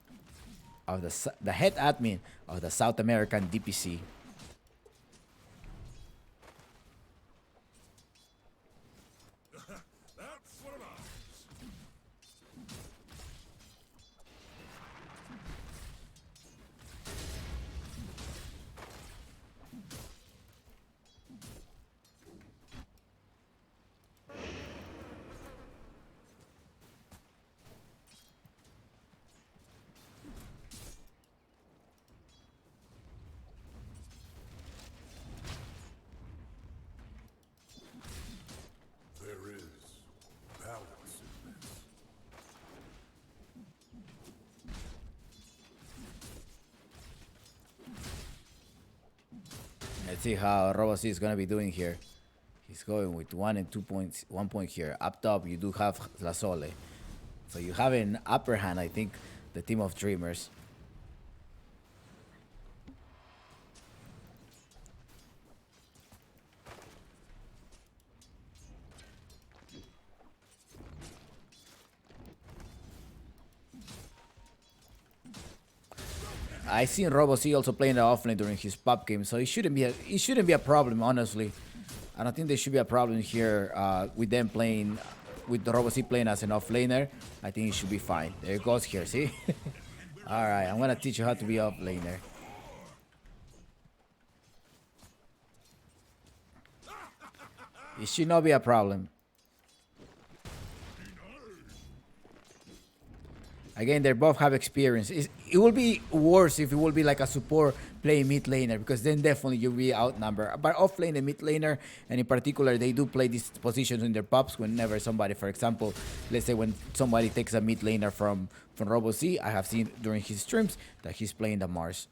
of the head admin of the South American DPC. That's what it is. Let's see how Robosi is gonna be doing here. He's going with 1 and 2 points, 1 point here. Up top, you do have La Sole. So you have an upper hand, I think, the team of Dreamers. I seen RoboC also playing the offlane during his pop game, so it shouldn't be a problem, honestly. I don't think there should be a problem here with them playing, with the RoboC playing as an offlaner. I think it should be fine. There it goes here, see? Alright, I'm gonna teach you how to be offlaner. It should not be a problem. Again, they both have experience. It will be worse if it will be like a support playing mid laner, because then definitely you'll be outnumbered. But off lane and mid laner, and in particular, they do play these positions in their pops whenever somebody, for example, let's say when somebody takes a mid laner from RoboC, I have seen during his streams that he's playing the Mars.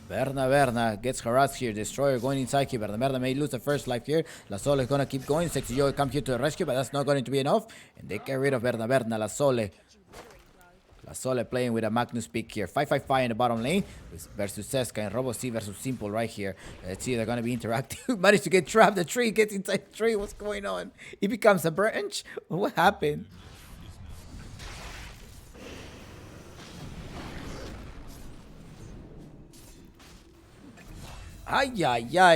Berna gets harassed here. Destroyer going inside here. Berna may lose the first life here. La Sole is gonna keep going. Sexy Joe come here to the rescue, but that's not going to be enough. And they get rid of Berna. La Sole. La Sole playing with a Magnus pick here. 5-5-5 in the bottom lane versus Seska and RoboC versus Simple right here. Let's see, they're gonna be interacting. Managed to get trapped. The tree gets inside the tree. What's going on? It becomes a branch. What happened? Ay,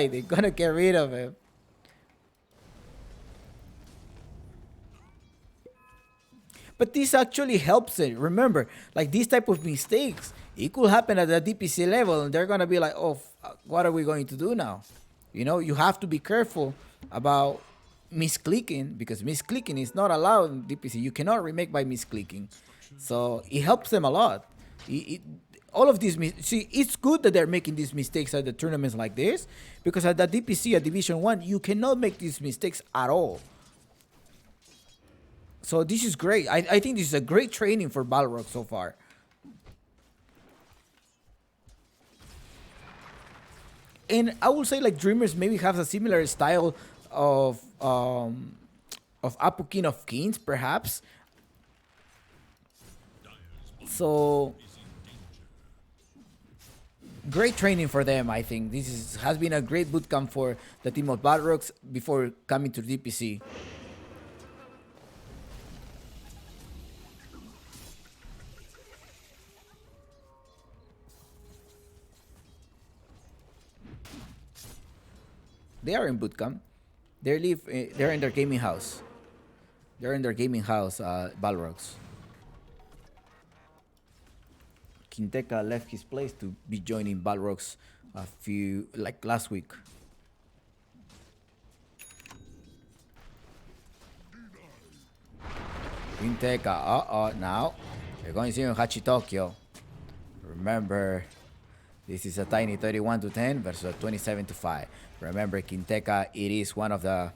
they're gonna get rid of him. But this actually helps it. Remember, like these type of mistakes, it could happen at the DPC level, and they're gonna be like, oh, what are we going to do now? You know, you have to be careful about misclicking, because misclicking is not allowed in DPC. You cannot remake by misclicking. So it helps them a lot. All of these, see, it's good that they're making these mistakes at the tournaments like this, because at the DPC, at Division 1, you cannot make these mistakes at all. So this is great. I think this is a great training for Balrogs so far. And I would say like Dreamers maybe have a similar style of Apu King of Kings, perhaps. So great training for them, I think. This has been a great bootcamp for the team of Balrogs before coming to DPC. They are in bootcamp. They're in their gaming house. They're in their gaming house, Balrogs. Quinteca left his place to be joining Balrogs last week. Quinteca, now they're going to see Hachi Tokyo. Remember, this is a tiny 31-10 versus a 27-5. Remember, Quinteca, it is one of the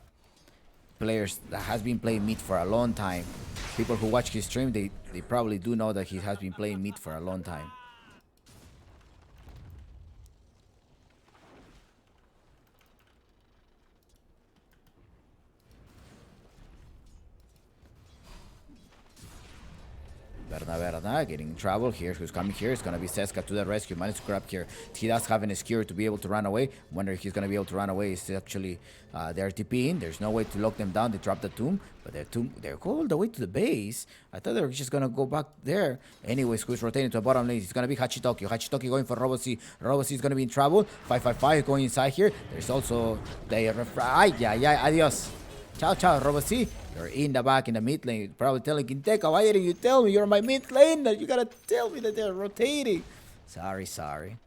players that has been playing mid for a long time. People who watch his stream, they probably do know that he has been playing mid for a long time. Berna getting in trouble here. Who's coming here? It's going to be Seska to the rescue. Managed to grab here. He does have an skewer to be able to run away. Wonder if he's going to be able to run away. It's actually, they're TPing. There's no way to lock them down. They dropped the tomb, but they're all the way to the base. I thought they were just going to go back there. Anyways, who's rotating to the bottom lane? It's going to be Hachitoki. Hachitoki going for RoboC. RoboC is going to be in trouble. 5-5-5 going inside here. There's also the adios. Ciao, RoboC. You're in the back in the mid lane. Probably telling Quinteca, why didn't you tell me you're my mid lane? You gotta tell me that they're rotating. Sorry. Radiant's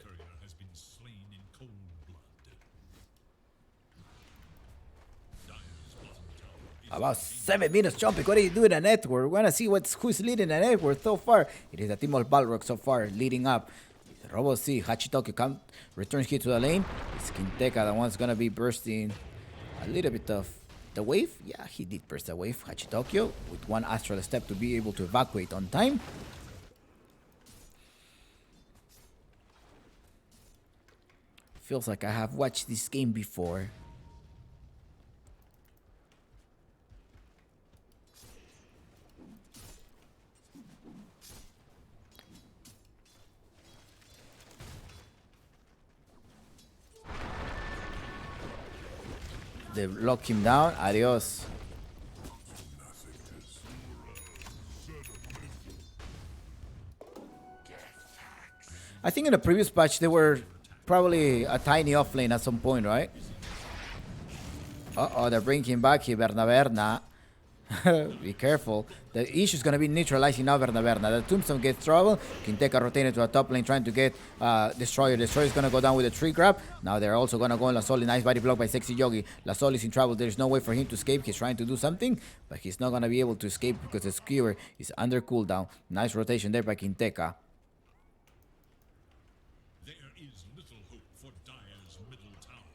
courier has been slain in cold blood. Dire's bottom tower About 7 minutes jumping. What are you doing in a network? We want to see who's leading the network so far. It is a team of Balrogs so far leading up. Robo C, Hachitoki returns here to the lane. It's Kinteka, the one's gonna be bursting a little bit of the wave. Yeah, he did burst the wave. Hachitokyo with one astral step to be able to evacuate on time. Feels like I have watched this game before. They lock him down. Adios. I think in the previous patch they were probably a tiny offlane at some point, right? Uh-oh, they're bringing him back here, Berna. Be careful. The issue is going to be neutralizing now Berna. The Tombstone gets trouble. Kinteka rotated to a top lane trying to get Destroyer. Destroyer is going to go down with a tree grab. Now they're also going to go on Lasoli. Nice body block by Sexy Yogi. Lasoli is in trouble. There's no way for him to escape. He's trying to do something, but he's not going to be able to escape because the skewer is under cooldown. Nice rotation there by Kinteka. There is little hope for Dire's middle tower.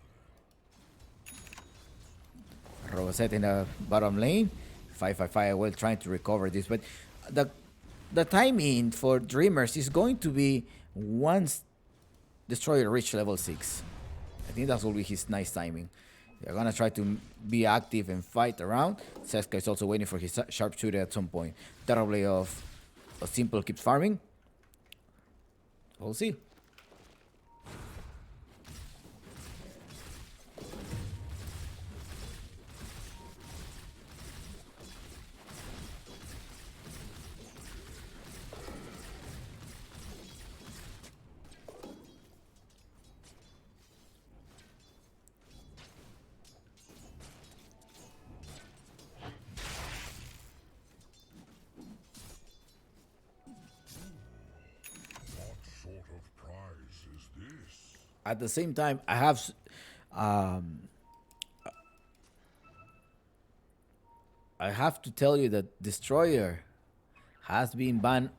Roboset in the bottom lane. 555 well trying to recover this, but the timing for Dreamers is going to be once Destroyer reach level 6. I think that will be his nice timing. They're gonna try to be active and fight around. Seska is also waiting for his sharpshooter at some point. Terribly of Simple keeps farming. We'll see. At the same time, I have to tell you that Destroyer has been banned.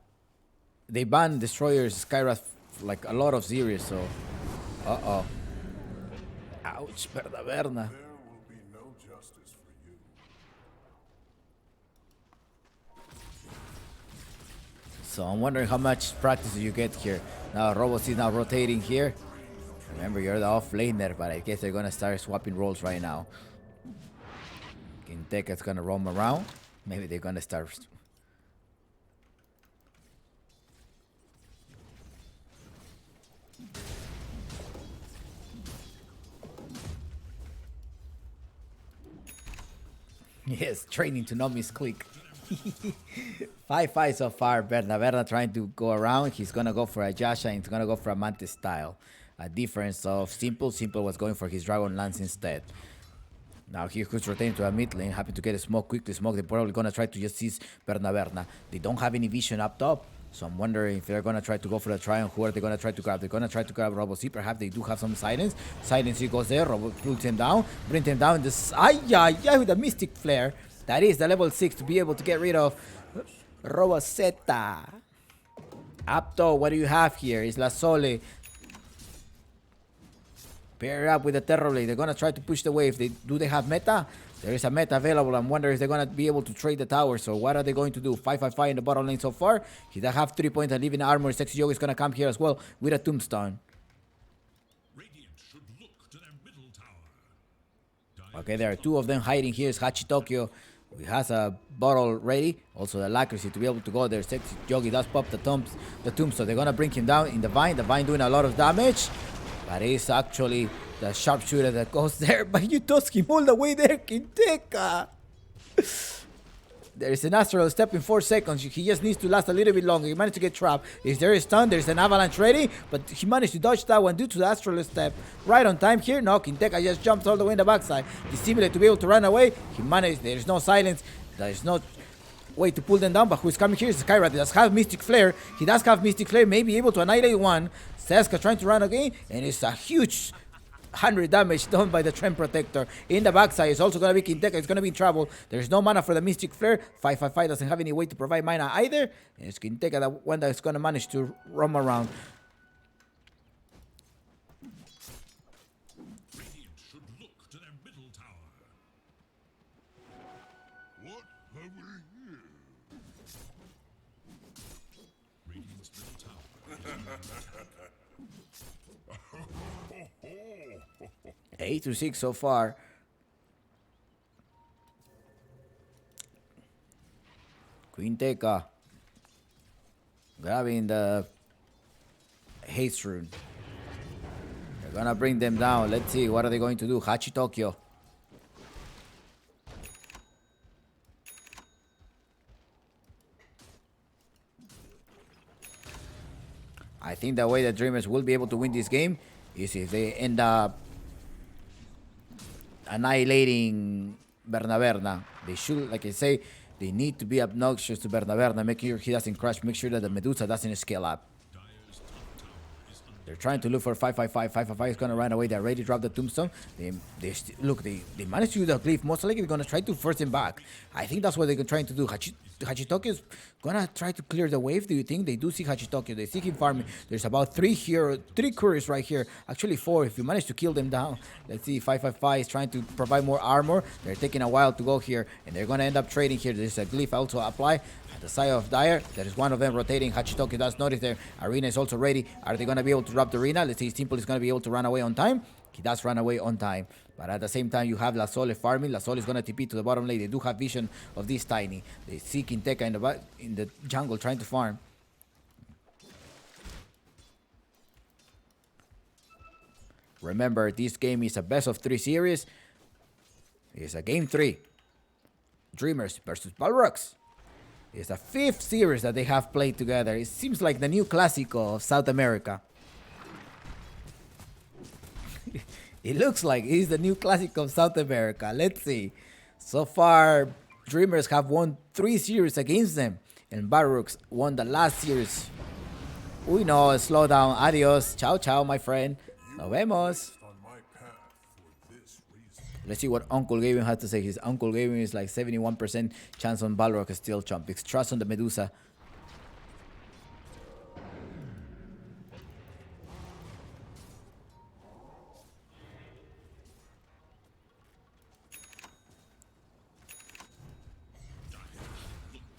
They banned Destroyer's Skywrath like a lot of series, so uh-oh. Ouch, Berna. There will be no justice for you. So I'm wondering how much practice do you get here. Now Robos is now rotating here. Remember, you're the off laner, but I guess they're gonna start swapping roles right now. Kinteka's gonna roam around. Maybe they're gonna start. Yes, training to not misclick. 5-5 so far. Berna trying to go around. He's gonna go for a Jasha and he's gonna go for a Mantis style. A difference of Simple. Simple was going for his Dragon Lance instead. Now he who's rotating to a mid lane, happy to get a smoke, quickly smoke. They're probably gonna try to just seize Berna. They don't have any vision up top, so I'm wondering if they're gonna try to go for the triumph. Who are they gonna try to grab? They're gonna try to grab Robo C. Perhaps they do have some silence. Silence, he goes there. Robo pulls him down, brings him down. This with a Mystic Flare. That is the level 6 to be able to get rid of Robosetta. Apto, what do you have here? Is La Sole. Pair up with the Terror Blade. They're going to try to push the wave. Do they have meta? There is a meta available. I'm wondering if they're going to be able to trade the tower. So what are they going to do? 5-5-5 in the bottom lane so far. He does have 3 points and leaving armor. Sexy Yogi is going to come here as well with a Tombstone. Radiant should look to their middle tower. Okay, there are 2 of them hiding here. Is Hachitokyo. He has a bottle ready. Also the accuracy to be able to go there. Sexy Yogi does pop the Tombstone. They're going to bring him down in the Vine. The Vine doing a lot of damage. But it's actually the sharpshooter that goes there. But you toss him all the way there, Kinteka. There is an astral step in 4 seconds. He just needs to last a little bit longer. He managed to get trapped. Is there a stun? There's an avalanche ready. But he managed to dodge that one due to the astral step. Right on time here. No, Kinteka just jumps all the way in the backside. Dissimulate to be able to run away. He managed. There's no silence. There's no way to pull them down. But who's coming here is Skywrath. He does have Mystic Flare. He does have Mystic Flare. May be able to annihilate one. Seska trying to run again. And it's a huge 100 damage done by the Trend Protector. In the backside, it's also going to be Quinteca. It's going to be in trouble. There's no mana for the Mystic Flare. 555 doesn't have any way to provide mana either. And it's Quinteca, the one that's going to manage to roam around. Radiant should look to their middle tower. What have we here? Radiant's middle tower. 8-6 so far. Quinteca grabbing the haste rune. They're gonna bring them down. Let's see, what are they going to do? Hachi Tokyo. I think the way the Dreamers will be able to win this game is if they end up annihilating Bernaberna. They should, like I say, they need to be obnoxious to Bernaberna, make sure he doesn't crash, make sure that the Medusa doesn't scale up. Dire's top tower is under They're trying to look for 555. 555 is going to run away. They already dropped the tombstone. Look, they managed to do the glyph. Most likely they're going to try to force him back. I think that's what they're trying to do. Hachitokyo is going to try to clear the wave. Do you think? They do see Hachitokyo. They see him farming. There's about 3 couriers right here. Actually 4 if you manage to kill them down. Let's see. 555 is trying to provide more armor. They're taking a while to go here. And they're going to end up trading here. There's a glyph also apply. At the side of Dire, there is one of them rotating. Hachitokyo does notice their arena is also ready. Are they going to be able to drop the arena? Let's see, Simple is going to be able to run away on time. He does run away on time. But at the same time, you have La Sole farming. La Sole is going to TP to the bottom lane. They do have vision of this Tiny. They see Quinteca in the jungle trying to farm. Remember, this game is a best of 3 series. It's a game 3. Dreamers versus Balrogs. It's the 5th series that they have played together. It seems like the new Clásico of South America. It looks like it's the new Clásico of South America. Let's see. So far, Dreamers have won 3 series against them. And Balrogs won the last series. Uy, no, slow down. Adios. Ciao, ciao, my friend. Nos vemos. On my path for this reason. Let's see what Uncle Gavin has to say. His Uncle Gavin is like 71% chance on Balrog still chump. It's trust on the Medusa.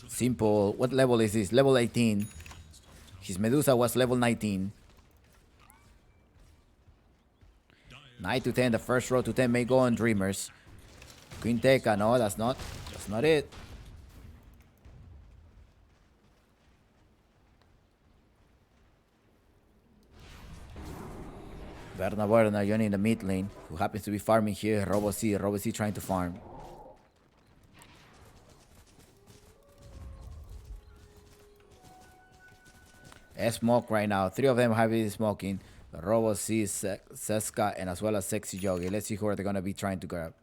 Simple. What level is this? Level 18. His Medusa was level 19. 9 to 10. The first row to 10 may go on Dreamers. Quinteca. No, that's not it. Berna joining the mid lane, who happens to be farming here. Robo C trying to farm. Smoke right now. 3 of them heavily smoking. Robo C, Seska, and as well as Sexy Yogi. Let's see who are they gonna be trying to grab.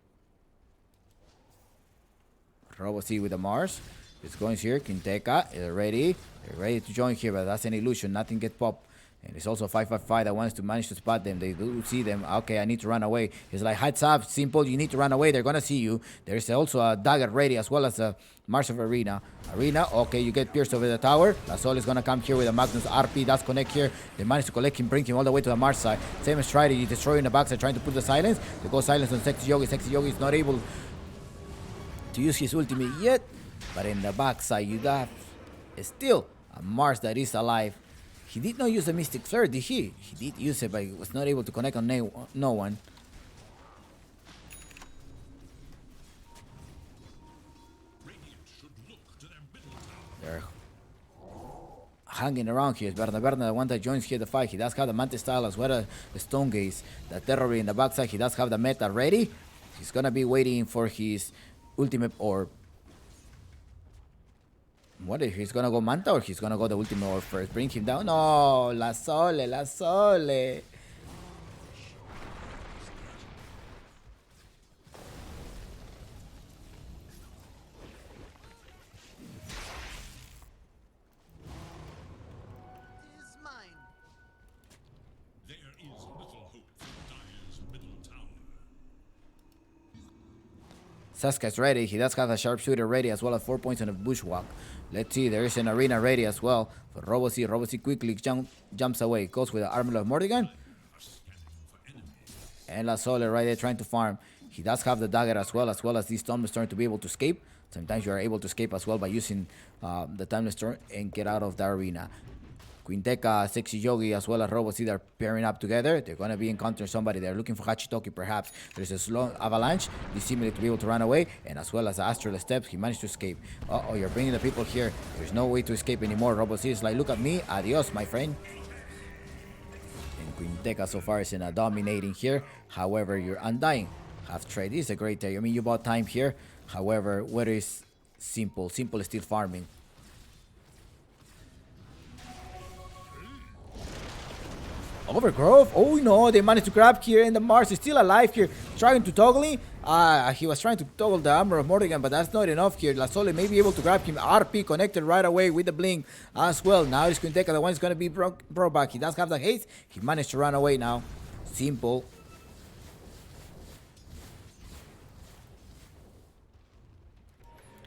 Robo C with the Mars. It's going here. Quinteca is ready. They're ready to join here, but that's an illusion. Nothing gets popped. And it's also 555 that wants to manage to spot them. They do see them. Okay, I need to run away. It's like, heads up, Simple, you need to run away. They're going to see you. There's also a dagger ready as well as a March of Arena. Okay, you get pierced over the tower. That's all is going to come here with a Magnus RP. That's connect here. They manage to collect him, bring him all the way to the Mars side. Same strategy, destroying the backside, trying to put the silence. They go silence on Sexy Yogi. Sexy Yogi is not able to use his ultimate yet. But in the backside, you got still a Mars that is alive. He did not use the Mystic Flare, did he? He did use it, but he was not able to connect on no one. Radiant should look to their middle tower. They're hanging around here. It's Berna, the one that joins here the fight. He does have the Mantis style as well as the Stone Gaze. The Terror in the backside. He does have the meta ready. He's gonna be waiting for his ultimate orb. What if he's gonna go Manta or he's gonna go the ultimate orb first? Bring him down. No, La Sole, La Sole. There is little hope for Dire's middle Saska's ready. He does have a sharpshooter ready as well as 4 points on a bushwalk. Let's see. There is an arena ready as well for Robo-C. Robo-C quickly jumps away. Goes with the armor of Morrigan. And La Sole right there trying to farm. He does have the dagger as well as this Timeless Storm to be able to escape. Sometimes you are able to escape as well by using the Timeless Storm and get out of the arena. Quinteca, Sexy Yogi, as well as Robo-C, they're pairing up together. They're going to be encountering somebody. They're looking for Hachitoki, perhaps. There's a slow avalanche. They seemingly to be able to run away. And as well as the Astral Steps, he managed to escape. Uh-oh, you're bringing the people here. There's no way to escape anymore. Robo-C is like, look at me. Adios, my friend. And Quinteca so far is in a dominating here. However, you're undying. Half trade. This is a great day. I mean, you bought time here. However, what is Simple? Simple is still farming. Overgrowth. Oh no, they managed to grab here, and the Mars is still alive here, trying to toggle him. He was trying to toggle the armor of Morrigan, but that's not enough here. La Sole may be able to grab him. RP connected right away with the blink as well. Now it's Quinteca, the one is going to be brought back. He does have the haste. He managed to run away now. Simple.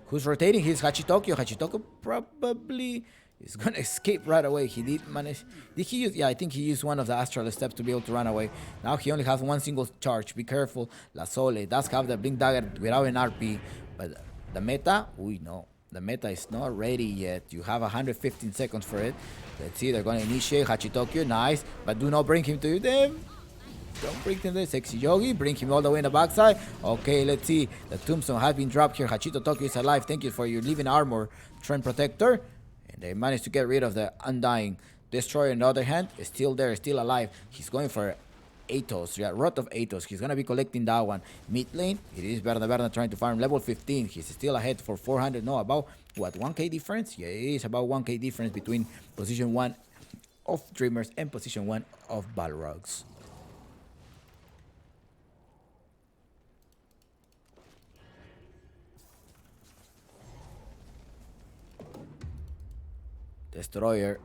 Who's rotating? He's Hachitokyo. Hachitokyo probably is gonna escape right away. He did manage. Did he use? Yeah, I think he used one of the astral steps to be able to run away. Now he only has one single charge. Be careful. La Sole does have the blink dagger without an RP, but the meta, no. The meta is not ready yet. You have 115 seconds for it. Let's see. They're going to initiate Hachitokyo. Nice, but do not bring him to them. Don't bring him there. Sexy Yogi. Bring him all the way in the backside. Okay, let's see. The tombstone has been dropped here. Hachito Tokyo is alive. Thank you for your living armor, Trend Protector. And they managed to get rid of the Undying. Destroyer, on the other hand, is still there, still alive. He's going for Atos. Yeah, Rot of Atos. He's going to be collecting that one. Mid lane, it is Berna trying to farm level 15. He's still ahead for 400. No, about, what, 1k difference? Yeah, it is about 1k difference between position 1 of Dreamers and position 1 of Balrogs. Destroyer.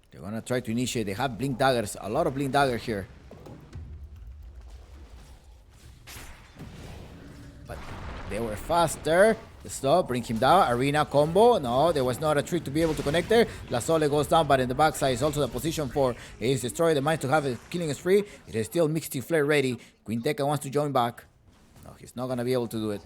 They're gonna try to initiate. They have blink daggers, a lot of blink dagger here. But they were faster. Stop, bring him down. Arena combo. No, there was not a trick to be able to connect there. La Sole goes down, but in the backside is also the position for Ace Destroyer. The mind to have a killing spree. It is still Mixed Flare ready. Quinteca wants to join back. No, he's not going to be able to do it.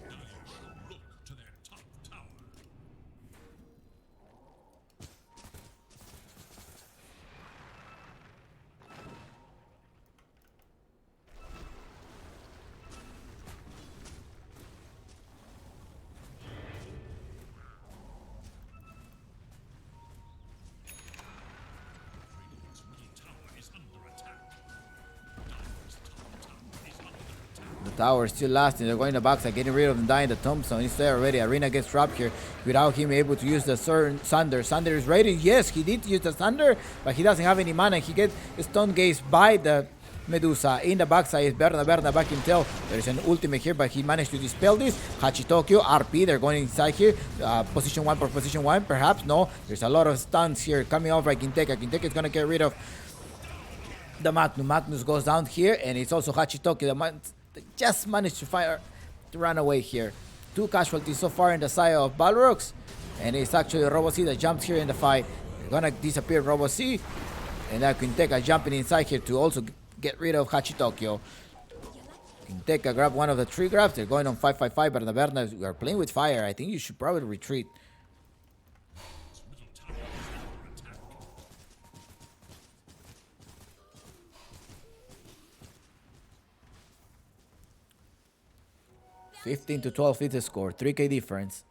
2 hours still lasting. They're going to backside, getting rid of the dying. The tombstone is there already. Arena gets dropped here without him able to use the Sunder. Sunder is ready. Yes, he did use the Sunder, but he doesn't have any mana. He gets stone gazed by the Medusa. In the backside is Berna back himself. There's an ultimate here, but he managed to dispel this. Hachitokyo, RP, they're going inside here. Position 1 for position 1, perhaps. No, there's a lot of stuns here coming off by Quinteca. Quinteca is going to get rid of the Magnus. Magnus goes down here, and it's also Hachitokyo. They just managed to run away here. 2 casualties so far in the side of Balrogs, and it's actually Robo-C that jumps here in the fight. They're gonna disappear Robo-C, and now Quinteca jumping inside here to also get rid of Hachitokyo. Quinteca grab one of the 3 grabs. They're going on 5-5-5, but the Berna, we are playing with fire. I think you should probably retreat. $15-12 is the score. 3k difference.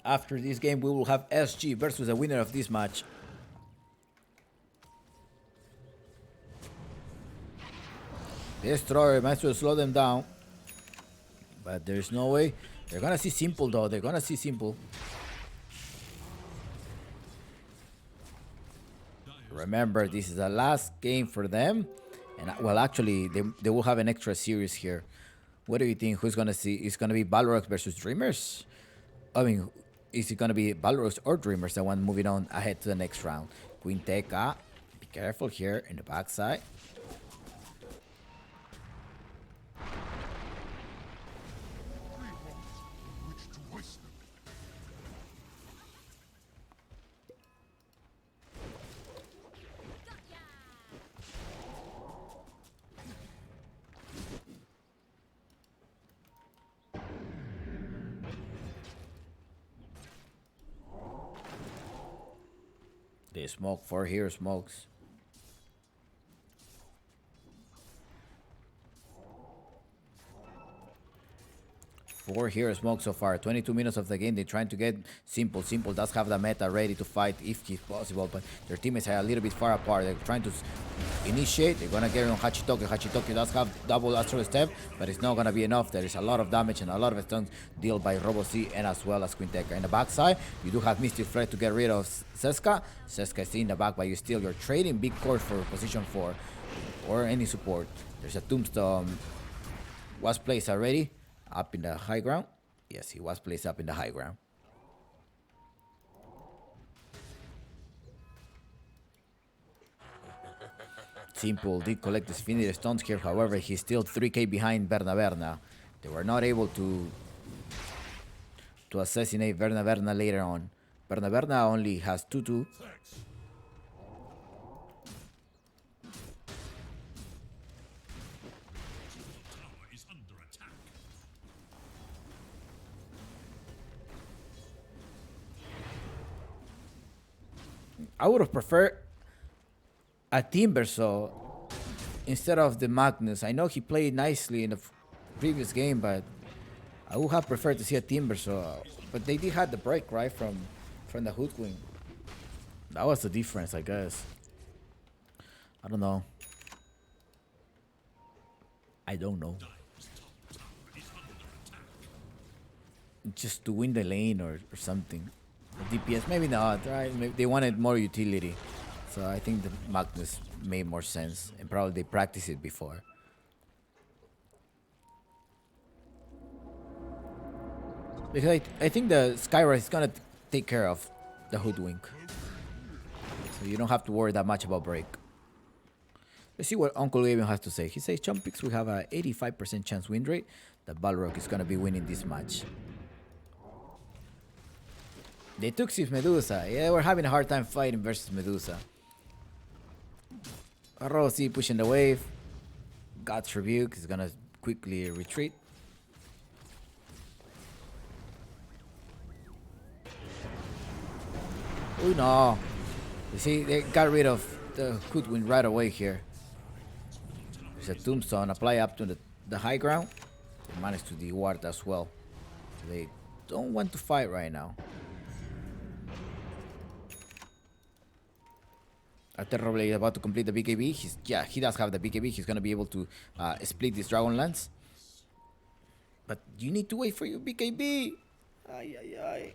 After this game, we will have SG versus the winner of this match. Destroyer managed to slow them down, but there's no way. They're gonna see Simple though. They're gonna see Simple. Remember, this is the last game for them. And well, actually, they will have an extra series here. What do you think? Who's gonna see? Is gonna be Balrogs versus Dreamers? I mean, is it gonna be Balrogs or Dreamers the one moving on ahead to the next round? Quinteca, be careful here in the backside. They smoke 4 here smokes. Four here smokes so far. 22 minutes of the game. They're trying to get Simple. Simple does have the meta ready to fight if it's possible, but their teammates are a little bit far apart. They're trying to initiate. They're gonna get on Hachitoki. Hachitoki does have double astral step, but it's not gonna be enough. There is a lot of damage and a lot of stuns dealt by Robo-C and as well as Quinteca. In the backside, you do have Mystic Flare to get rid of Seska. Seska is in the back, but you're trading big core for position 4 or any support. There's a Tombstone. Was placed already. Up in the high ground. Yes, he was placed up in the high ground. Simple did collect the Infinity Stones here. However, he's still 3k behind Berna. They were not able to assassinate Berna later on. Berna only has 2-2. I would have preferred a Timbersaw instead of the Magnus. I know he played nicely in the previous game, but I would have preferred to see a Timbersaw. But they did have the break, right, from the Hoodwink. That was the difference, I guess. I don't know. Just to win the lane or something. DPS, maybe not, right? Maybe they wanted more utility. So I think the Magnus made more sense. And probably they practiced it before. Because I think the Skyra is going to take care of the Hoodwink. So you don't have to worry that much about break. Let's see what Uncle Gaben has to say. He says, Chumpix, we have a 85% chance win rate that Balrog is going to be winning this match. They took Sif Medusa. Yeah, we're having a hard time fighting versus Medusa. Rossi pushing the wave. God's Rebuke is gonna quickly retreat. Oh no. You see, they got rid of the Hoodwink right away here. There's a Tombstone. Apply up to the high ground. They managed to deward as well. They don't want to fight right now. Terrible is about to complete the BKB. He does have the BKB. He's going to be able to split this Dragonlance. But you need to wait for your BKB. Ay.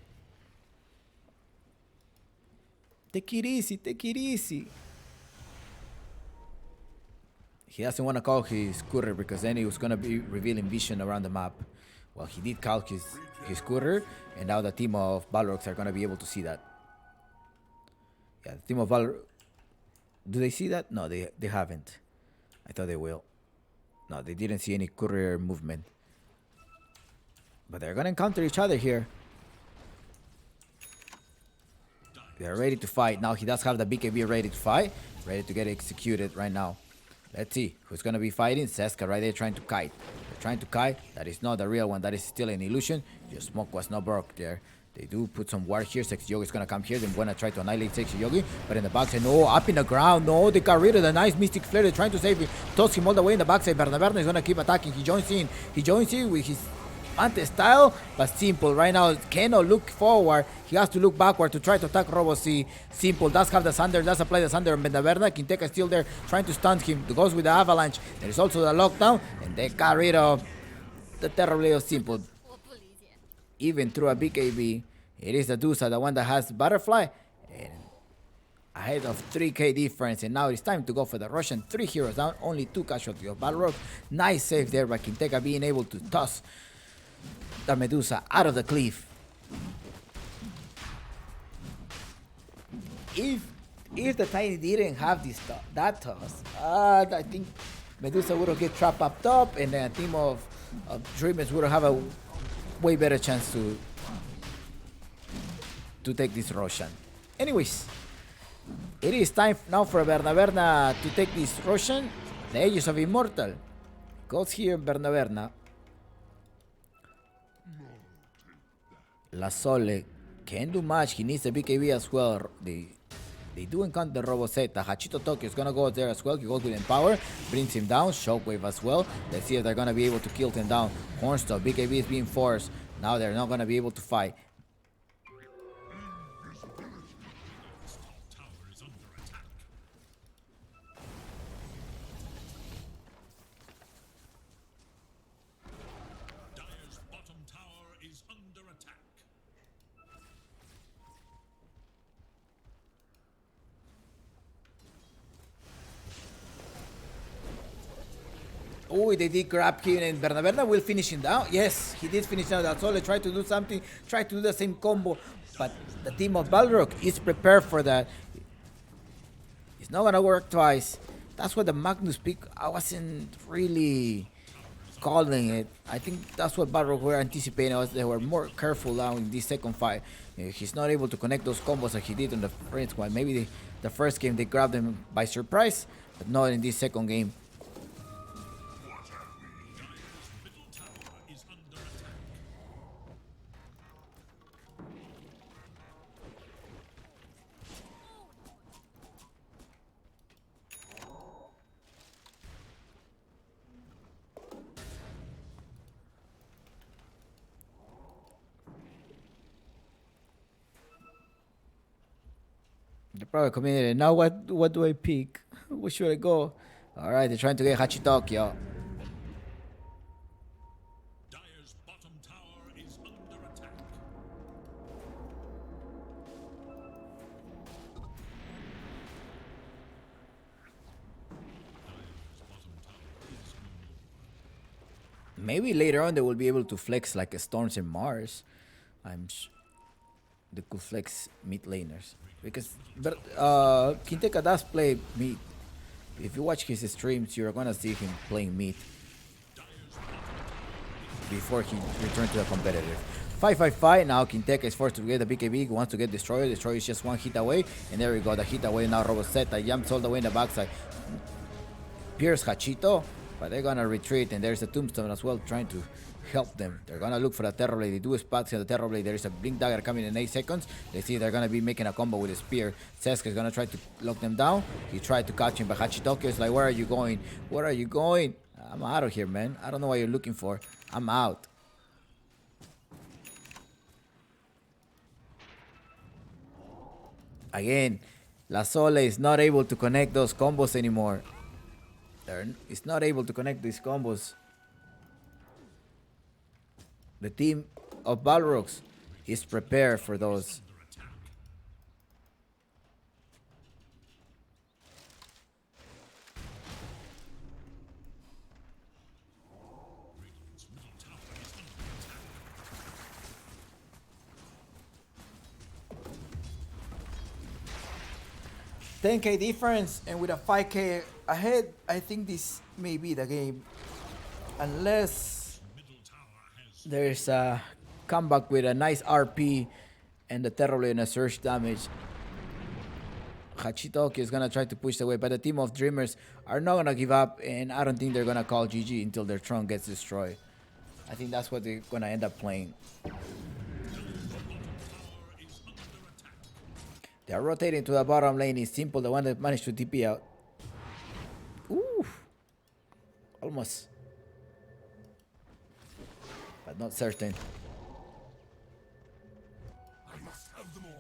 Take it easy. He doesn't want to call his courier because then he was going to be revealing vision around the map. Well, he did call his courier, and now the team of Balrogs are going to be able to see that. Yeah, the team of Balrogs. Do they see that? No, they haven't. I thought they will. No, they didn't see any courier movement. But they're gonna encounter each other here. They're ready to fight. Now he does have the BKB ready to fight. Ready to get executed right now. Let's see who's gonna be fighting. Seska right there trying to kite. They're trying to kite. That is not the real one. That is still an illusion. Your smoke was not broke there. They do put some ward here. Sexy Yogi is gonna come here. They're gonna try to annihilate Sexy Yogi. But in the backside, no, up in the ground. No, they got rid of the nice Mystic Flare. They're trying to save him. Toss him all the way in the backside. Berna is gonna keep attacking. He joins in with his anti-style. But Simple right now cannot look forward. He has to look backward to try to attack Robo-C. Simple does have the Thunder. Does apply the Thunder on Berna. Quinteca is still there trying to stun him. Goes with the Avalanche. There is also the Lockdown. And they got rid of the Terrible of Simple. Even through a BKB. It is the Dusa, the one that has Butterfly. And ahead of 3k difference, and now it's time to go for the Russian. 3 heroes down, only 2 casualties of Balrog. Nice save there by Kinteka, being able to toss the Medusa out of the cliff. If the Tiny didn't have that toss, I think Medusa would have get trapped up top, and then a team of Dreamers would have a way better chance to take this Roshan. Anyways, it is time now for Berna to take this Roshan. The Aegis of Immortal goes here, Berna. La Sole can do much. He needs a BKB as well. They do encounter Roboseta. Hachito Tokyo is gonna go there as well. He goes with Empower, brings him down. Shockwave as well. Let's see if they're gonna be able to kill him down. Hornstone, BKB is being forced. Now they're not gonna be able to fight. Tower is under attack. Dire's bottom tower is under attack. Oh, they did grab him, and Berna will finish him down. Yes, he did finish down. That's all. They tried to do something, tried to do the same combo, but the team of Balrog is prepared for that. It's not gonna work twice. That's what the Magnus pick. I wasn't really calling it. I think that's what Balrog were anticipating. They were more careful now in this second fight. He's not able to connect those combos like he did on the first one. Maybe the first game they grabbed him by surprise, but not in this second game. They're probably committed. Now what do I pick? Where should I go? Alright, they're trying to get Hachitokyo. Dire's bottom tower is under attack. Dire's bottom tower is no more. Maybe later on they will be able to flex like a Storms and Mars. They could flex mid laners. Because Kinteka does play mid. If you watch his streams, you're gonna see him playing mid before he returns to the competitive. 5-5-5, now Kinteka is forced to get the BKB, he wants to get Destroyer. Destroyer is just one hit away, and there we go, the hit away. Now Roboseta jumps all the way in the backside. Pierce Hachito, but they're gonna retreat, and there's a Tombstone as well trying to help them. They're gonna look for the Terror Blade. They do spots in the Terror Blade. There is a Blink Dagger coming in 8 seconds. They see they're gonna be making a combo with a Spear. Seska is gonna try to lock them down. He tried to catch him, but Hachitokyo is like, where are you going? Where are you going? I'm out of here, man. I don't know what you're looking for. I'm out. Again, La Sole is not able to connect those combos anymore. It's not able to connect these combos. The team of Balrogs is prepared for those. Radiant's middle tower is under attack. 10k difference, and with a 5k ahead, I think this may be the game. Unless there's a comeback with a nice RP and the Terror Blade and a surge damage. Hachitokyo is gonna try to push away, but the team of Dreamers are not gonna give up, and I don't think they're gonna call GG until their throne gets destroyed. I think that's what they're gonna end up playing. They are rotating to the bottom lane. It's Simple, the one that managed to TP out. Ooh, almost, but not certain. I must have them all.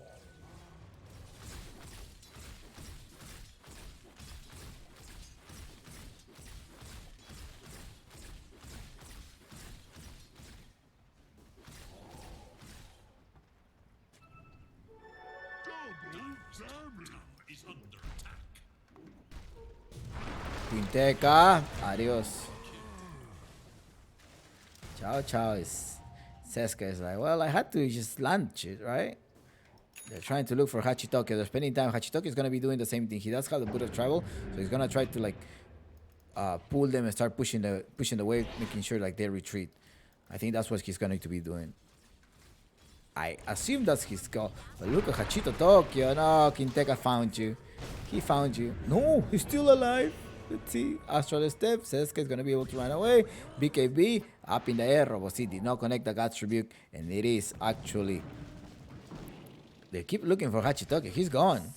Tower is is under attack. Quinteca. Adios. Ciao, ciao. Seska is like, well, I had to just launch it, right? They're trying to look for Hachitoki. They're spending time. Hachitoki is going to be doing the same thing. He does have the boot of travel, so he's going to try to like pull them and start pushing the wave, making sure like they retreat. I think that's what he's going to be doing. I assume that's his goal. But look at Hachito Tokyo. No, Quinteca found you. He found you. No, he's still alive. Let's see. Astral Step. Seska is going to be able to run away. BKB up in the air. Robosi did not connect the God's Rebuke. And it is actually... They keep looking for Hachitoki. He's gone.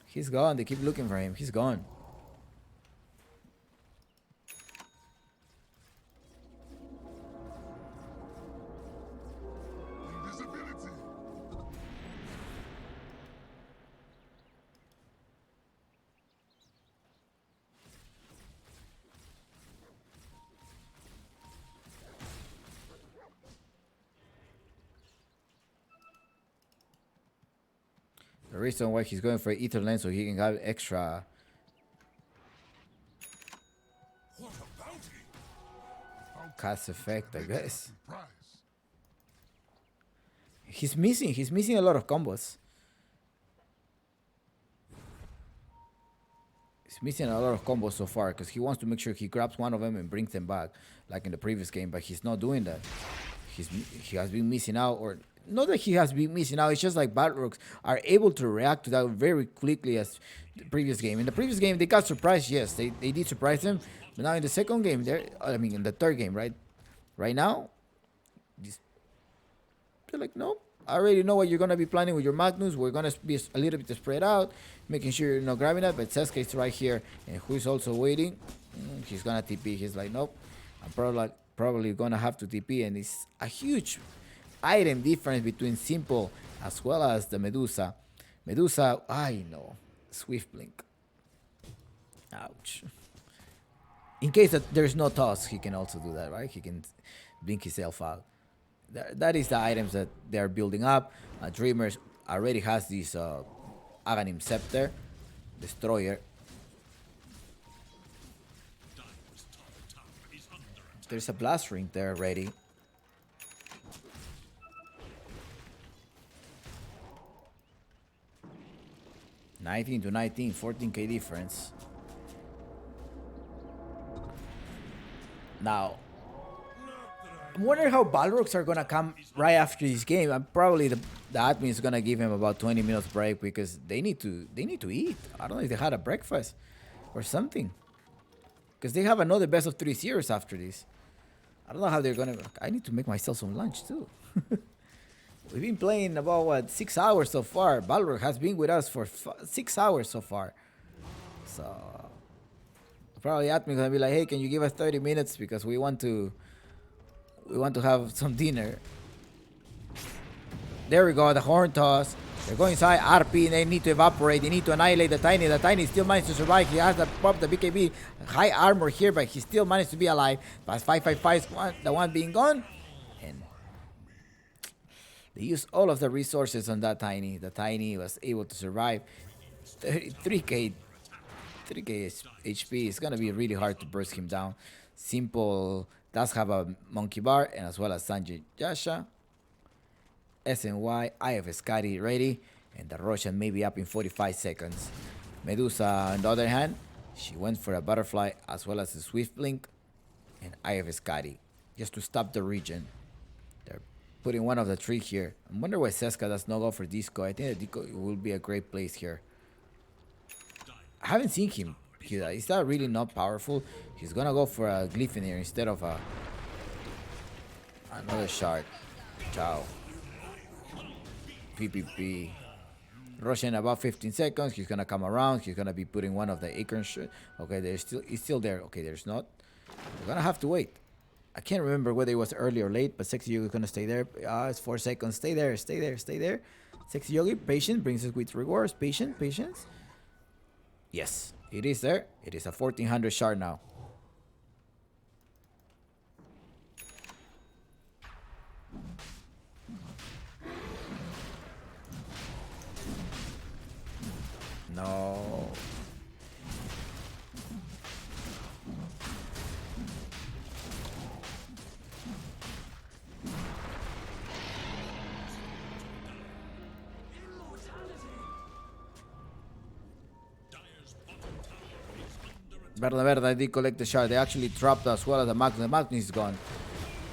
He's gone. They keep looking for him. He's gone. Invisibility. The reason why he's going for Ether Lens so he can have extra What a bounty. cast effect, I guess. Prize. He's missing a lot of combos. He's missing a lot of combos so far because he wants to make sure he grabs one of them and brings them back like in the previous game, but he's not doing that. He has been missing out, or not that he has been missing out, it's just like Balrogs are able to react to that very quickly as the previous game. In the previous game, they got surprised, yes, they did surprise them. But now in the second game, in the third game, right now, they're like, nope, I already know what you're going to be planning with your Magnus. We're going to be a little bit spread out, making sure you're not grabbing that. But Seska is right here, and who's also waiting? He's going to TP. He's like, nope, I'm probably going to have to TP, and it's a huge item difference between Simple as well as the Medusa. Medusa, I know. Swift Blink. Ouch. In case that there's no toss, he can also do that, right? He can blink himself out. That is the items that they're building up. Dreamers already has this Aghanim Scepter. Destroyer. Dire's top tower is under attack. There's a Blast Ring there ready. $19 to $19, 14k difference. Now, I'm wondering how Balrogs are gonna come right after this game. And probably the admin is gonna give him about 20 minutes break because they need to eat. I don't know if they had a breakfast or something. Because they have another best of 3 series after this. I don't know how they're gonna. I need to make myself some lunch too. We've been playing about, what, 6 hours so far. Balrog has been with us for 6 hours so far. So, probably admin gonna be like, hey, can you give us 30 minutes because we want to have some dinner. There we go, the horn toss. They're going inside RP, they need to evaporate. They need to annihilate the Tiny. The Tiny still managed to survive. He has to pop the BKB. High armor here, but he still managed to be alive. But 555 is the one being gone. And they used all of the resources on that Tiny. The Tiny was able to survive. 3k HP. It's gonna be really hard to burst him down. Simple does have a monkey bar, and as well as Sanjay Yasha. SNY, Eye of Skadi ready, and the Russian may be up in 45 seconds. Medusa, on the other hand, she went for a butterfly as well as a swift blink and Eye of Skadi just to stop the region. They're putting one of the three here. I wonder why Seska does not go for Disco. I think the Disco will be a great place here. I haven't seen him. Is that really not powerful? He's gonna go for a Glyph in here instead of another shard. Ciao. PPP. Russian about 15 seconds. He's gonna come around. He's gonna be putting one of the acorn shit. Okay, he's still there. Okay, there's not. We're gonna have to wait. I can't remember whether it was early or late, but Sexy Yogi is gonna stay there. It's 4 seconds. Stay there, stay there, stay there. Sexy Yogi, patient, brings us with rewards. Patience. Yes, it is there. It is a 1400 shard now. No, Verda did collect the shard. They actually dropped as well as the Magnus. The Magnus is gone.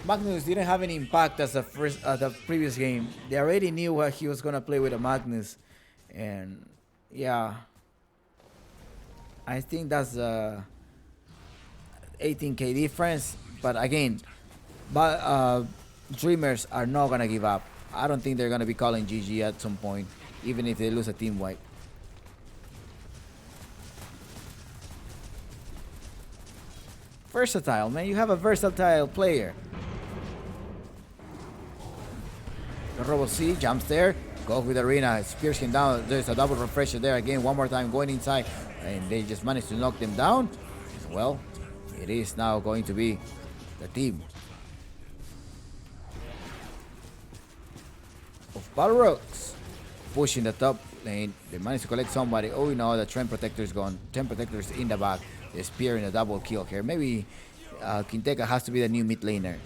Magnus didn't have any impact as the previous game. They already knew what he was gonna play with the Magnus, and yeah, I think that's 18k difference. But again, Dreamers are not gonna give up. I don't think they're gonna be calling GG at some point, even if they lose a team wipe. Versatile, man. You have a versatile player. The Robo C jumps there, goes with Arena, spears him down. There's a double refresher there again, one more time going inside, and they just managed to knock them down. Well, it is now going to be the team of Balrogs pushing the top lane. They managed to collect somebody. Oh no, the Trend Protector is gone. Trend Protector is in the back. The spear in a double kill here. Maybe Quinteca has to be the new mid laner.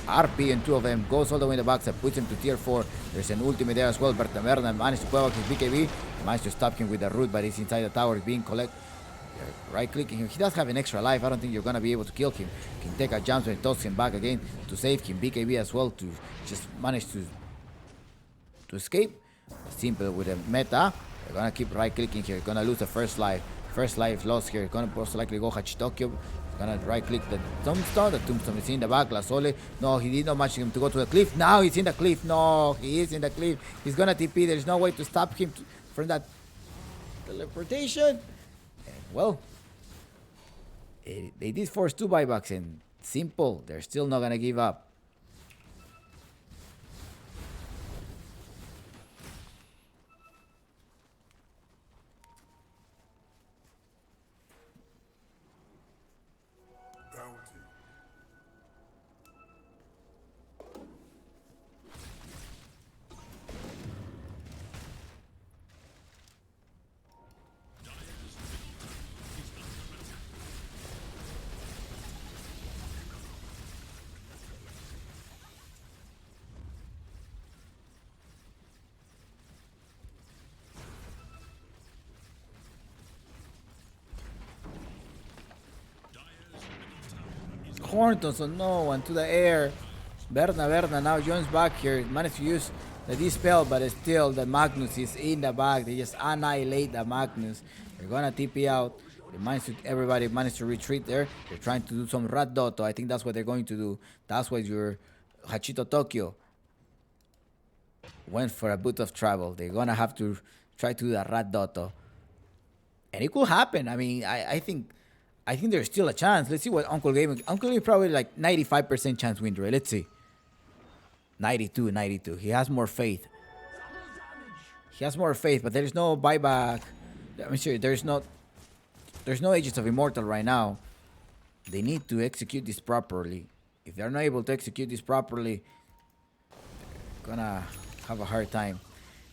RP and two of them goes all the way in the backside, puts him to tier 4. There's an ultimate there as well. Bertamerna managed to pull back his BKB. He managed to stop him with the root, but he's inside the tower being collected. Right clicking him. He does have an extra life. I don't think you're gonna be able to kill him. Quinteca jumps and tosses him back again to save him. BKB as well to just manage to escape. Simple with the meta. They're gonna keep right clicking here. Gonna lose the first life. First life lost here. Gonna most likely go Hachitokyo. Gonna right click the tombstone. The tombstone is in the back. La Sole. No, he did not match him to go to the cliff. Now he's in the cliff. No, he is in the cliff. He's gonna TP. There's no way to stop him from that teleportation. And well, they did force 2 buybacks, and simple. They're still not gonna give up. Bounty. Horton, so no one to the air. Berna now joins back here. Managed to use the dispel, but still the Magnus is in the back. They just annihilate the Magnus. They're gonna TP out. Everybody managed to retreat there. They're trying to do some Rat Doto. I think that's what they're going to do. That's why your Hachito Tokyo went for a bit of trouble. They're gonna have to try to do the Rat Doto. And it could happen. I mean, I think there's still a chance. Let's see what Uncle gave. Uncle gave probably like 95% chance win rate. Let's see. 92. He has more faith. But there is no buyback. I'm sure there's no Agents of Immortal right now. They need to execute this properly. If they're not able to execute this properly, they're gonna have a hard time.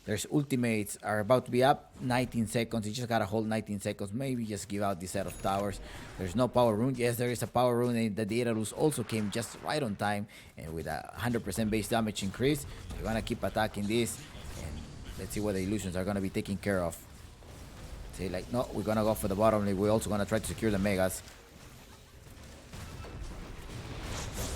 There's ultimates are about to be up 19 seconds. You just gotta hold 19 seconds. Maybe just give out this set of towers. There's no power rune. Yes, there is a power rune. And the Daedalus also came just right on time. And with a 100% base damage increase, you're gonna keep attacking this. And let's see what the illusions are gonna be taken care of. Say like, no, we're gonna go for the bottom lane. We're also gonna try to secure the megas.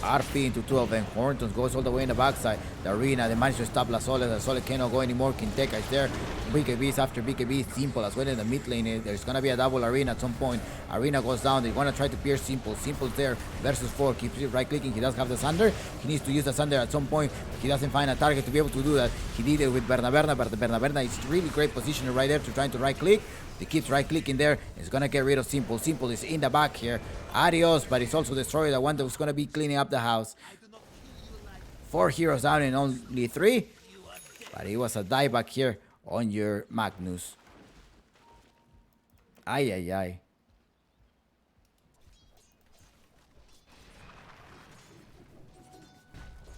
RP into 2 of them. Horton goes all the way in the backside. The Arena, they managed to stop La Sole. La Sole cannot go anymore. Quinteca is there. BKBs after BKB. Simple as well in the mid lane. There's going to be a double Arena at some point. Arena goes down. They're going to try to pierce Simple. Simple's there versus 4. Keeps right clicking. He does have the Sunder. He needs to use the Sunder at some point. He doesn't find a target to be able to do that. He did it with Berna, but Berna is really great position right there to trying to right click. He keeps right clicking there. He's gonna get rid of Simple. Simple is in the back here. Adios, but he's also destroyed the one that was gonna be cleaning up the house. 4 heroes down and only 3. But it was a dieback here on your Magnus. Ay.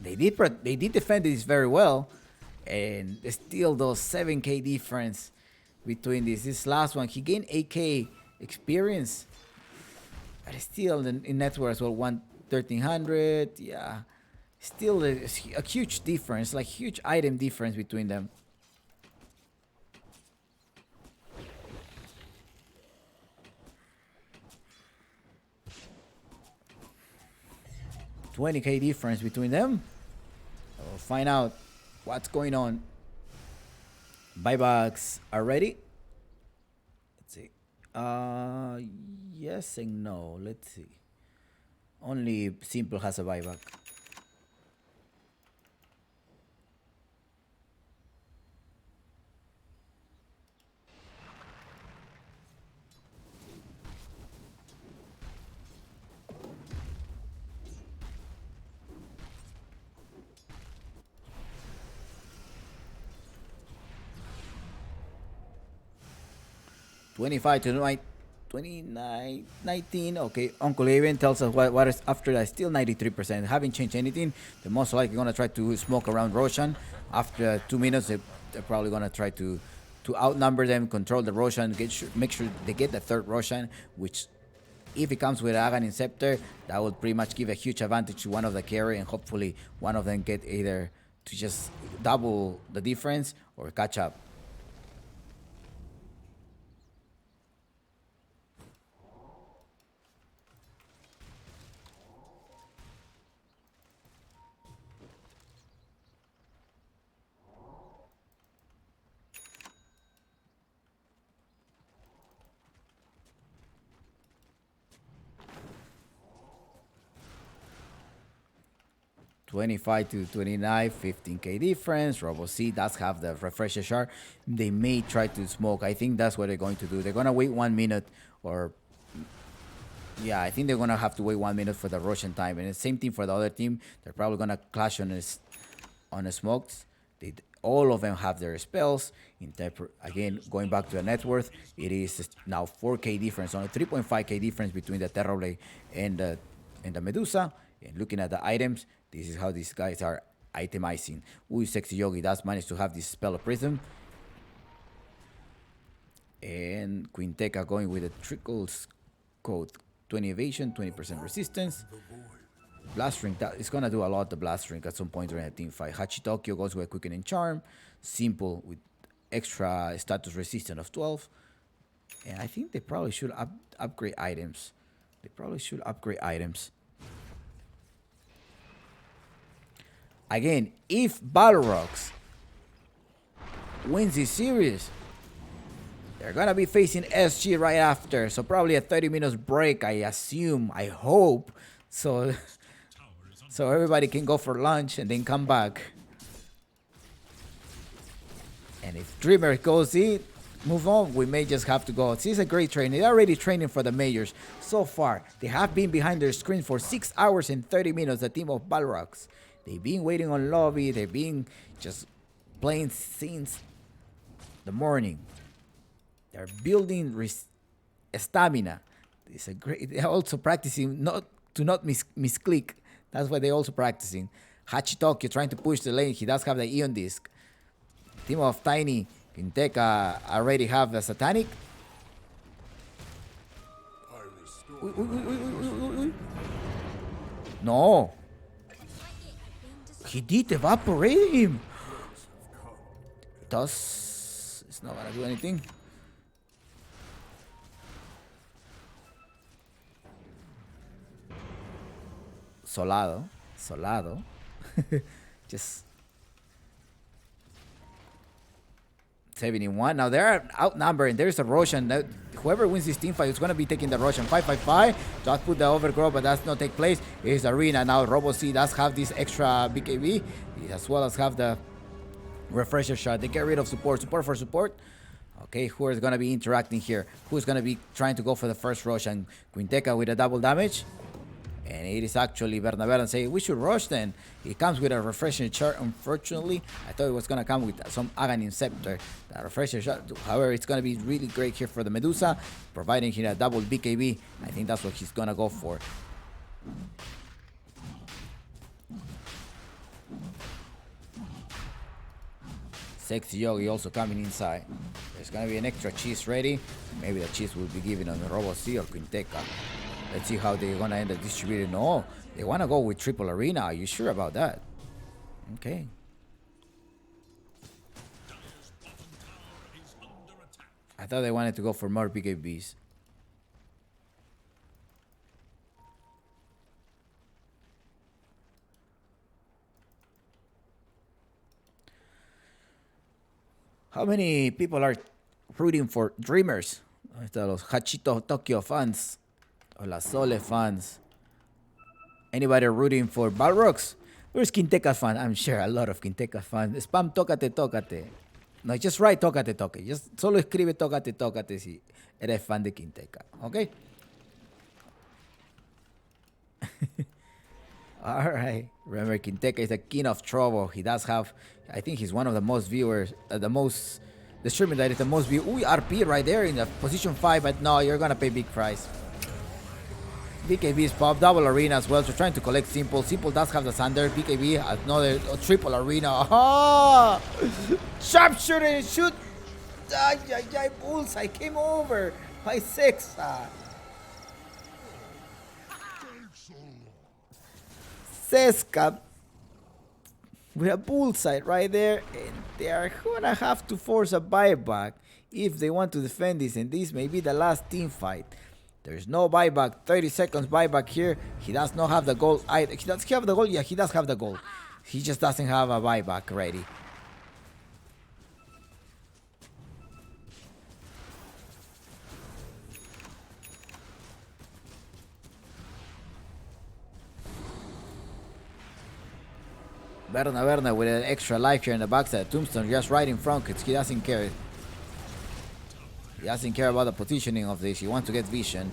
They did defend this very well, and still those 7k difference between this last one. He gained 8k experience, but still in network as well, 1300. Yeah, still a huge difference, like huge item difference between them. 20k difference between them. We'll find out what's going on. Buybacks are ready. Let's see. Yes and no. Let's see. Only Simple has a buyback. $25 to 29, 19. Okay, Uncle Aven tells us what is after that. Still 93%. Haven't changed anything. They're most likely gonna try to smoke around Roshan. After 2 minutes, they're probably gonna try to outnumber them, control the Roshan, make sure they get the third Roshan, which if it comes with Aghanim Scepter, that would pretty much give a huge advantage to one of the carry, and hopefully one of them get either to just double the difference or catch up. 25 to 29, 15k difference. Robo C does have the refresher shard. They may try to smoke. I think that's what they're going to do. They're going to wait 1 minute, or yeah, I think they're going to have to wait 1 minute for the Russian time. And the same thing for the other team. They're probably going to clash on the smokes. All of them have their spells. Again, going back to the net worth, it is now 4k difference, only 3.5k difference between the Terrorblade and the Medusa. And looking at the items, this is how these guys are itemizing. Ooh, Sexy Yogi does manage to have this Spell of Prism. And Quinteca going with a Trickles Code. 20 evasion, 20% resistance. Blast Ring, that is going to do a lot, the Blast Ring, at some point during a team fight. Hachitokyo goes with a Quickening Charm. Simple with extra status resistance of 12. And I think they probably should upgrade items. They probably should upgrade items. Again, if Balrogs wins this series, they're going to be facing SG right after. So probably a 30 minutes break, I assume, I hope. So everybody can go for lunch and then come back. And if Dreamer goes in, move on, we may just have to go. This is a great training. They're already training for the majors. So far, they have been behind their screen for 6 hours and 30 minutes, the team of Balrogs. They've been waiting on lobby. They've been just playing since the morning. They're building stamina. It's a great. They're also practicing not misclick. That's why they're also practicing. Hachitokyo trying to push the lane. He does have the Eon Disc. Team of Tiny Quinteca already have the Satanic. No. He did evaporate him. It's not gonna do anything. Solado. Just 71. Now they're outnumbered, and there's a Roshan. Whoever wins this team fight is going to be taking the Roshan. 555. Just put the overgrow, but that's not take place. It's Arena. Now Robo C does have this extra BKB, as well as have the refresher shot. They get rid of support. Support for support. Okay, who is going to be interacting here? Who's going to be trying to go for the first Roshan? Quinteca with a double damage. And it is actually Bernabé saying, we should rush then. It comes with a refreshing chart, unfortunately. I thought it was going to come with some Aghanim Scepter. The refresher shot, however, it's going to be really great here for the Medusa, providing him a double BKB. I think that's what he's going to go for. Sexy Yogi also coming inside. There's going to be an extra cheese ready. Maybe the cheese will be given on the Robo C or Quinteca. Let's see how they're going to end up distributing. No, they want to go with triple arena. Are you sure about that? Okay. I thought they wanted to go for more BKBs. How many people are rooting for Dreamers? Ahí están los Hachito Tokyo fans. O las Sole fans. Anybody rooting for Balrogs? Where's Quinteca fan? I'm sure a lot of Quinteca fans. Spam tócate, tócate. No, just write tócate, toque. Just solo escribe tócate, tócate si eres fan de Quinteca. Okay? All right. Remember, Quinteca is the king of trouble. He does have, I think he's one of the most viewers, the streamer that is the most viewed. Ooh, RP right there in the position 5, but no, you're gonna pay big price. BKB is pop, double arena as well, so trying to collect Simple. Simple does have the Sander. BKB another triple arena. Oh! Sharpshooter, shoot! Ay, ay, ay, bullseye came over by 6. Seska with a bullseye right there, and they are gonna have to force a buyback if they want to defend this, and this may be the last team fight. There's no buyback. 30 seconds buyback here. He does not have the goal. He does have the goal. Yeah, he does have the goal. He just doesn't have a buyback ready. Berna with an extra life here in the backside. Tombstone just right in front because he doesn't care. He doesn't care about the positioning of this. He wants to get vision.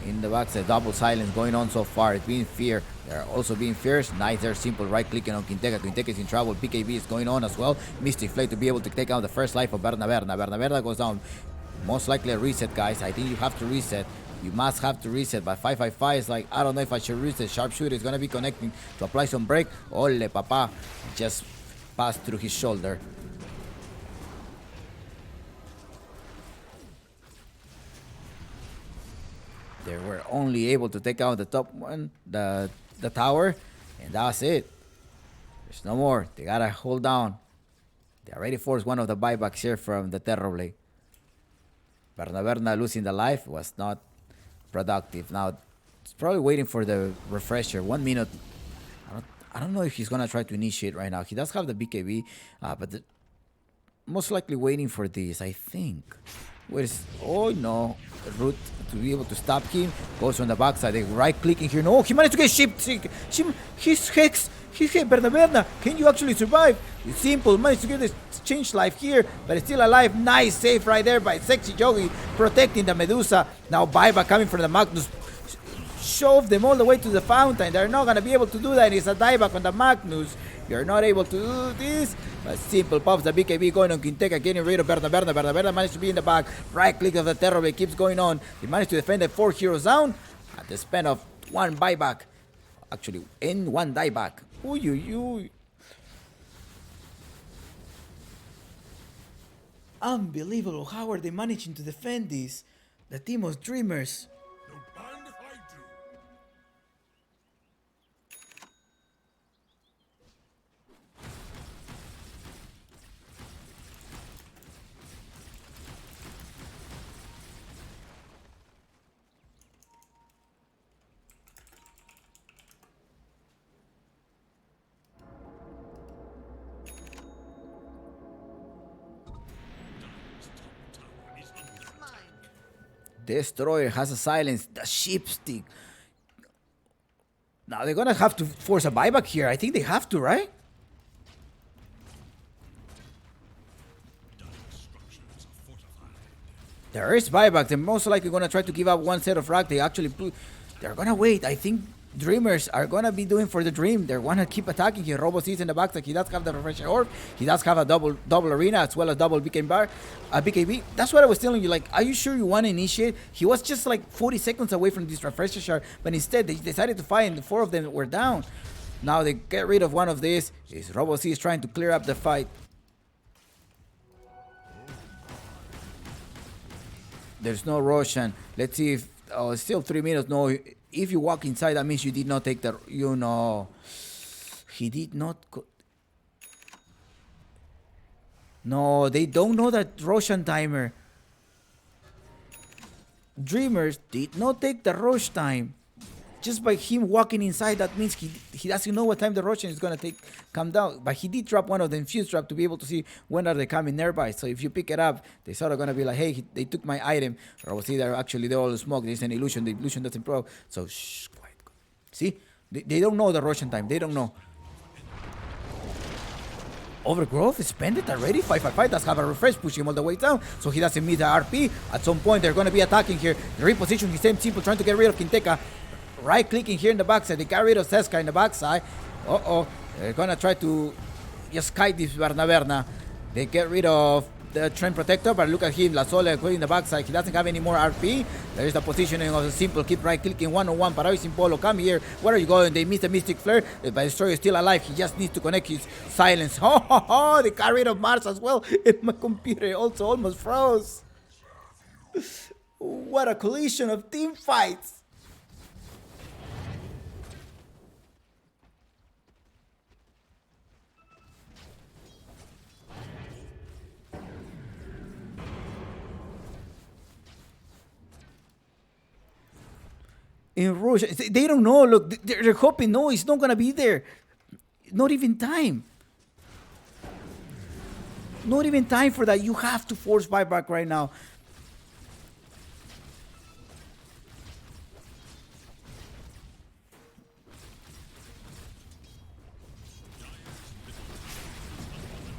In the backside, double silence going on so far. It's being fear. They're also being fierce. Nice there, Simple right clicking on Quinteca. Quinteca is in trouble. PKB is going on as well. Mystic Flame to be able to take out the first life of Berna. Berna goes down. Most likely a reset, guys. I think you have to reset. You must have to reset. But 555 is like, I don't know if I should reset. Sharpshooter is going to be connecting to apply some break. Ole, papa. Just passed through his shoulder. They were only able to take out the top one, the tower, and that's it. There's no more. They gotta hold down. They already forced one of the buybacks here from the Terrorblade. Berna losing the life was not productive. Now, it's probably waiting for the refresher. 1 minute. I don't know if he's gonna try to initiate right now. He does have the BKB, but most likely waiting for this, I think. Oh no, route to be able to stop him. Goes on the backside, they right clicking here. No, he managed to get shipped. He's Hex. He's hit Berna. Can you actually survive? It's Simple, managed to get this change life here, but it's still alive. Nice save right there by Sexy Yogi, protecting the Medusa. Now Baiba coming from the Magnus. Shove them all the way to the fountain. They're not gonna be able to do that. It's a dieback on the Magnus. You're not able to do this. But Simple pops the BKB going on Quinteca, getting rid of Berna. Berna managed to be in the back. Right click of the Terrorblade keeps going on. He managed to defend the 4 heroes down at the span of 1 buyback. Actually, in 1 dieback. Ooh. Unbelievable. How are they managing to defend this? The team of Dreamers. Destroyer has a silence. The sheep stick. Now they're gonna have to force a buyback here. I think they have to, right? There is buyback. They're most likely gonna try to give up 1 set of rack. They're gonna wait. I think Dreamers are gonna be doing for the dream. They're gonna keep attacking here. Robo sees in the backside. He does have the refresher orb. He does have a double arena as well as double BKB. That's what I was telling you. Like, are you sure you want to initiate? He was just like 40 seconds away from this refresher shard, but instead they decided to fight, and the 4 of them were down. Now they get rid of one of these. Robo C is trying to clear up the fight. There's no Roshan. Let's see if still 3 minutes. No. If you walk inside, that means you did not take the, he did not go. No, they don't know that Roshan timer. Dreamers did not take the rush time. just by him walking inside, that means he doesn't know what time the Roshan is gonna come down. But he did drop one of the infused trap to be able to see when are they coming nearby. So if you pick it up, they sort of gonna be like, hey, they took my item. Or was either actually they all smoke. There's an illusion. The illusion doesn't pro. So shh, quiet. See, they don't know the Roshan time. They don't know. Overgrowth is spent already. 555 does have a refresh, pushing him all the way down, so he doesn't meet the RP. At some point, they're going to be attacking here. The reposition is same simple, trying to get rid of Kinteka. Right clicking here in the backside. They got rid of Seska in the backside. They're going to try to just kite this Berna. They get rid of the Trend Protector, but look at him. La Sole going in the backside. He doesn't have any more RP. There is the positioning of the simple. Keep right clicking 1-on-1. Paravis Polo, come here. Where are you going? They miss the Mystic Flare. But Destroyer is still alive. He just needs to connect his silence. They got rid of Mars as well. And my computer also almost froze. What a collision of team fights. In Russia, they don't know. Look, they're hoping, no, it's not gonna be there. Not even time. Not even time for that. You have to force buyback right now.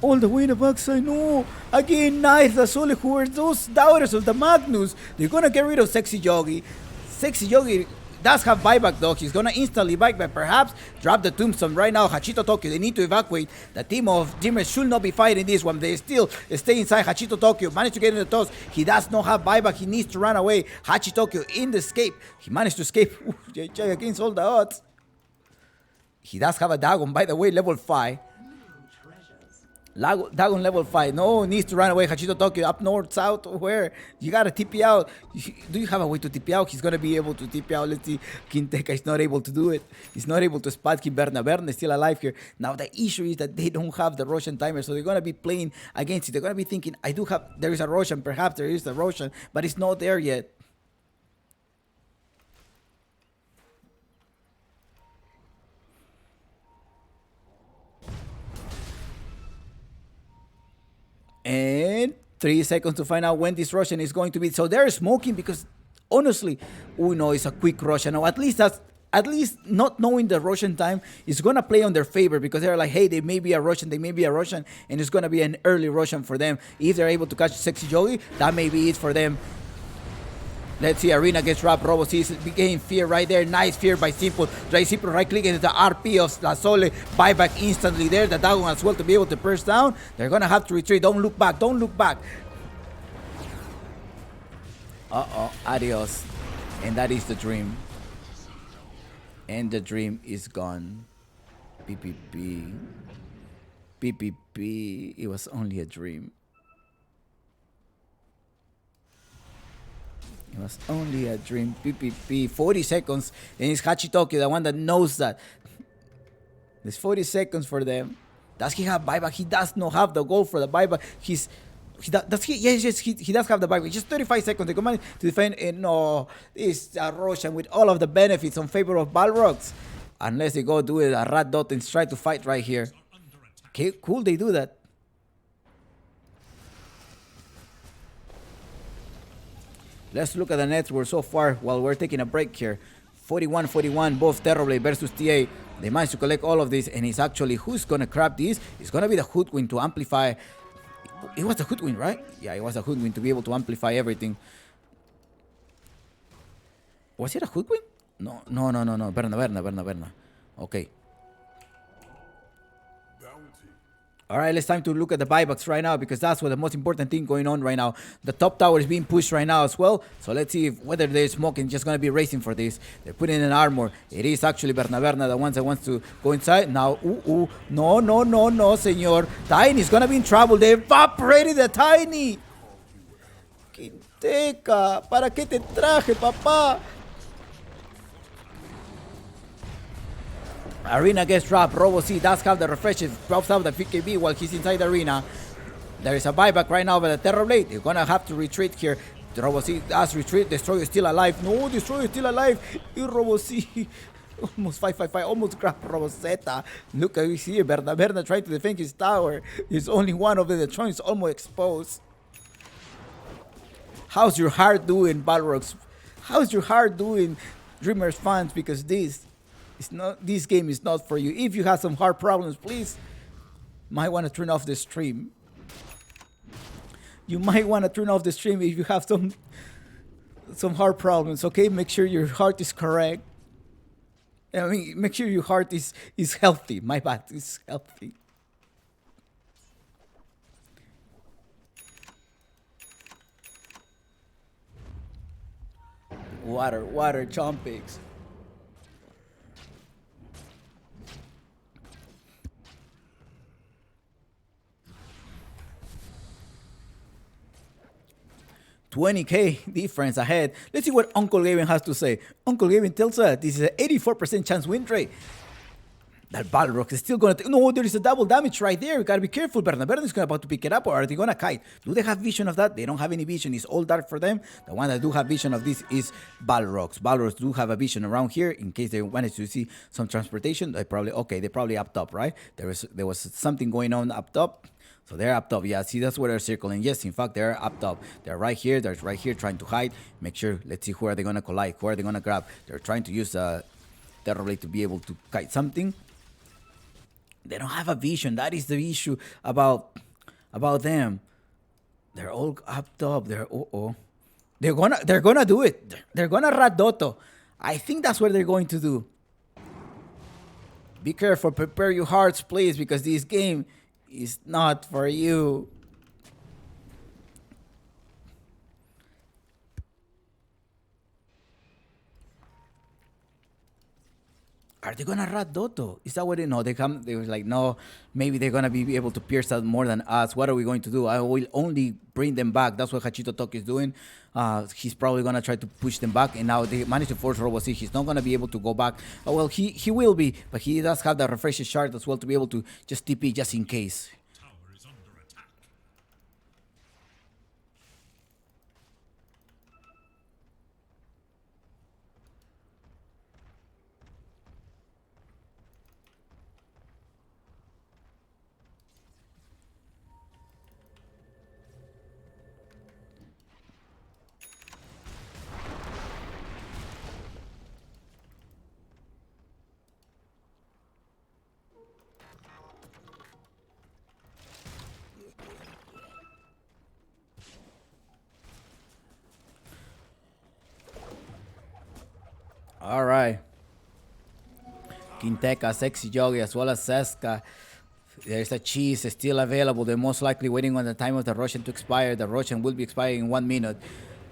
All the way in the backside, no. Again, nice. That's all who are those doubters of the Magnus. They're gonna get rid of Sexy Yogi. Sexy Yogi does have buyback though. He's gonna instantly buyback, perhaps drop the tombstone right now. Hachito Tokyo, they need to evacuate. The team of Dreamers should not be fighting this one. They still stay inside. Hachito Tokyo managed to get in the toss. He does not have buyback. He needs to run away. Hachi Tokyo in the escape. He managed to escape. JJ against all the odds. He does have a Dagon, by the way, level 5. Dagon level 5. No, needs to run away. Hachito Tokyo up north, south, where? You gotta TP out. Do you have a way to TP out? He's gonna be able to TP out. Let's see. Kinteka is not able to do it. He's not able to spot him. Berna is still alive here. Now the issue is that they don't have the Roshan timer, so they're gonna be playing against it. They're gonna be thinking, there is a Roshan, perhaps there is a Roshan, but it's not there yet. And 3 seconds to find out when this Roshan is going to be. So they're smoking because, honestly, we know it's a quick Roshan. Now, at least not knowing the Roshan time is going to play on their favor because they're like, hey, they may be a Roshan, and it's going to be an early Roshan for them. If they're able to catch Sexy Yogi, that may be it for them. Let's see, Arena gets dropped. Robo sees getting fear right there. Nice fear by Simple. Simple right clicking into the RP of La Sole. Buyback instantly there. The Dagon as well to be able to burst down. They're going to have to retreat. Don't look back. Don't look back. Adios. And that is the dream. And the dream is gone. PPP. PPP. It was only a dream. It was only a dream. PPP. 40 seconds. And it's Hachi Tokyo, the one that knows that. There's 40 seconds for them. Does he have buyback? He does not have the goal for the buyback. He does have the buyback. Just 35 seconds. They command to defend. And no, it's a Roshan with all of the benefits in favor of Balrogs. Unless they go do it a rat dot and try to fight right here. Okay, cool. They do that. Let's look at the network so far while we're taking a break here. 41-41, both Terrorblade versus TA. They managed to collect all of this, and it's actually who's going to grab this? It's going to be the Hoodwin to amplify. It was the Hoodwin, right? Yeah, it was a Hoodwin to be able to amplify everything. Was it a Hoodwin? No. Berna. Okay. Alright, it's time to look at the buybacks right now because that's what the most important thing going on right now. The top tower is being pushed right now as well. So let's see whether they're smoking, just going to be racing for this. They're putting in an armor. It is actually Berna, the ones that wants to go inside. Now, no, senor. Tiny is going to be in trouble. They evaporated the Tiny. Quinteca, ¿para qué te traje, papá? Arena gets dropped. Robo C does have the refreshes. Drops out the PKB while he's inside the arena. There is a buyback right now by the Terrorblade. They're going to have to retreat here. The RoboC does retreat. Destroyer is still alive. No, Destroyer is still alive. RoboC almost 555. Almost grabbed Rosetta. Look at here. Berna trying to defend his tower. There's only one of the Detroit's almost exposed. How's your heart doing, Balrogs? How's your heart doing, Dreamers fans? Because this game is not for you. If you have some heart problems, please might want to turn off the stream. You might want to turn off the stream if you have some heart problems. Okay, make sure your heart is correct. I mean, make sure your heart is healthy. My bad, is healthy. Water, Chompics. $20K difference ahead. Let's see what Uncle Gavin has to say. Uncle Gavin tells us this is an 84% chance win rate. That Balrog is still going to... No, there is a double damage right there. You got to be careful. Berna is about to pick it up, or are they going to kite? Do they have vision of that? They don't have any vision. It's all dark for them. The one that do have vision of this is Balrogs. Balrogs do have a vision around here in case they wanted to see some transportation. They probably up top, right? There was something going on up top. So they're up top. Yeah, see, that's where they're circling. Yes, in fact, they're up top. They're right here. They're right here trying to hide. Make sure. Let's see who are they going to collide. Who are they going to grab? They're trying to use Terror Blade to be able to kite something. They don't have a vision. That is the issue about them. They're all up top. They're gonna do it. They're gonna rat Dotto. I think that's what they're going to do. Be careful. Prepare your hearts, please, because this game is not for you. Are they gonna rat Dotto? Is that what they know? They were like, no, maybe they're gonna be able to pierce out more than us. What are we going to do? I will only bring them back. That's what Hachito Toki is doing. He's probably gonna try to push them back, and now they managed to force RoboC. He's not gonna be able to go back. Oh, well, he will be, but he does have the refresher shard as well to be able to just TP just in case. Tower is under attack. All right. Quinteca, Sexy Yogi, as well as Seska. There's a cheese still available. They're most likely waiting on the time of the Roshan to expire. The Roshan will be expiring in 1 minute.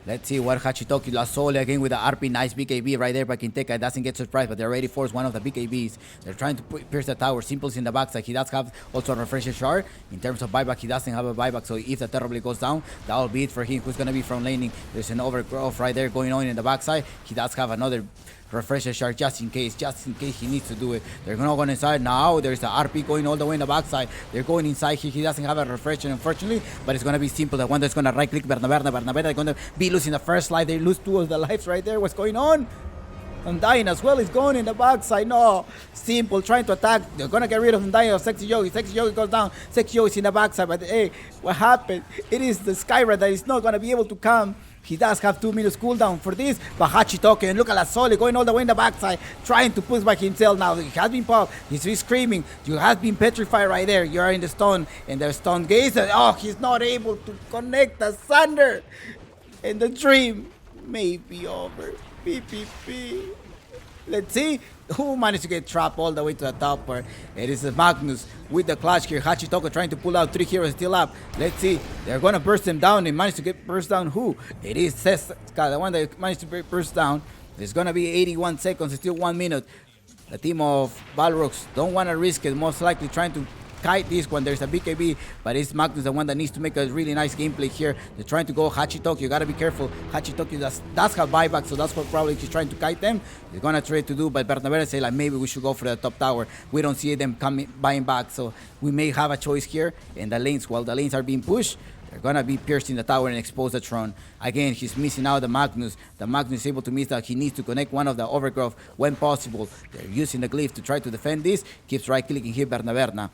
Let's see what Hachitoki La Sole again with the RP. Nice BKB right there by Quinteca. It doesn't get surprised, but they already forced one of the BKBs. They're trying to pierce the tower. Simple's in the backside. He does have also a refresher shard. In terms of buyback, he doesn't have a buyback. So if the Terror Blade goes down, that will be it for him. Who's going to be from laning? There's an overgrowth right there going on in the backside. He does have another refresher shard just in case he needs to do it. They're gonna go inside now. There's the RP going all the way in the backside. They're going inside. He doesn't have a refresher, unfortunately, but it's gonna be Simple, the one that's gonna right click Bernabetta. They're gonna be losing the first life. They lose 2 of the lives right there. What's going on? Undying as well is going in the backside. No, Simple trying to attack. They're gonna get rid of Undying of Sexy Yogi. Sexy Yogi goes down. Sexy Yogi is in the backside, but hey, what happened? It is the Skyra that is not gonna be able to come. He does have 2 minutes cooldown for this, but Hachitoki, and look at La Sole going all the way in the backside, trying to push back himself now. He has been popped. He's screaming. You have been petrified right there. You are in the stone, and the stone gaze. Oh, he's not able to connect the thunder. And the dream may be over. PPP. Let's see who managed to get trapped all the way to the top where it is Magnus with the clutch here. Hachitoko trying to pull out 3 heroes still up. Let's see. They're going to burst them down. They managed to get burst down who? It is Seska, the one that managed to burst down. There's going to be 81 seconds. It's still 1 minute. The team of Balrogs don't want to risk it. Most likely trying to kite this one. There's a BKB, but it's Magnus the one that needs to make a really nice gameplay here. They're trying to go Hachitoki. You gotta be careful. Hachitoki does have buyback, so that's what probably he's trying to kite them. They're gonna try to do, but Bernabetta say like maybe we should go for the top tower. We don't see them coming buying back, so we may have a choice here. And the lanes, while the lanes are being pushed, They're gonna be piercing the tower and expose the Tron. Again, he's missing out the Magnus. The Magnus is able to miss that. He needs to connect one of the Overgrowth when possible. They're using the Glyph to try to defend this. Keeps right-clicking here, Berna.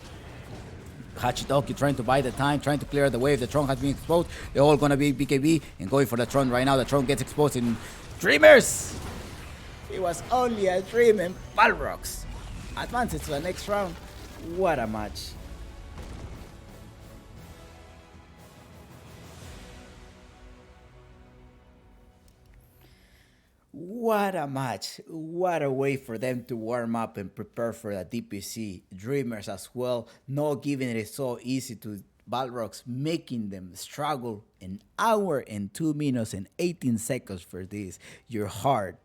Hachitoki trying to buy the time, trying to clear the wave. The Tron has been exposed. They're all gonna be BKB and going for the Tron right now. The Tron gets exposed in Dreamers. It was only a dream, and Balrogs advances to the next round. What a match. What a match. What a way for them to warm up and prepare for the DPC. Dreamers as well, not giving it so easy to Balrogs, making them struggle an hour and 2 minutes and 18 seconds for this. Your heart.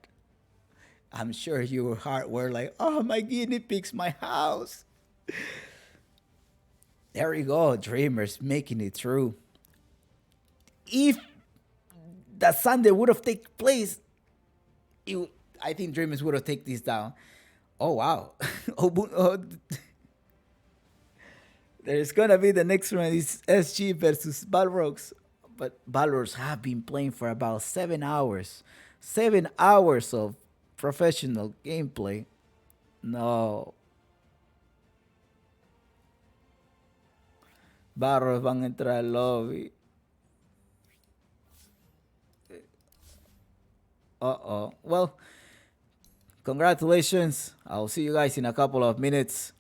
I'm sure your heart were like, oh, my guinea pig's my house. There you go, Dreamers making it through. If the Sunday would have taken place, I think Dreamers would have taken this down. Oh, wow. There's going to be the next one is SG versus Balrogs. But Balrogs have been playing for about 7 hours. 7 hours of professional gameplay. No. Balrogs van a entrar al lobby. Uh-oh. Well, congratulations. I'll see you guys in a couple of minutes.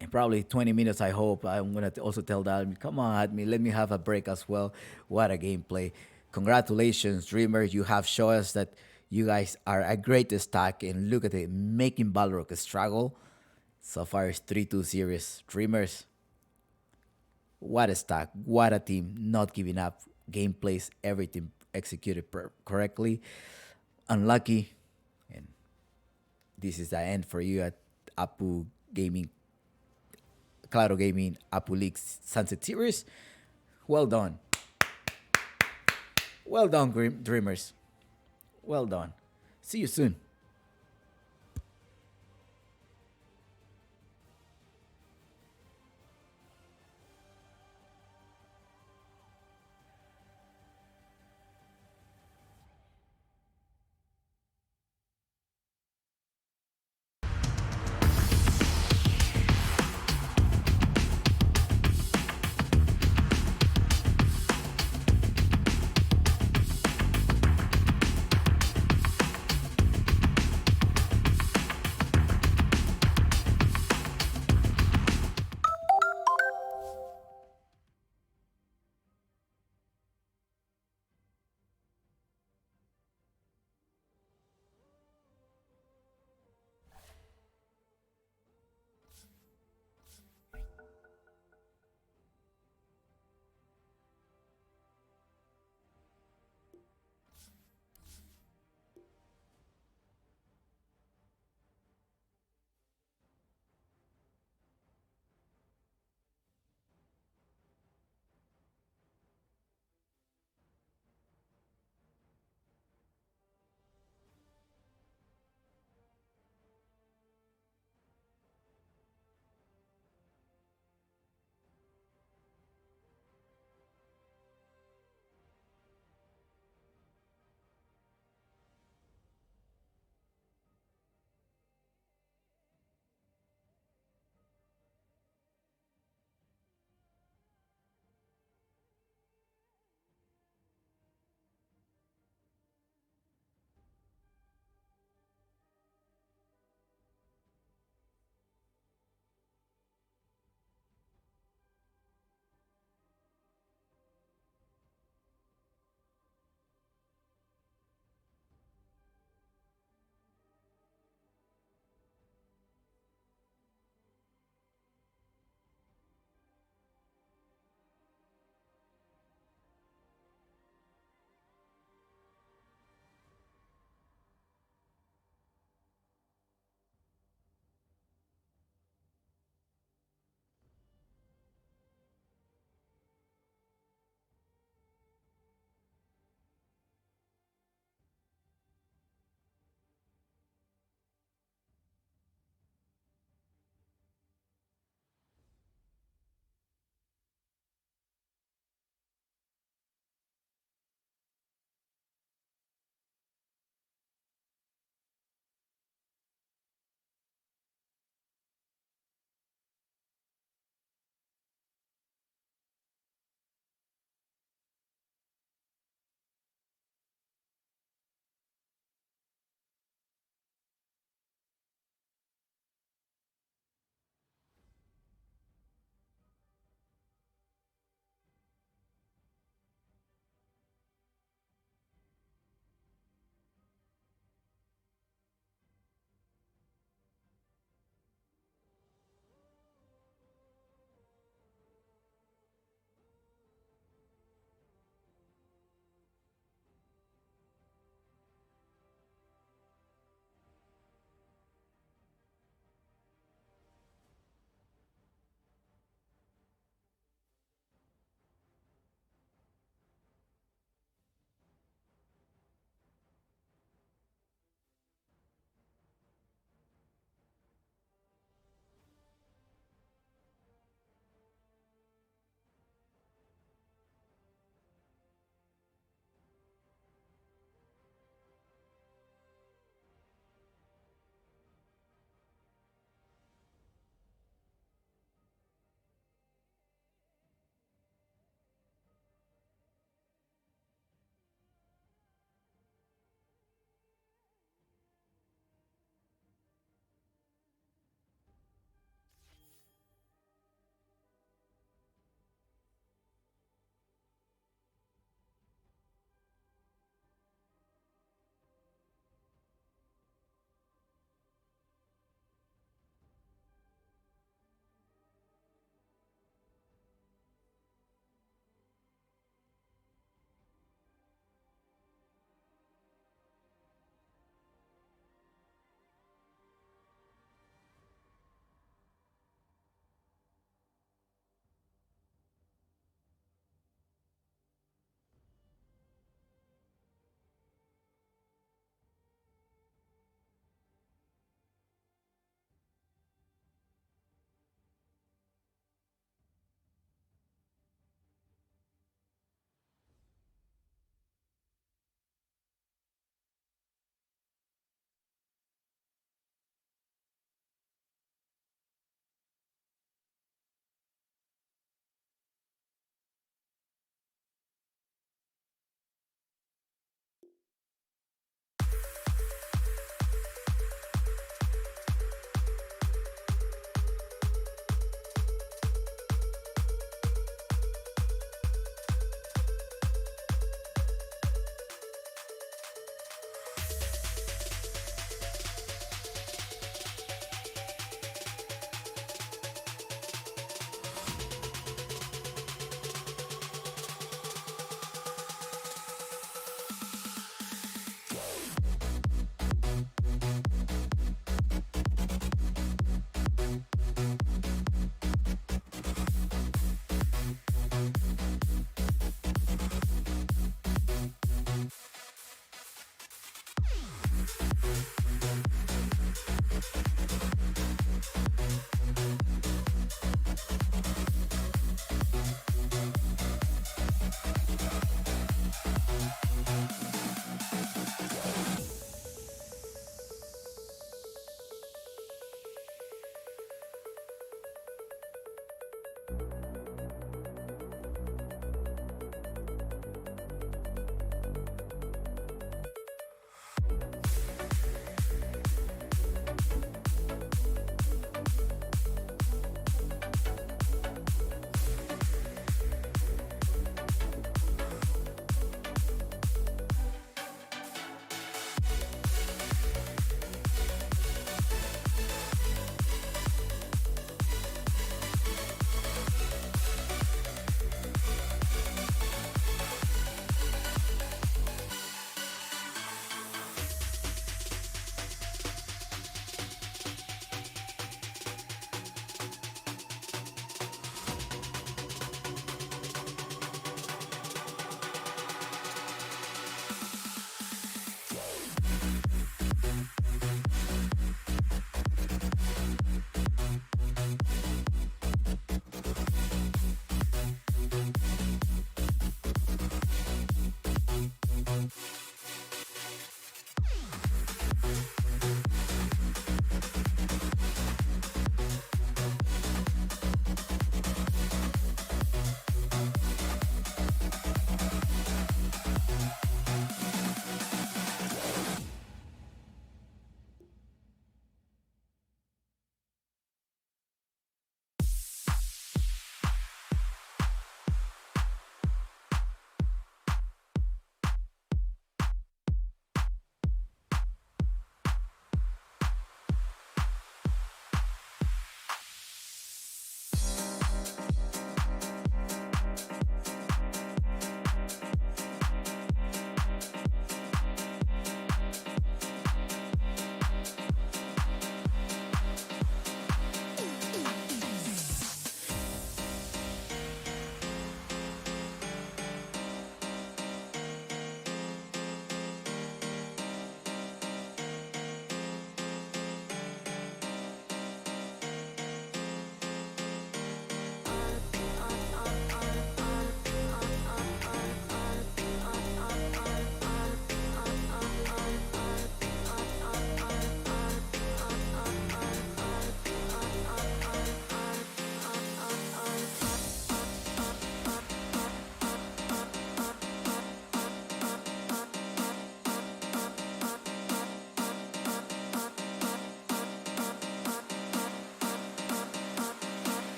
In probably 20 minutes, I hope. I'm going to also tell that. Come on, Admi. Let me have a break as well. What a gameplay. Congratulations, Dreamer. You have shown us that you guys are a great stack. And look at it, making Balrog struggle. So far, it's 3-2 series. Dreamers, what a stack. What a team. Not giving up. Gameplays, everything executed correctly. Unlucky, and this is the end for you at Apu Gaming, Claro Gaming, Apu League Sunset Series. Well done. Well done, Dreamers. Well done. See you soon.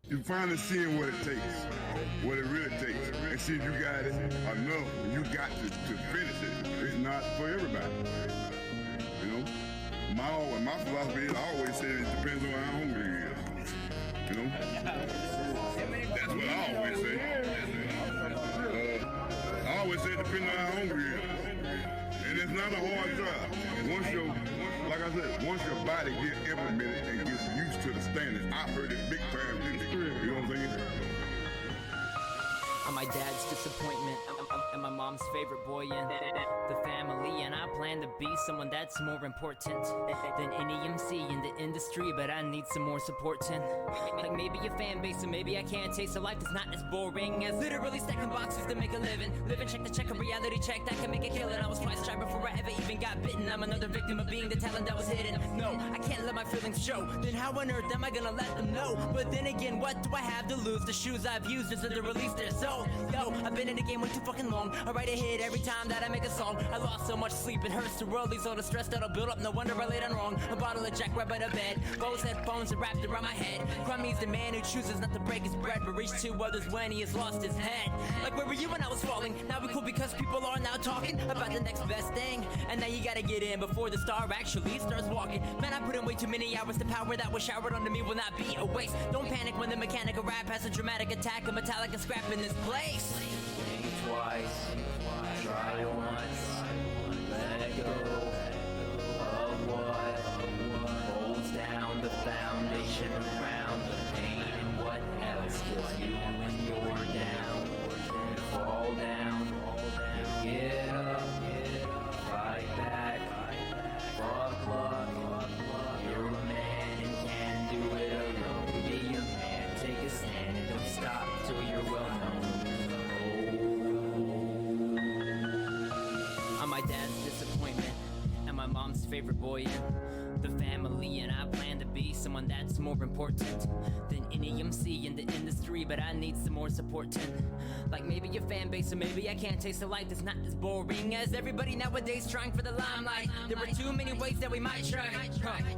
You finally seeing what it takes, what it really takes, and see if you got it enough. You got to finish it. It's not for everybody. You know, my philosophy is I always say it depends on how hungry you is. You know, that's what I always say. I always say it depends on how hungry you is, and it's not a hard job. Like I said, once your body gets implemented and gets used to the standards, I heard it big time. You know what I'm saying? I'm my dad's disappointment. I'm my mom's favorite boy in the family, and I plan to be someone that's more important than any MC in the industry, but I need some more support. Like maybe a fan base, and maybe I can't taste a life that's not as boring as literally stacking boxes to make a living. Living check to check, a reality check that can make a killing. I was twice tried before I ever even got bitten. I'm another victim of being the talent that was hidden. No, I can't let my feelings show. Then how on earth am I gonna let them know? But then again, what do I have to lose? The shoes I've used is to release their soul. Yo, I've been in the game way too fucking long. I write a hit every time that I make a song. I lost so much sleep, it hurts to release all the stress that'll build up. No wonder I laid on wrong. A bottle of Jack right by the bed. Bose headphones are wrapped around my head. Crummy's the man who chooses not to break his bread, but reach to others when he has lost his head. Like where were you when I was falling? Now we cool because people are now talking about the next best thing. And now you gotta get in before the star actually starts walking. Man, I put in way too many hours. The power that was showered onto me will not be a waste. Don't panic when the mechanic of rap has a dramatic attack. A metallic and scrap in this place. Think twice, try once, let go of what holds down the foundation around the pain and what else kills you when you're down. You fall down, you get up, fight back, fuck luck. You're a man and can do it alone. Be a man, take a stand and don't stop till you're well known. I'm my dad's disappointment and my mom's favorite boy in the family, and I plan to be someone that's more important than any MC in the industry, but I need some more support. Like maybe a fan base, or maybe I can't taste a life that's not as boring as everybody nowadays trying for the limelight. There are too many ways that we might try.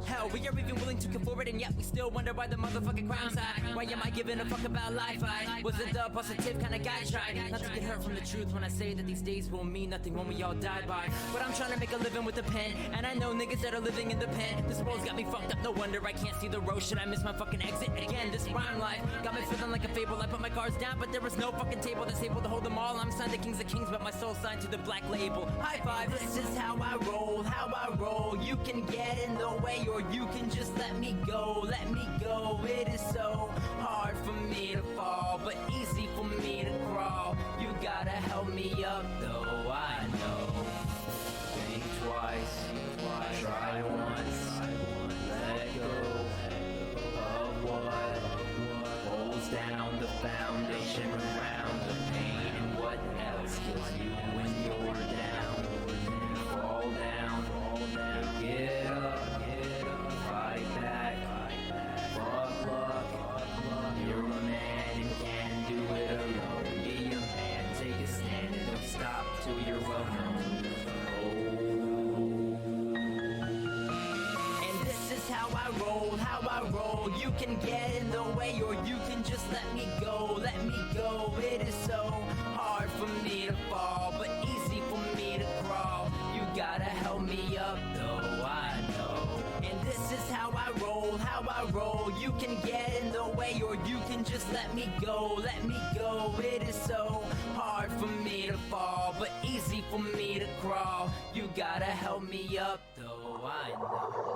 Hell, we are even willing to come forward, and yet we still wonder why the motherfucking crime's high. Why am I giving a fuck about life? I wasn't the positive kind of guy, tried not to get hurt from the truth when I say that these days will mean nothing when we all die by. But I'm trying to make a living with a pen, and I know niggas that are living in the pen. This world's got me fucked up, no wonder I can't see the road. Should I miss my fucking exit again? This rhyme life got me feeling like a fable. I put my cards down, but there is no fucking table that's able to hold them all. I'm signed to Kings of Kings, but my soul's signed to the black label. High five, this is how I roll, how I roll. You can get in the way, or you can just let me go, let me go. It is so hard for me to fall, but easy for me to crawl. You gotta help me up, though, I know. Think twice, try once, let go of what holds down the foundation around the pain and what else kills you when you're down. You fall down, you get up, fight back, fuck luck. You're a man and can do it alone. Be a man, take a stand and don't stop till you're well known. How I roll, how I roll. You can get in the way, or you can just let me go, let me go. It is so hard for me to fall, but easy for me to crawl. You gotta help me up, though, I know. And this is how I roll. You can get in the way or you can just let me go. Let me go. It is so hard for me to fall, but easy for me to crawl. You gotta help me up though, I know.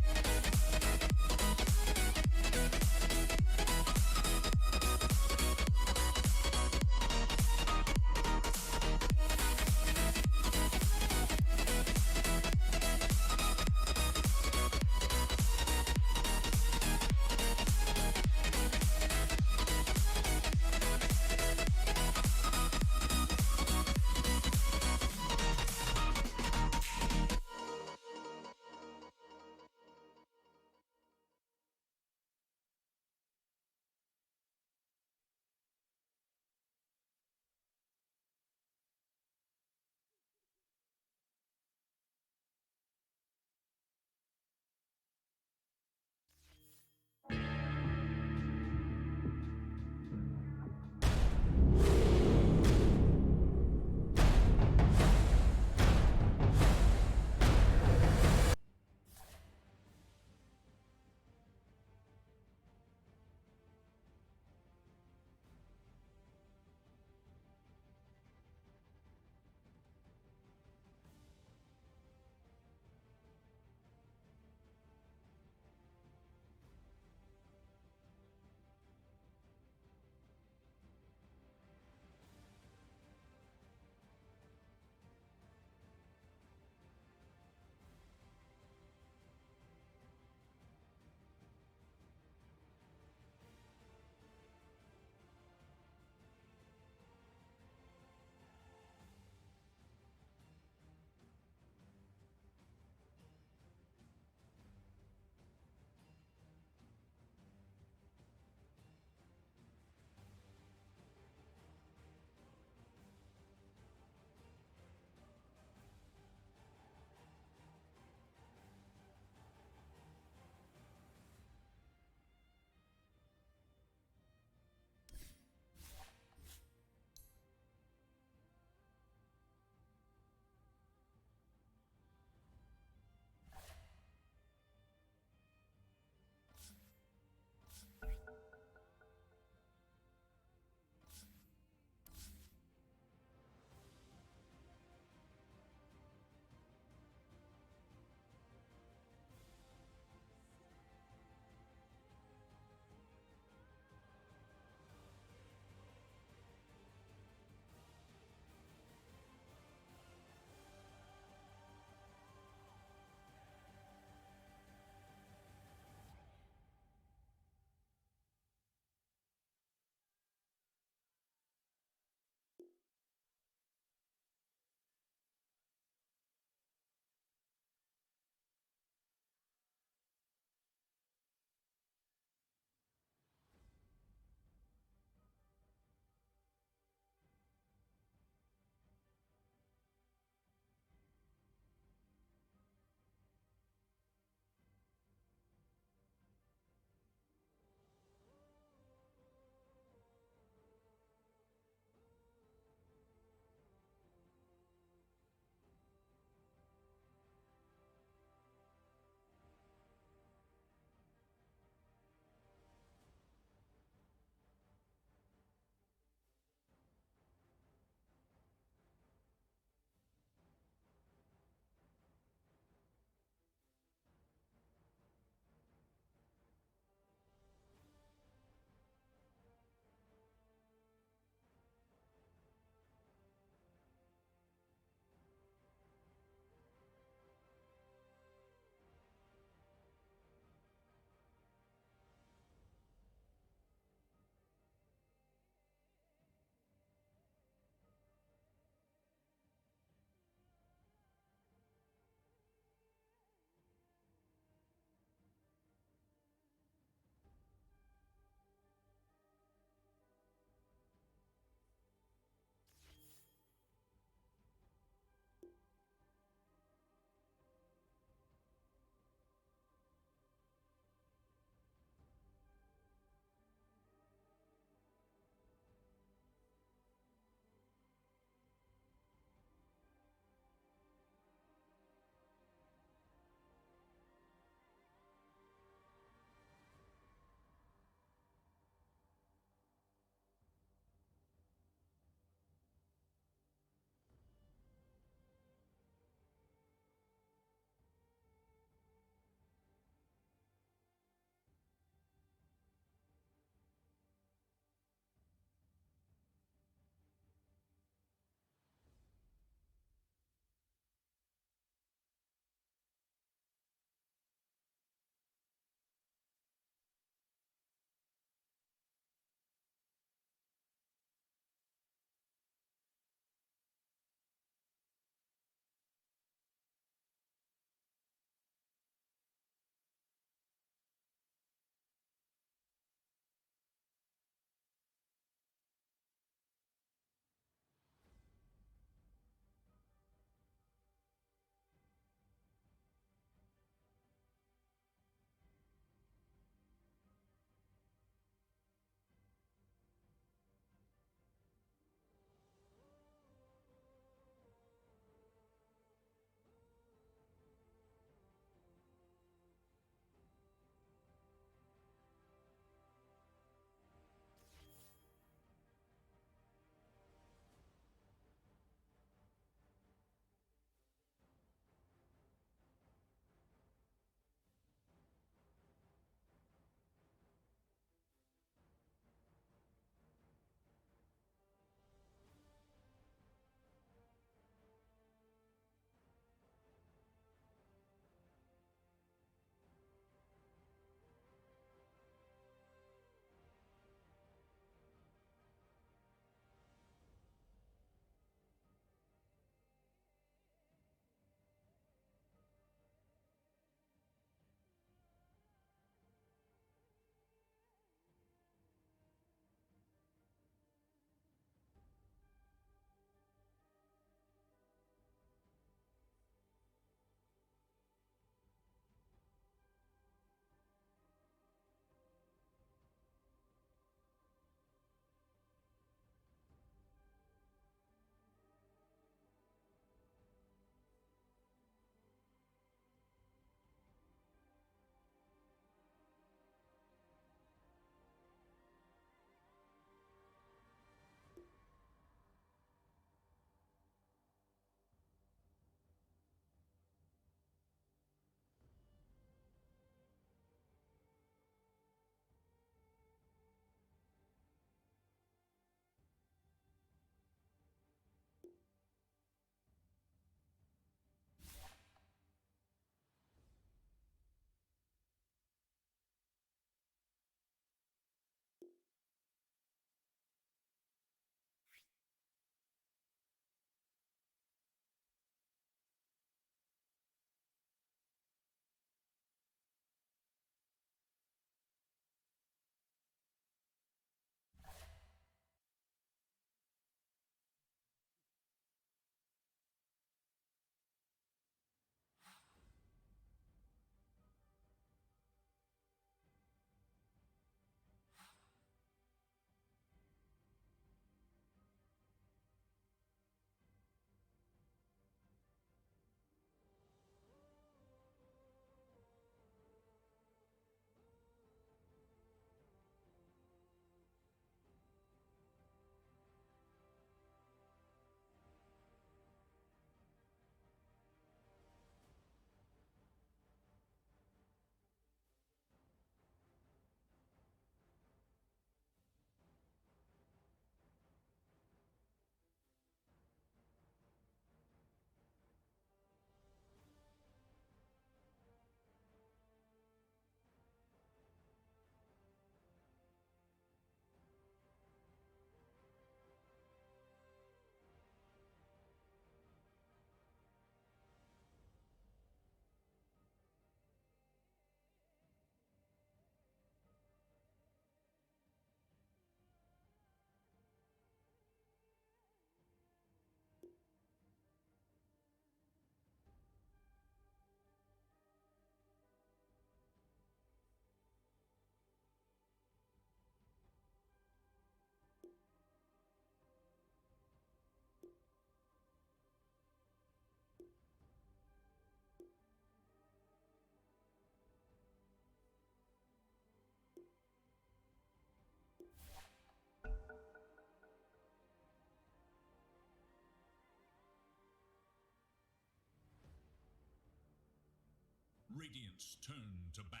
Radiant's turn to ban.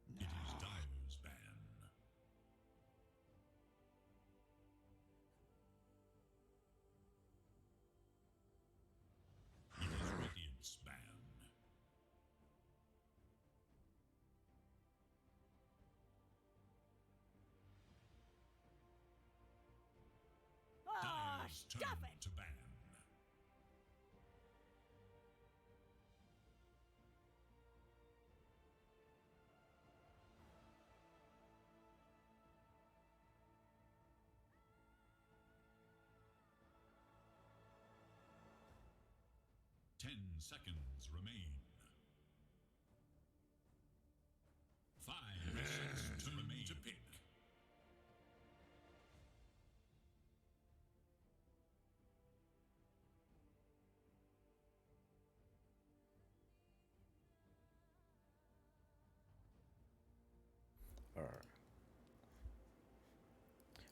It is Dire's ban. It is Radiant's ban. Dire's turn to ban. Ten seconds remain. 5 seconds to remain to pick.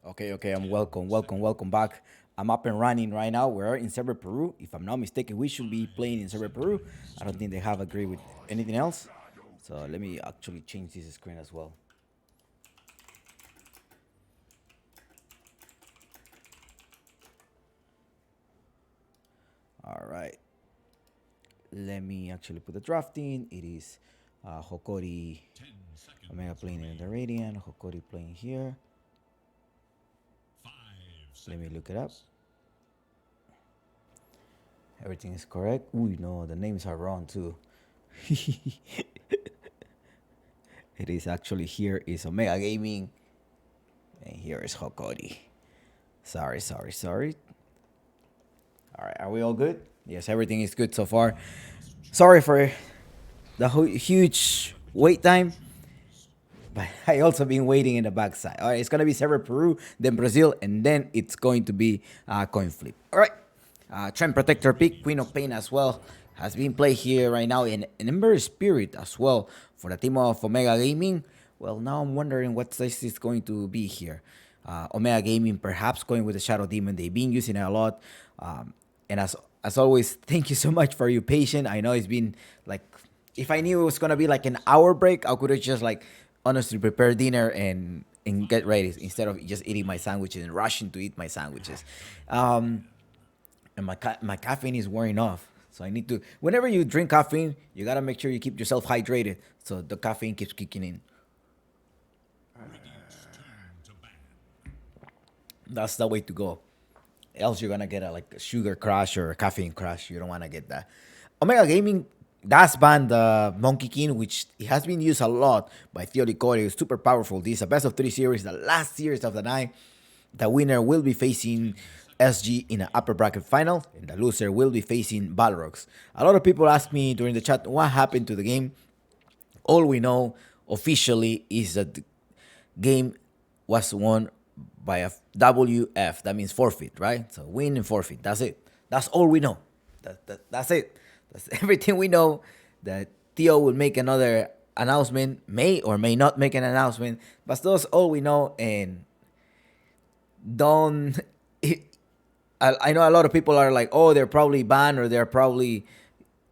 Okay, I'm welcome back. I'm up and running right now. We're in server Peru. If I'm not mistaken, we should be playing in server Peru. I don't think they have agreed with anything else. So let me actually change this screen as well. All right. Let me actually put the drafting. It is Hokori Omega playing in the Radiant. Hokori playing here. Let me look it up. Everything is correct. Ooh, no, the names are wrong too. It is actually here is Omega Gaming. And here is Hokori. Sorry. Alright, are we all good? Yes, everything is good so far. Sorry for the huge wait time. But I also been waiting in the backside. All right, it's going to be server Peru, then Brazil, and then it's going to be coin flip. All right, Trend Protector pick, Queen of Pain as well, has been played here right now in Ember Spirit as well for the team of Omega Gaming. Well, now I'm wondering what this is going to be here. Omega Gaming perhaps going with the Shadow Demon. They've been using it a lot. And as always, thank you so much for your patience. I know it's been like, if I knew it was going to be like an hour break, I could have just like honestly prepare dinner and get ready instead of just eating my sandwiches and rushing to eat my sandwiches. And my caffeine is wearing off. So I need to, whenever you drink caffeine, you got to make sure you keep yourself hydrated so the caffeine keeps kicking in. That's the way to go. Else you're going to get a sugar crash or a caffeine crash. You don't want to get that. Omega Gaming does ban the Monkey King, which it has been used a lot by Theory Corey. It's super powerful. This is a best of 3 series, the last series of the night. The winner will be facing SG in an upper bracket final, and the loser will be facing Balrogs. A lot of people ask me during the chat, what happened to the game? All we know officially is that the game was won by a WF. That means forfeit, right? So win and forfeit. That's it. That's all we know. That's it. That's everything we know. That Theo will make another announcement, may or may not make an announcement, but that's all we know. And don't. I know a lot of people are like, oh, they're probably banned or they're probably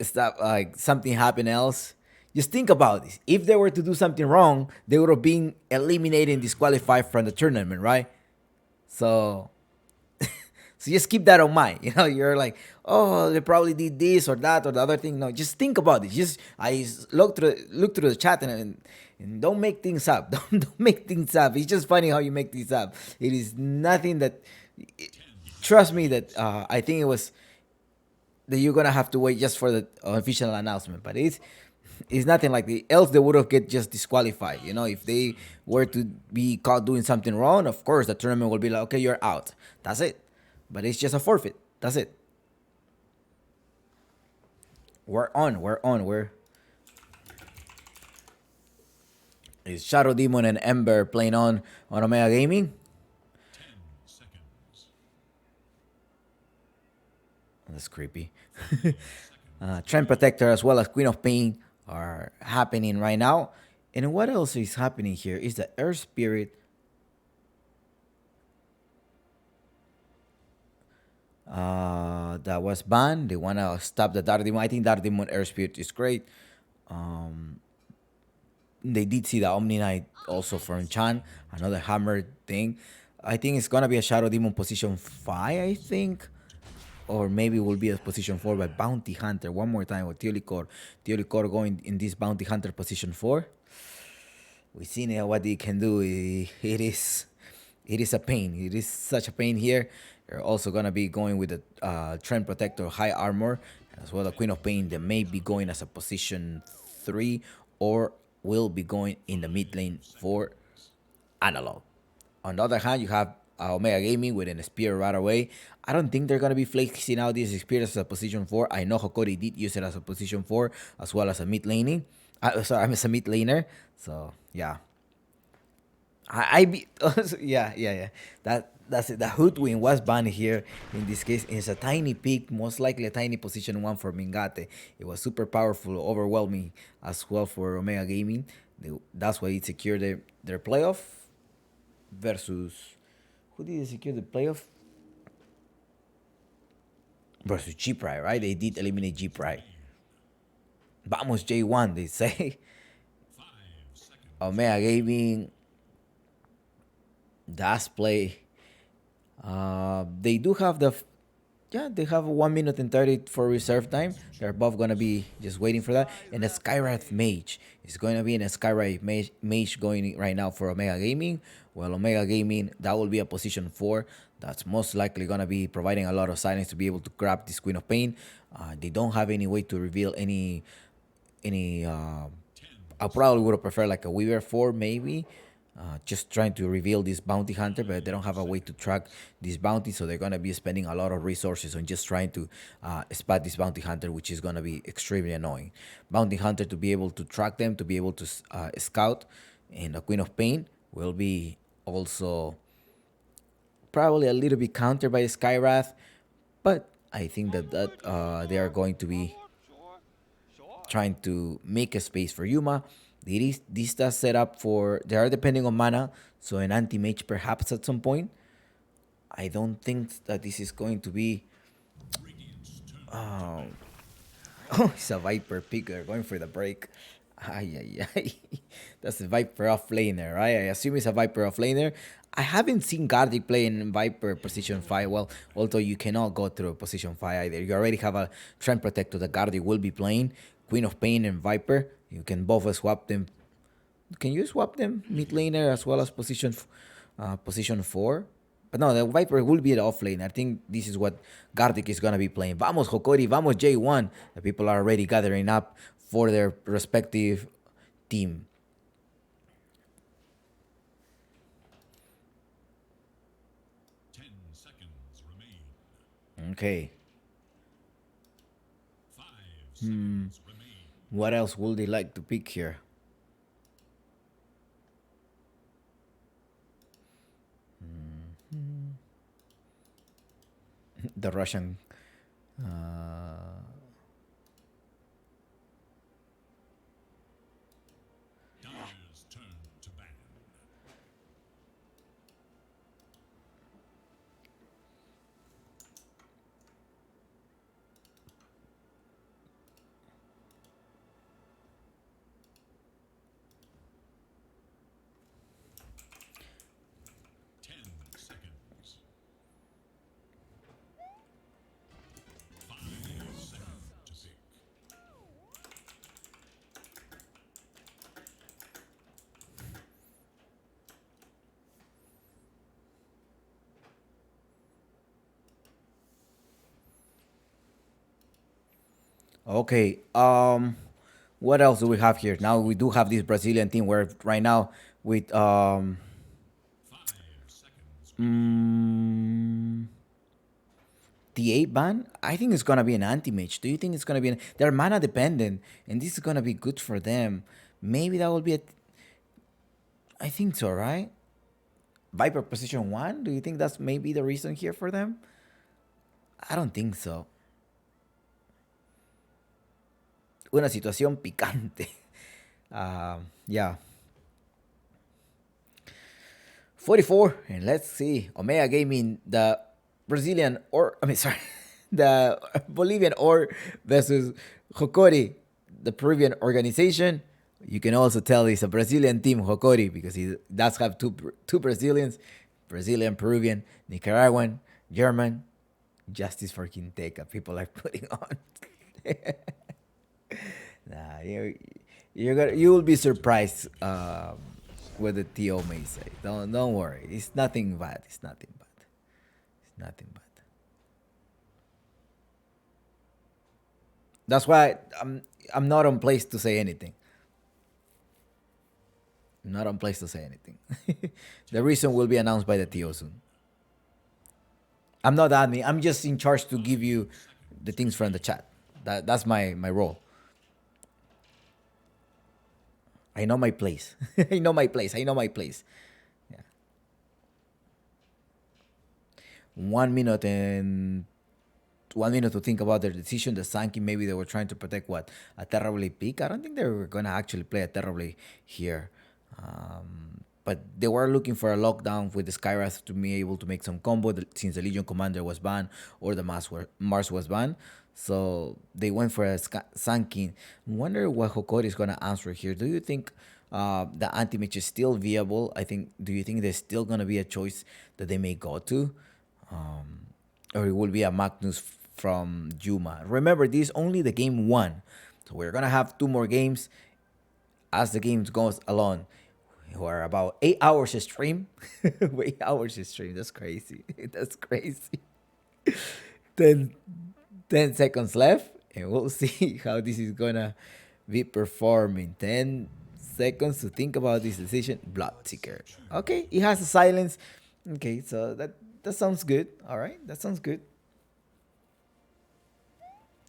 stuff like something happened else. Just think about this. If they were to do something wrong, they would have been eliminated and disqualified from the tournament, right? So just keep that in mind. You know, you're like, oh, they probably did this or that or the other thing. No, just think about it. I look through the chat and don't make things up. Don't make things up. It's just funny how you make things up. It is nothing that. Trust me that I think it was that you're gonna have to wait just for the official announcement. But it's nothing like the else they would have get just disqualified. You know, if they were to be caught doing something wrong, of course the tournament will be like, okay, you're out. That's it. But it's just a forfeit. That's it. We're on. It's Shadow Demon and Ember playing on Omega Gaming. 10 seconds. That's creepy. Trend Protector as well as Queen of Pain are happening right now. And what else is happening here is the Earth Spirit. That was banned. They wanna stop the Dark Demon. I think Dark Demon Air Spirit is great. They did see the Omni Knight also from Chan, another hammer thing. I think it's gonna be a Shadow Demon position 5, I think. Or maybe it will be a position 4 by Bounty Hunter. One more time with Teolicor. Teolicor going in this Bounty Hunter position 4. We've seen what he can do. It is a pain. It is such a pain here. They're also gonna be going with the Trend Protector High Armor, as well the Queen of Pain. They may be going as a position 3 or will be going in the mid lane for Analog. On the other hand, you have Omega Gaming with an Spear right away. I don't think they're going to be flexing out this Spear as a position 4. I know Hokori did use it as a position 4 as well as a mid laning. Sorry, I'm as a mid laner. So, yeah. Yeah. That's it. The Hoodwin was banned here. In this case, it's a tiny pick, most likely a tiny position 1 for Mingate. It was super powerful, overwhelming as well for Omega Gaming. That's why it secured their playoff versus... Who did they secure the playoff? Versus G-Pride, right? They did eliminate G-Pride. Vamos J1, they say. Omega Gaming does play. They do have they have 1 minute and 30 for reserve time. They're both gonna be just waiting for that. And the Skywrath Mage is going to be in a Skywrath Mage going right now for Omega Gaming. Well, Omega Gaming, that will be a position 4. That's most likely gonna be providing a lot of silence to be able to grab this Queen of Pain. They don't have any way to reveal any. I probably would have preferred like a Weaver 4 maybe. Just trying to reveal this bounty hunter, but they don't have a way to track this bounty, so they're gonna be spending a lot of resources on just trying to spot this bounty hunter, which is gonna be extremely annoying. Bounty hunter to be able to track them, to be able to scout, and the Queen of Pain will be also probably a little bit countered by Skywrath, but I think that they are going to be trying to make a space for Yuma. This does set up for... They are depending on mana, so an anti-mage perhaps at some point. I don't think that this is going to be... Oh, it's a Viper pick. They're going for the break. Ay. That's a Viper off laner, right? I assume it's a Viper off laner. I haven't seen Gardic play in Viper position 5. Well, although you cannot go through position 5 either. You already have a Trend Protector that Gardic will be playing. Queen of Pain and Viper. You can both swap them. Can you swap them mid laner as well as position 4? But no, the Viper will be the off lane. I think this is what Gardic is gonna be playing. Vamos Hokori, vamos J1. The people are already gathering up for their respective team. Okay. What else would they like to pick here? The Russian. Okay. What else do we have here? Now we do have this Brazilian team where right now with the 8 ban, I think it's gonna be an anti-mage. Do you think it's gonna be they're mana dependent and this is gonna be good for them? Maybe that will be I think so, right? Viper position 1? Do you think that's maybe the reason here for them? I don't think so. una situación picante. Yeah. 44, and let's see. Omega Gaming, the Brazilian or I mean sorry, the Bolivian or versus Hokori, the Peruvian organization. You can also tell it's a Brazilian team, Hokori, because he does have two Brazilians, Brazilian, Peruvian, Nicaraguan, German. Justice for Quinteca, people are putting on. Nah, you will be surprised what the TO may say. Don't worry. It's nothing bad. It's nothing bad. It's nothing bad. That's why I'm not on place to say anything. I'm not on place to say anything. The reason will be announced by the TO soon. I'm not admin. I'm just in charge to give you the things from the chat. That's my role. I know my place. I know my place. I know my place. Yeah. 1 minute and 1 minute to think about their decision. The Sankey, maybe they were trying to protect what? A Terribly Peak? I don't think they were going to actually play a Terribly here. But they were looking for a lockdown with the Skywrath to be able to make some combo since the Legion Commander was banned or the Mars was banned. So they went for a Sankin. Wonder what Hokori is going to answer here. Do you think the anti-mage is still viable? Do you think there's still going to be a choice that they may go to? Or it will be a Magnus from Juma. Remember, this is only the game 1. So we're going to have 2 more games as the game goes along. We're about 8 hours of stream. 8 hours of stream. That's crazy. That's crazy. 10 seconds left, and we'll see how this is gonna be performing. 10 seconds to think about this decision. Bloodseeker. Okay, it has a silence. Okay, so that sounds good. All right, that sounds good.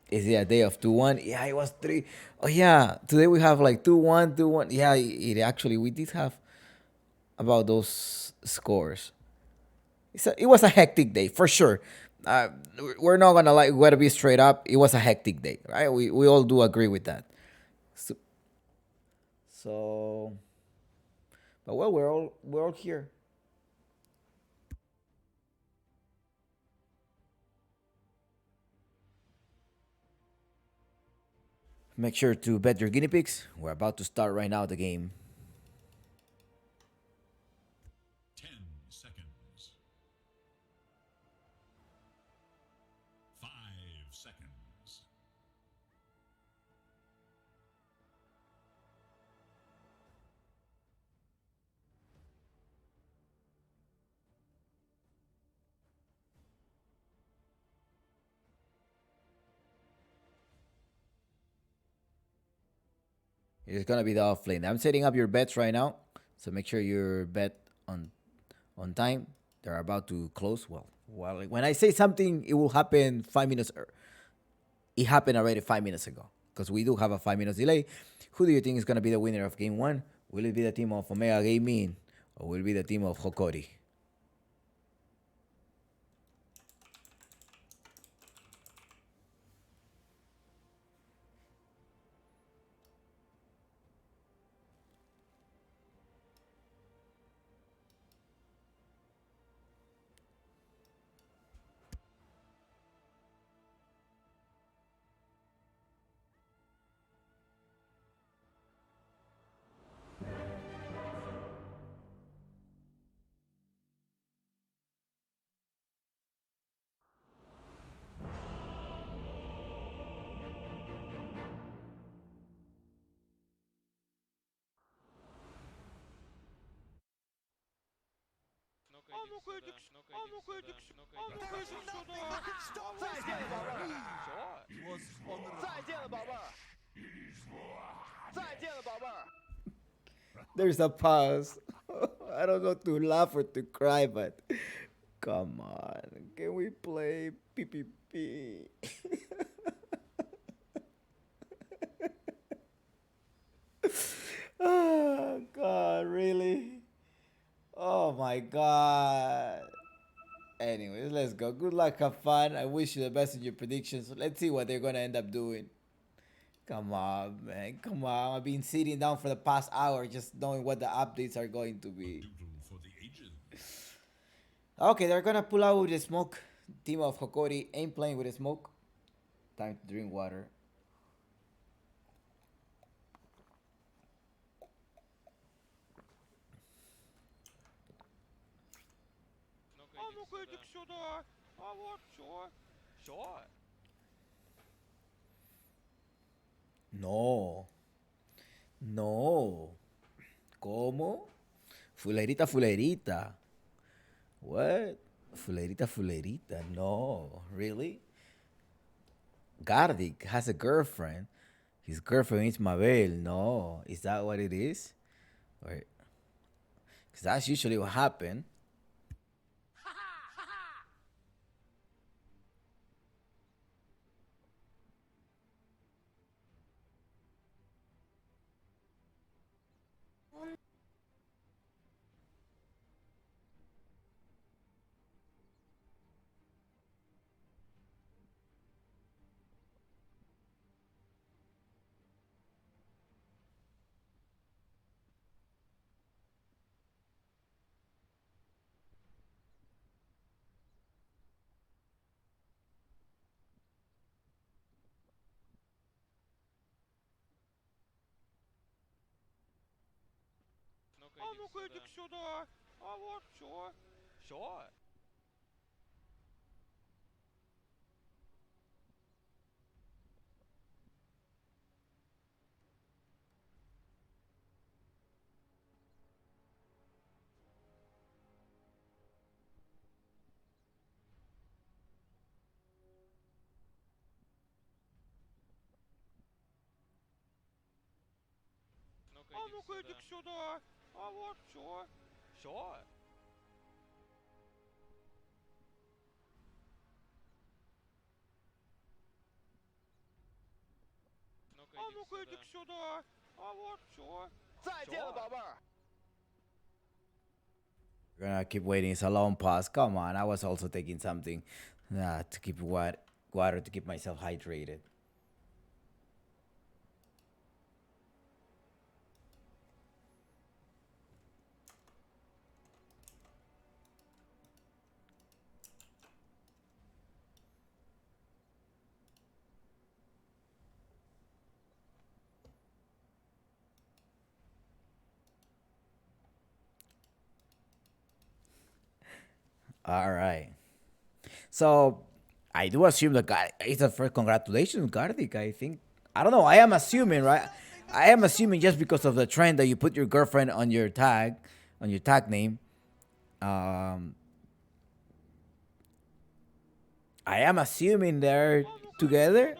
Is it a day of 2-1? Yeah, it was 3. Oh yeah, today we have like 2-1, 2-1. Yeah, it actually we did have about those scores. It was a hectic day for sure. We're not gonna we gotta be straight up. It was a hectic day, right? We all do agree with that. So but well, we're all here. Make sure to bet your guinea pigs. We're about to start right now the game. 10 seconds. 5 seconds. It's gonna be the off lane. I'm setting up your bets right now, so make sure your bet on time. They're about to close. Well, when I say something, it will happen 5 minutes. It happened already 5 minutes ago because we do have a 5 minutes delay. Who do you think is gonna be the winner of game 1? Will it be the team of Omega Gaming or will it be the team of Hokori? Ну-ка иди сюда. Ну-ка иди сюда. Stop this! 再见了，宝贝儿。再见了，宝贝儿。 There's a pause. I don't know to laugh or to cry, but come on. Can we play PPP? Oh, God, really? Oh, my God. Anyways, let's go. Good luck, have fun. I wish you the best in your predictions. Let's see what they're going to end up doing. Come on, man. Come on. I've been sitting down for the past hour just knowing what the updates are going to be. Doodle for the ages. Okay, they're gonna pull out with the smoke. Team of Hokori ain't playing with the smoke. Time to drink water. Ну-ка иди сюда. А вот чё? Чё? No. No. ¿Cómo? Fulerita, fulerita. What? Fulerita, fulerita. No. Really? Gardic has a girlfriend. His girlfriend is Mabel. No. Is that what it is? Or because that's usually what happened. Ну-ка иди сюда. А вот чё? Чё? Ну-ка иди сюда. А вот чё? Чё? Ну-ка иди сюда. А вот чё? 再见了，宝贝儿。 We're gonna keep waiting. It's a long pause. Come on. I was also taking something to keep water to keep myself hydrated. All right. So I do assume the guy it's a first congratulations, Gardic. I think I don't know. I am assuming, right? I am assuming just because of the trend that you put your girlfriend on your tag name. Um, I am assuming they're together.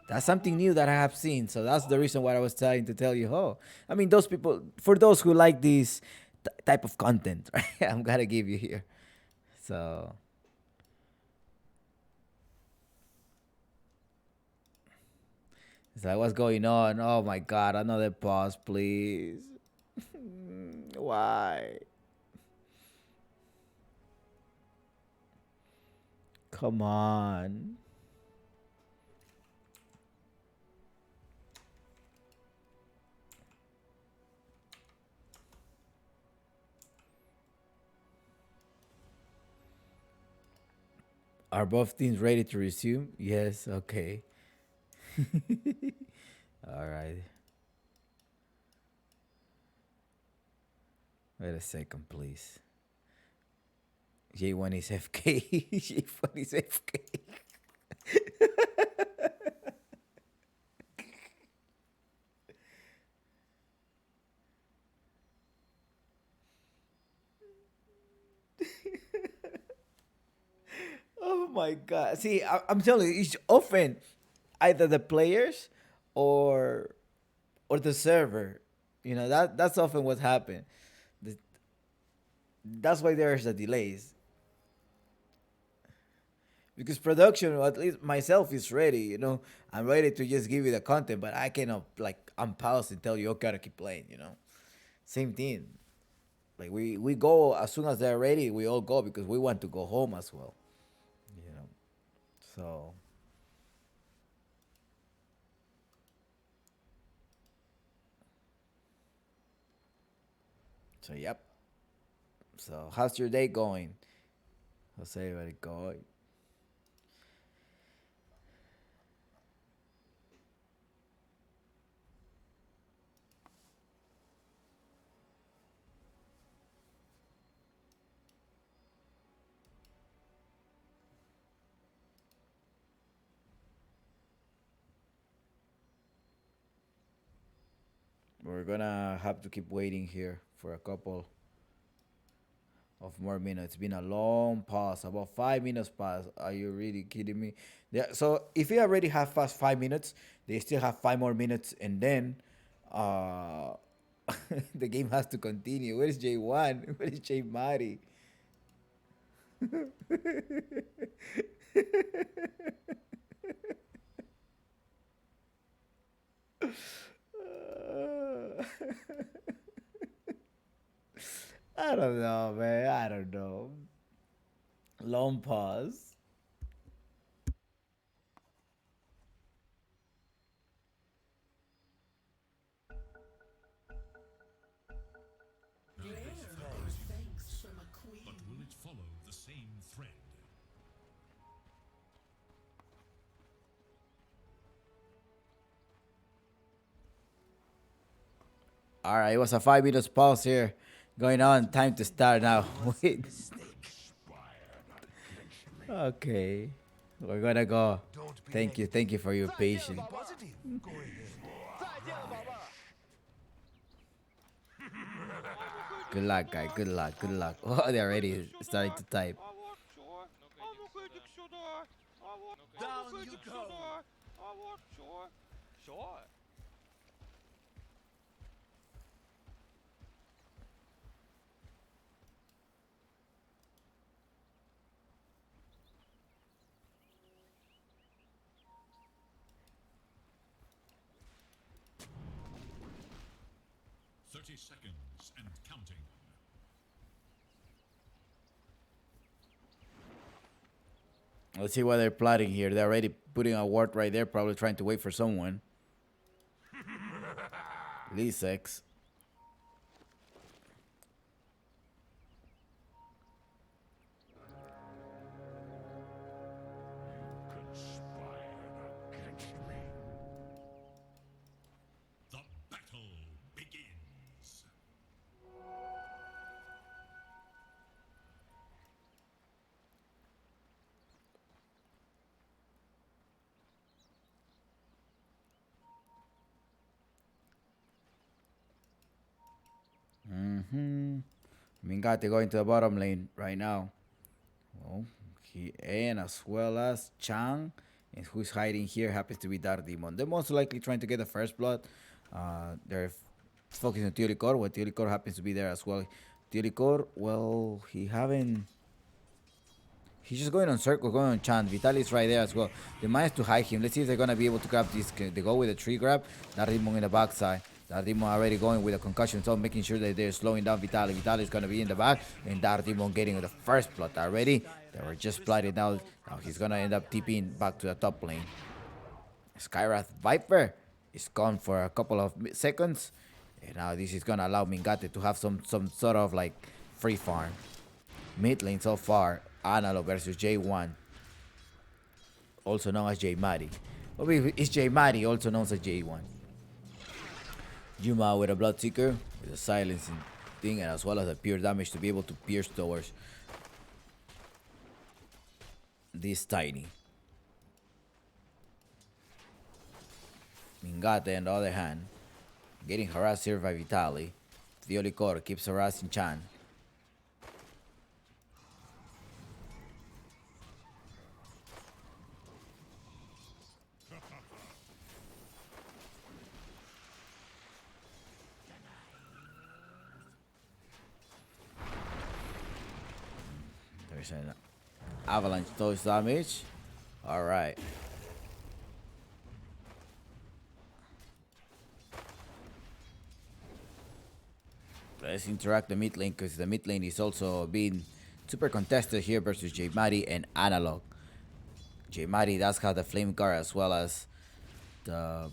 That's something new that I have seen. So that's the reason why I was trying to tell you. Oh, I mean, those people, for those who like this type of content, right? I'm gonna give you here. So it's like, what's going on? Oh my god, another pause, please. Why? Come on. Are both teams ready to resume? Yes, okay. All right. Wait a second, please. J1 is FK. J1 is FK. Oh my god. See, I'm telling you, it's often either the players or the server. You know, that's often what happens. That's why there's the delays. Because production, or at least myself, is ready. You know, I'm ready to just give you the content, but I cannot like unpause and tell you, okay, gotta keep playing. You know, same thing. Like we go as soon as they're ready, we all go because we want to go home as well. You know, so So yep. So how's your day going? How's everybody going? We're gonna have to keep waiting here for a couple of more minutes. It's been a long pause, about 5 minutes past. Are you really kidding me? Yeah. So if you already have past 5 minutes, they still have 5 more minutes, and then uh, the game has to continue. Where is J1? Where is J Mari? I don't know, man. I don't know. Long pause. But will it follow the same thread? All right, it was a 5 minutes pause here going on. Time to start now. Wait. Okay. We're gonna go. Thank you for your patience. Good luck, guy. Good luck. Good luck. Oh, they're already starting to type. А вот чё? А ну-ка иди сюда. А вот, Down ну-ка you иди go. сюда. А вот чё? Чё? 30 seconds and counting. Let's see what they're plotting here. They're already putting a ward right there, probably trying to wait for someone. Lisex. The battle begins. Mingate going to the bottom lane right now. Well, he and as well as Chang, and who's hiding here happens to be Dark Demon. They're most likely trying to get the first blood. They're focusing on Tiolicor. Well, Tiolicor happens to be there as well. Tiolicor, well, he haven't. He's just going on circle, going on chant. Vitaly's right there as well. They managed to hide him. Let's see if they're gonna be able to grab this. They go with a tree grab. Dardimon in the backside. Dardimon already going with a concussion zone, making sure that they're slowing down Vitaly. Vitaly's gonna be in the back, and Dardimon getting the first blood already. They were just blooded now. Now he's gonna end up TPing back to the top lane. Skyrath Viper is gone for a couple of seconds, and now this is gonna allow Mingate to have some sort of like free farm. Mid lane so far. Analog versus J1, also known as J Mari. It's J Mari, also known as J1. Yuma with a Bloodseeker, with a silencing thing, and as well as a pure damage to be able to pierce towards this Tiny. Mingate, on the other hand, getting harassed here by Vitaly. Tiolicor keeps harassing Chan. There's an avalanche dose damage. All right. Let's interact the mid lane because the mid lane is also being super contested here versus J Mari and Analog. J Mari does have the flame guard as well as the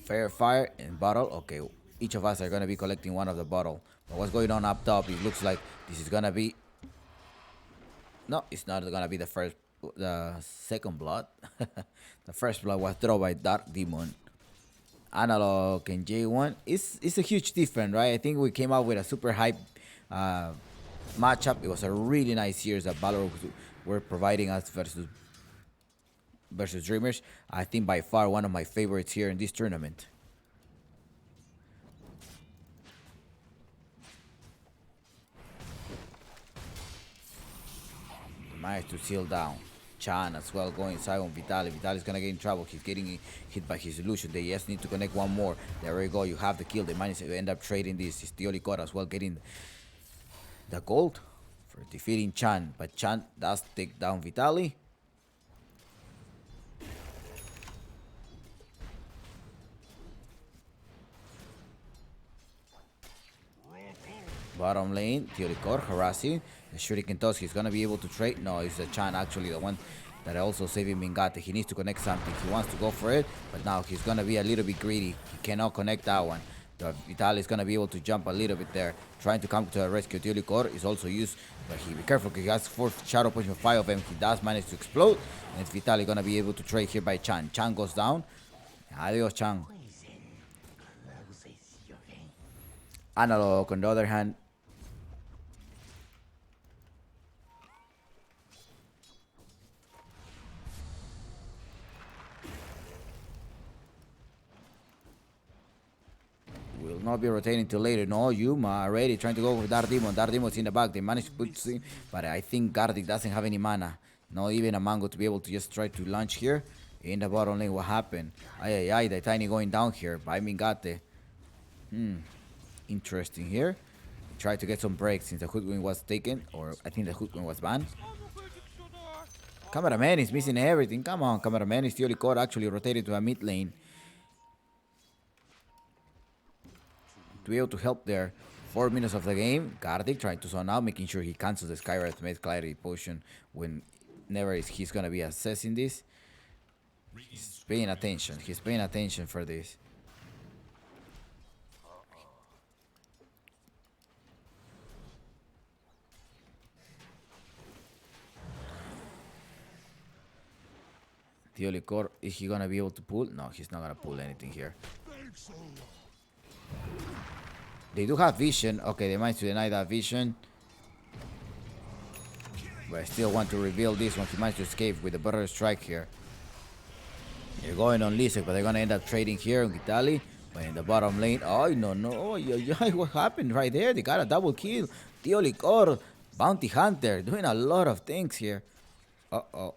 fair fire and bottle. Okay, each of us are gonna be collecting one of the bottle. But what's going on up top? It looks like this is gonna be. No, it's not gonna be the second blood. The first blood was drawn by Dark Demon. Analog and J1. It's a huge difference, right? I think we came out with a super hype matchup. It was a really nice series that Balrogs were providing us versus Dreamers. I think by far one of my favorites here in this tournament. Managed to seal down. Chan as well going inside on Vitaly. Vitaly's gonna get in trouble. He's getting hit by his illusion. They just need to connect one more. There we go. You have the kill. They managed to end up trading this. It's Teolikor as well getting the gold for defeating Chan. But Chan does take down Vitaly. Bottom lane, Teolikor harassing. The Shuriken toss, he's gonna be able to trade. No, it's a Chan actually, the one that also saving Mingate. He needs to connect something. He wants to go for it, but now he's gonna be a little bit greedy. He cannot connect that one. The Vitaly is gonna be able to jump a little bit there, trying to come to the rescue. Teolikor is also used, but he be careful because he has 4 shadow punch from 5 of them. He does manage to explode, and it's Vitaly gonna be able to trade here by Chan. Chan goes down. Adios, Chan. Analog, on the other hand, will not be rotating till later. No, Yuma already trying to go with Dark Demon. Dark Demon's in the back. They managed to put C, but I think Gardic doesn't have any mana. Not even a Mango to be able to just try to launch here. In the bottom lane, what happened? Ay, the Tiny going down here by Mingate. Interesting here. He tried to get some breaks since the Hoodwin was taken, or I think the Hoodwin was banned. Cameraman is missing everything. Come on, Cameraman. Is Teolikor actually rotated to a mid lane to be able to help there. 4 minutes of the game. Gardic trying to zone out, making sure he cancels the Skywrath Made Clarity Potion whenever he's gonna be assessing this. He's paying attention. He's paying attention for this. Teolikor, is he gonna be able to pull? No, he's not gonna pull anything here. They do have vision. Okay, they managed to deny that vision. But I still want to reveal this one. He managed to escape with the Butter Strike here. They're going on Lisek, but they're gonna end up trading here on Vitaly. But in the bottom lane, oh no, what happened right there? They got a double kill. Teolikor, Bounty Hunter, doing a lot of things here. Uh-oh.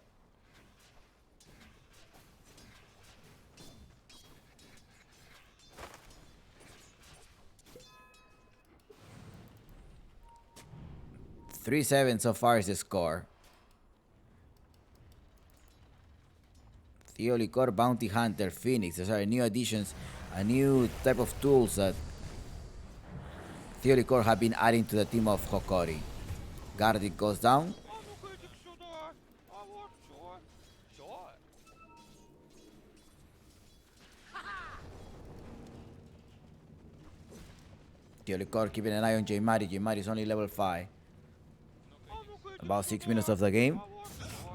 $3-7 so far is the score. Teolikor, Bounty Hunter, Phoenix. Those are new additions, a new type of tools that Teolikor have been adding to the team of Hokori. Gardic goes down. Teolikor keeping an eye on J-Mari. J-Mari is only level 5. About 6 minutes of the game.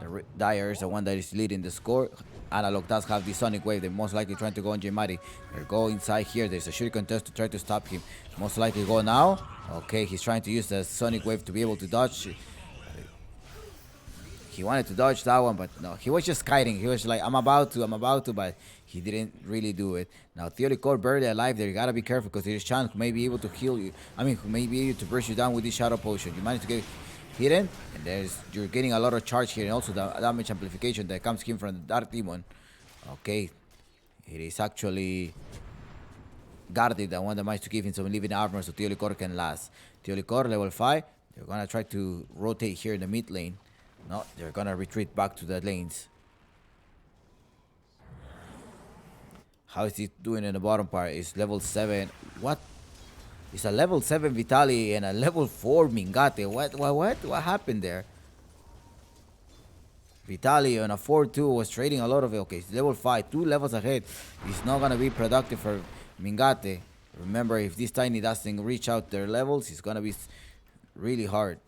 The Dire is the one that is leading the score. Analog does have the Sonic Wave. They're most likely trying to go on J-Mari. They're going inside here. There's a shuriken contest to try to stop him. Most likely go now. Okay, he's trying to use the Sonic Wave to be able to dodge. He wanted to dodge that one, but no. He was just kiting. He was like, I'm about to, but he didn't really do it. Now, Teolikor barely alive there. You gotta be careful because there's Chan who may be able to heal you. Who may be able to burst you down with this Shadow Potion. You managed to get hidden, and you're getting a lot of charge here, and also the damage amplification that comes in from the Dark Demon. Okay, it is actually Gardic, the one that managed to give him some living armor so Teolikor can last. Teolikor level 5. They're gonna try to rotate here in the mid lane. No, they're gonna retreat back to the lanes. How is he doing in the bottom part? It's level 7. What? It's a level 7 Vitaly and a level 4 Mingate. What happened there? Vitaly on a 4-2 was trading a lot of it. Okay, it's level 5, 2 levels ahead. It's not gonna be productive for Mingate. Remember, if this Tiny doesn't reach out their levels, it's gonna be really hard.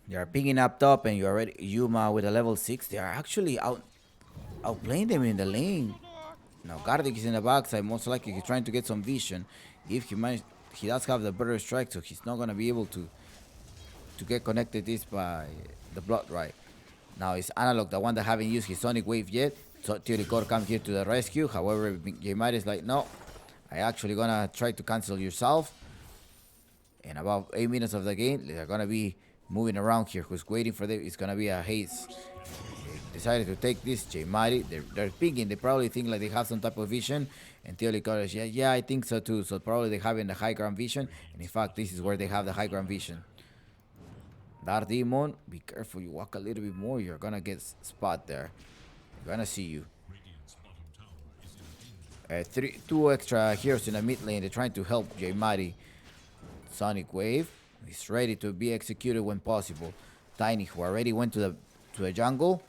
They are picking up top, and you already Yuma with a level 6. They are actually outplaying them in the lane. Now Gardic is in the backside, most likely he's trying to get some vision. If he managed, he does have the better strike, so he's not gonna be able to get connected this by the blood right. Now it's Analog, the one that haven't used his Sonic Wave yet. So Teoricor comes here to the rescue. However, Jmar is like, no, I actually gonna try to cancel yourself. In about 8 minutes of the game, they're gonna be moving around here. Who's waiting for them? It's gonna be a haze. They decided to take this Jmari. They're pinging. They probably think like they have some type of vision. And Teoricor is, yeah, I think so too. So probably they have in the high ground vision. And in fact, this is where they have the high ground vision. Dark Demon, be careful, you walk a little bit more, you're gonna get spot there. They're gonna see you. Two extra heroes in the mid lane, they're trying to help Jmari. Sonic Wave is ready to be executed when possible. Tiny, who already went to the jungle,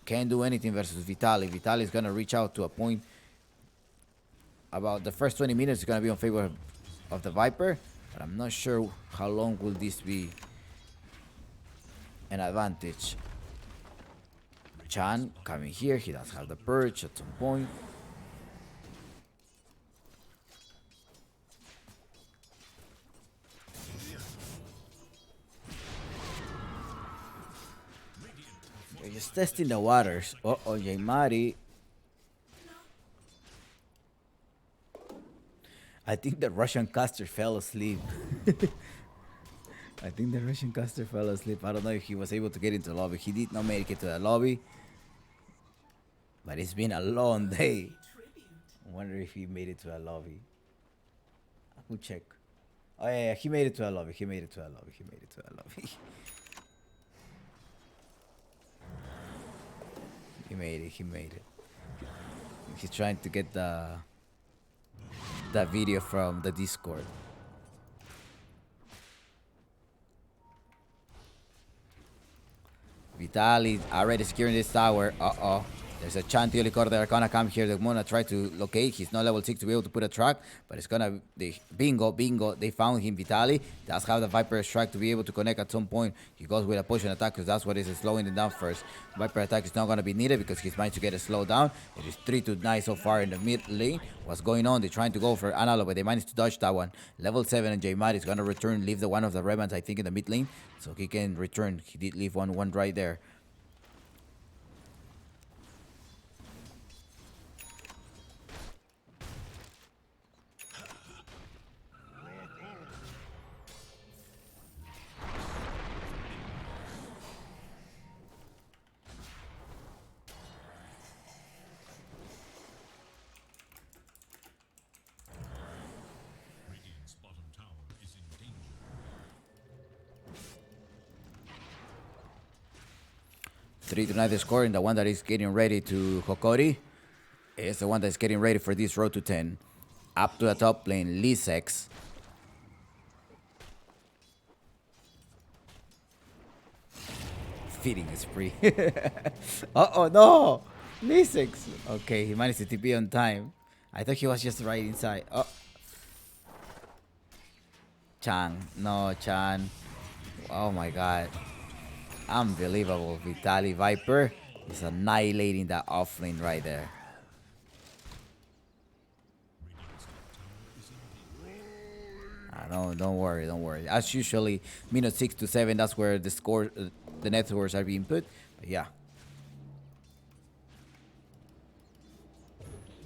can't do anything versus Vitali. Vitali is gonna reach out to a point. About the first 20 minutes is gonna be on favor of the Viper, but I'm not sure how long will this be an advantage. Chan coming here, he does have the perch at some point. They're just testing the waters. Jmari. I think the Russian caster fell asleep. I think the Russian caster fell asleep. I don't know if he was able to get into the lobby. He did not make it to the lobby. But it's been a long day. I wonder if he made it to the lobby. I will check. Oh yeah, he made it to the lobby. He made it to the lobby. He made it to the lobby. He made it. He made it. He's trying to get that video from the Discord. Vitali already securing this tower. There's a Chan Teoricor that are gonna come here. They're gonna try to locate. He's not level 6 to be able to put a track, but it's gonna bingo. They found him. Vitali does have the Viper strike to be able to connect at some point. He goes with a push and attack because that's what is slowing him down first. Viper attack is not gonna be needed because he's managed to get a slow down. It is 3-9 so far in the mid lane. What's going on? They're trying to go for Analog, but they managed to dodge that one. Level 7 and Jmar is gonna return, leave the one of the Rebans, I think, in the mid lane, so he can return. He did leave one right there. Radiant's bottom tower is in danger. 3-9 the score, and the one that is getting ready to Hokori is the one that's getting ready for this road to 10. Up to the top lane, Lisex. Feeding spree. No! Lisex! Okay, he managed to TP on time. I thought he was just right inside. Chan. No, Chan. Oh my god. Unbelievable. Vitali Viper is annihilating that offlane right there. No, don't worry. As usually, minute 6 to 7, that's where the score, the net scores are being put. But yeah.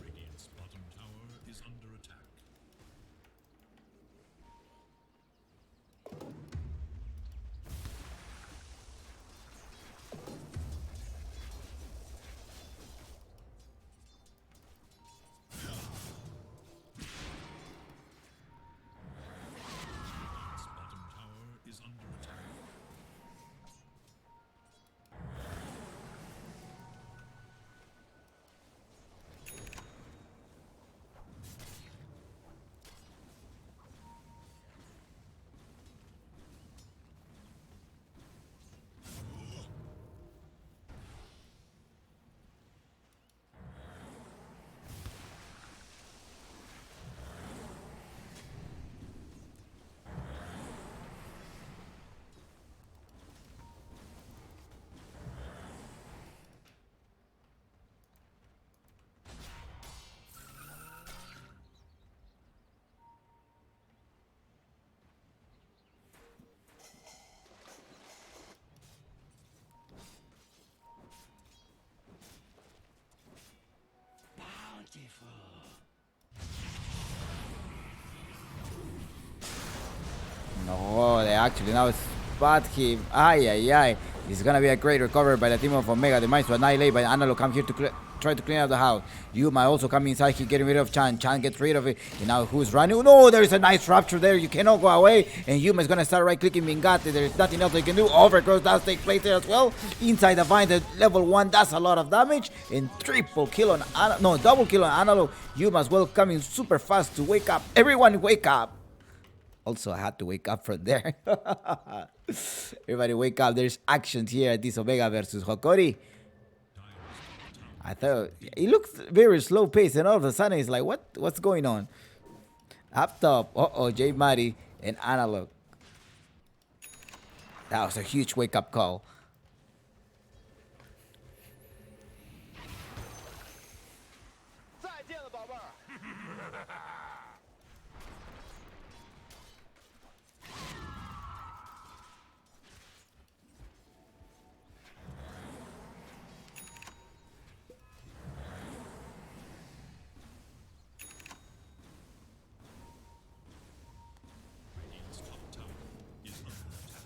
Radiant's bottom tower is under attack. Radiant's bottom tower is under attack. No, they actually now spot him. Ay, ay, ay. It's gonna be a great recovery by the team of Omega. They managed to annihilate, but Analog come here to try to clean up the house. Yuma also come inside. He getting rid of Chan. Chan gets rid of it. And now who's running? No, there's a nice rupture there. You cannot go away. And Yuma is gonna start right clicking Mingate. There's nothing else they can do. Overgrowth does take place there as well. Inside the vine, the level 1 does a lot of damage. And triple kill on no, double kill on Analog. Yuma as well coming super fast to wake up. Everyone wake up. Also, I had to wake up from there. Everybody wake up. There's actions here at this Omega versus Hokori. I thought it looks very slow paced, and all of a sudden it's like, what's going on? Up top, J Mari and Analog. That was a huge wake up call. Radiant's top tower is under attack.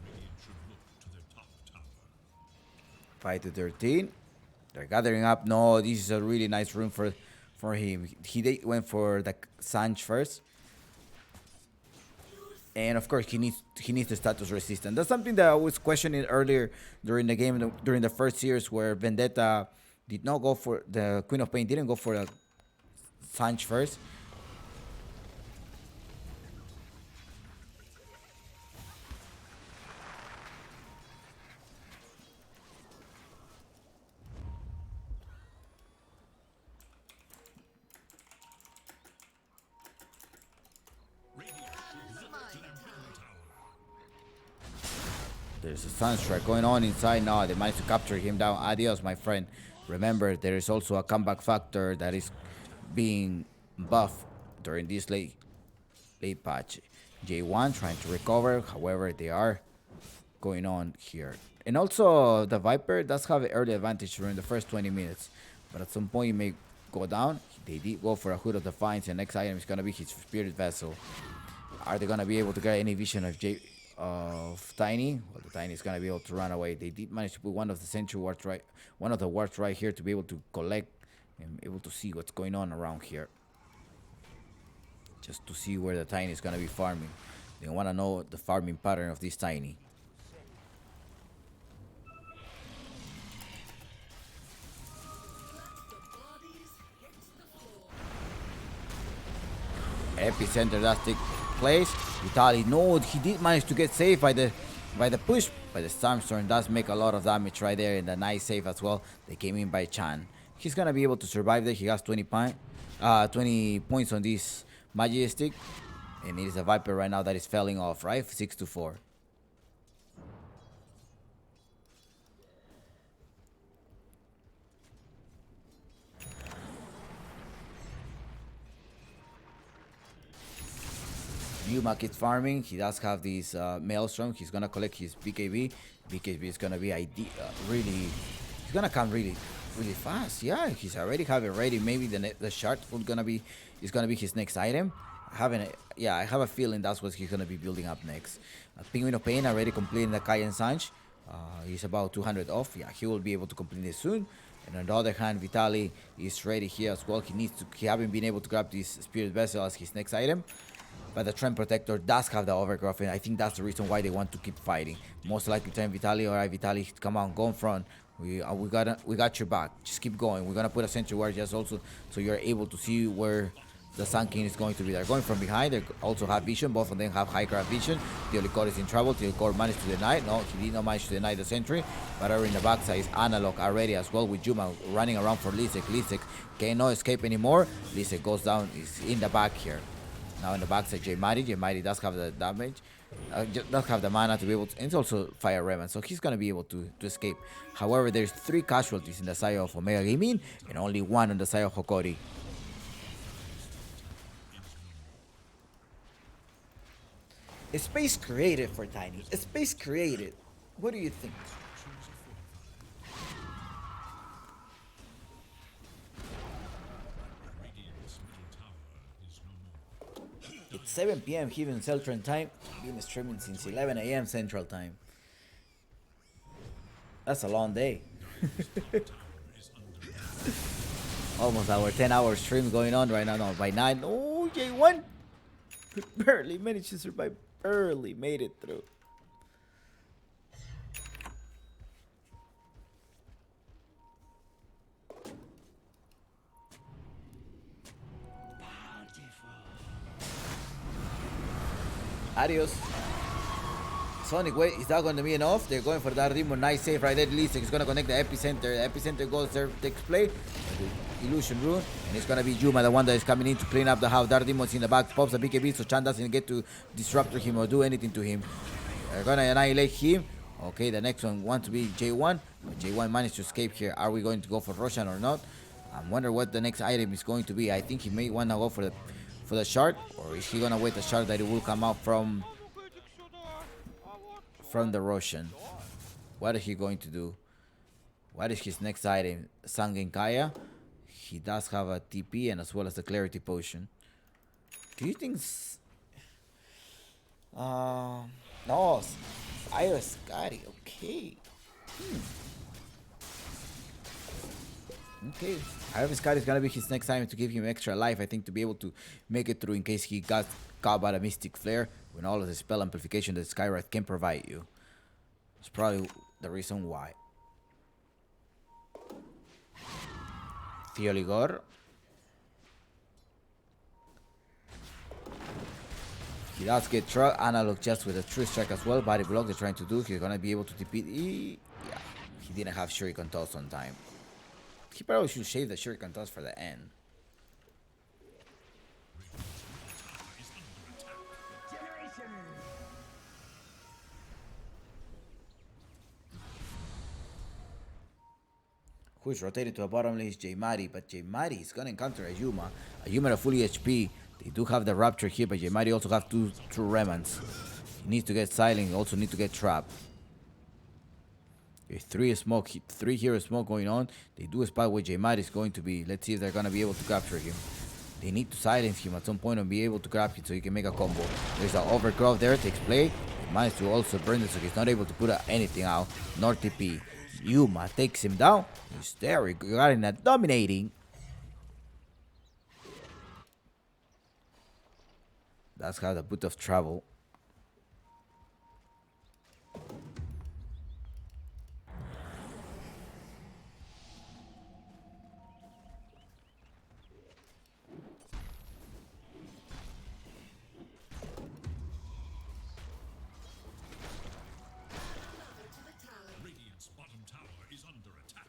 Radiant should look to their top tower. 5 to 13. They're gathering up. No, this is a really nice room for him. He went for the Sanj first. And of course, he needs the status resistant. That's something that I was questioning earlier during the game, during the first series, where Vendetta did not go for the Queen of Pain, didn't go for the Sanj first. There's a Sunstrike going on inside now. They managed to capture him down. Adios, my friend. Remember, there is also a comeback factor that is being buffed during this late patch. J1 trying to recover. However, they are going on here. And also, the Viper does have an early advantage during the first 20 minutes. But at some point, it may go down. They did go for a Hood of Defiance. And next item is going to be his Spirit Vessel. Are they going to be able to get any vision of Tiny? Well, the Tiny is gonna be able to run away. They did manage to put one of the sentry wards one of the wards right here to be able to collect and able to see what's going on around here. Just to see where the Tiny is gonna be farming. They wanna know the farming pattern of this Tiny. Epicenter does take place. Vitaly, no, he did manage to get saved by the push, but the Stormstorm does make a lot of damage right there, and the nice save as well. They came in by Chan. He's gonna be able to survive there. He has 20 points on this Majestic, and it is a Viper right now that is falling off, right? 6 to 4. Yuma keeps farming. He does have this Maelstrom. He's gonna collect his BKB. BKB is gonna be really. He's gonna come really fast. Yeah, he's already have it ready. Maybe the shard is gonna be his next item. I have a feeling that's what he's gonna be building up next. Penguin of Pain already completing the Kai and Sanj. He's about 200 off. Yeah, he will be able to complete this soon. And on the other hand, Vitaly is ready here as well. He haven't been able to grab this Spirit Vessel as his next item. But the Trend Protector does have the overgrowth, and I think that's the reason why they want to keep fighting. Most likely telling Vitaly, alright Vitaly, come on, go in front. We got your back. Just keep going. We're gonna put a sentry ward just also so you're able to see where the Sun King is going to be. They're going from behind. They also have vision. Both of them have high craft vision. Teolicor is in trouble. Teolicor managed to deny. No, he did not manage to deny the sentry. But over in the backside is Analog already as well with Juma running around for Lisek. Lisek cannot escape anymore. Lisek goes down. Is in the back here. Now in the backside, J Mighty. J Mighty does have the damage. Does have the mana to be able to. And it's also Fire Revan, so he's gonna be able to escape. However, there's 3 casualties in the side of Omega Gaming and only 1 on the side of Hokori. A space created for Tiny. A space created. What do you think? Radiant's middle tower is no more. It's 7 p.m. here in Central Time. Been streaming since 11 a.m. Central Time. That's a long day. Almost our 10-hour stream going on right now. No, by 9. Oh, J1! We barely managed to survive. Barely made it through. Adios. Sonic, wait, is that going to be enough? They're going for that demon. Nice save right there. Lisa is going to connect the epicenter. The epicenter goes there, takes play. Illusion rune. And it's going to be Yuma, the one that is coming in to clean up the house. Dark Demon's in the back. Pops a BKB so Chan doesn't get to disrupt him or do anything to him. They're going to annihilate him. Okay, the next one wants to be J1. But J1 managed to escape here. Are we going to go for Roshan or not? I wonder what the next item is going to be. I think he may want to go for the shard. Or is he going to wait the shard that it will come out from the Roshan? What is he going to do? What is his next item? Sangenkaya. He does have a TP and as well as the Clarity Potion. Do you think... no, Iris Scotty. Okay. Okay. Iris Scotty is going to be his next item to give him extra life, I think, to be able to make it through in case he got caught by a Mystic Flare when all of the spell amplification that Skywrath can provide you. It's probably the reason why. Theoligor. He does get truck analog just with a true strike as well. Body block they're trying to do. He's gonna be able to defeat. Yeah, he didn't have Shuriken Toss on time. He probably should save the Shuriken Toss for the end. Who's rotated to a bottom lane is J-Mari, but J-Mari is gonna encounter a Yuma. A Yuma at fully HP. They do have the Rapture here, but J-Mari also have two true remnants. He needs to get silent, he also needs to get trapped. There's three hero smoke going on. They do spot where J-Mari is going to be. Let's see if they're gonna be able to capture him. They need to silence him at some point and be able to grab him so he can make a combo. There's an overgrowth there, takes play. He managed to also burn it so he's not able to put anything out, nor TP. Yuma takes him down. He's there regarding that dominating. That's got a bit of trouble. Radiant's bottom tower is under attack.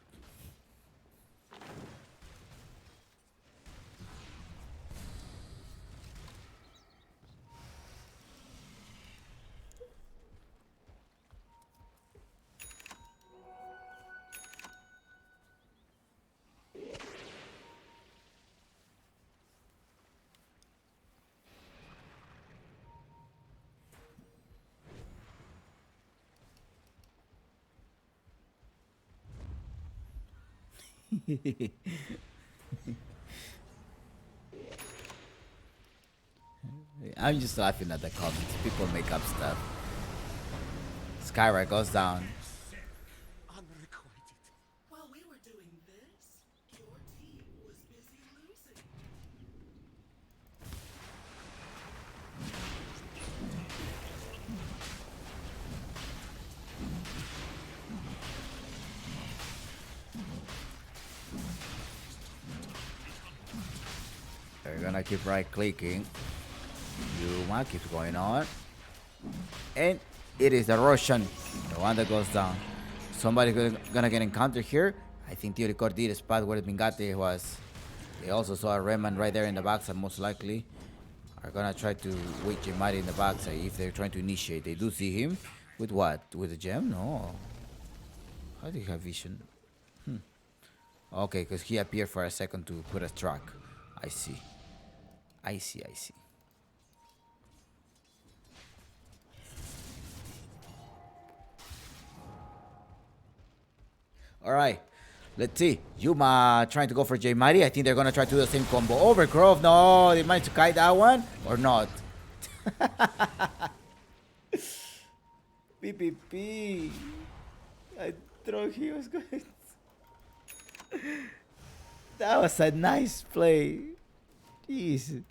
I'm just laughing at the comments. People make up stuff. Skyra goes down. Unrequited. While we were doing this, your team was busy losing. They're gonna keep right clicking. Yuma keeps going on. And it is the Roshan, the one that goes down. Somebody gonna get encountered here. I think Theory did spot where Bingate was. They also saw a Rayman right there in the backside, most likely. Are gonna try to wait Jemari in the backside if they're trying to initiate. They do see him. With what? With a gem? No. How do you have vision? Okay, because he appeared for a second to put a track. I see. I see. All right. Let's see. Yuma trying to go for J Mighty. I think they're gonna try to do the same combo. Overgrowth. No, they managed to kite that one or not. PPP. I thought he was going. That was a nice play. Jeez.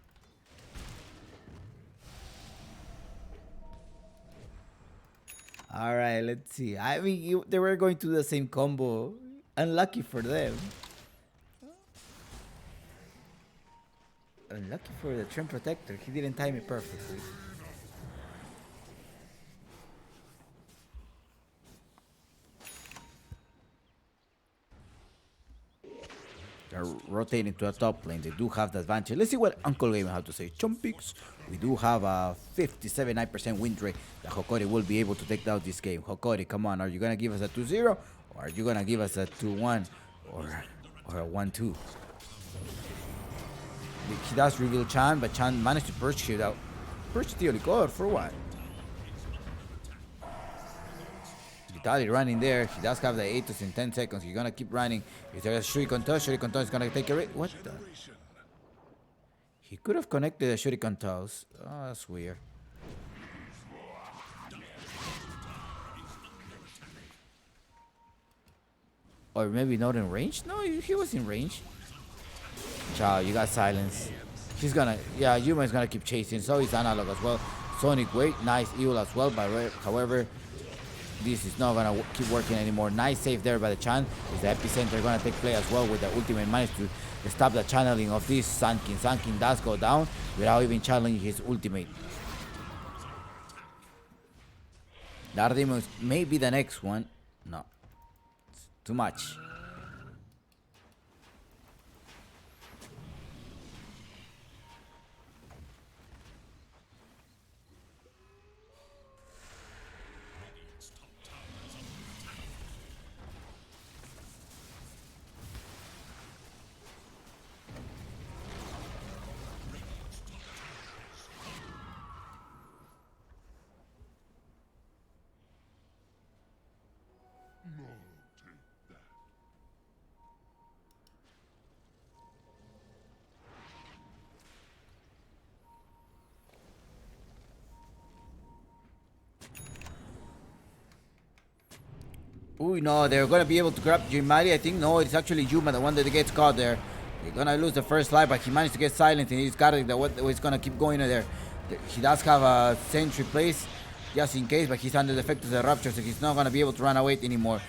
All right, let's see. I mean, they were going to do the same combo. Unlucky for them. Unlucky for the Trim Protector. He didn't time it perfectly. They're rotating to a top lane. They do have the advantage. Let's see what Uncle Game have to say. Chumpix. We do have a 57.9% win rate that Hokori will be able to take down this game. Hokori, come on. Are you going to give us a 2-0? Or are you going to give us a 2-1? Or a 1-2? He does reveal Chan, but Chan managed to perch it out. Perch the Olicor for what? Vitali running there. He does have the 8 in 10 seconds. He's gonna keep running. If there's a Shuriken Toss is gonna take a rate. What the? He could have connected the Shuriken Toss. Oh, that's weird. Or maybe not in range? No, he was in range. Ciao, you got silence. He's gonna, yeah, Yuma is gonna keep chasing. So is Analog as well. Sonic wait, nice evil as well. But however, this is not gonna keep working anymore. Nice save there by the Chan. Is the epicenter gonna take play as well with the ultimate? Managed to stop the channeling of this Sunkin. Sunkin does go down without even channeling his ultimate. Dark Demon may be the next one. No, it's too much. Oh no, they're gonna be able to grab Jimari. I think no, it's actually Yuma, the one that gets caught there. They're gonna lose the first life, but he managed to get silent, and he's got it. He's gonna keep going there. He does have a sentry place just in case, but he's under the effect of the rupture, so he's not gonna be able to run away anymore.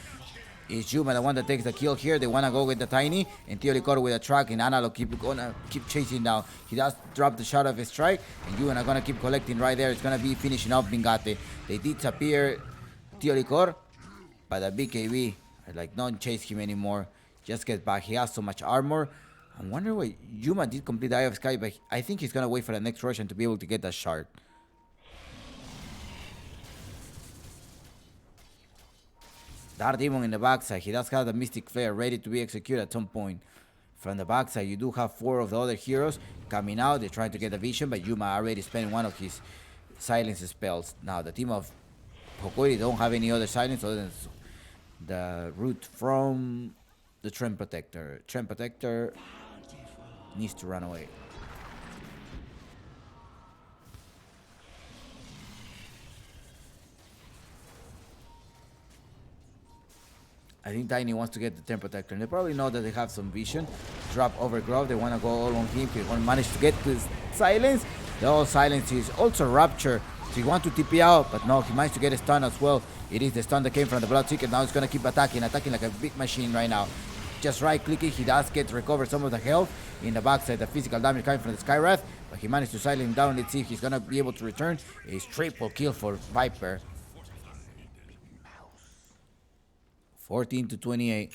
It's Yuma, the one that takes the kill here. They wanna go with the Tiny, and Teolicor with a track, and Analog gonna keep chasing down. He does drop the shot of his strike, and Yuma gonna keep collecting right there. It's gonna be finishing off Bingate. They disappear Teolicor. But the BKB, like, don't chase him anymore. Just get back. He has so much armor. I wonder why Yuma did complete the Eye of Sky, but I think he's gonna wait for the next Russian to be able to get that shard. Dark Demon in the backside. He does have the Mystic Flare ready to be executed at some point. From the backside, you do have 4 of the other heroes coming out. They're trying to get the vision, but Yuma already spent one of his silence spells. Now, the team of Hokori don't have any other silence other than the root from the Trend Protector. Trend Protector needs to run away. I think Tiny wants to get the Trend Protector. And they probably know that they have some vision. Drop Overgrowth. They want to go all on him. He won't manage to get to his silence. The all silence is also Rupture. So he wants to TP out, but no, he managed to get a stun as well. It is the stun that came from the Bloodseeker. Now he's going to keep attacking like a big machine right now. Just right-clicking, he does get to recover some of the health in the backside. The physical damage coming from the Skywrath, but he managed to silence him down. Let's see if he's going to be able to return. A triple kill for Viper. 14-28.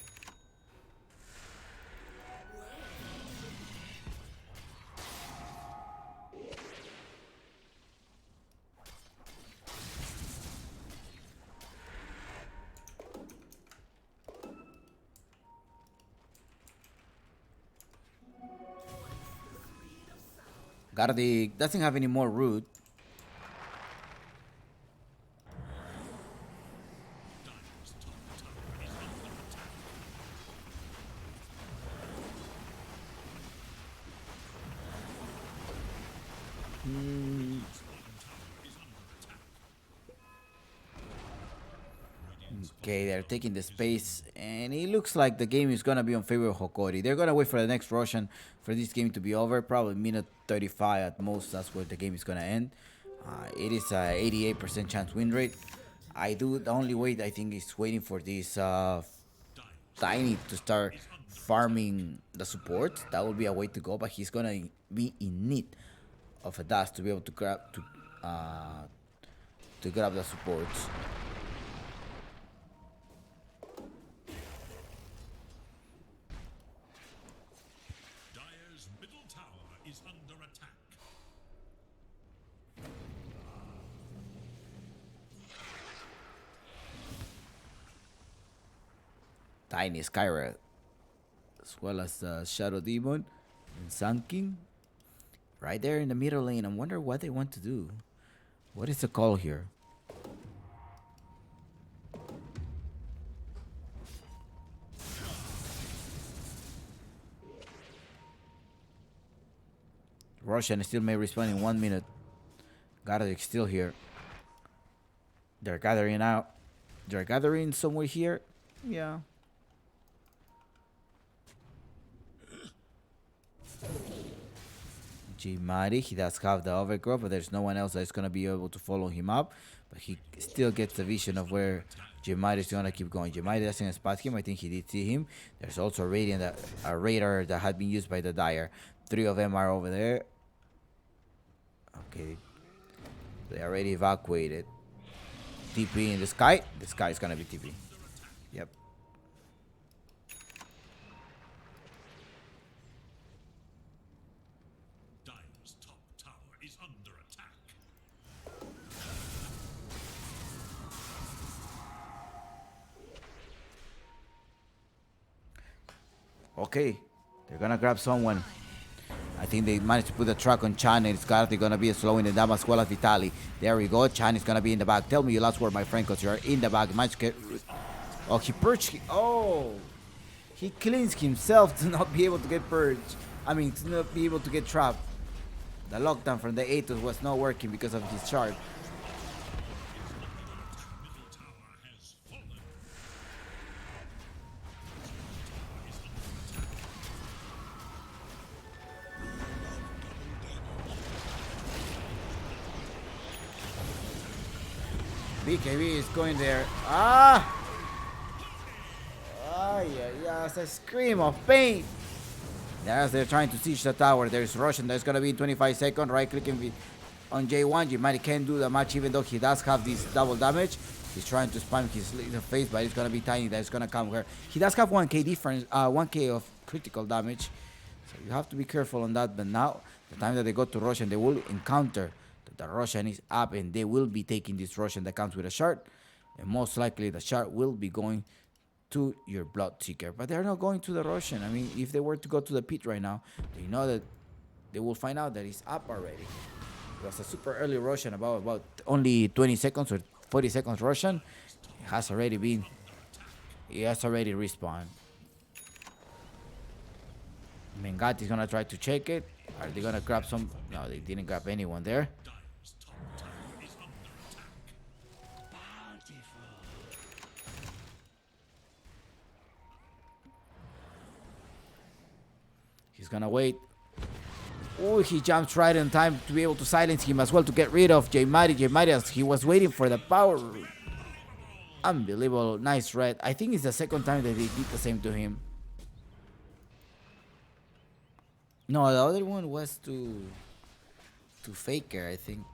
Gardic doesn't have any more root. Okay, they're taking the space, and it looks like the game is gonna be on favor of Hokori. They're gonna wait for the next Russian for this game to be over. Probably minute 35 at most. That's where the game is gonna end. It is a 88% chance win rate. The only wait I think is waiting for this Tiny to start farming the support. That would be a way to go, but he's gonna be in need of a dash to be able to grab the supports. Dire's middle tower is under attack. Tiny Skyra, as well as Shadow Demon and Sun King, right there in the middle lane. I wonder what they want to do. What is the call here? Russian still may respawn in 1 minute. Gardic still here. They're gathering out. They're gathering somewhere here. Yeah. Jimari, he does have the overgrowth, but there's no one else that's gonna be able to follow him up. But he still gets the vision of where Jimari is gonna keep going. Jimari doesn't spot him. I think he did see him. There's also a radar that had been used by the Dire. 3 of them are over there. Okay. They already evacuated. TP in the sky. The sky is gonna be TP. Yep. Dire's top tower is under attack. Okay. They're gonna grab someone. I think they managed to put the truck on Chan, and it's gonna be slowing it down as well as Vitali. There we go. Chan is gonna be in the back. Tell me your last word, my friend, because you're in the back. Managed to get... Oh, he purged. Oh, he cleansed himself to not be able to get purged. I mean, to not be able to get trapped. The lockdown from the Atos was not working because of his shard. Middle tower has fallen. BKB is going there. Ah! Ah, yeah, it's a scream of pain. As they're trying to siege the tower, there's Russian that's gonna be in 25 seconds. Right clicking on J1. Jimari can't do the match even though he does have this double damage. He's trying to spam his little face, but it's gonna be Tiny that's gonna come here. He does have 1k difference, 1k of critical damage. So you have to be careful on that. But now, the time that they go to Russian, they will encounter that the Russian is up and they will be taking this Russian that comes with a shard. And most likely the shard will be going to your Bloodseeker. But they're not going to the Russian. I mean, if they were to go to the pit right now, they know that they will find out that it's up already. It was a super early Russian, about only 20 seconds or 40 seconds Russian. It has already respawned. Mengati is gonna try to check it. Are they gonna grab some? No, they didn't grab anyone there. Dire's top tower is under attack. He's gonna wait. Oh, he jumps right in time to be able to silence him as well to get rid of J-Mari. J-Mari, as he was waiting for the power. Unbelievable. Nice red. I think it's the second time that they did the same to him. No, the other one was to Faker, I think.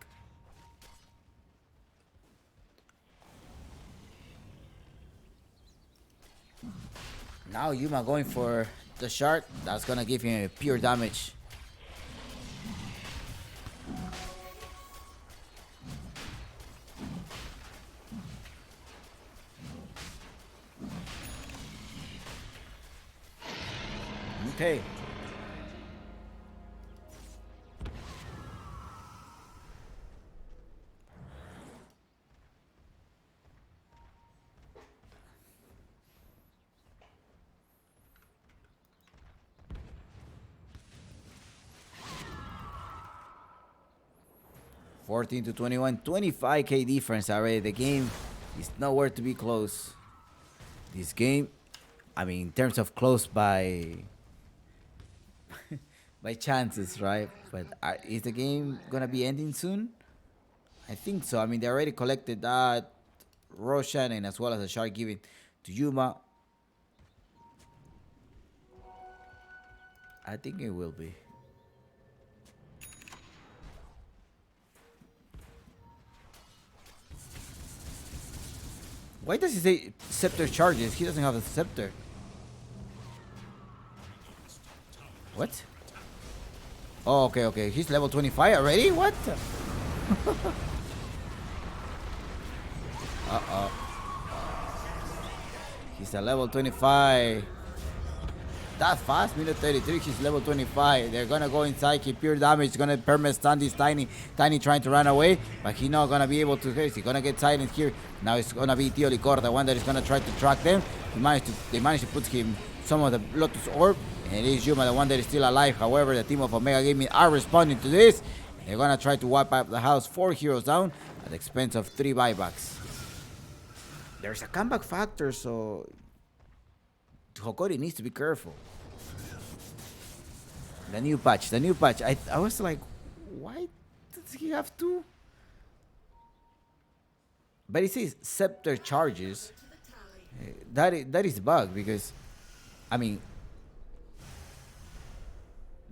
Now Yuma going for the shard. That's gonna give him pure damage. Okay. 14 to 21, 25k difference already. The game is nowhere to be close. This game, I mean, in terms of close by by chances, right? But is the game gonna be ending soon? I think so. I mean, they already collected that Roshan and as well as a shark given to Yuma. I think it will be. Why does he say scepter charges? He doesn't have a scepter. What? Oh, okay, okay. He's level 25 already? What? Uh-oh. He's a level 25. That fast? Minute 33, he's level 25. They're gonna go inside, keep pure damage. Gonna perma stun this Tiny. Tiny trying to run away, but he's not gonna be able to. He's gonna get silent here. Now it's gonna be Tio Licor, the one that is gonna try to track them. They managed to put him some of the Lotus Orb. And it is Yuma, the one that is still alive. However, the team of Omega Gaming are responding to this. They're gonna try to wipe out the house. 4 heroes down at the expense of 3 buybacks. There's a comeback factor, so Hokori needs to be careful. The new patch. I was like, why does he have to? But it says scepter charges. That is bug because, I mean,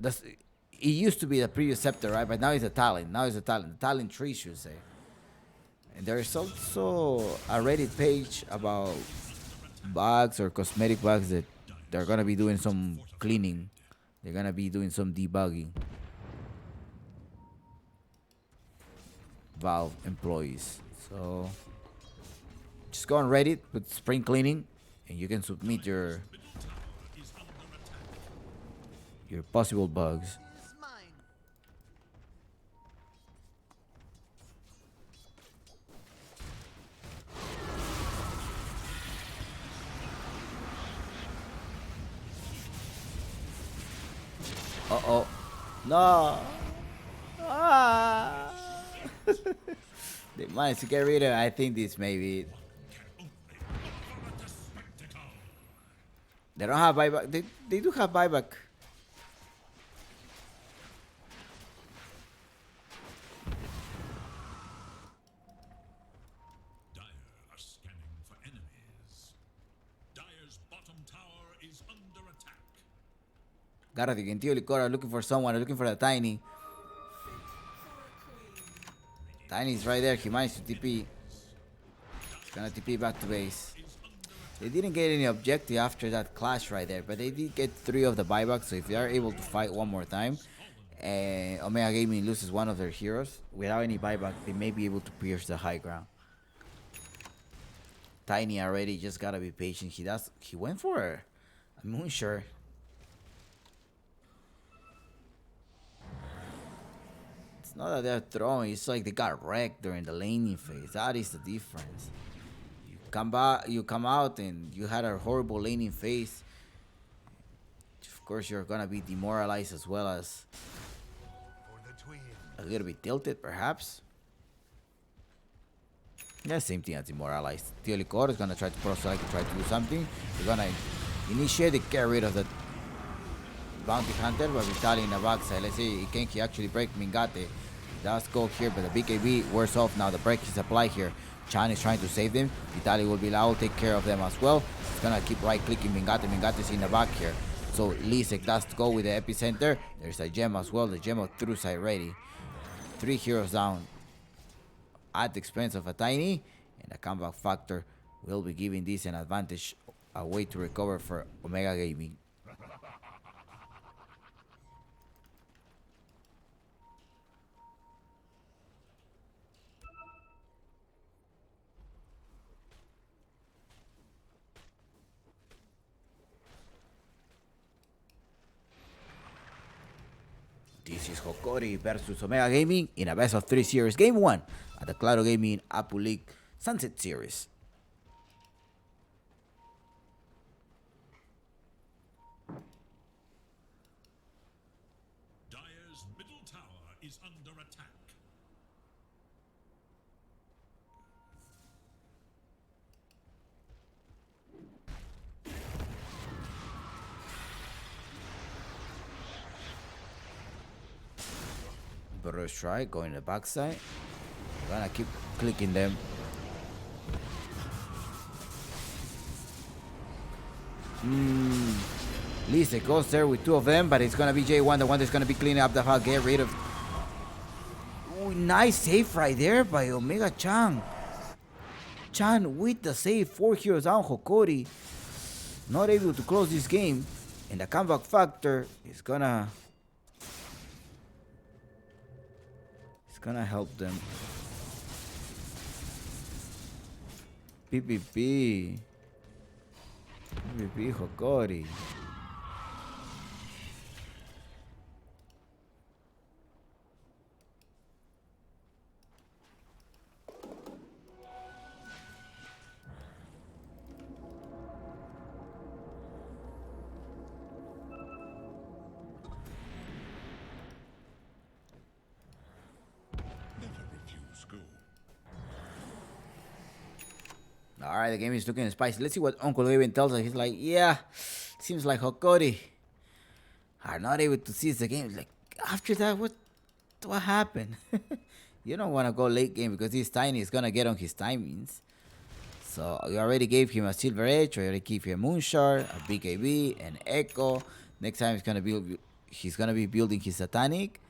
it used to be the previous scepter, right? But now it's a talent. The talent tree, should say. And there's also a Reddit page about bugs or cosmetic bugs that they're gonna be doing some cleaning. They're gonna be doing some debugging. Valve employees. So just go on Reddit, put spring cleaning, and you can submit your possible bugs. Uh-oh. No. Ah. They managed to get rid of it. I think this may be it. They don't have buyback. They do have buyback. Dire are scanning for enemies. Dire's bottom tower is under attack. Gareth and Tio Licor are looking for someone. They're looking for the Tiny. Tiny's right there. He managed to TP. He's gonna TP back to base. They didn't get any objective after that clash right there, but they did get 3 of the buybacks. So if they are able to fight one more time, and Omega Gaming loses one of their heroes without any buyback, they may be able to pierce the high ground. Tiny already just gotta be patient. He went for a Moonshare. It's not that they're throwing, it's like they got wrecked during the laning phase. That is the difference. You come out and you had a horrible laning phase. Of course, you're gonna be demoralized as well as a little bit tilted, perhaps. Yeah, same thing as demoralized. Tio Licor is gonna try to pro-select and try to do something. You're gonna initiate to get rid of the bounty hunter, but Vitaly in the backside. Let's see, can he actually break Mingate? He does go here, but the BKB worse off now. The break is applied here. Chan is trying to save them. Vitaly will be allowed to take care of them as well. He's gonna keep right clicking Mingate. Mingate is in the back here. So Lisek does go with the epicenter. There's a gem as well. The gem of True Sight ready. 3 heroes down at the expense of a Tiny. And the comeback factor will be giving this an advantage. A way to recover for Omega Gaming. This is Hokori versus Omega Gaming in a best of 3 series. Game 1 at the Claro Gaming Apu League Sunset Series. Dire's middle tower is under attack. Burrow strike, going to the backside. Gonna keep clicking them. Lisa goes there with two of them, but it's gonna be J1, the one that's gonna be cleaning up the hug. Get rid of. Ooh, nice save right there by Omega Chan. Chan with the save. 4 heroes down. Hokori not able to close this game, and the comeback factor is gonna help them. PPP Hokori. Never refuse school. All right, the game is looking spicy. Let's see what Uncle Even tells us. He's like, yeah, seems like Hokori are not able to seize the game. Like, after that, what happened? You don't want to go late game because this Tiny is going to get on his timings. So, you already gave him a Silver Edge, you already gave him a Moonshard, a BKB, an Echo. Next time he's going to be building his Satanic.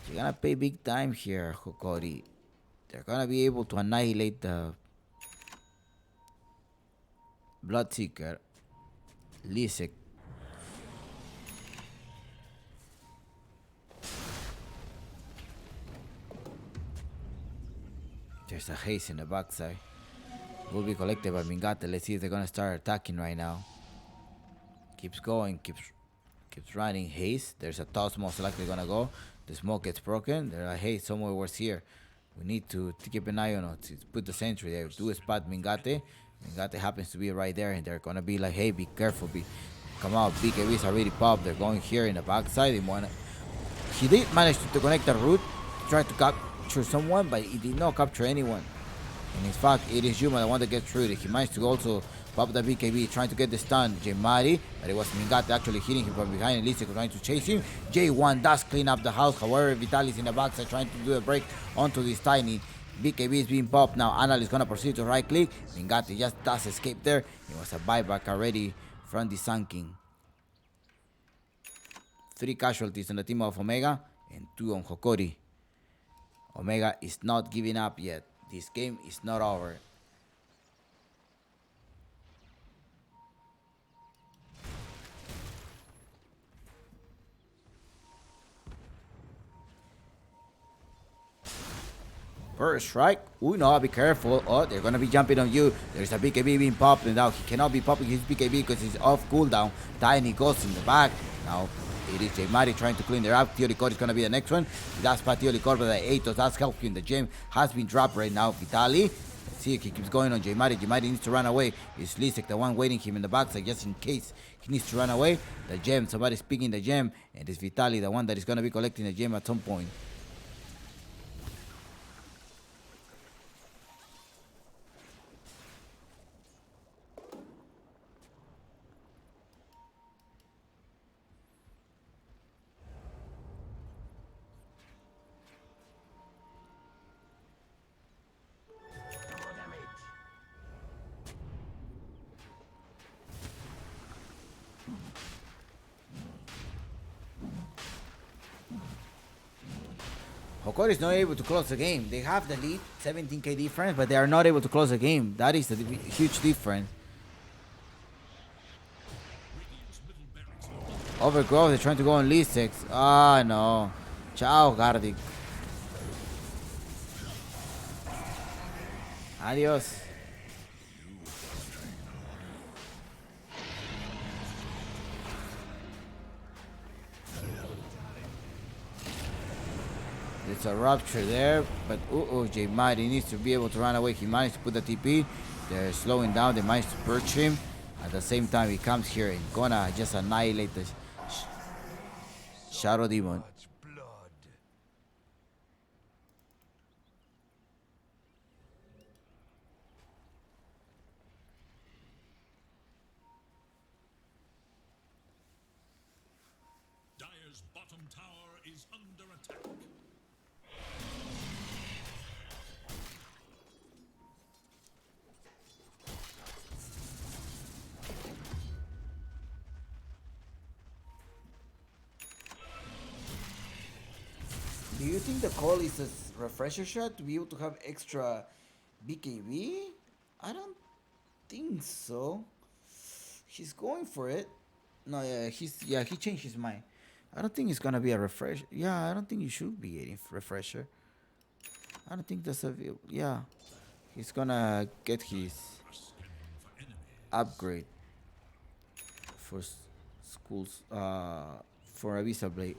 You're going to pay big time here, Hokori. They're going to be able to annihilate the Bloodseeker, Lisek. There's a haste in the backside. Will be collected by Mingate. Let's see if they're gonna start attacking right now. Keeps going, keeps running. Haste. There's a toss most likely gonna go. The smoke gets broken. There's a haste somewhere worse here. We need to keep an eye on it. Put the sentry there. Do a spot Mingate. Mingate happens to be right there, and they're gonna be like, hey, be careful, come out. BKBs already popped. They're going here in the backside. He did manage to connect the route, try to capture someone, but he did not capture anyone. And in fact, it is Yuma the one that gets through it. He managed to also pop the BKB, trying to get the stun. J-Mari, but it was Mingate actually hitting him from behind, and Lisek trying to chase him. J1 does clean up the house. However, Vitalis in the backside trying to do a break onto this Tiny. BKB is being popped now. Anal is gonna proceed to right click. Mingate just does escape there. It was a buyback already from the Sun King. 3 casualties on the team of Omega and 2 on Hokori. Omega is not giving up yet. This game is not over. First strike. Ooh, no, be careful. Oh, they're gonna be jumping on you. There's a BKB being popped, and now he cannot be popping his BKB because he's off cooldown. Tiny goes in the back. Now it is J-Mari trying to clean their out. Teolicor is gonna be the next one. That's part Teolicor, but the Atos does help him. The gem has been dropped right now. Vitali. Let's see if he keeps going on J-Mari. J-Mari needs to run away. It's Lisek, the one waiting him in the backside, just in case he needs to run away. The gem, somebody's picking the gem, and it's Vitali, the one that is gonna be collecting the gem at some point. Hokori is not able to close the game. They have the lead, 17k difference, but they are not able to close the game. That is the huge difference. Overgrowth, they're trying to go on Lisek. Ah, no. Ciao, Gardic. Adios. It's a rupture there, but J-Mari needs to be able to run away. He managed to put the TP. They're slowing down. They managed to perch him. At the same time, he comes here and gonna just annihilate the Shadow Demon. Dire's bottom tower is under attack. think the call is a refresher shot to be able to have extra BKB? I don't think so. He's going for it. No, yeah, he changed his mind. I don't think it's gonna be a refresh. Yeah, I don't think you should be getting refresher. I don't think that's a yeah. He's gonna get his upgrade for schools for a Visa Blade.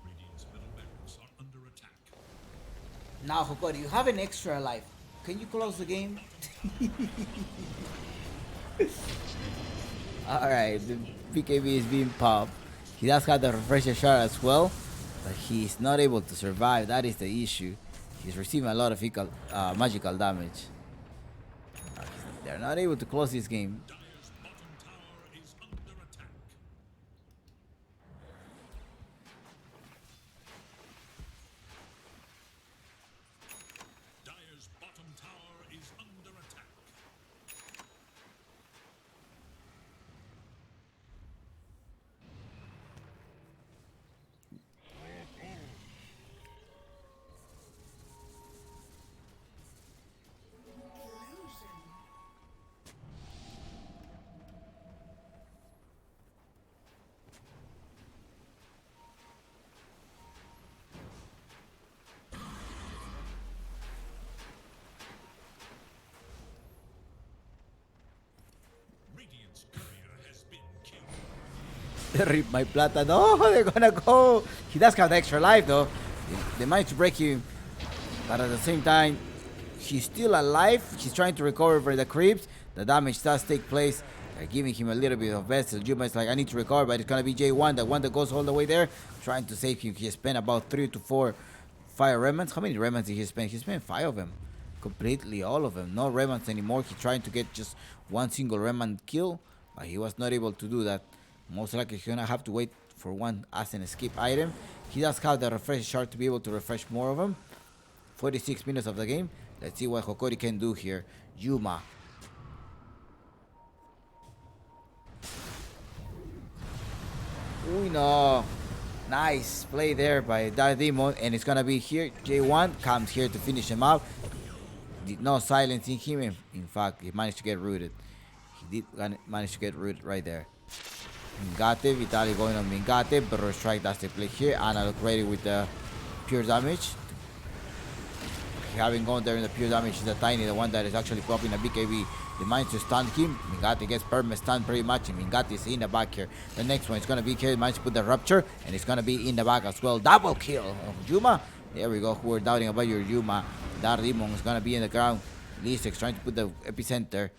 Radiant's middle barracks are under attack. Now, Hokori, you have an extra life. Can you close the game? Alright, the BKB is being popped. He does have the refresher shot as well, but he's not able to survive. That is the issue. He's receiving a lot of magical damage. They're not able to close this game. Dire's bottom tower is under attack. Dire's bottom tower is under attack. Radiant's courier has been killed. They rip my plata. No, they're gonna go. He does have the extra life though. They managed to break him, but at the same time, he's still alive. He's trying to recover for the creeps. The damage does take place. They're giving him a little bit of best. So Juma is like, I need to recover, but it's gonna be J1, the one that goes all the way there, trying to save him. He spent about 3 to 4 fire remnants. How many remnants did he spend? He spent 5 of them. Completely all of them. No remnants anymore. He's trying to get just one single remnant kill, but he was not able to do that. Most likely he's gonna have to wait for one as an escape item. He does have the refresh shard to be able to refresh more of them. 46 minutes of the game. Let's see what Hokori can do here. Yuma. Uy, no. Nice play there by Dark Demon, and it's gonna be here. J1 comes here to finish him up. Did not silencing him. In fact, he managed to get rooted. He did manage to get rooted right there. Mingate, Vitali going on Mingate, but strike does the play here. Ana look ready with the pure damage. Having gone there in the pure damage is the Tiny, the one that is actually popping a BKB. They managed to stun him. Mingate gets perma stun pretty much, and Mingate is in the back here. The next one is gonna be here. Managed to put the rupture, and it's gonna be in the back as well. Double kill of Yuma. There we go. Who were doubting about your Yuma. Dark Demon is gonna be in the ground. Lisex trying to put the epicenter.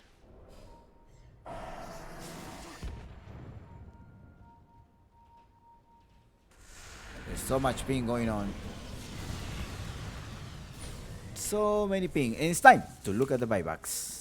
There's so much ping going on. So many ping. And it's time to look at the buybacks.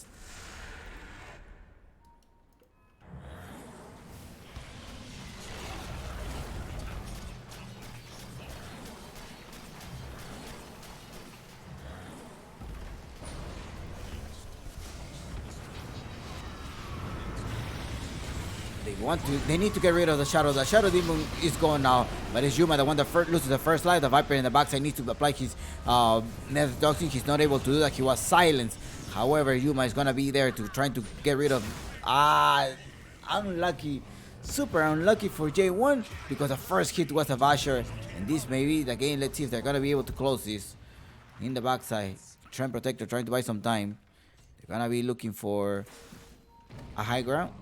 They need to get rid of the Shadow. The Shadow Demon is gone now, but it's Yuma, the one that first loses the first life. The Viper in the backside needs to apply his Nether Toxin. He's not able to do that. He was silenced. However, Yuma is gonna be there to trying to get rid of. Unlucky, super unlucky for J1 because the first hit was a Vasher, and this may be the game. Let's see if they're gonna be able to close this. In the backside, Trend Protector trying to buy some time. They're gonna be looking for a high ground.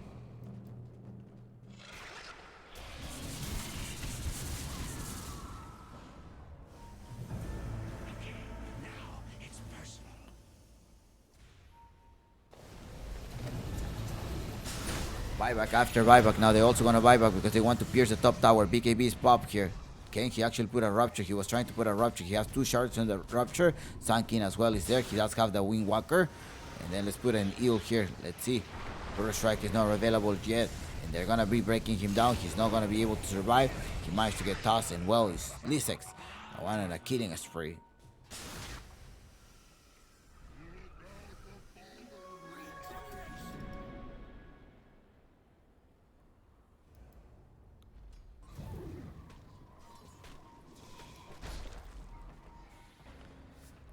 Buyback after buyback. Now they're also gonna buyback because they want to pierce the top tower. BKB is popped here. Can he actually put a rupture? He was trying to put a rupture. He has 2 shards on the rupture. Sunkin as well is there. He does have the Wing Walker. And then let's put an eel here. Let's see. Burst Strike is not available yet. and they're gonna be breaking him down. He's not gonna be able to survive. He managed to get tossed, and well, it's Lisex. I wanted a killing spree.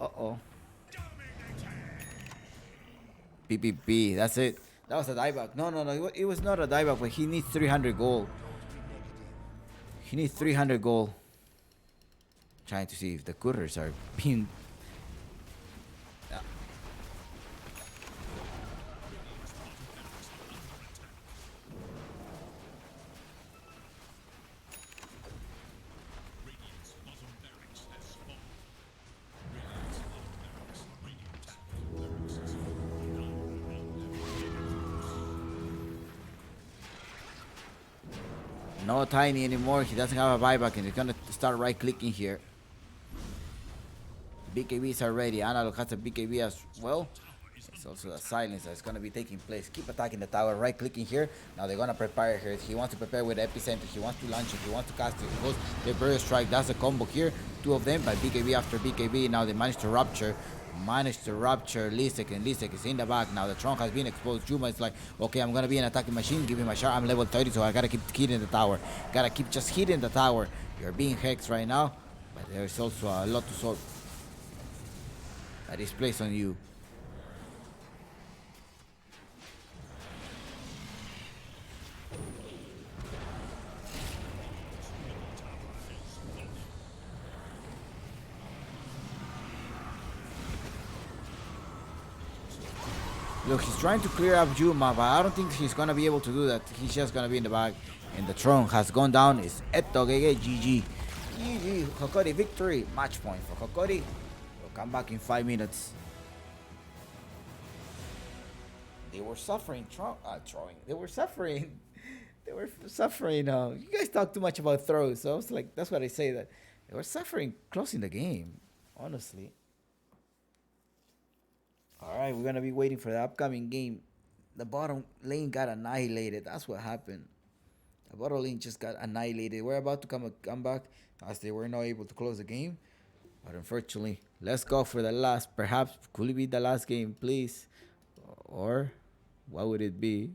Uh-oh. PPP, that's it. That was a dieback. No. It was not a dieback, but he needs 300 gold. He needs 300 gold. Trying to see if the couriers are being... No Tiny anymore. He doesn't have a buyback, and he's gonna start right clicking here. BKBs are ready. Analog has a BKB as well. It's also a silence that's gonna be taking place. Keep attacking the tower. Right clicking here. Now they're gonna prepare here. He wants to prepare with epicenter. He wants to launch it. He wants to cast it. He goes the barrier strike. That's a combo here. Two of them by BKB after BKB. Now they managed to rupture. Lisek, and Lisek is in the back. Now the Tron has been exposed. Juma is like, okay, I'm gonna be an attacking machine. Give me my shot. I'm level 30, so I gotta keep hitting the tower. Gotta keep just hitting the tower. You're being hexed right now, but there's also a lot to solve that is placed on you. Look, he's trying to clear up Juma, but I don't think he's gonna be able to do that. He's just gonna be in the back. And the Tron has gone down. It's Eto GG. GG. Hokori victory. Match point for Hokori. We'll come back in 5 minutes. They were suffering. They were suffering. They were suffering. You guys talk too much about throws. So I was like, that's what I say, that they were suffering closing the game. Honestly. Alright, we're going to be waiting for the upcoming game. The bottom lane got annihilated. That's what happened. The bottom lane just got annihilated. We're about to come back as they were not able to close the game. But unfortunately, let's go for the last. Perhaps, could it be the last game, please? Or what would it be?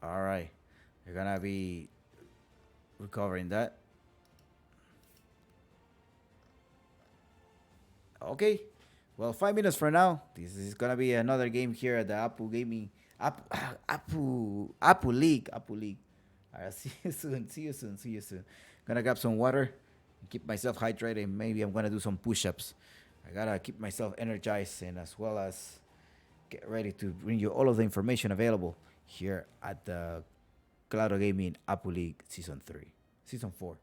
All right, you're gonna be recovering that. Okay, well, 5 minutes from now, this is gonna be another game here at the Apple Gaming Apple League. All right, see you soon. Gonna grab some water, keep myself hydrated. Maybe I'm gonna do some push-ups. I gotta keep myself energized, and as well as get ready to bring you all of the information available here at the Claro Gaming Apple League Season 4.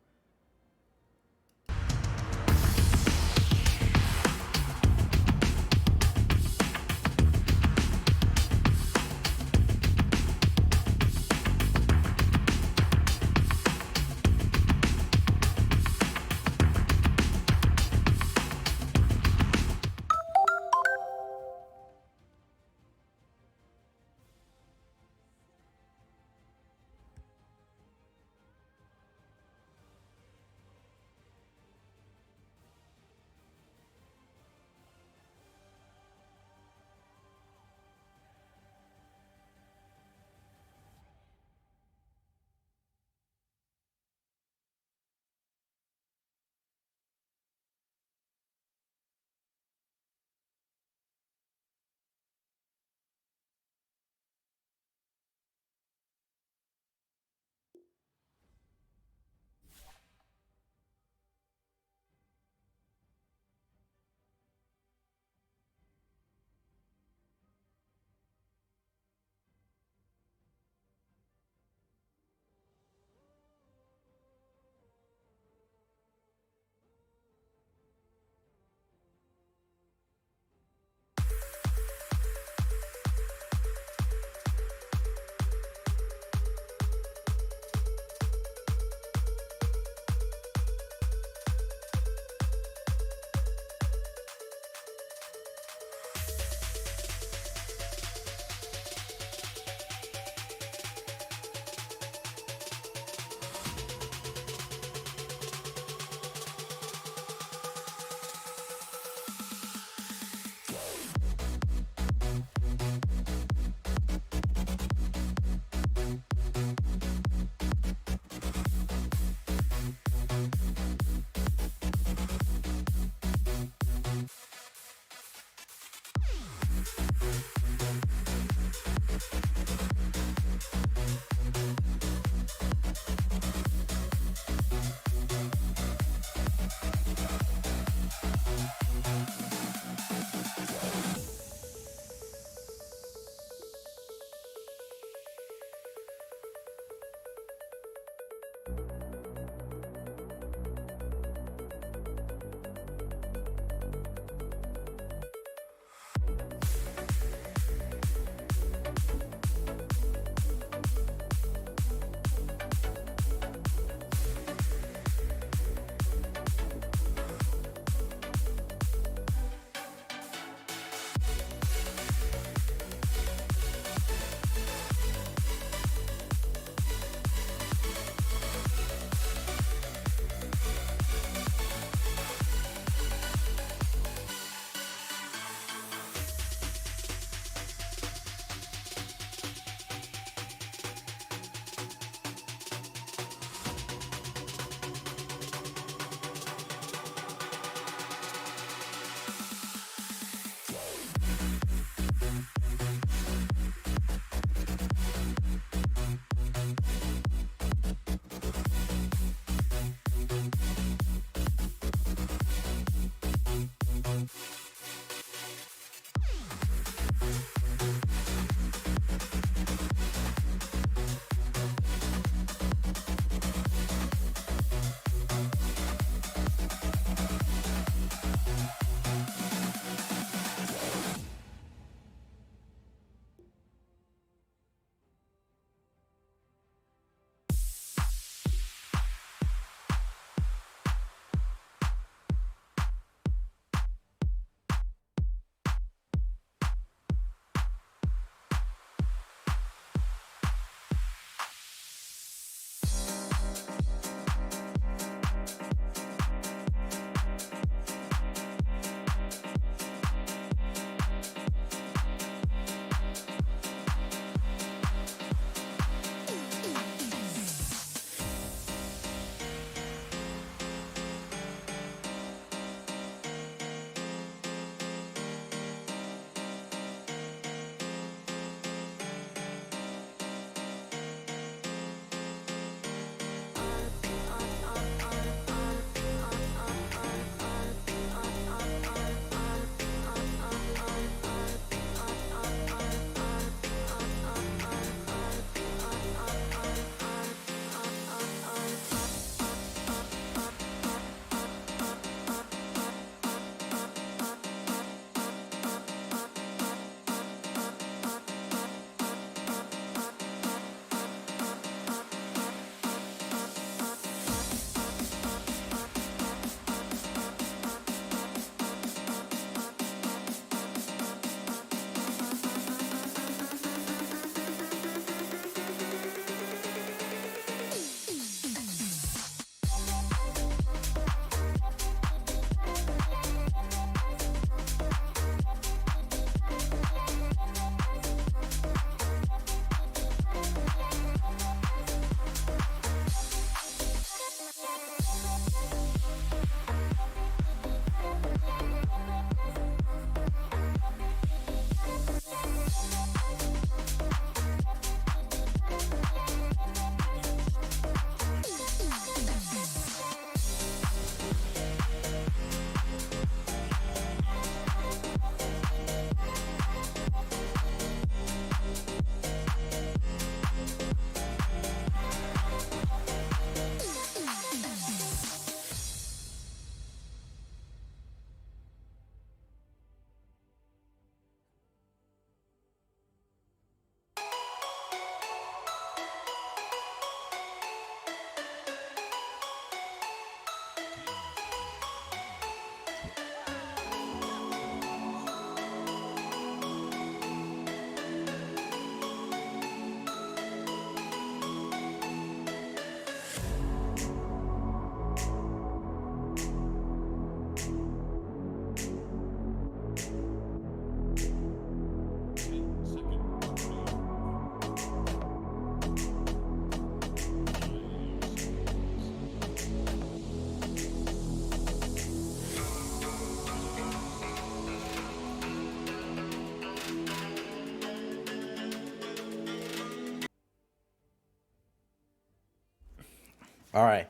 All right.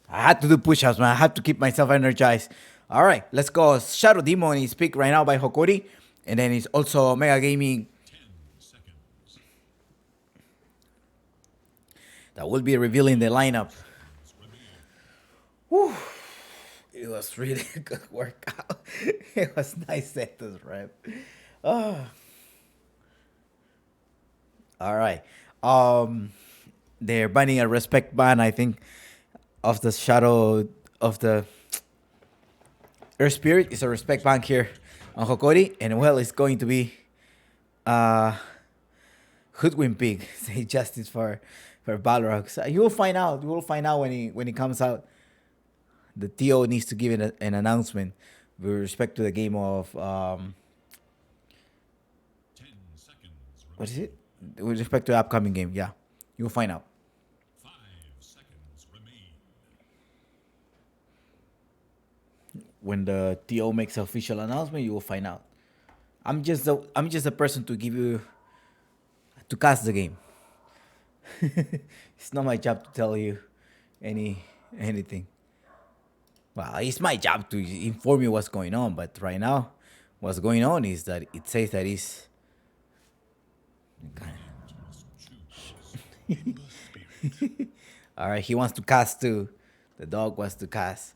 I had to do push-ups, man. I had to keep myself energized. All right, let's go. Shadow Demon is picked right now by Hokori. And then it's also Mega Gaming. 10 seconds. That will be revealing the lineup. was really a good workout. It was nice setups, right? Oh. All right. Um, they're banning a respect ban, I think, of the shadow of the Earth Spirit. Is a respect ban here on Hokori, and well, it's going to be uh Hoodwin Pig. Say justice for Balrogs. You will find out. You will find out when he comes out. The TO needs to give an announcement with respect to the game of 10 seconds what is it? With respect to the upcoming game, yeah, you'll find out. 5 seconds remain. When the TO makes an official announcement, you will find out. I'm just a person to give you to cast the game. It's not my job to tell you anything. Well, it's my job to inform you what's going on, but right now, what's going on is that it says that it's. All right, he wants to cast too. The dog wants to cast.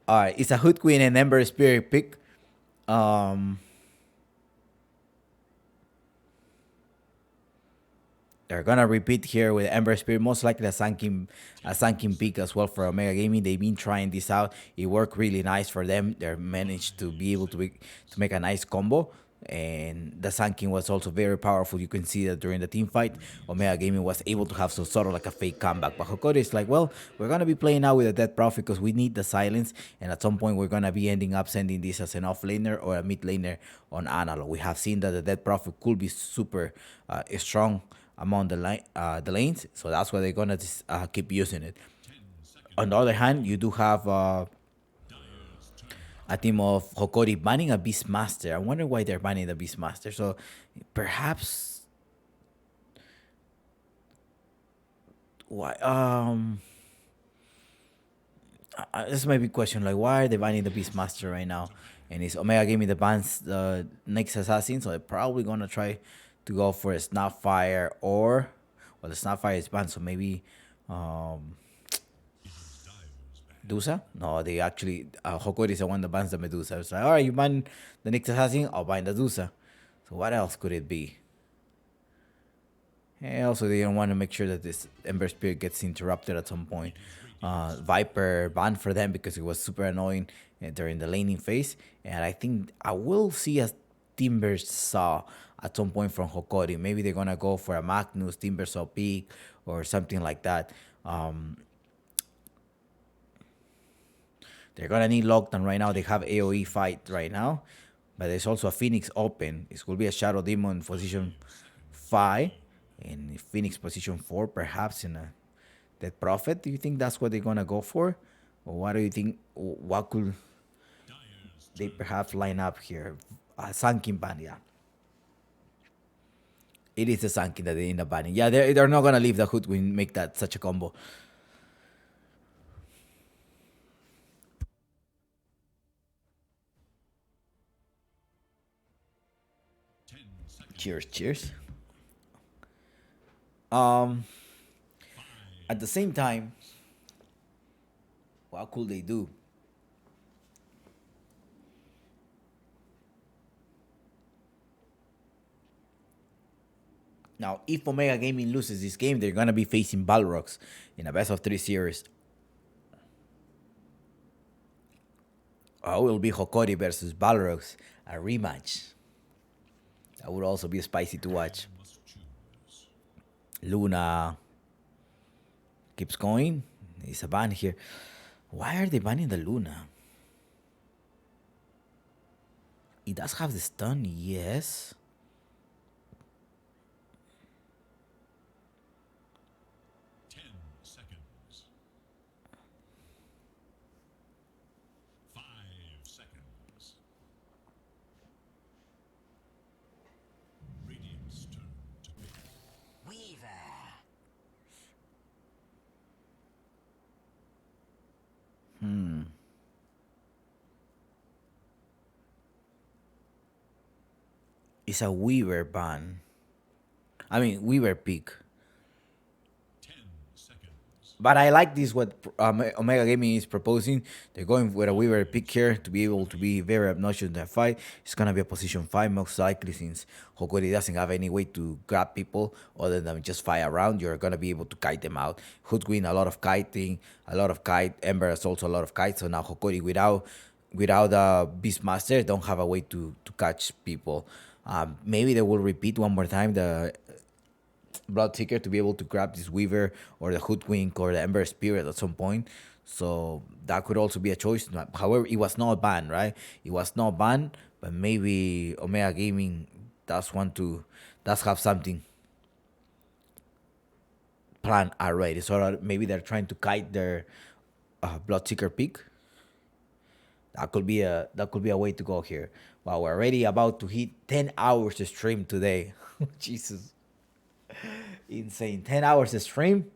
All right, it's a Hood Queen and Ember Spirit pick. They're gonna repeat here with Ember Spirit, most likely a Sunken peak as well for Omega Gaming. They've been trying this out. It worked really nice for them. They managed to be able to make a nice combo. And the Sunken was also very powerful. You can see that during the team fight, Omega Gaming was able to have some sort of like a fake comeback. But Hokori is like, well, we're gonna be playing now with a Dead Prophet because we need the silence, and at some point we're gonna be ending up sending this as an off laner or a mid laner on analog. We have seen that the Dead Prophet could be super strong among the lanes, so that's why they're gonna keep using it. On the other hand, you do have a team of Hokori banning a Beastmaster. I wonder why they're banning the Beastmaster. So perhaps why this might be a question, like, why are they banning the Beastmaster right now? And it's Omega Gaming the bans the next assassin, so they're probably gonna try to go for a Snapfire, or well, the Snapfire is banned, so maybe Medusa? No, they actually Hokori is the one that bans the Medusa. It's like, all right, you ban the next assassin, I'll ban the Medusa. So what else could it be? And also, they don't want to make sure that this Ember Spirit gets interrupted at some point. Viper banned for them because it was super annoying during the laning phase. And I think I will see a Timber Saw at some point from Hokori. Maybe they're going to go for a Magnus, Timber Saw Peak, or something like that. They're going to need lockdown right now. They have AoE fight right now. But there's also a Phoenix open. It will be a Shadow Demon position 5. And Phoenix position 4, perhaps in a Dead Prophet. Do you think that's what they're gonna go for, or what do you think? What could they perhaps line up here? Sunken ban, yeah. It is a Sunken that they end up banning. Yeah, they're not gonna leave the Hood Win make that such a combo. Cheers, cheers. At the same time, what could they do? Now, if Omega Gaming loses this game, they're gonna be facing Balrogs in a best of 3 series. Oh, it will be Hokori versus Balrogs, a rematch. That would also be spicy to watch. Luna keeps going. It's a ban here. Why are they banning the Luna? It does have the stun, yes. It's a Weaver ban. I mean, Weaver pick. 10 seconds. But I like this what Omega Gaming is proposing. They're going with a Weaver pick here to be able to be very obnoxious in that fight. It's gonna be a position 5 most likely since Hokori doesn't have any way to grab people other than just fight around. You're gonna be able to kite them out. Hoodwin a lot of kiting, a lot of kite. Ember has also a lot of kite. So now Hokori without Beastmaster don't have a way to catch people. Maybe they will repeat one more time the Bloodseeker to be able to grab this Weaver or the Hoodwink or the Ember Spirit at some point. So that could also be a choice. However, it was not banned, right? It was not banned, but maybe Omega Gaming does have something planned already. So maybe they're trying to kite their Bloodseeker pick. That could be a way to go here. Wow, we're already about to hit 10 hours to stream today. Jesus. Insane. 10 hours of stream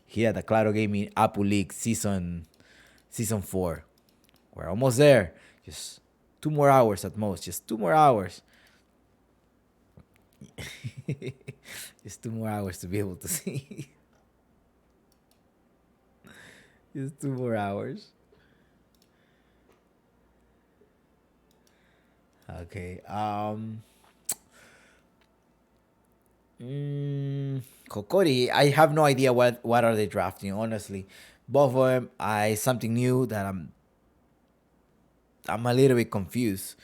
here at the Claro Gaming Apple League season 4. We're almost there. Just 2 more hours at most. Just 2 more hours. Just 2 more hours to be able to see. Just 2 more hours. Okay. Kokori, I have no idea what are they drafting. Honestly, both of them, something new that I'm a little bit confused.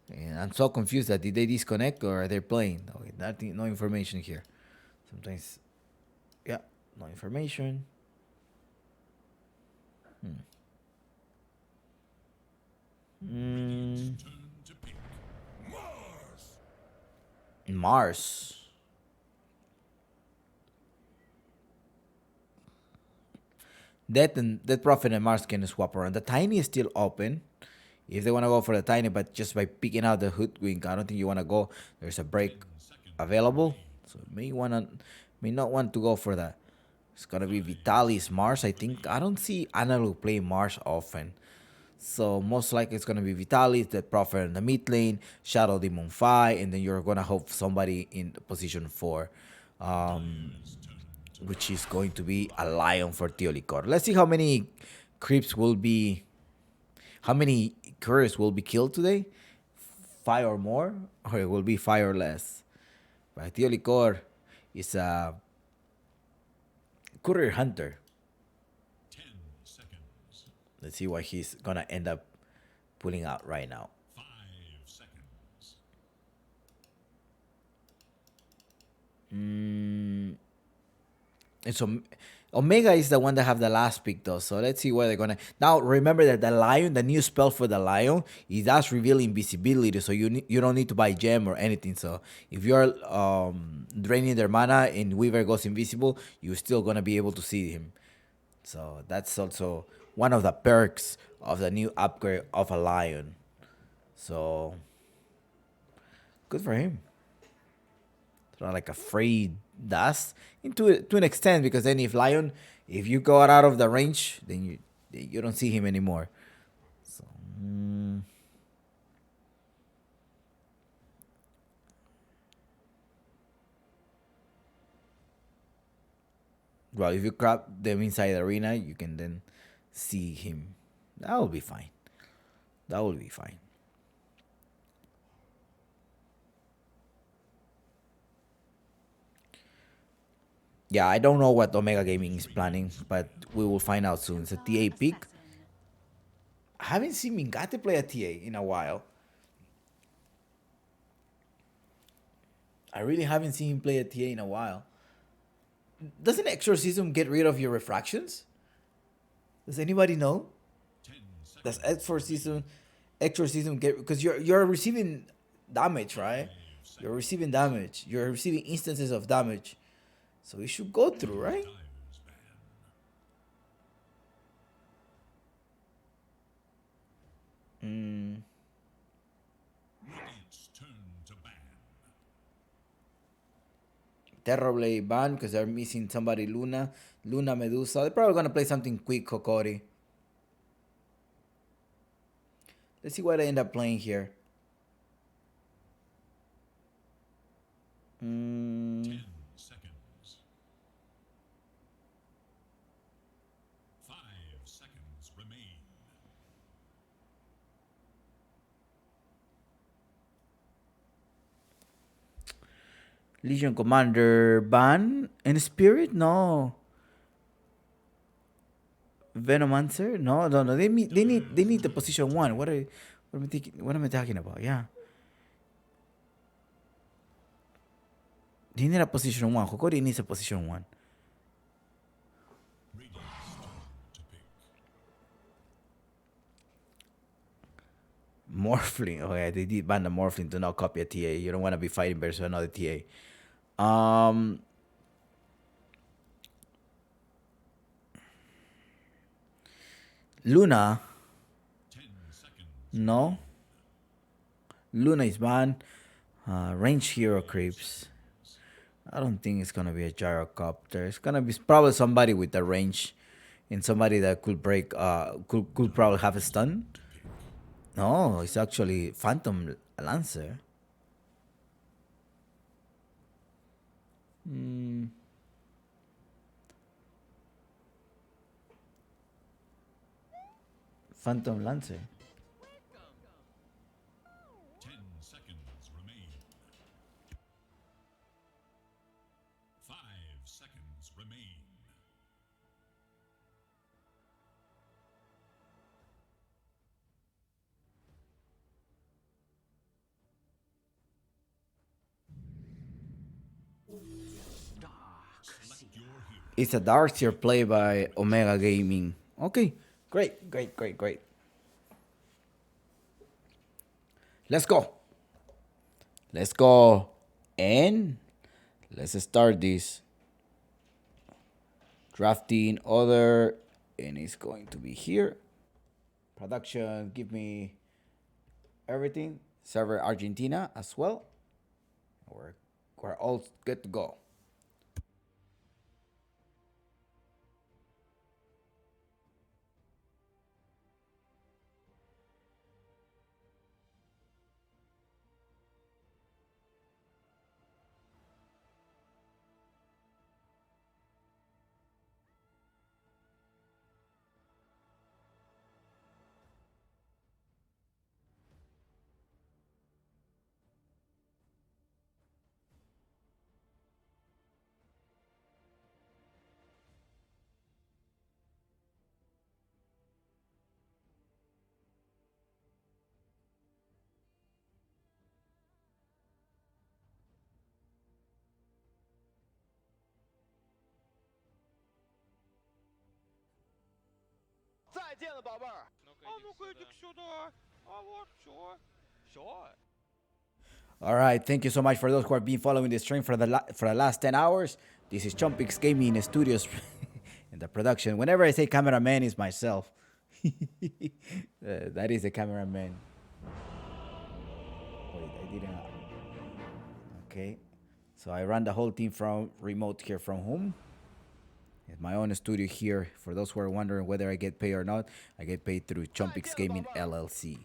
And I'm so confused that did they disconnect or are they playing? Okay, nothing, no information here. Sometimes, yeah, no information. Mars. That Prophet and Mars can swap around. The Tiny is still open. If they want to go for the Tiny, but just by picking out the Hoodwink, I don't think you want to go. There's a break available, so may not want to go for that. It's gonna be Vitalis Mars. I think I don't see Analog play Mars often, so most likely it's gonna be Vitalis, the Prophet in the mid lane, Shadow Demon 5, and then you're gonna hope somebody in position 4. Which is going to be a Lion for Teolicor. Let's see how many creeps will be, how many couriers will be killed today. 5 or more, or it will be 5 or less. But Teolicor is a courier hunter. 10 seconds. Let's see what he's gonna end up pulling out right now. 5 seconds. And so Omega is the one that have the last pick though. So let's see where they're gonna. Now remember that the Lion, the new spell for the Lion, it does reveal invisibility. So you don't need to buy gem or anything. So if you're draining their mana and Weaver goes invisible, you're still gonna be able to see him. So that's also one of the perks of the new upgrade of a Lion. So good for him. Sort of like a free dust to an extent, because then if you go out of the range, then you don't see him anymore. So well, if you grab them inside the arena, you can then see him. That will be fine. That will be fine. Yeah, I don't know what Omega Gaming is planning, but we will find out soon. It's a TA pick. I haven't seen Mingate play a TA in a while. I really haven't seen him play a TA in a while. Doesn't Exorcism get rid of your refractions? Does anybody know? Does Exorcism get, because you're receiving damage, right? You're receiving damage. You're receiving instances of damage. So it should go through, right? Radiant's turn to ban. Terrorblade ban because they're missing somebody. Luna Medusa. They're probably gonna play something quick, Kokori. Let's see what I end up playing here. 10 seconds. Legion Commander ban in spirit? No. Venomancer? No, no, no. They need the position 1. What am I thinking? What am I talking about? Yeah. They need a position 1. Hokori needs a position 1. Radiant's turn to pick. Morphling. Oh yeah, they did ban the Morphling to not copy a TA. You don't want to be fighting versus another TA. Luna. 10 seconds. No. Luna is banned. Range hero creeps. I don't think it's gonna be a gyrocopter. It's gonna be probably somebody with a range, and somebody that could break. Could probably have a stun. No, it's actually Phantom Lancer. Phantom Lancer. 10 seconds remain. 5 seconds remain. Select your hero. It's a Darkseer play by Omega Gaming. Okay, great, great, great, great. Let's go. Let's go. And let's start this. Drafting other, and it's going to be here. Production, give me everything. Server Argentina as well. We're all good to go. Ну-ка иди сюда. А вот, все. Все. All right, thank you so much for those who have been following the stream for the last 10 hours. This is Chompix Gaming Studios in the production. Whenever I say cameraman, it's myself. That is the cameraman. Wait, I didn't. Okay, so I run the whole team from remote here from home. It's my own studio here. For those who are wondering whether I get paid or not, I get paid through Chompix Gaming LLC.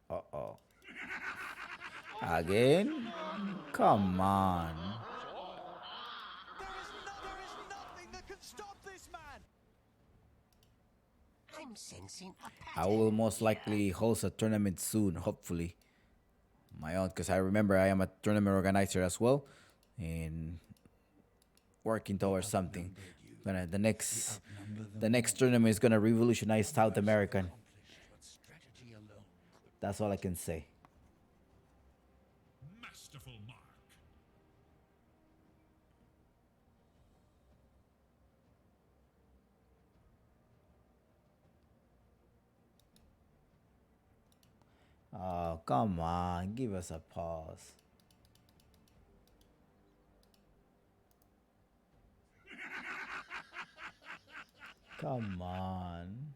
Uh-oh. Again? Come on. There is nothing that can stop this man. I'm sensing a I will most likely host a tournament soon, hopefully. My own, because I remember I am a tournament organizer as well, and working towards something. The next tournament is gonna revolutionize South American. That's all I can say. Masterful mark. Oh, come on, give us a pause. Come on.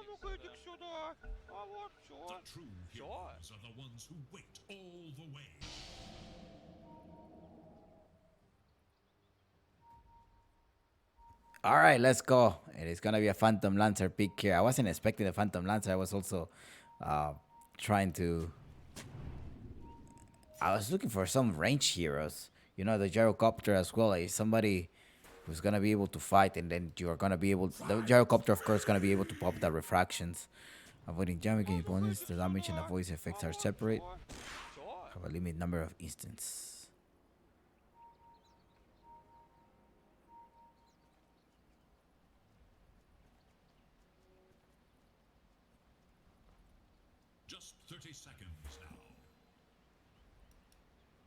Ну-ка иди сюда. А вот, все. The true heroes are the ones who wait all the way. All right, let's go. It is gonna be a Phantom Lancer pick here. I wasn't expecting the Phantom Lancer. I was also uh, trying to. I was looking for some range heroes. You know, the gyrocopter as well. Like somebody who's gonna be able to fight, and then you're gonna be able. The gyrocopter, of course, gonna be able to pop the refractions, avoiding damaging opponents. The damage and the voice effects are separate. Have a limited number of instances. Just 30 seconds now.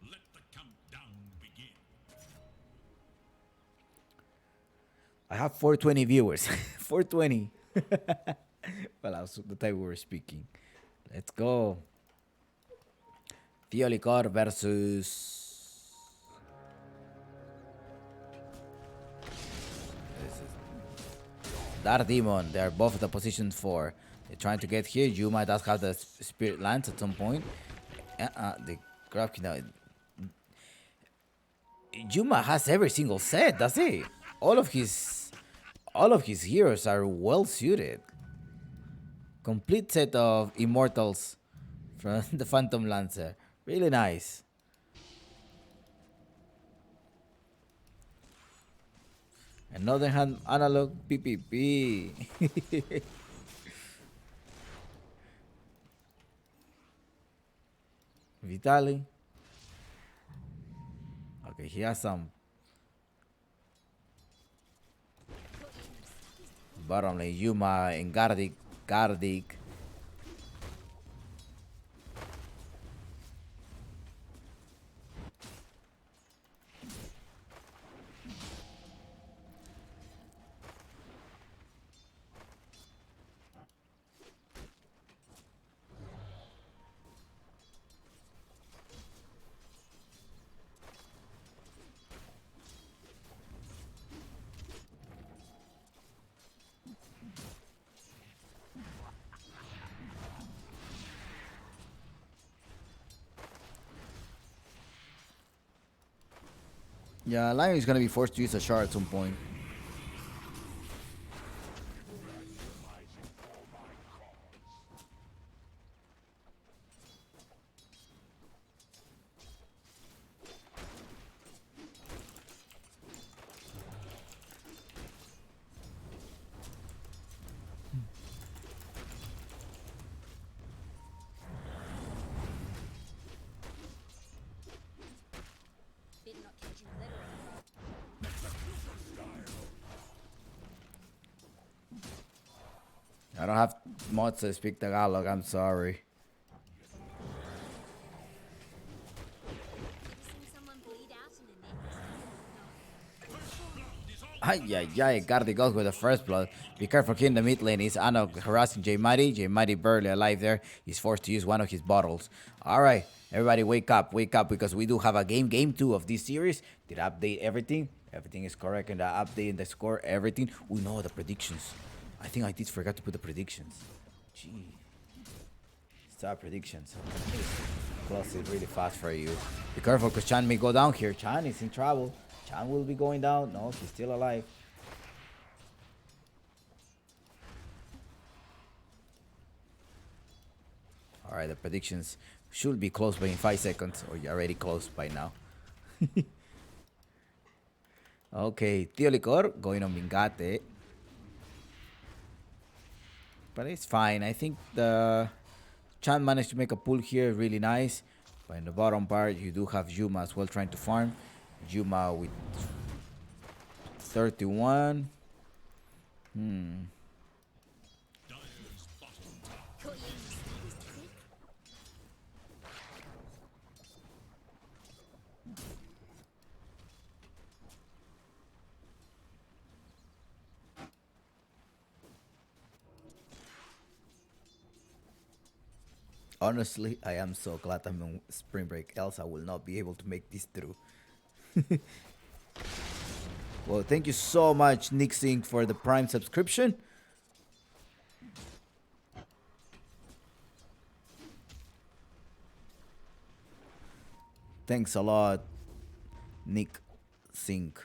Let the countdown begin. I have 420 viewers. 420. Well, that was the time we were speaking. Let's go. Licor versus Dark Demon. They are both at the position 4. They're trying to get here. Yuma does have the Spirit Lance at some point. The grab, you know. Yuma has every single set, does he? All of his heroes are well suited. Complete set of immortals from the Phantom Lancer. Really nice. Another hand analog PPP. Vitali. Okay, he has some bottom lane. Yuma and Gardic. Yeah, Lion is gonna be forced to use a shard at some point. Better not catch him littering. I don't have mods to speak Tagalog. I'm sorry. Seen someone bleed out in a net? Ay, ay, ay. Gardi goes with the first blood. Be careful here in the mid lane. He's Anna harassing J Mighty. J Mighty barely alive there. He's forced to use one of his bottles. Alright, everybody wake up because we do have a game 2 of this series. Did I update everything? Everything is correct in the update, in the score, everything. We know the predictions. I think I did forget to put the predictions. Gee. Start predictions. Close it really fast for you. Be careful because Chan may go down here. Chan is in trouble. Chan will be going down. No, he's still alive. Alright, the predictions should be close by in 5 seconds. Or you're already close by now. Okay, Licor going on Mingate. But it's fine. I think the Chan managed to make a pull here really nice. But in the bottom part, you do have Yuma as well trying to farm. Yuma with 31. Honestly, I am so glad I'm on spring break, else I will not be able to make this through. Well, thank you so much, Nick Singh, for the Prime subscription. Thanks a lot, Nick Singh.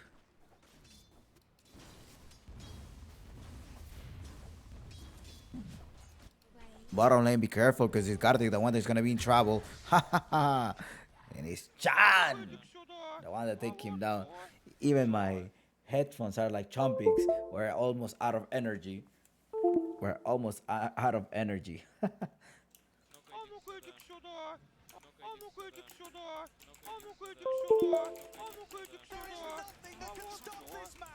Bottom lane, be careful because it's Kartik, the one that's gonna be in trouble. Ha ha ha! And it's Chan, the one that take him down. Even my headphones are like chompics. We're almost out of energy. We're almost out of energy. А ну-ка иди сюда. А ну-ка иди сюда. А ну-ка иди сюда. А ну-ка иди There is сюда. nothing that can stop this man.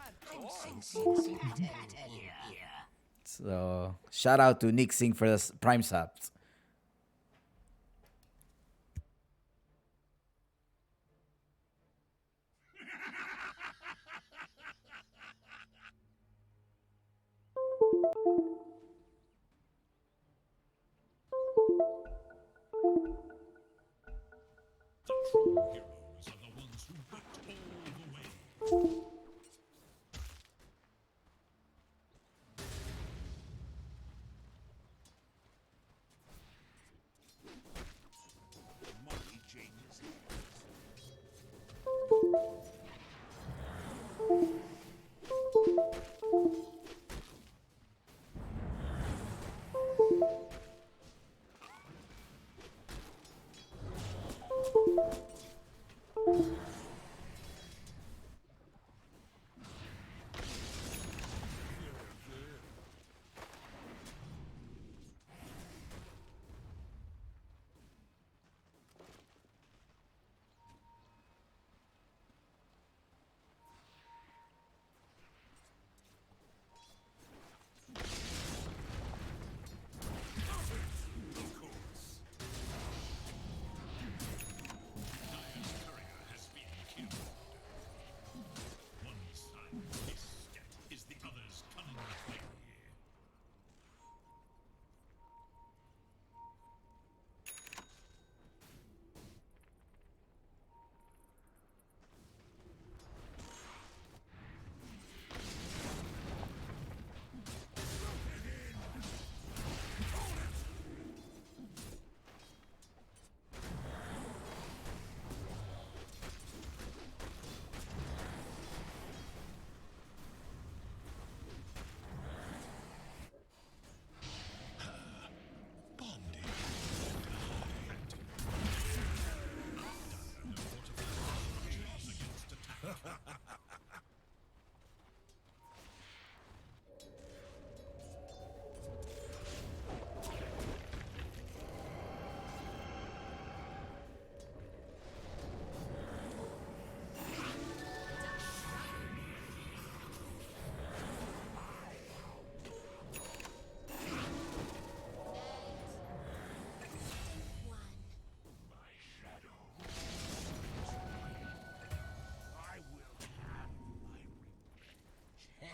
So shout out to Nick Singh for the prime subs. The true heroes are the ones who went all the way. Money changes hands. Has been killed. One side's step is the other's cunning play. I will have my revenge.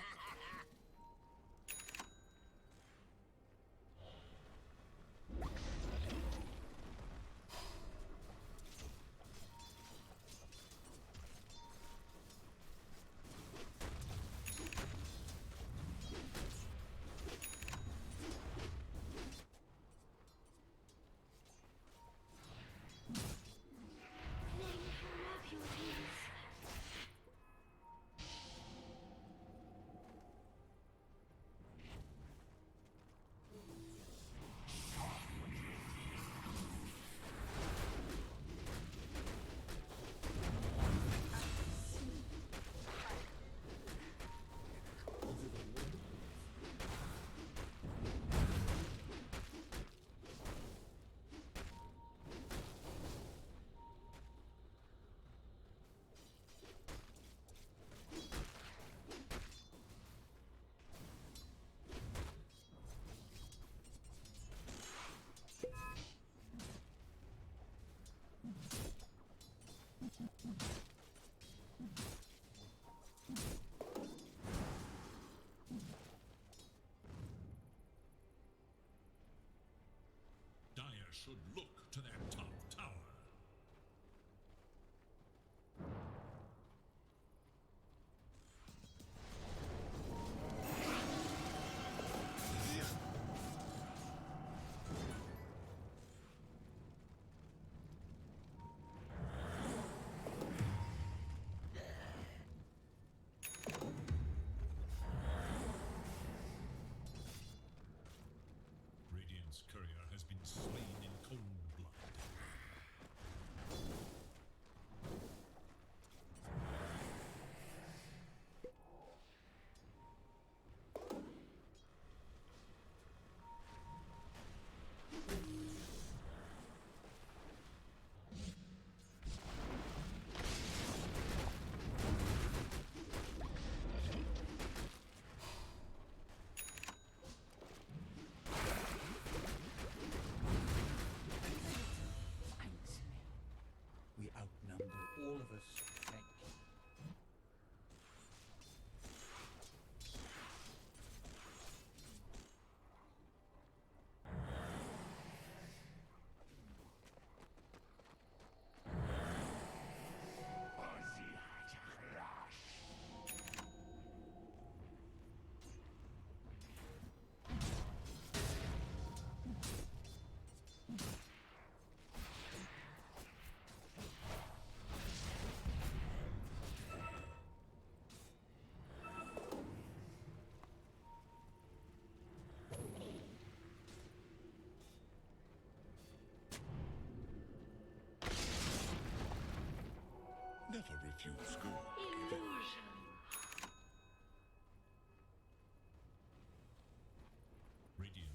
Dire should look to their top tower. Radiant's courier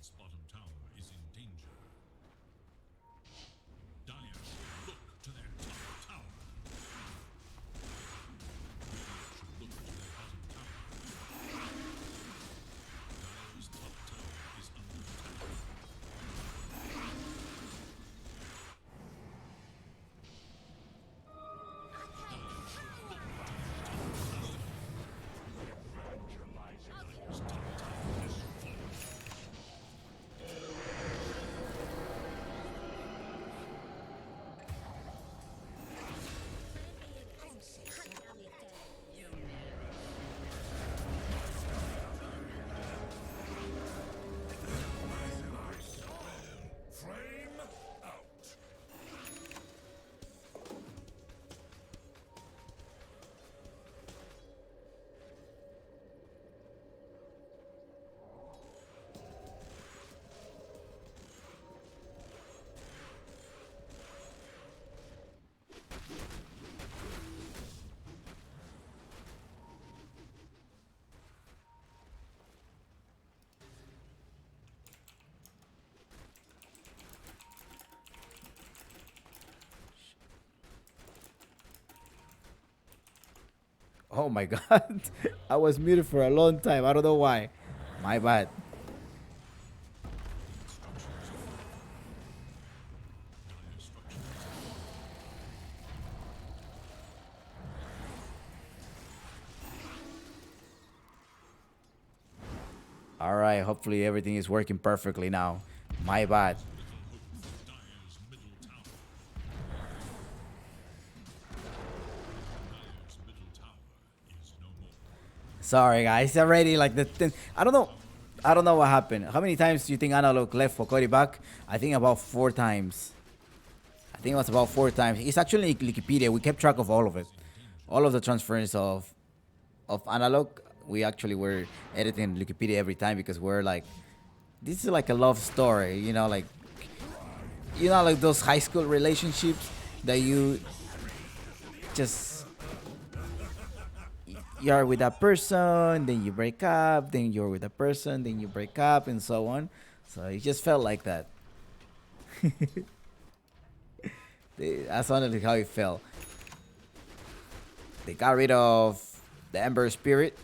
Radiant's bottom tower is in danger. Dire should look to their top tower. Radiant should look to their bottom tower. Dire's top tower is under attack. Flame out. Oh my god. I was muted for a long time. I don't know why. My bad. All right, hopefully everything is working perfectly now. My bad. Dire's middle tower. Dire's middle tower is no more. Sorry guys, already like I don't know. I don't know what happened. How many times do you think Analog left for Cody back? I think about 4 times. I think it was about 4 times. It's actually Wikipedia. We kept track of all of it. All of the transference of Analog. We actually were editing Wikipedia every time because we're like, this is like a love story, you know, like those high school relationships that you just you're with that person, then you break up, then you're with that person, then you break up, and so on. So it just felt like that. That's honestly how it felt. They got rid of the Ember Spirit.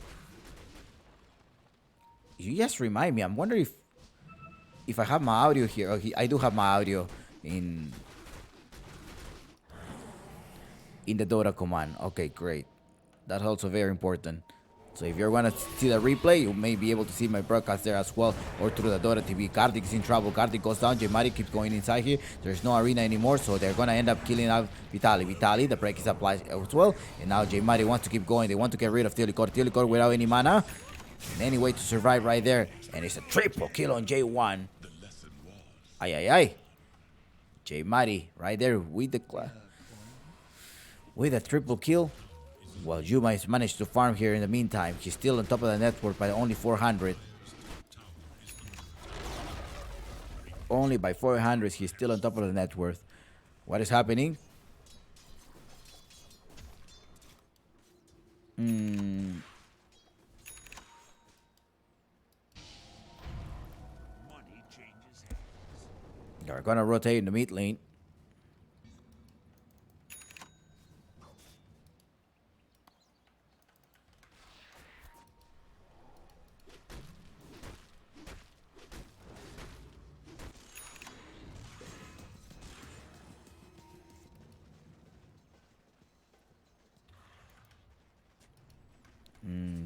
You just remind me. I'm wondering if I have my audio here. Oh, I do have my audio in the Dota command. Okay, great. That's also very important. So if you're gonna see the replay, you may be able to see my broadcast there as well, or through the Dota TV. Karthik is in trouble. Karthik goes down. Jemari keeps going inside here. There's no arena anymore, so they're gonna end up killing out Vitali. Vitali, the break is applied as well, and now Jemari wants to keep going. They want to get rid of Telecor. Telecor without any mana. And any way to survive right there. And it's a triple kill on J1. Ay, ay, ay. J Mari right there with the triple kill. Well, Yuma has managed to farm here in the meantime. He's still on top of the network by only 400. Only by 400, he's still on top of the net worth. What is happening? They're gonna rotate in the mid lane.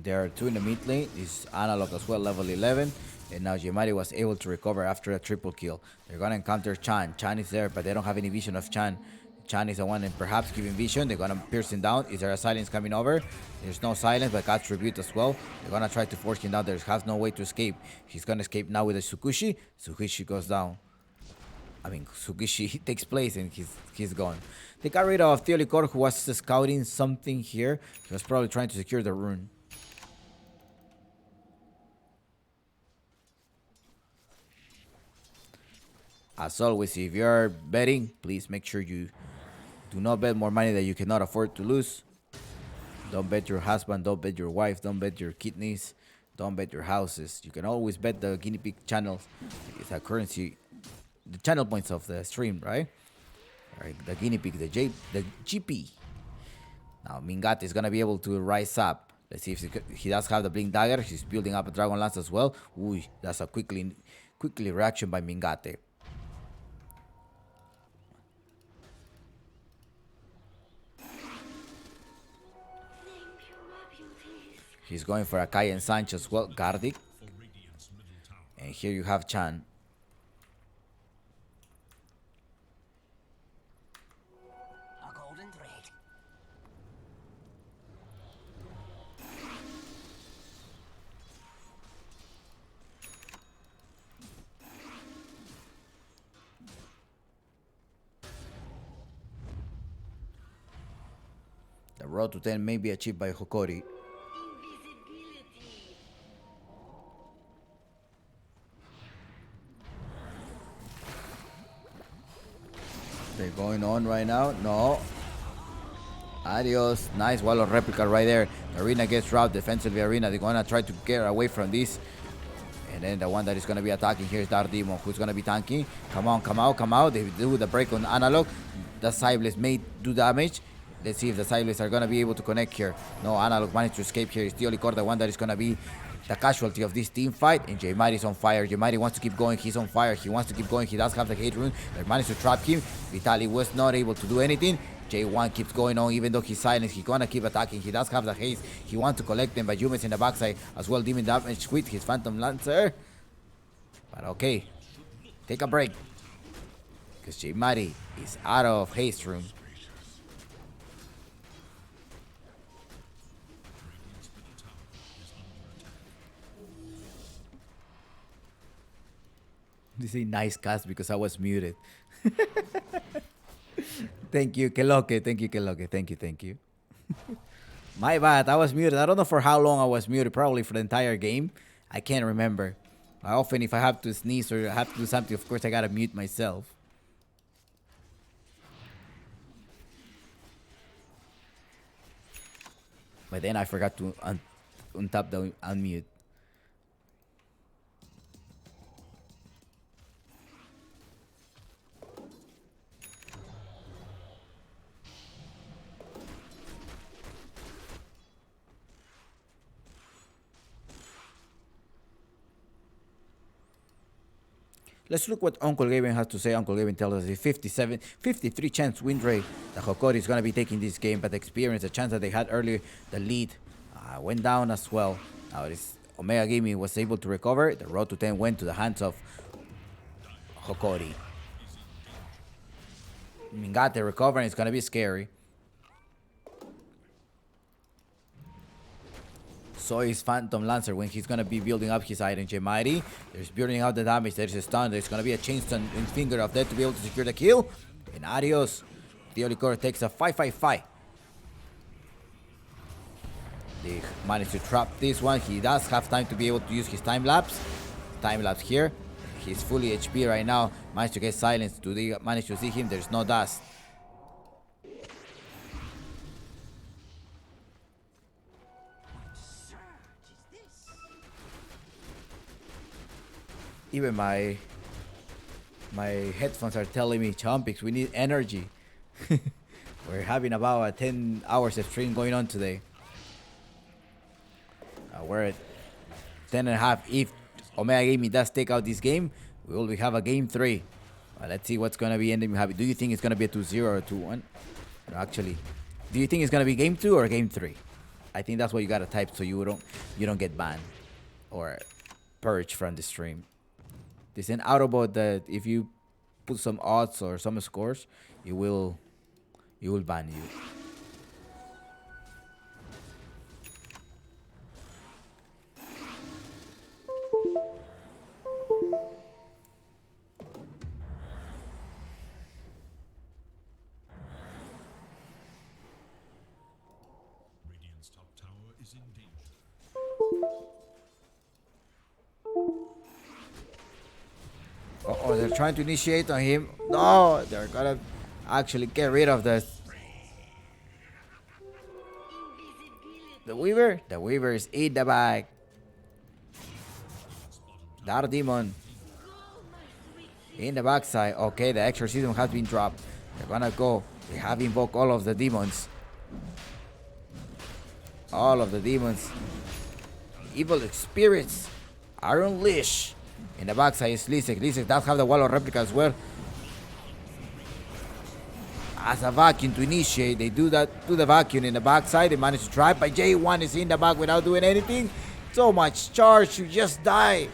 There are 2 in the mid lane. Is Analog as well, level 11. And now Jemari was able to recover after a triple kill. They're gonna encounter Chan. Chan is there, but they don't have any vision of Chan. Chan is the one and perhaps giving vision. They're gonna pierce him down. Is there a silence coming over? There's no silence, but got tribute as well. They're gonna try to force him down. There has no way to escape. He's gonna escape now with a Tsukushi. Tsukushi goes down. I mean, Tsukushi takes place and he's gone. They got rid of Theolikor, who was scouting something here. He was probably trying to secure the rune. As always, if you're betting, please make sure you do not bet more money that you cannot afford to lose. Don't bet your husband, don't bet your wife, don't bet your kidneys, Don't bet your houses. You can always bet the guinea pig channels. It's a currency, the channel points of the stream, right? All right, the guinea pig, the GP. Now Mingate is gonna be able to rise up. Let's see if he does have the blink dagger. He's building up a dragon lance as well. Ooh, that's a quickly reaction by Mingate. He's going for a Kai and Sancho as well, Gardic. And here you have Chan. A golden thread. The road to 10 may be achieved by Hokori. They're going on right now. No. Adios. Nice wall of replica right there. The arena gets robbed defensively. Arena, they're going to try to get away from this. And then the one that is going to be attacking here is Dardemon, who's going to be tanking. Come on, come out, come out. They do the break on Analog. The Sibless may do damage. Let's see if the Sibless are going to be able to connect here. No, Analog managed to escape here. It's Teolicor, the one that is going to be the casualty of this team fight. And J-Mighty is on fire. J-Mighty wants to keep going. He's on fire. He wants to keep going. He does have the hate rune. They managed to trap him. Vitali was not able to do anything. J1 keeps going on, even though he's silent. He's gonna keep attacking. He does have the haste. He wants to collect them, but Yume's in the backside as well. Demon damage with his Phantom Lancer. But okay, take a break, because J-Mighty is out of haste rune. This is a nice cast because I was muted. Thank you, Keloke. Thank you, Keloke. Thank you. My bad. I was muted. I don't know for how long I was muted. Probably for the entire game. I can't remember. I often, if I have to sneeze or have to do something, of course, I gotta mute myself. But then I forgot to untap the unmute. Let's look what Uncle Gaben has to say. Uncle Gaben tells us a 53 chance win rate. The Hokori is going to be taking this game, but the experience, the chance that they had earlier, the lead went down as well. Now this Omega Gaming was able to recover. The road to 10 went to the hands of Hokori. Mingate recovering. It's going to be scary. So is Phantom Lancer when he's going to be building up his item. J-Mighty, there's building out the damage. There's a stun. There's going to be a chain stun in Finger of Death to be able to secure the kill. And adios. Teolicor takes a 5-5-5. They managed to trap this one. He does have time to be able to use his time lapse. Time lapse here. He's fully HP right now. Managed to get silenced. Do they manage to see him? There's no dust. Even my headphones are telling me, Chompix, we need energy. We're having about 10 hours of stream going on today. We're at 10.5. If Omega Gaming does take out this game, we will have a game 3. Let's see what's going to be ending. Do you think it's going to be a 2-0 or 2-1? Actually, do you think it's going to be game 2 or game 3? I think that's what you got to type so you don't get banned or purged from the stream. There's an Autobot that if you put some odds or some scores, it will ban you. Radiant's top tower is in danger. Oh, they're trying to initiate on him. No, they're gonna actually get rid of this. The Weaver is in the bag. Dark Demon in the backside. Okay, the exorcism has been dropped. They're gonna go. They have invoked all of the demons. All of the demons. Evil spirits are unleashed. In the backside is Lisek. Lisek does have the wall of replica as well. As a vacuum to initiate, they do that to the vacuum in the backside. They manage to try, but J1 is in the back without doing anything. So much charge, you just die.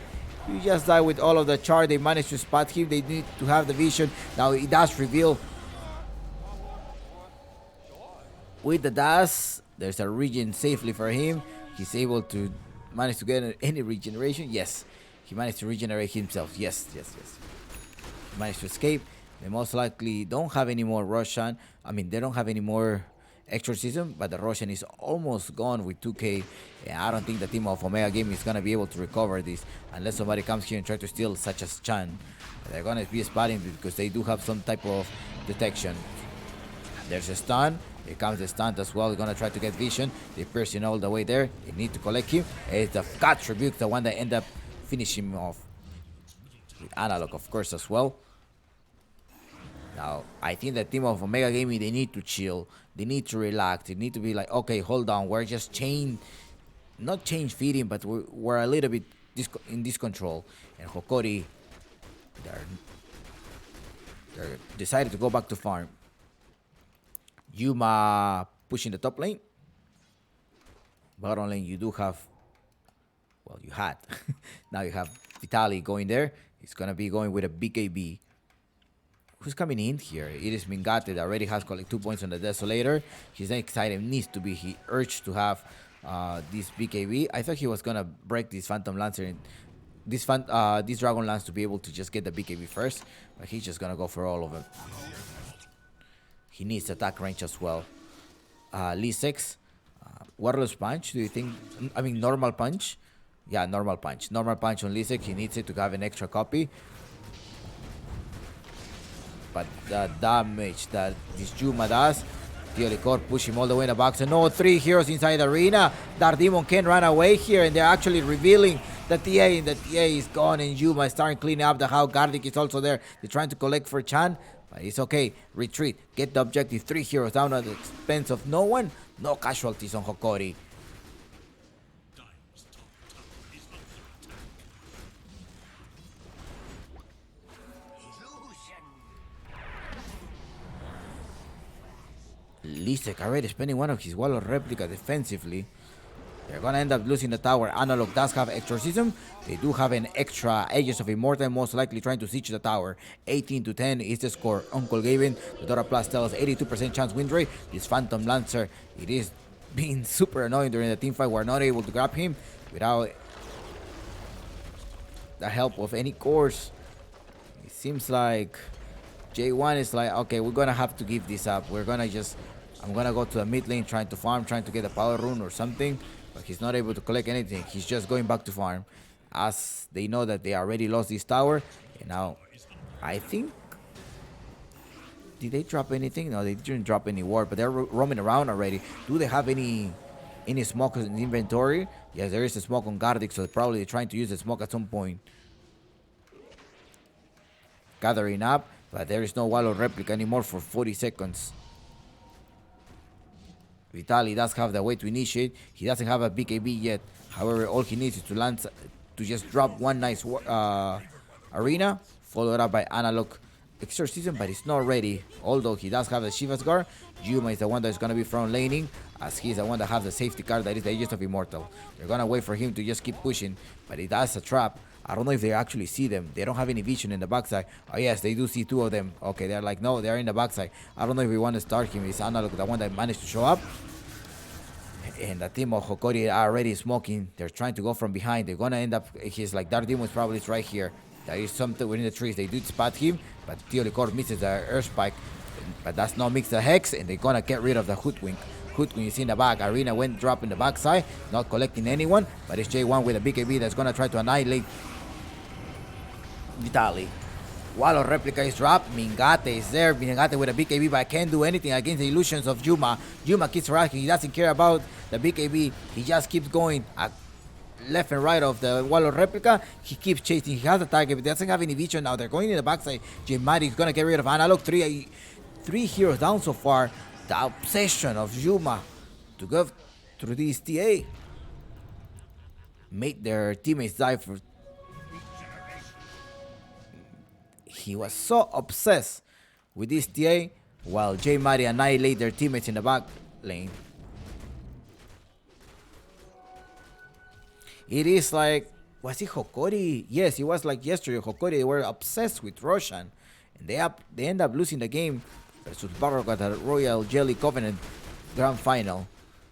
You just die with all of the charge. They manage to spot him. They need to have the vision. Now it does reveal with the dash. There's a regen safely for him. He's able to manage to get any regeneration. Yes, he managed to regenerate himself. Yes. He managed to escape. They most likely don't have any more Roshan. I mean, they don't have any more exorcism, but the Roshan is almost gone with 2K. And I don't think the team of Omega Game is going to be able to recover this unless somebody comes here and try to steal, such as Chan. They're going to be spotting because they do have some type of detection. There's a stun. Here comes the stunt as well. They're going to try to get vision. They pierce him all the way there. They need to collect him. It's the God Rebuke, the one that end up finishing him off. With Analog, of course, as well. Now, I think the team of Omega Gaming, they need to chill. They need to relax. They need to be like, okay, hold on. We're just not change feeding, but we're a little bit in discontrol. And Hokori, they're decided to go back to farm. Yuma pushing the top lane. Bottom lane, you do have, well, you had. Now you have Vitaly going there. He's going to be going with a BKB. Who's coming in here? It is Mingate that already has collected 2 points on the Desolator. His next item needs to be, he urged to have this BKB. I thought he was going to break this Phantom Lancer, this Dragon Lance to be able to just get the BKB first. But he's just going to go for all of them. He needs attack range as well. Lee 6. Warless Punch, do you think? I mean, normal punch. Yeah, normal punch. Normal punch on Lee 6. He needs it to have an extra copy. But the damage that this Juma does, Licor push him all the way in the box. And no, 3 heroes inside the arena. Dark Demon can't run away here. And they're actually revealing the TA. And the TA is gone. And Juma is starting cleaning up the house. Gardic is also there. They're trying to collect for Chan. But it's okay. Retreat. Get the objective. 3 heroes down at the expense of no one. No casualties on Hokori. Lisek already spending one of his wall of replica defensively. They're gonna end up losing the tower. Analog does have exorcism. They do have an extra Aegis of Immortal, most likely trying to siege the tower. 18-10 is the score. Uncle Gavin, the Dora Plus tells 82% chance win rate. This Phantom Lancer, it is being super annoying during the team fight. We're not able to grab him without the help of any course. It seems like J1 is like, okay, we're gonna have to give this up. I'm gonna go to the mid lane trying to farm, trying to get a power rune or something. But he's not able to collect anything. He's just going back to farm. As they know that they already lost this tower. And now, I think, did they drop anything? No, they didn't drop any ward, but they're roaming around already. Do they have any smoke in the inventory? Yes, there is a smoke on Gardic, so they're probably trying to use the smoke at some point. Gathering up, but there is no wall of replica anymore for 40 seconds. Vitaly does have the way to initiate. He doesn't have a BKB yet. However, all he needs is to just drop one nice arena, followed up by Analog Exorcism, but it's not ready. Although he does have the Shiva's Guard, Yuma is the one that's going to be front laning, as he's the one that has the safety card that is the Aegis of Immortal. They're going to wait for him to just keep pushing, but it does a trap. I don't know if they actually see them. They don't have any vision in the backside. Oh yes, they do see 2 of them. Okay, they're like, no, they're in the backside. I don't know if we want to start him. It's Analog, the one that managed to show up. And the team of Hokori are already smoking. They're trying to go from behind. They're going to end up, he's like, Dark Demon is probably right here. There is something within the trees. They do spot him, but Licor misses the Earth Spike. But that's not mix the Hex, and they're going to get rid of the Hoodwink. Hoodwink is in the back. Arena went drop in the backside, not collecting anyone, but it's J1 with a BKB that's going to try to annihilate Vitaly. Wall of replica is dropped. Mingate is there. Mingate with a BKB, but can't do anything against the illusions of Yuma. Yuma keeps rocking. He doesn't care about the BKB. He just keeps going. left and right of the wall of replica. He keeps chasing. He has a target, but doesn't have any vision. Now they're going in the backside. Jimari is gonna get rid of Analog. Three heroes down so far. The obsession of Yuma to go through this TA made their teammates die for. He was so obsessed with this TA while J Mari annihilate their teammates in the back lane. It is like, was it Hokori? Yes, it was like yesterday. Hokori, they were obsessed with Roshan. And they end up losing the game versus Balrogs at the Royal Jelly Covenant Grand Final.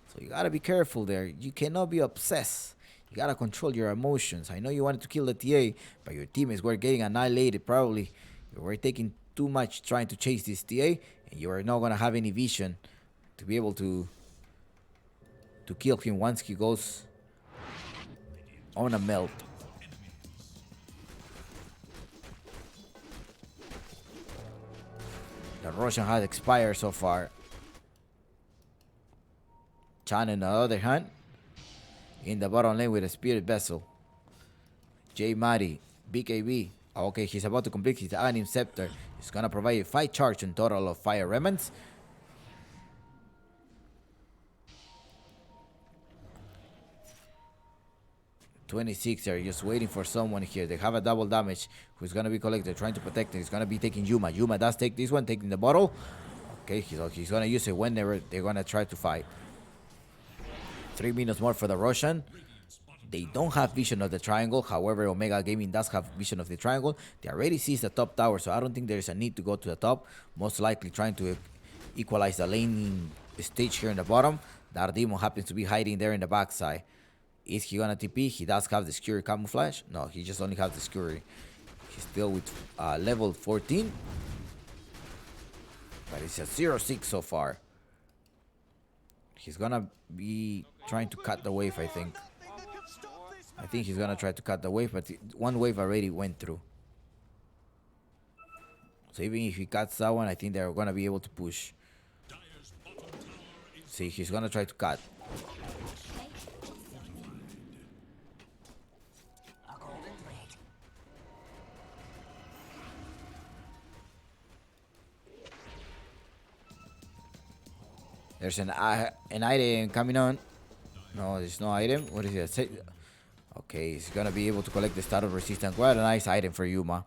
So you gotta be careful there. You cannot be obsessed. You gotta control your emotions. I know you wanted to kill the TA, but your teammates were getting annihilated. Probably you were taking too much trying to chase this TA, and you are not gonna have any vision to be able to kill him once he goes on a melt. The Roshan has expired so far. Chan, on the other hand, in the bottom lane with a spirit vessel. J Mari, BKB. Okay, he's about to complete his Anim Scepter. He's gonna provide 5 charge in total of fire remnants. 26, they're just waiting for someone here. They have a double damage who's gonna be collected, trying to protect him. He's gonna be taking Yuma. Yuma does take this one, taking the bottle. Okay, he's gonna use it when they're gonna try to fight. 3 minutes more for the Roshan. They don't have vision of the triangle. However, Omega Gaming does have vision of the triangle. They already sees the top tower, so I don't think there's a need to go to the top. Most likely trying to equalize the laning stage here in the bottom. Dardimo happens to be hiding there in the backside. Is he gonna TP? He does have the Scurry camouflage. No, he just only has the Scurry. He's still with level 14. But it's a 0-6 so far. He's gonna be trying to cut the wave, I think. I think he's gonna try to cut the wave, but one wave already went through. So even if he cuts that one, I think they're gonna be able to push. See, he's gonna try to cut. There's an item coming on. No, there's no item. What is it? Okay, he's gonna be able to collect the start of resistance. What a nice item for Yuma.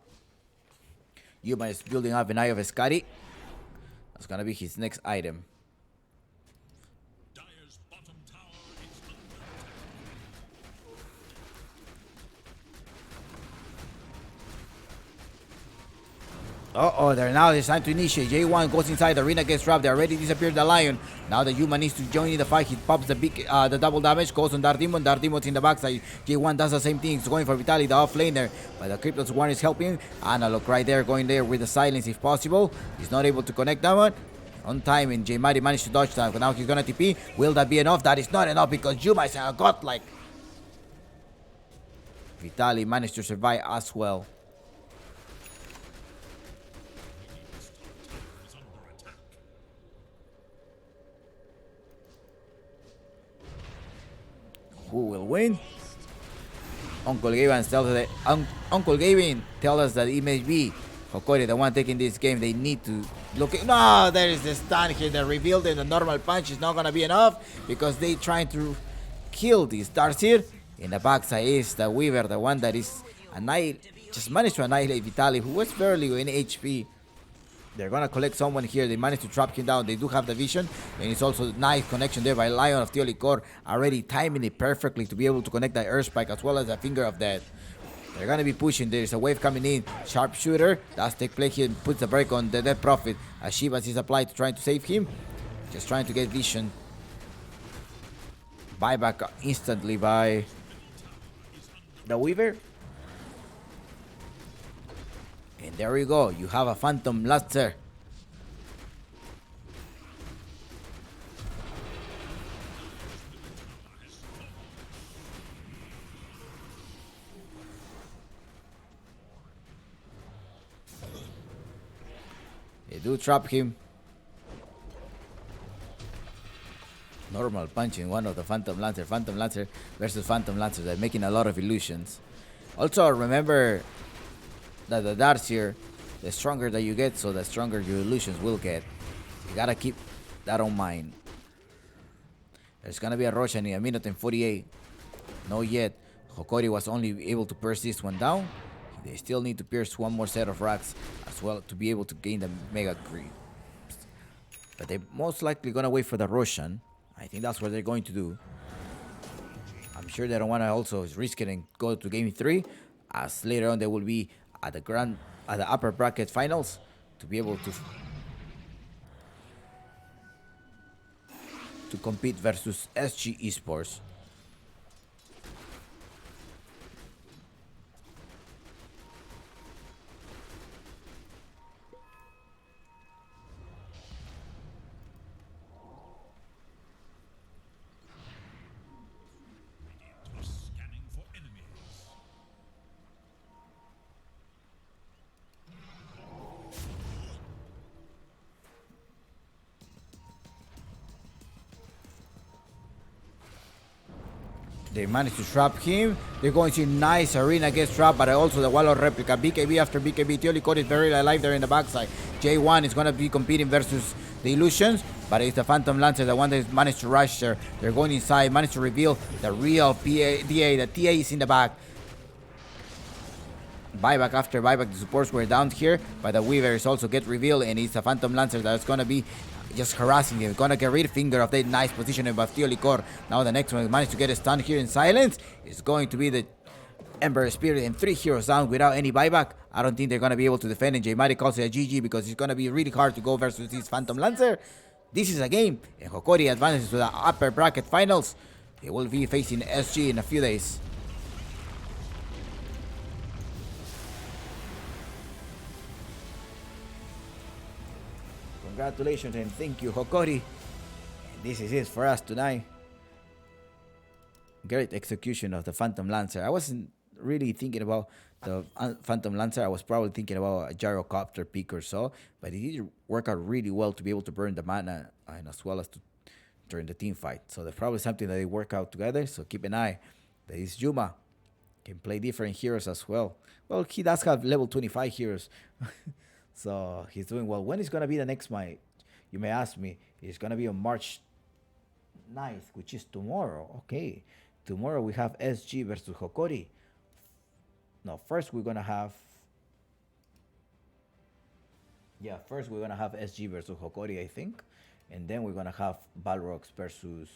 Yuma is building up an Eye of Escari. That's gonna be his next item. They're now deciding to initiate. J1 goes inside, the arena gets trapped. They already disappeared the Lion. Now the Yuma needs to join in the fight. He pops the double damage, goes on Dardimo. Dardimo's in the backside. J1 does the same thing. He's going for Vitaly, the off laner. But the Cryptos one is helping. Analog right there, going there with the silence if possible. He's not able to connect that one. On time, and J Mari managed to dodge that. But now he's gonna TP. Will that be enough? That is not enough because Yuma is a godlike. Vitaly managed to survive as well. Who will win? Uncle Gavin tells us that it may be Hokori, the one taking this game. They need to look at. No, there is the stun here. The revealed and the normal punch is not gonna be enough because they trying to kill this Darcyr. In the backside is the Weaver, the one that is just managed to annihilate Vitaly, who was barely in HP. They're gonna collect someone here. They managed to trap him down. They do have the vision, and it's also nice connection there by Lion of Teolikor, already timing it perfectly to be able to connect the Earth Spike as well as the Finger of Death. They're gonna be pushing. There's a wave coming in. Sharpshooter does take play here and puts the break on the Dead Prophet as Shivas is applied to trying to save him. Just trying to get vision. Buyback instantly by the Weaver. And there we go. You have a Phantom Blaster. They do trap him. thermal punching one of the Phantom Lancer. Phantom Lancer versus Phantom Lancer. They're making a lot of illusions. Also, remember that the darts here, the stronger that you get, so the stronger your illusions will get. You gotta keep that on mind. There's gonna be a Roshan in a minute and 48. No yet. Hokori was only able to pierce this one down. They still need to pierce one more set of racks as well to be able to gain the Mega Creep. But they're most likely gonna wait for the Roshan. I think that's what they're going to do. I'm sure they don't want to also risk it and go to game 3, as later on they will be at the upper bracket finals to be able to compete versus SG Esports. Are scanning for enemies. They managed to trap him. They're going to see nice arena gets trapped, but also the wall of replica. BKB after BKB. Teolicode is very alive there in the backside. J1 is going to be competing versus the Illusions, but it's the Phantom Lancer, the one that managed to rush there. They're going inside, managed to reveal the real DA. The TA is in the back. Buyback after buyback, the supports were down here, but the Weavers also get revealed, and it's a Phantom Lancer that's going to be just harassing him. Gonna get rid of finger of that nice positioning by Licor. Now the next one managed to get a stun here in silence. It's going to be the Ember Spirit and 3 heroes down without any buyback. I don't think they're gonna be able to defend, and J-Mighty calls it a GG because it's gonna be really hard to go versus this Phantom Lancer. This is a game, and Hokori advances to the upper bracket finals. They will be facing SG in a few days. Congratulations and thank you, Hokori. This is it for us tonight. Great execution of the Phantom Lancer. I wasn't really thinking about the Phantom Lancer. I was probably thinking about a gyrocopter pick or so, but it did work out really well to be able to burn the mana and as well as to during the team fight. So there's probably something that they work out together. So keep an eye. There is Juma. Can play different heroes as well. Well, he does have level 25 heroes. So he's doing well. When is going to be the next fight? You may ask me. It's going to be on March 9th, which is tomorrow. Okay. Tomorrow we have SG versus Hokori. No, first we're going to have... Yeah, first we're going to have SG versus Hokori, I think. And then we're going to have Balrogs versus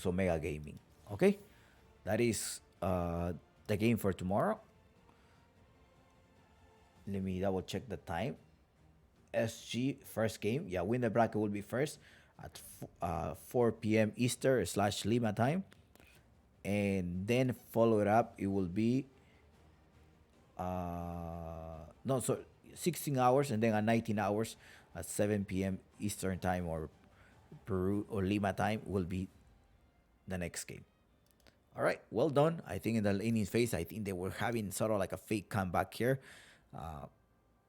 Omega Gaming. Okay? That is the game for tomorrow. Let me double check the time. SG first game. Yeah, win the bracket will be first at 4 p.m. Eastern / Lima time. And then follow it up. It will be 16 hours and then at 19 hours at 7 p.m. Eastern time or Peru or Lima time will be the next game. All right, well done. I think in the innings phase, I think they were having sort of like a fake comeback here.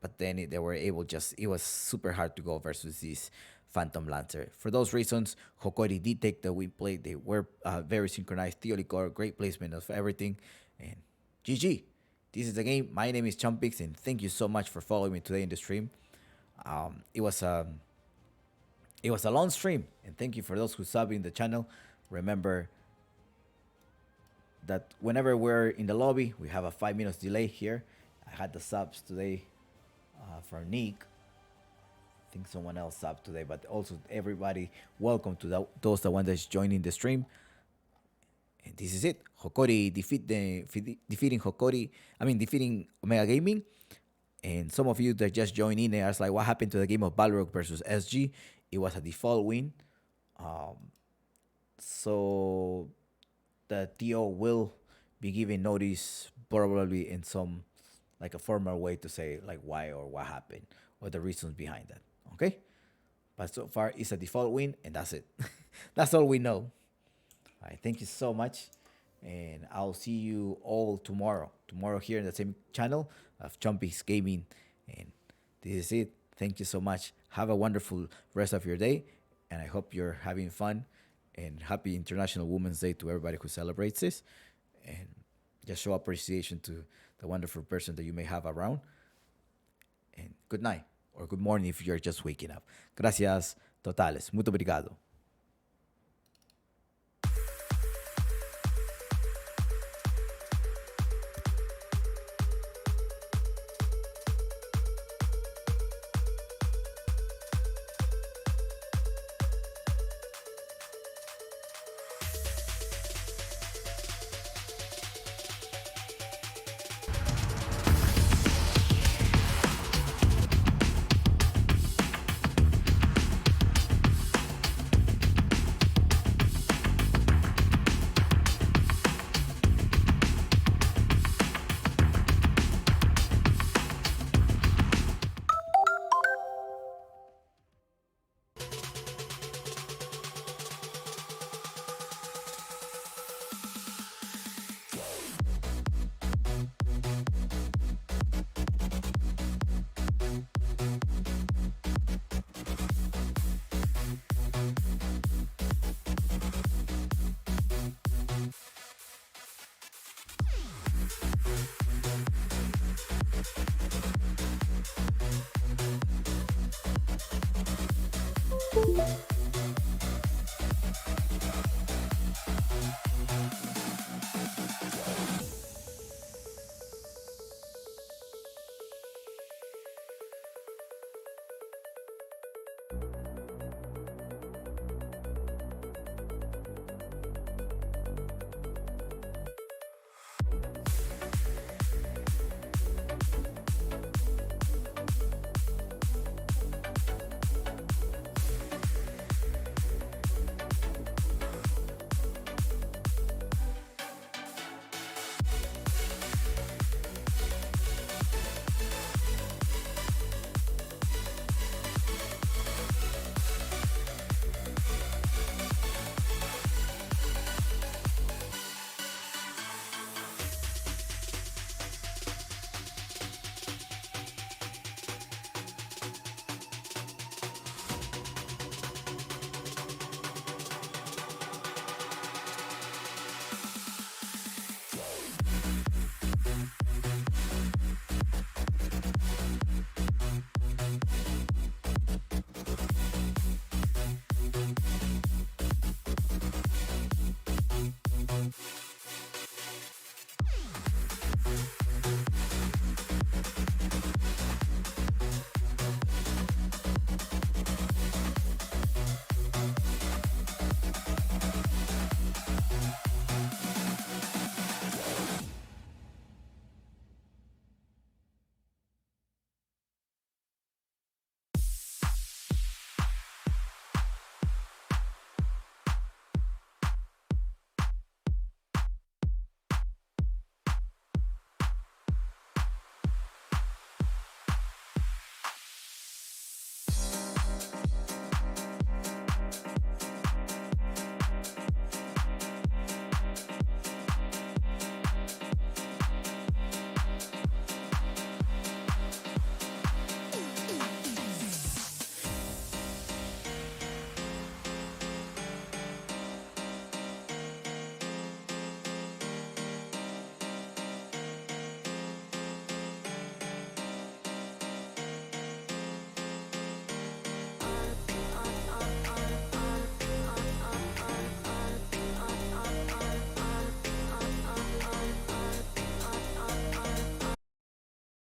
But then they were able it was super hard to go versus this Phantom Lancer. For those reasons, Hokori did take the win play. They were very synchronized. Theolicor, great placement of everything. And GG. This is the game. My name is Chumpix, and thank you so much for following me today in the stream. It was a long stream, and thank you for those who sub in the channel. Remember that whenever we're in the lobby, we have a 5 minutes delay here. I had the subs today for Nick. I think someone else subbed today, but also everybody, welcome to those the one that's joining the stream. And this is it. Hokori defeating Omega Gaming. And some of you that just joined in and asked like, what happened to the game of Balrog versus SG? It was a default win. So the TO will be giving notice probably in some like a formal way to say like why or what happened or the reasons behind that. Okay? But so far it's a default win and that's it. That's all we know. All right, thank you so much. And I'll see you all tomorrow. Tomorrow here in the same channel of Chumpix Gaming. And this is it. Thank you so much. Have a wonderful rest of your day, and I hope you're having fun. And happy International Women's Day to everybody who celebrates this. And just show appreciation to the wonderful person that you may have around. And good night or good morning if you're just waking up. Gracias totales. Muito obrigado.